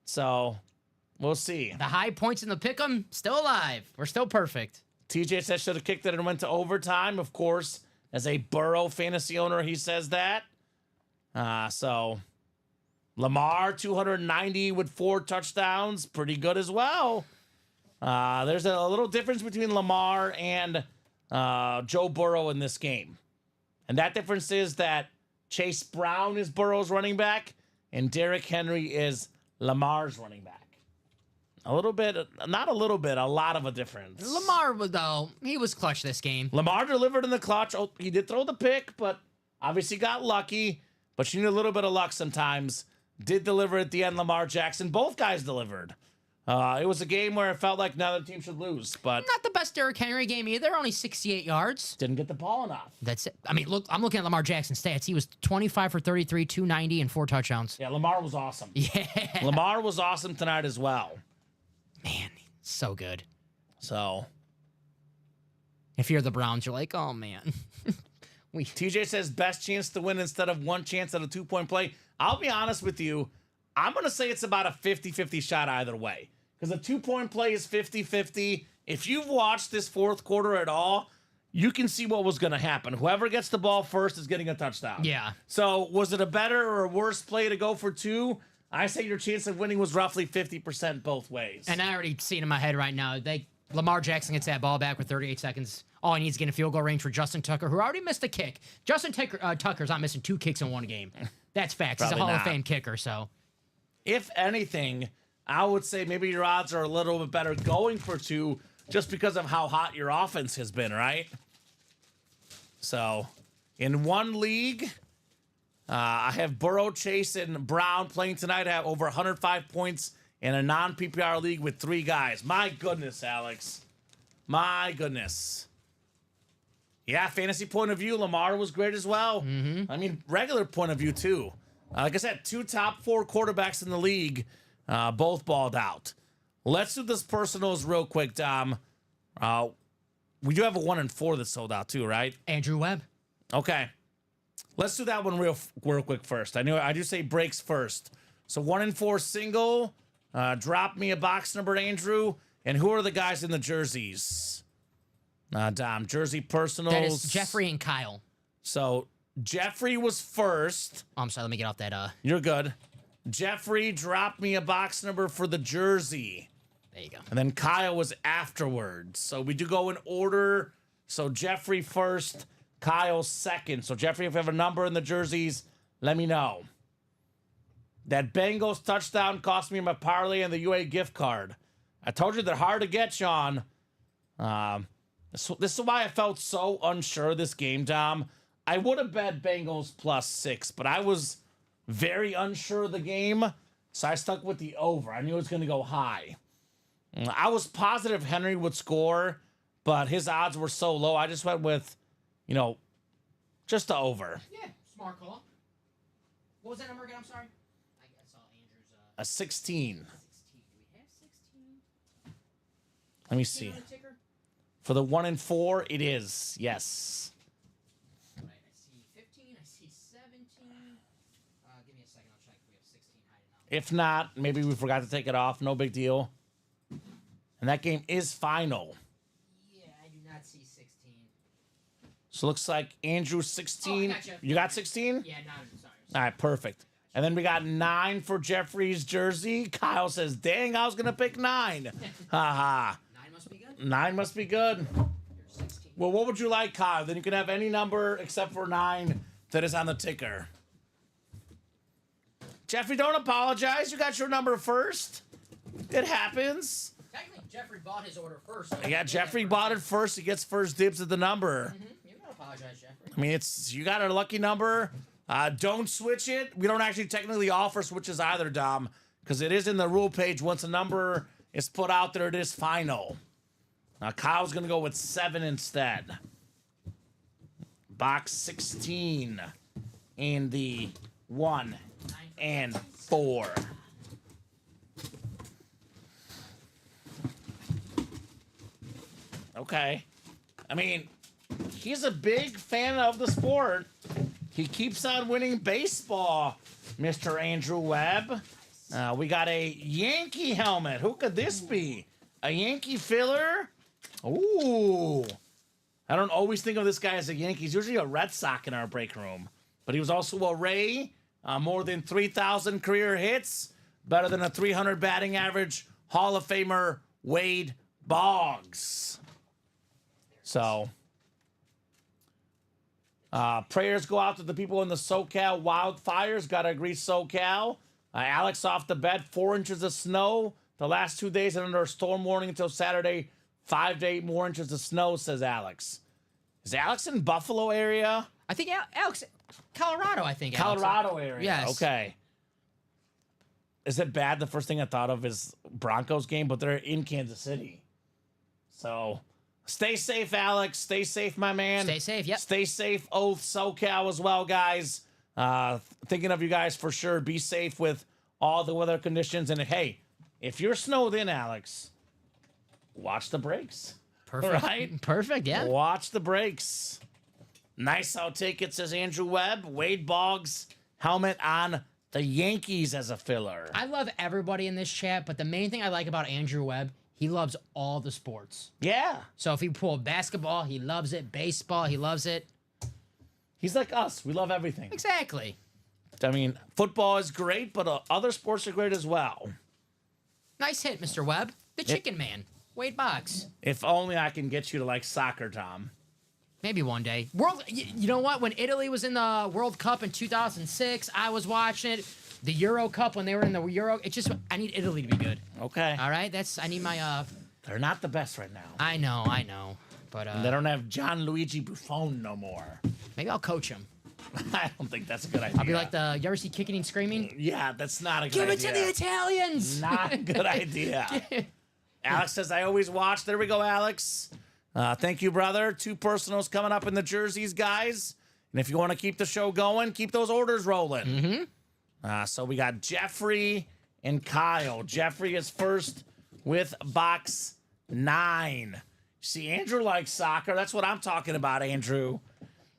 So we'll see. The high points in the pick 'em, still alive. We're still perfect. TJ says should have kicked it and went to overtime. Of course, as a Burrow fantasy owner, he says that. So Lamar, 290 with 4 touchdowns. Pretty good as well. There's a little difference between Lamar and Joe Burrow in this game. And that difference is that Chase Brown is Burrow's running back and Derrick Henry is Lamar's running back. A little bit, not a little bit, a lot of a difference. Lamar, though, he was clutch this game. Lamar delivered in the clutch. Oh, he did throw the pick, but obviously got lucky. But you need a little bit of luck sometimes. Did deliver at the end, Lamar Jackson. Both guys delivered. It was a game where it felt like neither team should lose, but Not the best Derrick Henry game either. Only 68 yards. didn't get the ball enough. That's it. I mean, look, I'm looking at Lamar Jackson's stats. He was 25 for 33, 290, and 4 touchdowns. Yeah, Lamar was awesome. Yeah. Lamar was awesome tonight as well. Man, so good. So If you're the Browns, you're like, oh, man. TJ says best chance to win instead of 1 chance at a 2-point play. I'll be honest with you. I'm going to say it's about a 50-50 shot either way. Because a 2-point play is 50-50. If you've watched this 4th quarter at all, you can see what was going to happen. Whoever gets the ball first is getting a touchdown. Yeah. So was it a better or a worse play to go for 2? I say your chance of winning was roughly 50% both ways. And I already see it in my head right now. Lamar Jackson gets that ball back with 38 seconds. All he needs to get in field goal range for Justin Tucker, who already missed a kick. Justin Tucker's not missing 2 kicks in 1 game. That's facts. He's a Probably Hall of not. Fame kicker, so. If anything, I would say maybe your odds are a little bit better going for 2 just because of how hot your offense has been, right? So, in 1 league, I have Burrow, Chase, and Brown playing tonight. I have over 105 points in a non-PPR league with 3 guys. My goodness, Alex. My goodness. Yeah, fantasy point of view, Lamar was great as well. I mean, regular point of view, too. Like I said, 2 top 4 quarterbacks in the league, both balled out. Let's do this personals real quick, Dom. We do have a 1 and 4 that's sold out, too, right? Andrew Webb. Okay. Let's do that one real quick first. I do say breaks first. So 1 and 4 single, Drop me a box number, Andrew. And who are the guys in the jerseys? Dom, jersey personals. That is Jeffrey and Kyle. So Jeffrey was first. Oh, I'm sorry. Let me get off that. You're good. Jeffrey, drop me a box number for the jersey. There you go. And then Kyle was afterwards. So we do go in order. So Jeffrey first, Kyle second. So Jeffrey, if you have a number in the jerseys, let me know. That Bengals touchdown cost me my parlay and the UA gift card. I told you they're hard to get, Sean. This is why I felt so unsure this game, Dom. I would have bet Bengals +6, but I was very unsure of the game, so I stuck with the over. I knew it was going to go high. I was positive Henry would score, but his odds were so low. I just went with, just the over. Yeah, smart call. What was that number again? I'm sorry. I saw Andrew's. A 16. 16. Do we have 16? Let me see. For the 1 and 4, it is. Yes. All right, I see 15. I see 17. Give me a second. I'll check if we have 16 hiding out. If not, maybe we forgot to take it off. No big deal. And that game is final. Yeah, I do not see 16. So looks like Andrew 16. Oh, I gotcha. You got 16? Yeah, no, I'm sorry. All right, perfect. And then we got 9 for Jeffrey's jersey. Kyle says, dang, I was going to pick 9. Ha ha. 9 must be good. 9 must be good. You're 16. Well, what would you like, Kyle? Then you can have any number except for 9 that is on the ticker. Jeffrey, don't apologize. You got your number first. It happens. Technically, Jeffrey bought his order first. So Yeah, Jeffrey bought it first. He gets first dibs at the number. You don't apologize, Jeffrey. I mean, you got a lucky number. Don't switch it. We don't actually technically offer switches either, Dom, because it is in the rule page. Once a number is put out there, it is final. Now, Kyle's going to go with 7 instead. Box 16 in the 1 and 4. Okay. I mean, he's a big fan of the sport. He keeps on winning baseball, Mr. Andrew Webb. We got a Yankee helmet. Who could this be? A Yankee filler? Ooh. I don't always think of this guy as a Yankee. He's usually a Red Sox in our break room. But he was also a Ray. More than 3,000 career hits. Better than a 300 batting average. Hall of Famer Wade Boggs. So, prayers go out to the people in the SoCal wildfires. Gotta agree, SoCal. Alex off the bed, 4 inches of snow the last 2 days and under a storm warning until Saturday. 5 to 8 more inches of snow, says Alex. Is Alex in Buffalo area? I think Alex, Colorado. I think Colorado area. Yes. Okay. Is it bad? The first thing I thought of is Broncos game, but they're in Kansas City. So stay safe, Alex. Stay safe, my man. Stay safe. Yep. Stay safe, Oath SoCal as well, guys. Thinking of you guys for sure. Be safe with all the weather conditions. And hey, if you're snowed in, Alex, watch the brakes. Perfect. Right? Perfect. Yeah. Watch the brakes. Nice outtake, it says Andrew Webb. Wade Boggs helmet on the Yankees as a filler. I love everybody in this chat, but the main thing I like about Andrew Webb, he loves all the sports. Yeah. So if he pulled basketball, he loves it. Baseball, he loves it. He's like us. We love everything. Exactly. I mean, football is great, but other sports are great as well. Nice hit, Mr. Webb. The Chicken Man, Wade Boggs. If only I can get you to like soccer, Tom. Maybe one day. You know what? When Italy was in the World Cup in 2006, I was watching it. The Euro Cup when they were in the Euro. I need Italy to be good. Okay. All right. I need my. They're not the best right now. I know. But They don't have Gianluigi Buffon no more. maybe I'll coach him. I don't think that's a good idea. I'll be like you ever see Kicking and Screaming? Yeah, that's not a good Give idea. it to the Italians. Not a good idea. Alex says, I always watch. There we go, Alex. Thank you, brother. 2 personals coming up in the jerseys, guys. And if you want to keep the show going, keep those orders rolling. Mm-hmm. So we got Jeffrey and Kyle. Jeffrey is first with box 9. See, Andrew likes soccer. That's what I'm talking about, Andrew.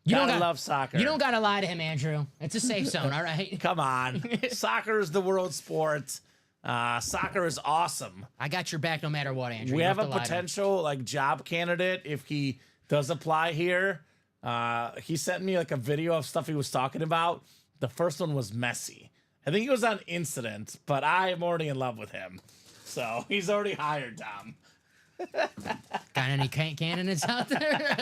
You gotta love soccer. You don't gotta lie to him, Andrew. It's a safe zone, all right? Come on. Soccer is the world sport. Soccer is awesome. I got your back no matter what, Andrew. We You have don't a to lie to me. potential like job candidate if he does apply here. He sent me like a video of stuff he was talking about. The first one was Messi. I think he was on Incident, but I am already in love with him. So he's already hired, Dom. Got any candidates out there?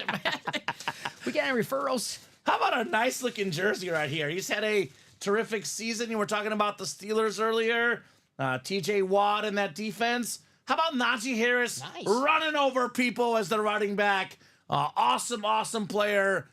We got any referrals? How about a nice looking jersey right here? He's had a terrific season. You were talking about the Steelers earlier. TJ Watt in that defense. How about Najee Harris Nice. running over people as the running back? Awesome player.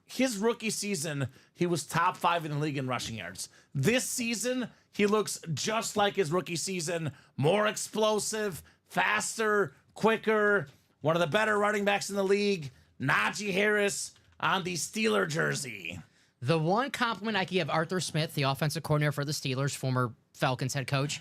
His rookie season, he was top 5 in the league in rushing yards. This season, he looks just like his rookie season. More explosive, faster, quicker. One of the better running backs in the league. Najee Harris on the Steeler jersey. The one compliment I can give Arthur Smith, the offensive coordinator for the Steelers, former Falcons head coach,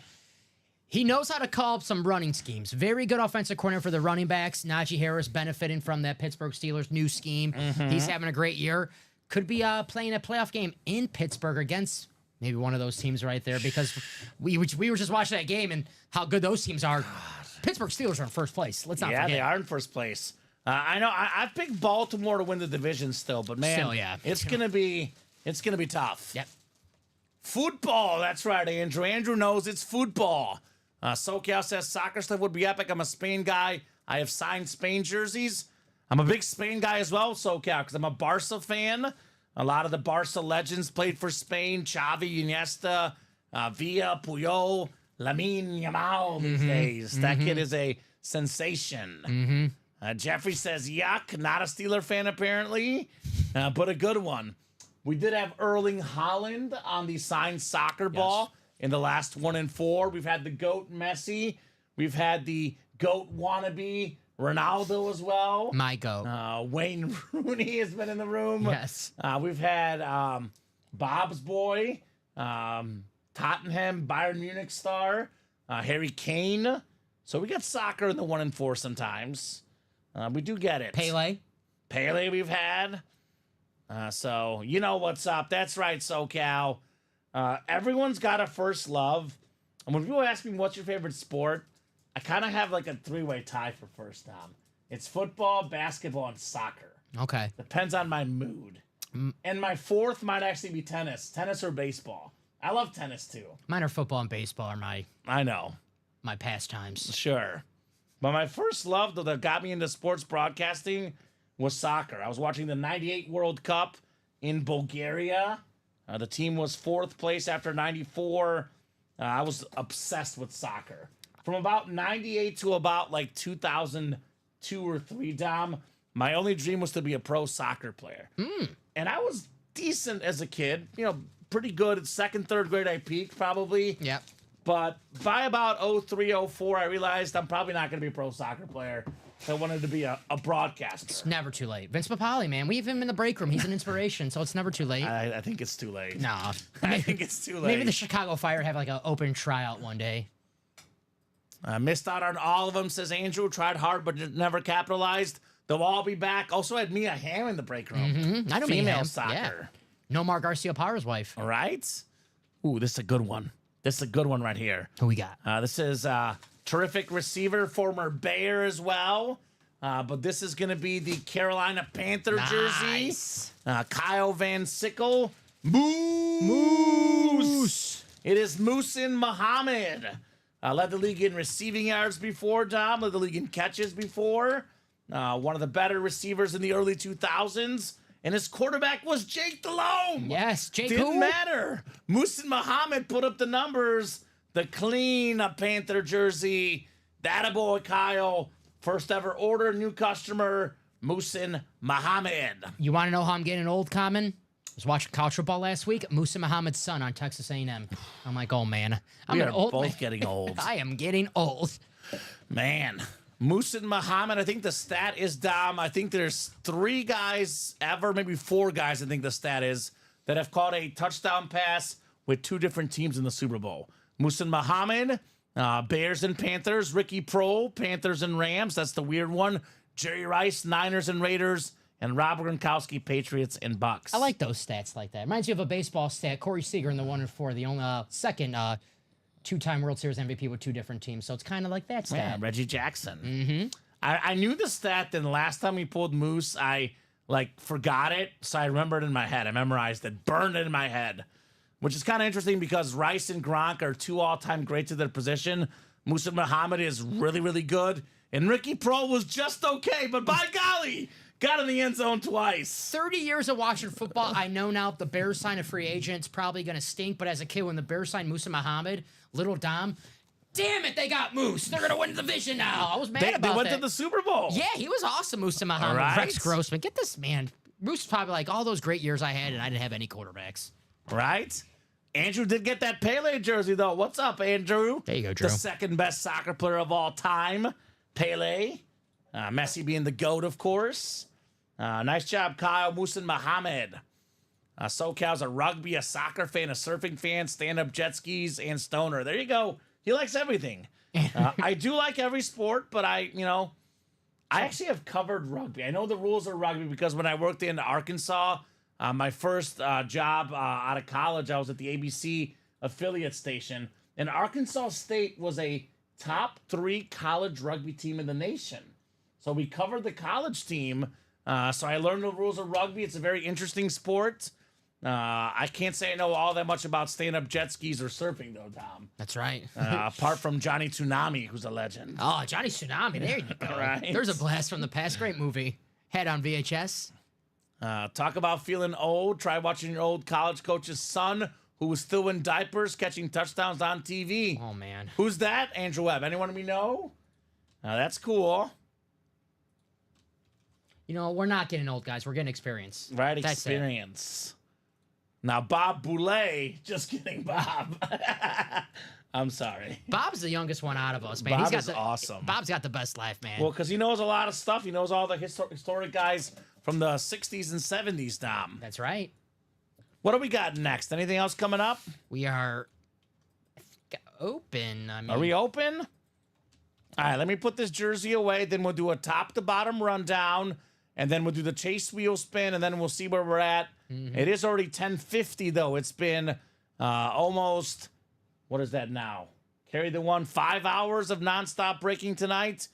he knows how to call up some running schemes. Very good offensive coordinator for the running backs. Najee Harris benefiting from that Pittsburgh Steelers new scheme. He's having a great year. Could be playing a playoff game in Pittsburgh against maybe one of those teams right there because we were just watching that game and how good those teams are. Pittsburgh Steelers are in first place. Let's not Yeah, forget. they are in first place. I know. I've picked Baltimore to win the division still, but man, Still, yeah. it's gonna be tough. Yep. Football. That's right, Andrew. Andrew knows it's football. SoCal says soccer stuff would be epic. I'm a Spain guy. I have signed Spain jerseys. I'm a big Spain guy as well, SoCal, because I'm a Barca fan. A lot of the Barca legends played for Spain. Xavi, Iniesta, Villa, Puyol, Lamine Yamal these days. That kid is a sensation. Jeffrey says, yuck. Not a Steeler fan, apparently, but a good one. We did have Erling Haaland on the signed soccer ball in the last 1 and 4. We've had the GOAT Messi. We've had the GOAT wannabe Ronaldo as well. My go. Wayne Rooney has been in the room. Yes. We've had Bob's boy, Tottenham, Bayern Munich star, Harry Kane. So we got soccer in the 1 and 4 sometimes. We do get it. Pele. Pele we've had. So you know what's up. That's right, SoCal. Everyone's got a first love. And when people ask me what's your favorite sport, I kind of have like a 3-way tie for first, Tom. It's football, basketball, and soccer. Okay. Depends on my mood. And my 4th might actually be tennis. Tennis or baseball. I love tennis too. Mine are football and baseball are I know. my pastimes. Sure. But my first love, though, that got me into sports broadcasting was soccer. I was watching the 98 World Cup in Bulgaria. The team was 4th place after 94. I was obsessed with soccer. From about 98 to about like 2002 or 3, Dom, my only dream was to be a pro soccer player. And I was decent as a kid, pretty good. At 2nd, 3rd grade, I peaked probably. Yep. But by about 03, 04, I realized I'm probably not going to be a pro soccer player. I wanted to be a broadcaster. Never too late. Vince Papale, man. We have him in the break room. He's an inspiration, so it's never too late. I think it's too late. Nah. I think it's too late. Maybe the Chicago Fire have like an open tryout one day. I missed out on all of them, says Andrew. Tried hard, but never capitalized. They'll all be back. Also had Mia Hamm in the break room. I know Female Mayhem. soccer. Yeah. Nomar Garcia Parra's wife. All right. Ooh, this is a good one. This is a good one right here. Who we got? This is terrific receiver, former Bear as well. But this is going to be the Carolina Panther jersey. Nice. Kyle Van Sickle. Moose. It is Muhsin Muhammad. Led the league in receiving yards before, Dom. Led the league in catches before. One of the better receivers in the early 2000s. And his quarterback was Jake Delhomme. Yes, Jake Didn't who? matter. Muhsin Muhammad put up the numbers. The clean Panther jersey. That boy, Kyle. First ever order, new customer, Muhsin Muhammad. You want to know how I'm getting old, Common? I was watching college football last week. Musa Muhammad's son on Texas A&M. I'm like, oh, man. I'm We an are old both man. getting old. I am getting old. Man. Muhsin Muhammad, I think the stat is, Dom, I think there's 3 guys ever, maybe 4 guys, I think the stat is, that have caught a touchdown pass with 2 different teams in the Super Bowl. Muhsin Muhammad, Bears and Panthers. Ricky Prohl, Panthers and Rams. That's the weird one. Jerry Rice, Niners and Raiders. And Rob Gronkowski, Patriots and Bucks. I like those stats like that. Reminds you of a baseball stat. Corey Seager in the 1 and 4, the only second two-time World Series MVP with 2 different teams. So it's kind of like that Yeah, stat. Reggie Jackson. Mm-hmm. I knew the stat. Then last time we pulled Moose, I forgot it, so I remembered it in my head. I memorized it, burned it in my head, which is kind of interesting because Rice and Gronk are 2 all-time greats at their position. Musa Muhammad is really, really good, and Ricky Prohl was just okay. But by golly, got in the end zone twice. 30 years of watching football, I know now if the Bears sign a free agent, it's probably going to stink. But as a kid, when the Bears signed Musa Muhammad, Little Dom, damn it, they got Moose. They're going to win the division now. I was mad They about went that. to the Super Bowl. Yeah, he was awesome, Musa Muhammad. All right. Rex Grossman. Get this man. Moose is probably like all those great years I had, and I didn't have any quarterbacks. Right? Andrew did get that Pele jersey, though. What's up, Andrew? There you go, Drew. The second best soccer player of all time, Pele. Messi being the GOAT, of course. Nice job, Kyle. Musin Muhammad. SoCal's a rugby, a soccer fan, a surfing fan, stand-up jet skis, and stoner. There you go. He likes everything. I do like every sport, but I actually have covered rugby. I know the rules of rugby because when I worked in Arkansas, my first job out of college, I was at the ABC affiliate station, and Arkansas State was a top 3 college rugby team in the nation. So we covered the college team. So I learned the rules of rugby. It's a very interesting sport. I can't say I know all that much about stand-up jet skis or surfing, though, Tom. That's right. Apart from Johnny Tsunami, who's a legend. Oh, Johnny Tsunami. There you go. Right. There's a blast from the past. Great movie. Had on VHS. Talk about feeling old. Try watching your old college coach's son, who was still in diapers, catching touchdowns on TV. Oh, man. Who's that? Andrew Webb. Anyone we know? That's cool. You know, we're not getting old, guys. We're getting experience. Right, That's it. experience. Now, Bob Boulay. Just kidding, Bob. I'm sorry. Bob's the youngest one out of us, man. Bob He's got is the, awesome. Bob's got the best life, man. Well, because he knows a lot of stuff. He knows all the historic guys from the 60s and 70s, Dom. That's right. What do we got next? Anything else coming up? We are open. I mean, Are we open? All right, let me put this jersey away. Then we'll do a top-to-bottom rundown. And then we'll do the chase wheel spin, and then we'll see where we're at. Mm-hmm. It is already 10:50, though. It's been almost, what is that now? Carry the one, 5 hours of nonstop breaking tonight.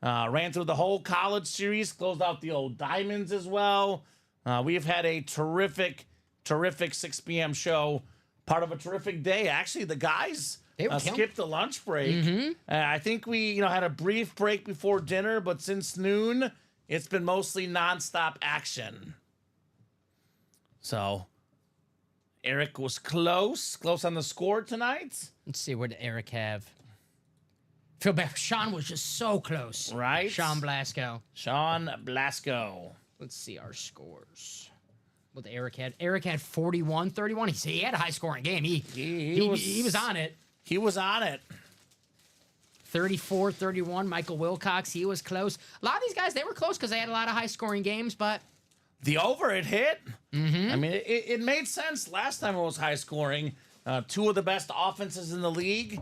Ran through the whole college series, closed out the old Diamonds as well. We've had a terrific 6 p.m. show, part of a terrific day. Actually, the guys They were killing- skipped the lunch break. I think we had a brief break before dinner, but since noon, it's been mostly nonstop action. So, Eric was close on the score tonight, Let's see, what did Eric have? Feel bad. Sean was just so close. right? Sean Blasco. Sean Blasco. Let's see our scores. What Eric had. Eric had 41-31. He had a high-scoring game. He was on it. He was on it. 34-31. Michael Wilcox, he was close. A lot of these guys, they were close because they had a lot of high-scoring games, but The over it hit. I mean, it made sense last time it was high scoring. 2 of the best offenses in the league,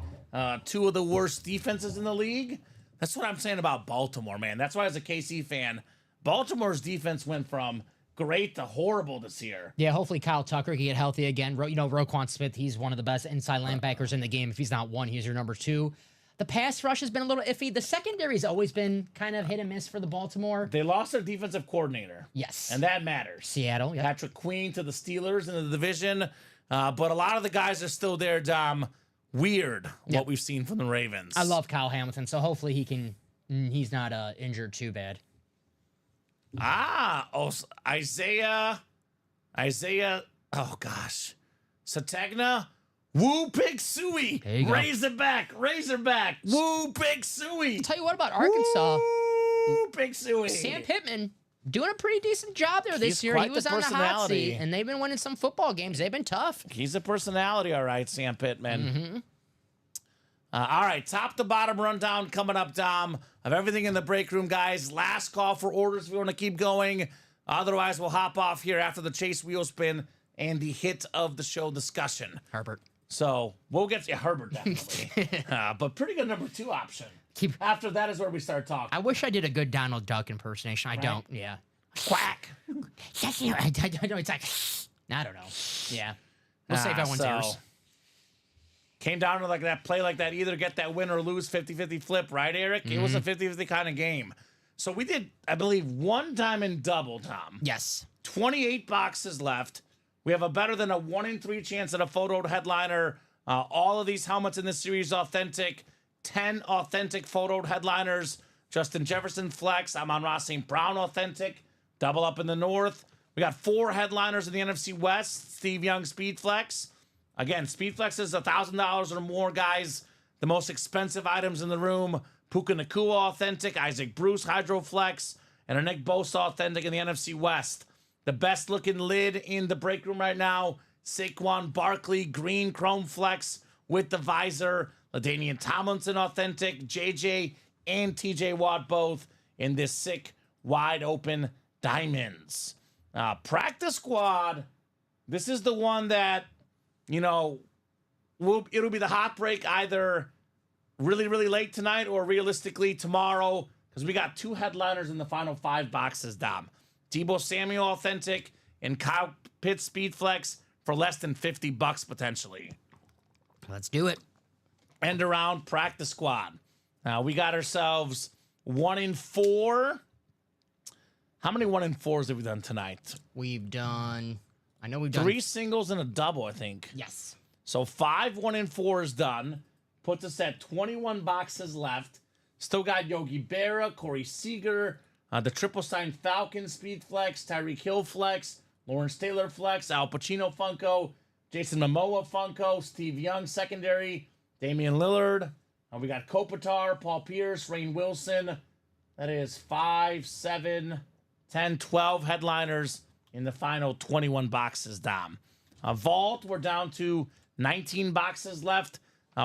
2 of the worst defenses in the league. That's what I'm saying about Baltimore, man. That's why, as a KC fan, Baltimore's defense went from great to horrible this year. yeah, hopefully Kyle Tucker can get healthy again. Roquan Smith, he's one of the best inside linebackers in the game. If he's not one, he's your number 2. The pass rush has been a little iffy. The secondary's always been kind of hit and miss for the Baltimore. They lost their defensive coordinator. Yes. And that matters. Seattle, yeah. Patrick Queen to the Steelers in the division. But a lot of the guys are still there, Dom. Weird what we've seen from the Ravens. I love Kyle Hamilton, so hopefully he's not injured too bad. Isaiah, oh gosh. Sategna, Woo Pig Suey. There you go. Razorback. Woo Pig Suey. Tell you what about Arkansas. Woo Pig Suey. Sam Pittman doing a pretty decent job there this He's year. quite He was the on the hot personality. seat, and they've been winning some football games. They've been tough. He's a personality, all right, Sam Pittman. Mm-hmm. All right, top to bottom rundown coming up, Dom, of everything in the break room, guys. Last call for orders if you want to keep going. Otherwise, we'll hop off here after the chase wheel spin and the hit of the show discussion. Herbert. So we'll get Herbert, definitely. But pretty good number 2 option. After that is where we start talking. I wish I did a good Donald Duck impersonation. I don't. Yeah. Quack. I know it's like I don't know. Yeah. We'll save that one so, yours. Came down to like that play like that, either get that win or lose 50-50 flip, right, Eric? It was a 50-50 kind of game. So we did, I believe, one diamond double, Tom. Yes. 28 boxes left. We have a better than a 1 in 3 chance at a photo headliner. All of these helmets in this series authentic. 10 authentic photo headliners. Justin Jefferson flex. I'm on Ross St. Brown authentic. Double up in the north. We got 4 headliners in the NFC West. Steve Young Speed Flex. Again, Speed Flex is $1,000 or more, guys. The most expensive items in the room. Puka Nacua authentic. Isaac Bruce Hydro Flex. And a Nick Bosa authentic in the NFC West. The best looking lid in the break room right now. Saquon Barkley green chrome flex with the visor. LaDainian Tomlinson authentic. JJ and TJ Watt both in this sick wide open diamonds. Practice squad. This is the one that, you know, it'll be the hot break either really, really late tonight or realistically tomorrow, because we got 2 headliners in the final 5 boxes, Dom. Debo Samuel authentic and Kyle Pitts Speed Flex for less than $50 potentially. Let's do it. End around practice squad. We got ourselves 1 in 4. How many 1 in 4s have we done tonight? We've done, I know we've done 3 singles and a double, I think. Yes. So 5 1 in 4s done. Puts us at 21 boxes left. Still got Yogi Berra, Corey Seager, the triple sign Falcon Speed Flex, Tyreek Hill Flex, Lawrence Taylor Flex, Al Pacino Funko, Jason Momoa Funko, Steve Young Secondary, Damian Lillard. We got Kopitar, Paul Pierce, Rainn Wilson. That is 5, 7, 10, 12 headliners in the final 21 boxes, Dom. Vault, we're down to 19 boxes left.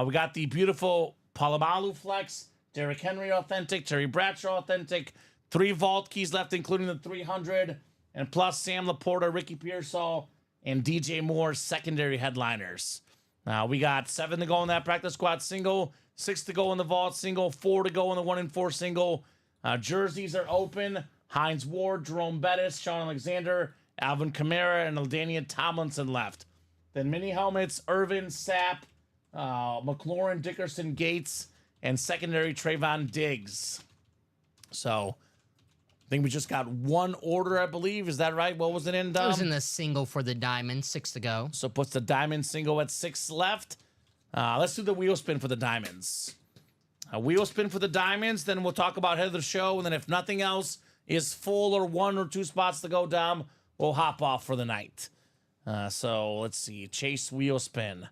We got the beautiful Palomalu Flex, Derrick Henry Authentic, Terry Bradshaw Authentic, 3 Vault keys left, including the 300, and plus Sam Laporta, Ricky Pearsall, and DJ Moore secondary headliners. We got 7 to go in that practice squad single, 6 to go in the Vault single, 4 to go in the 1 in 4 single. Jerseys are open. Hines Ward, Jerome Bettis, Sean Alexander, Alvin Kamara, and LaDainian Tomlinson left. Then mini helmets, Irvin, Sapp, McLaurin, Dickerson, Gates, and secondary Trayvon Diggs. So I think we just got 1 order, I believe. Is that right? What was it in, Dom? It was in the single for the diamond, 6 to go. So puts the diamond single at 6 left. Let's do the wheel spin for the diamonds. A wheel spin for the diamonds, then we'll talk about head of the show, and then if nothing else is full or 1 or 2 spots to go, Dom, we'll hop off for the night. So let's see. Chase wheel spin.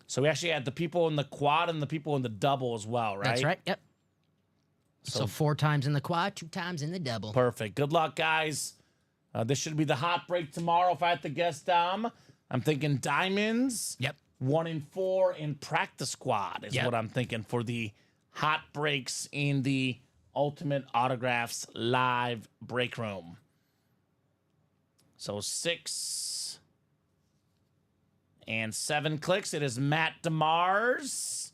So we actually had the people in the quad and the people in the double as well, right? That's right. Yep. So 4 times in the quad, 2 times in the double. Perfect. Good luck, guys. This should be the hot break tomorrow if I had to guess, Dom. I'm thinking diamonds. Yep. 1 in 4 in practice squad is what I'm thinking for the hot breaks in the Ultimate Autographs live break room. So 6 and 7 clicks. It is Matt DeMars.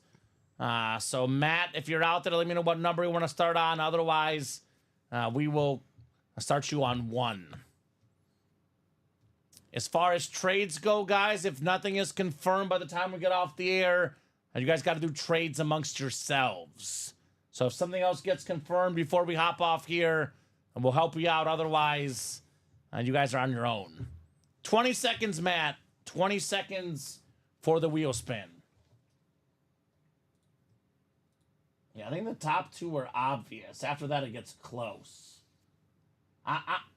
So Matt, if you're out there, let me know what number you want to start on. Otherwise, we will start you on 1. As far as trades go, guys, if nothing is confirmed by the time we get off the air, you guys got to do trades amongst yourselves. So if something else gets confirmed before we hop off here, we'll help you out. Otherwise, you guys are on your own. 20 seconds, Matt. 20 seconds for the wheel spin. Yeah, I think the top 2 are obvious. After that, it gets close.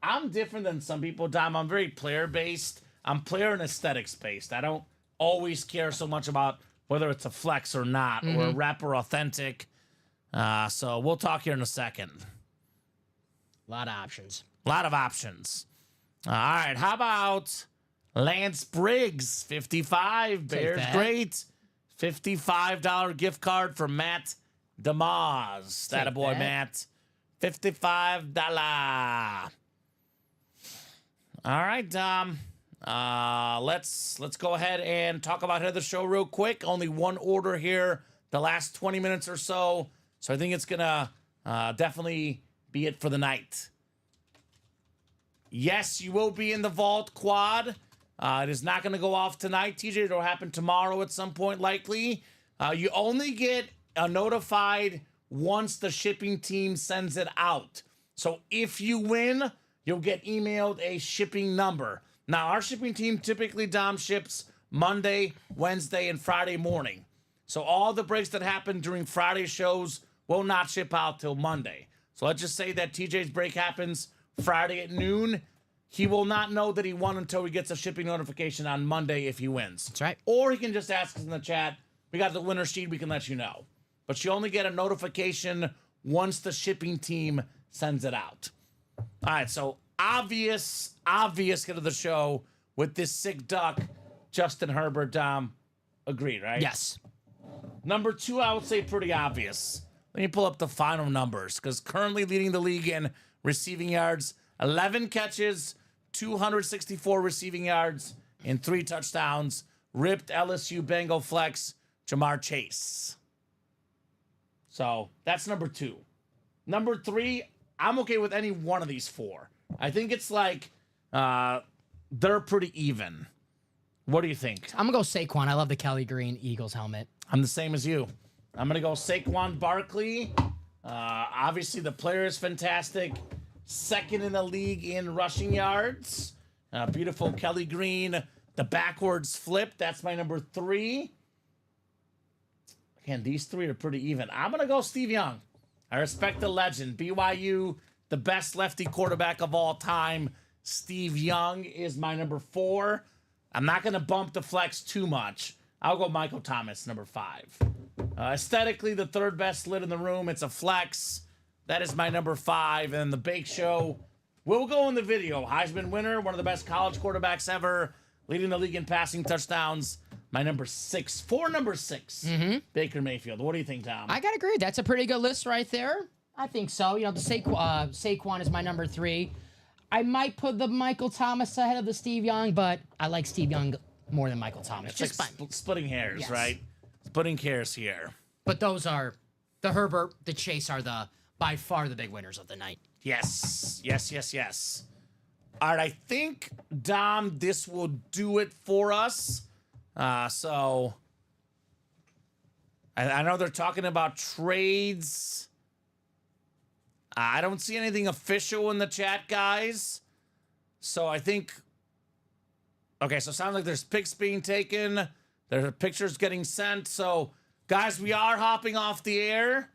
I'm different than some people, Dom. I'm very player-based. I'm player and aesthetics-based. I don't always care so much about whether it's a flex or not, or a rep or authentic. So we'll talk here in a second. A lot of options. A lot of options. All right, how about Lance Briggs, 55. Bears that. great. $55 gift card for Matt DeMars. That a boy, that. Matt. $55. All right, Dom. Let's go ahead and talk about head of the show real quick. Only 1 order here, the last 20 minutes or so. So I think it's gonna definitely be it for the night. Yes, you will be in the Vault quad. It is not going to go off tonight, TJ. It'll happen tomorrow at some point, likely. You only get notified once the shipping team sends it out. So if you win, you'll get emailed a shipping number. Now, our shipping team typically, Dom, ships Monday, Wednesday, and Friday morning. So all the breaks that happen during Friday shows will not ship out till Monday. So let's just say that TJ's break happens Friday at noon. He will not know that he won until he gets a shipping notification on Monday if he wins. That's right. Or he can just ask us in the chat. We got the winner sheet. We can let you know. But you only get a notification once the shipping team sends it out. All right, so obvious get of the show with this sick duck, Justin Herbert. Dom, agreed, right? Yes. Number 2, I would say pretty obvious. Let me pull up the final numbers because currently leading the league in receiving yards, 11 catches, 264 receiving yards, and 3 touchdowns. Ripped LSU Bengal flex, Jamar Chase. So that's number 2. Number 3, I'm okay with any one of these 4. I think it's like they're pretty even. What do you think? I'm going to go Saquon. I love the Kelly Green Eagles helmet. I'm the same as you. I'm going to go Saquon Barkley. Obviously, the player is fantastic. Second in the league in rushing yards. Beautiful Kelly Green. The backwards flip. That's my number 3. Again, these 3 are pretty even. I'm going to go Steve Young. I respect the legend. BYU, the best lefty quarterback of all time. Steve Young is my number 4. I'm not going to bump the flex too much. I'll go Michael Thomas, number 5. Aesthetically, the third best lid in the room. It's a flex. That is my number 5. And the Bake Show will go in the video. Heisman winner, one of the best college quarterbacks ever, leading the league in passing touchdowns. My number 6. For number 6, Baker Mayfield. What do you think, Tom? I got to agree. That's a pretty good list right there. I think so. You know, the Saquon is my number 3. I might put the Michael Thomas ahead of the Steve Young, but I like Steve Young more than Michael Thomas. It's just like splitting hairs, Yes. right? Splitting hairs here. But those are the Herbert, the Chase are the by far the big winners of the night. Yes. All right, I think, Dom, this will do it for us. So I know they're talking about trades. I don't see anything official in the chat, guys. So I think... Okay, so it sounds like there's pics being taken. There are pictures getting sent. So, guys, we are hopping off the air.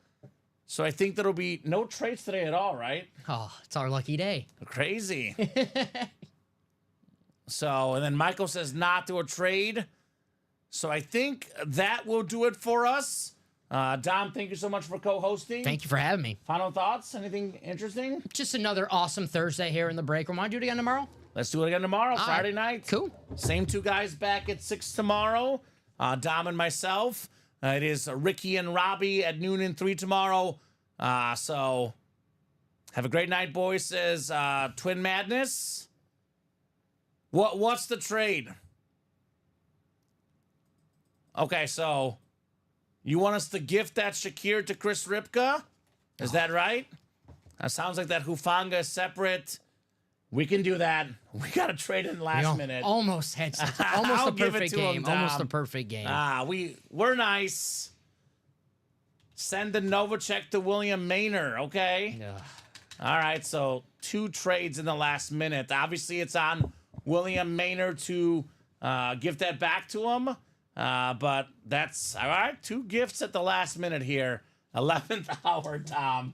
So I think there'll be no trades today at all, right? Oh, it's our lucky day. Crazy. So, and then Michael says not to a trade. So I think that will do it for us. Dom, thank you so much for co-hosting. Thank you for having me. Final thoughts? Anything interesting? Just another awesome Thursday here in the break room. Want to do it again tomorrow? Let's do it again tomorrow, Friday night. Cool. Same 2 guys back at 6 tomorrow. Dom and myself. It is Ricky and Robbie at noon and 3 tomorrow. So have a great night, boys. Says Twin Madness. What's the trade? Okay, so you want us to gift that Shakir to Chris Ripka? Is that right? That sounds like that Hufanga is separate. We can do that. We got to trade in last minute. Almost had almost I'll a give it perfect to him, game. Dom. Almost a perfect game. We're nice. Send the Novacek to William Maynard, okay? Ugh. All right, so 2 trades in the last minute. Obviously, it's on William Maynard to give that back to him. But that's all right. 2 gifts at the last minute here. 11th hour, Tom.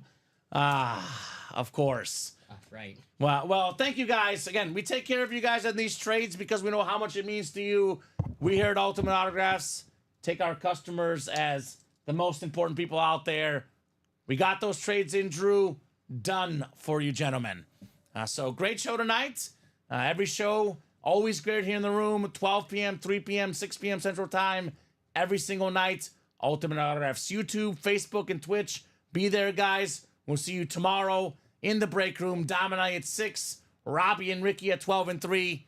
Of course. Right. Well, thank you guys. Again, we take care of you guys on these trades because we know how much it means to you. We here at Ultimate Autographs take our customers as the most important people out there. We got those trades in, Drew. Done for you, gentlemen. So great show tonight. Every show, always great here in the room. 12 p.m., 3 p.m., 6 p.m. Central Time. Every single night. Ultimate Autographs, YouTube, Facebook, and Twitch. Be there, guys. We'll see you tomorrow in the break room. Dom and I at 6. Robbie and Ricky at 12 and 3.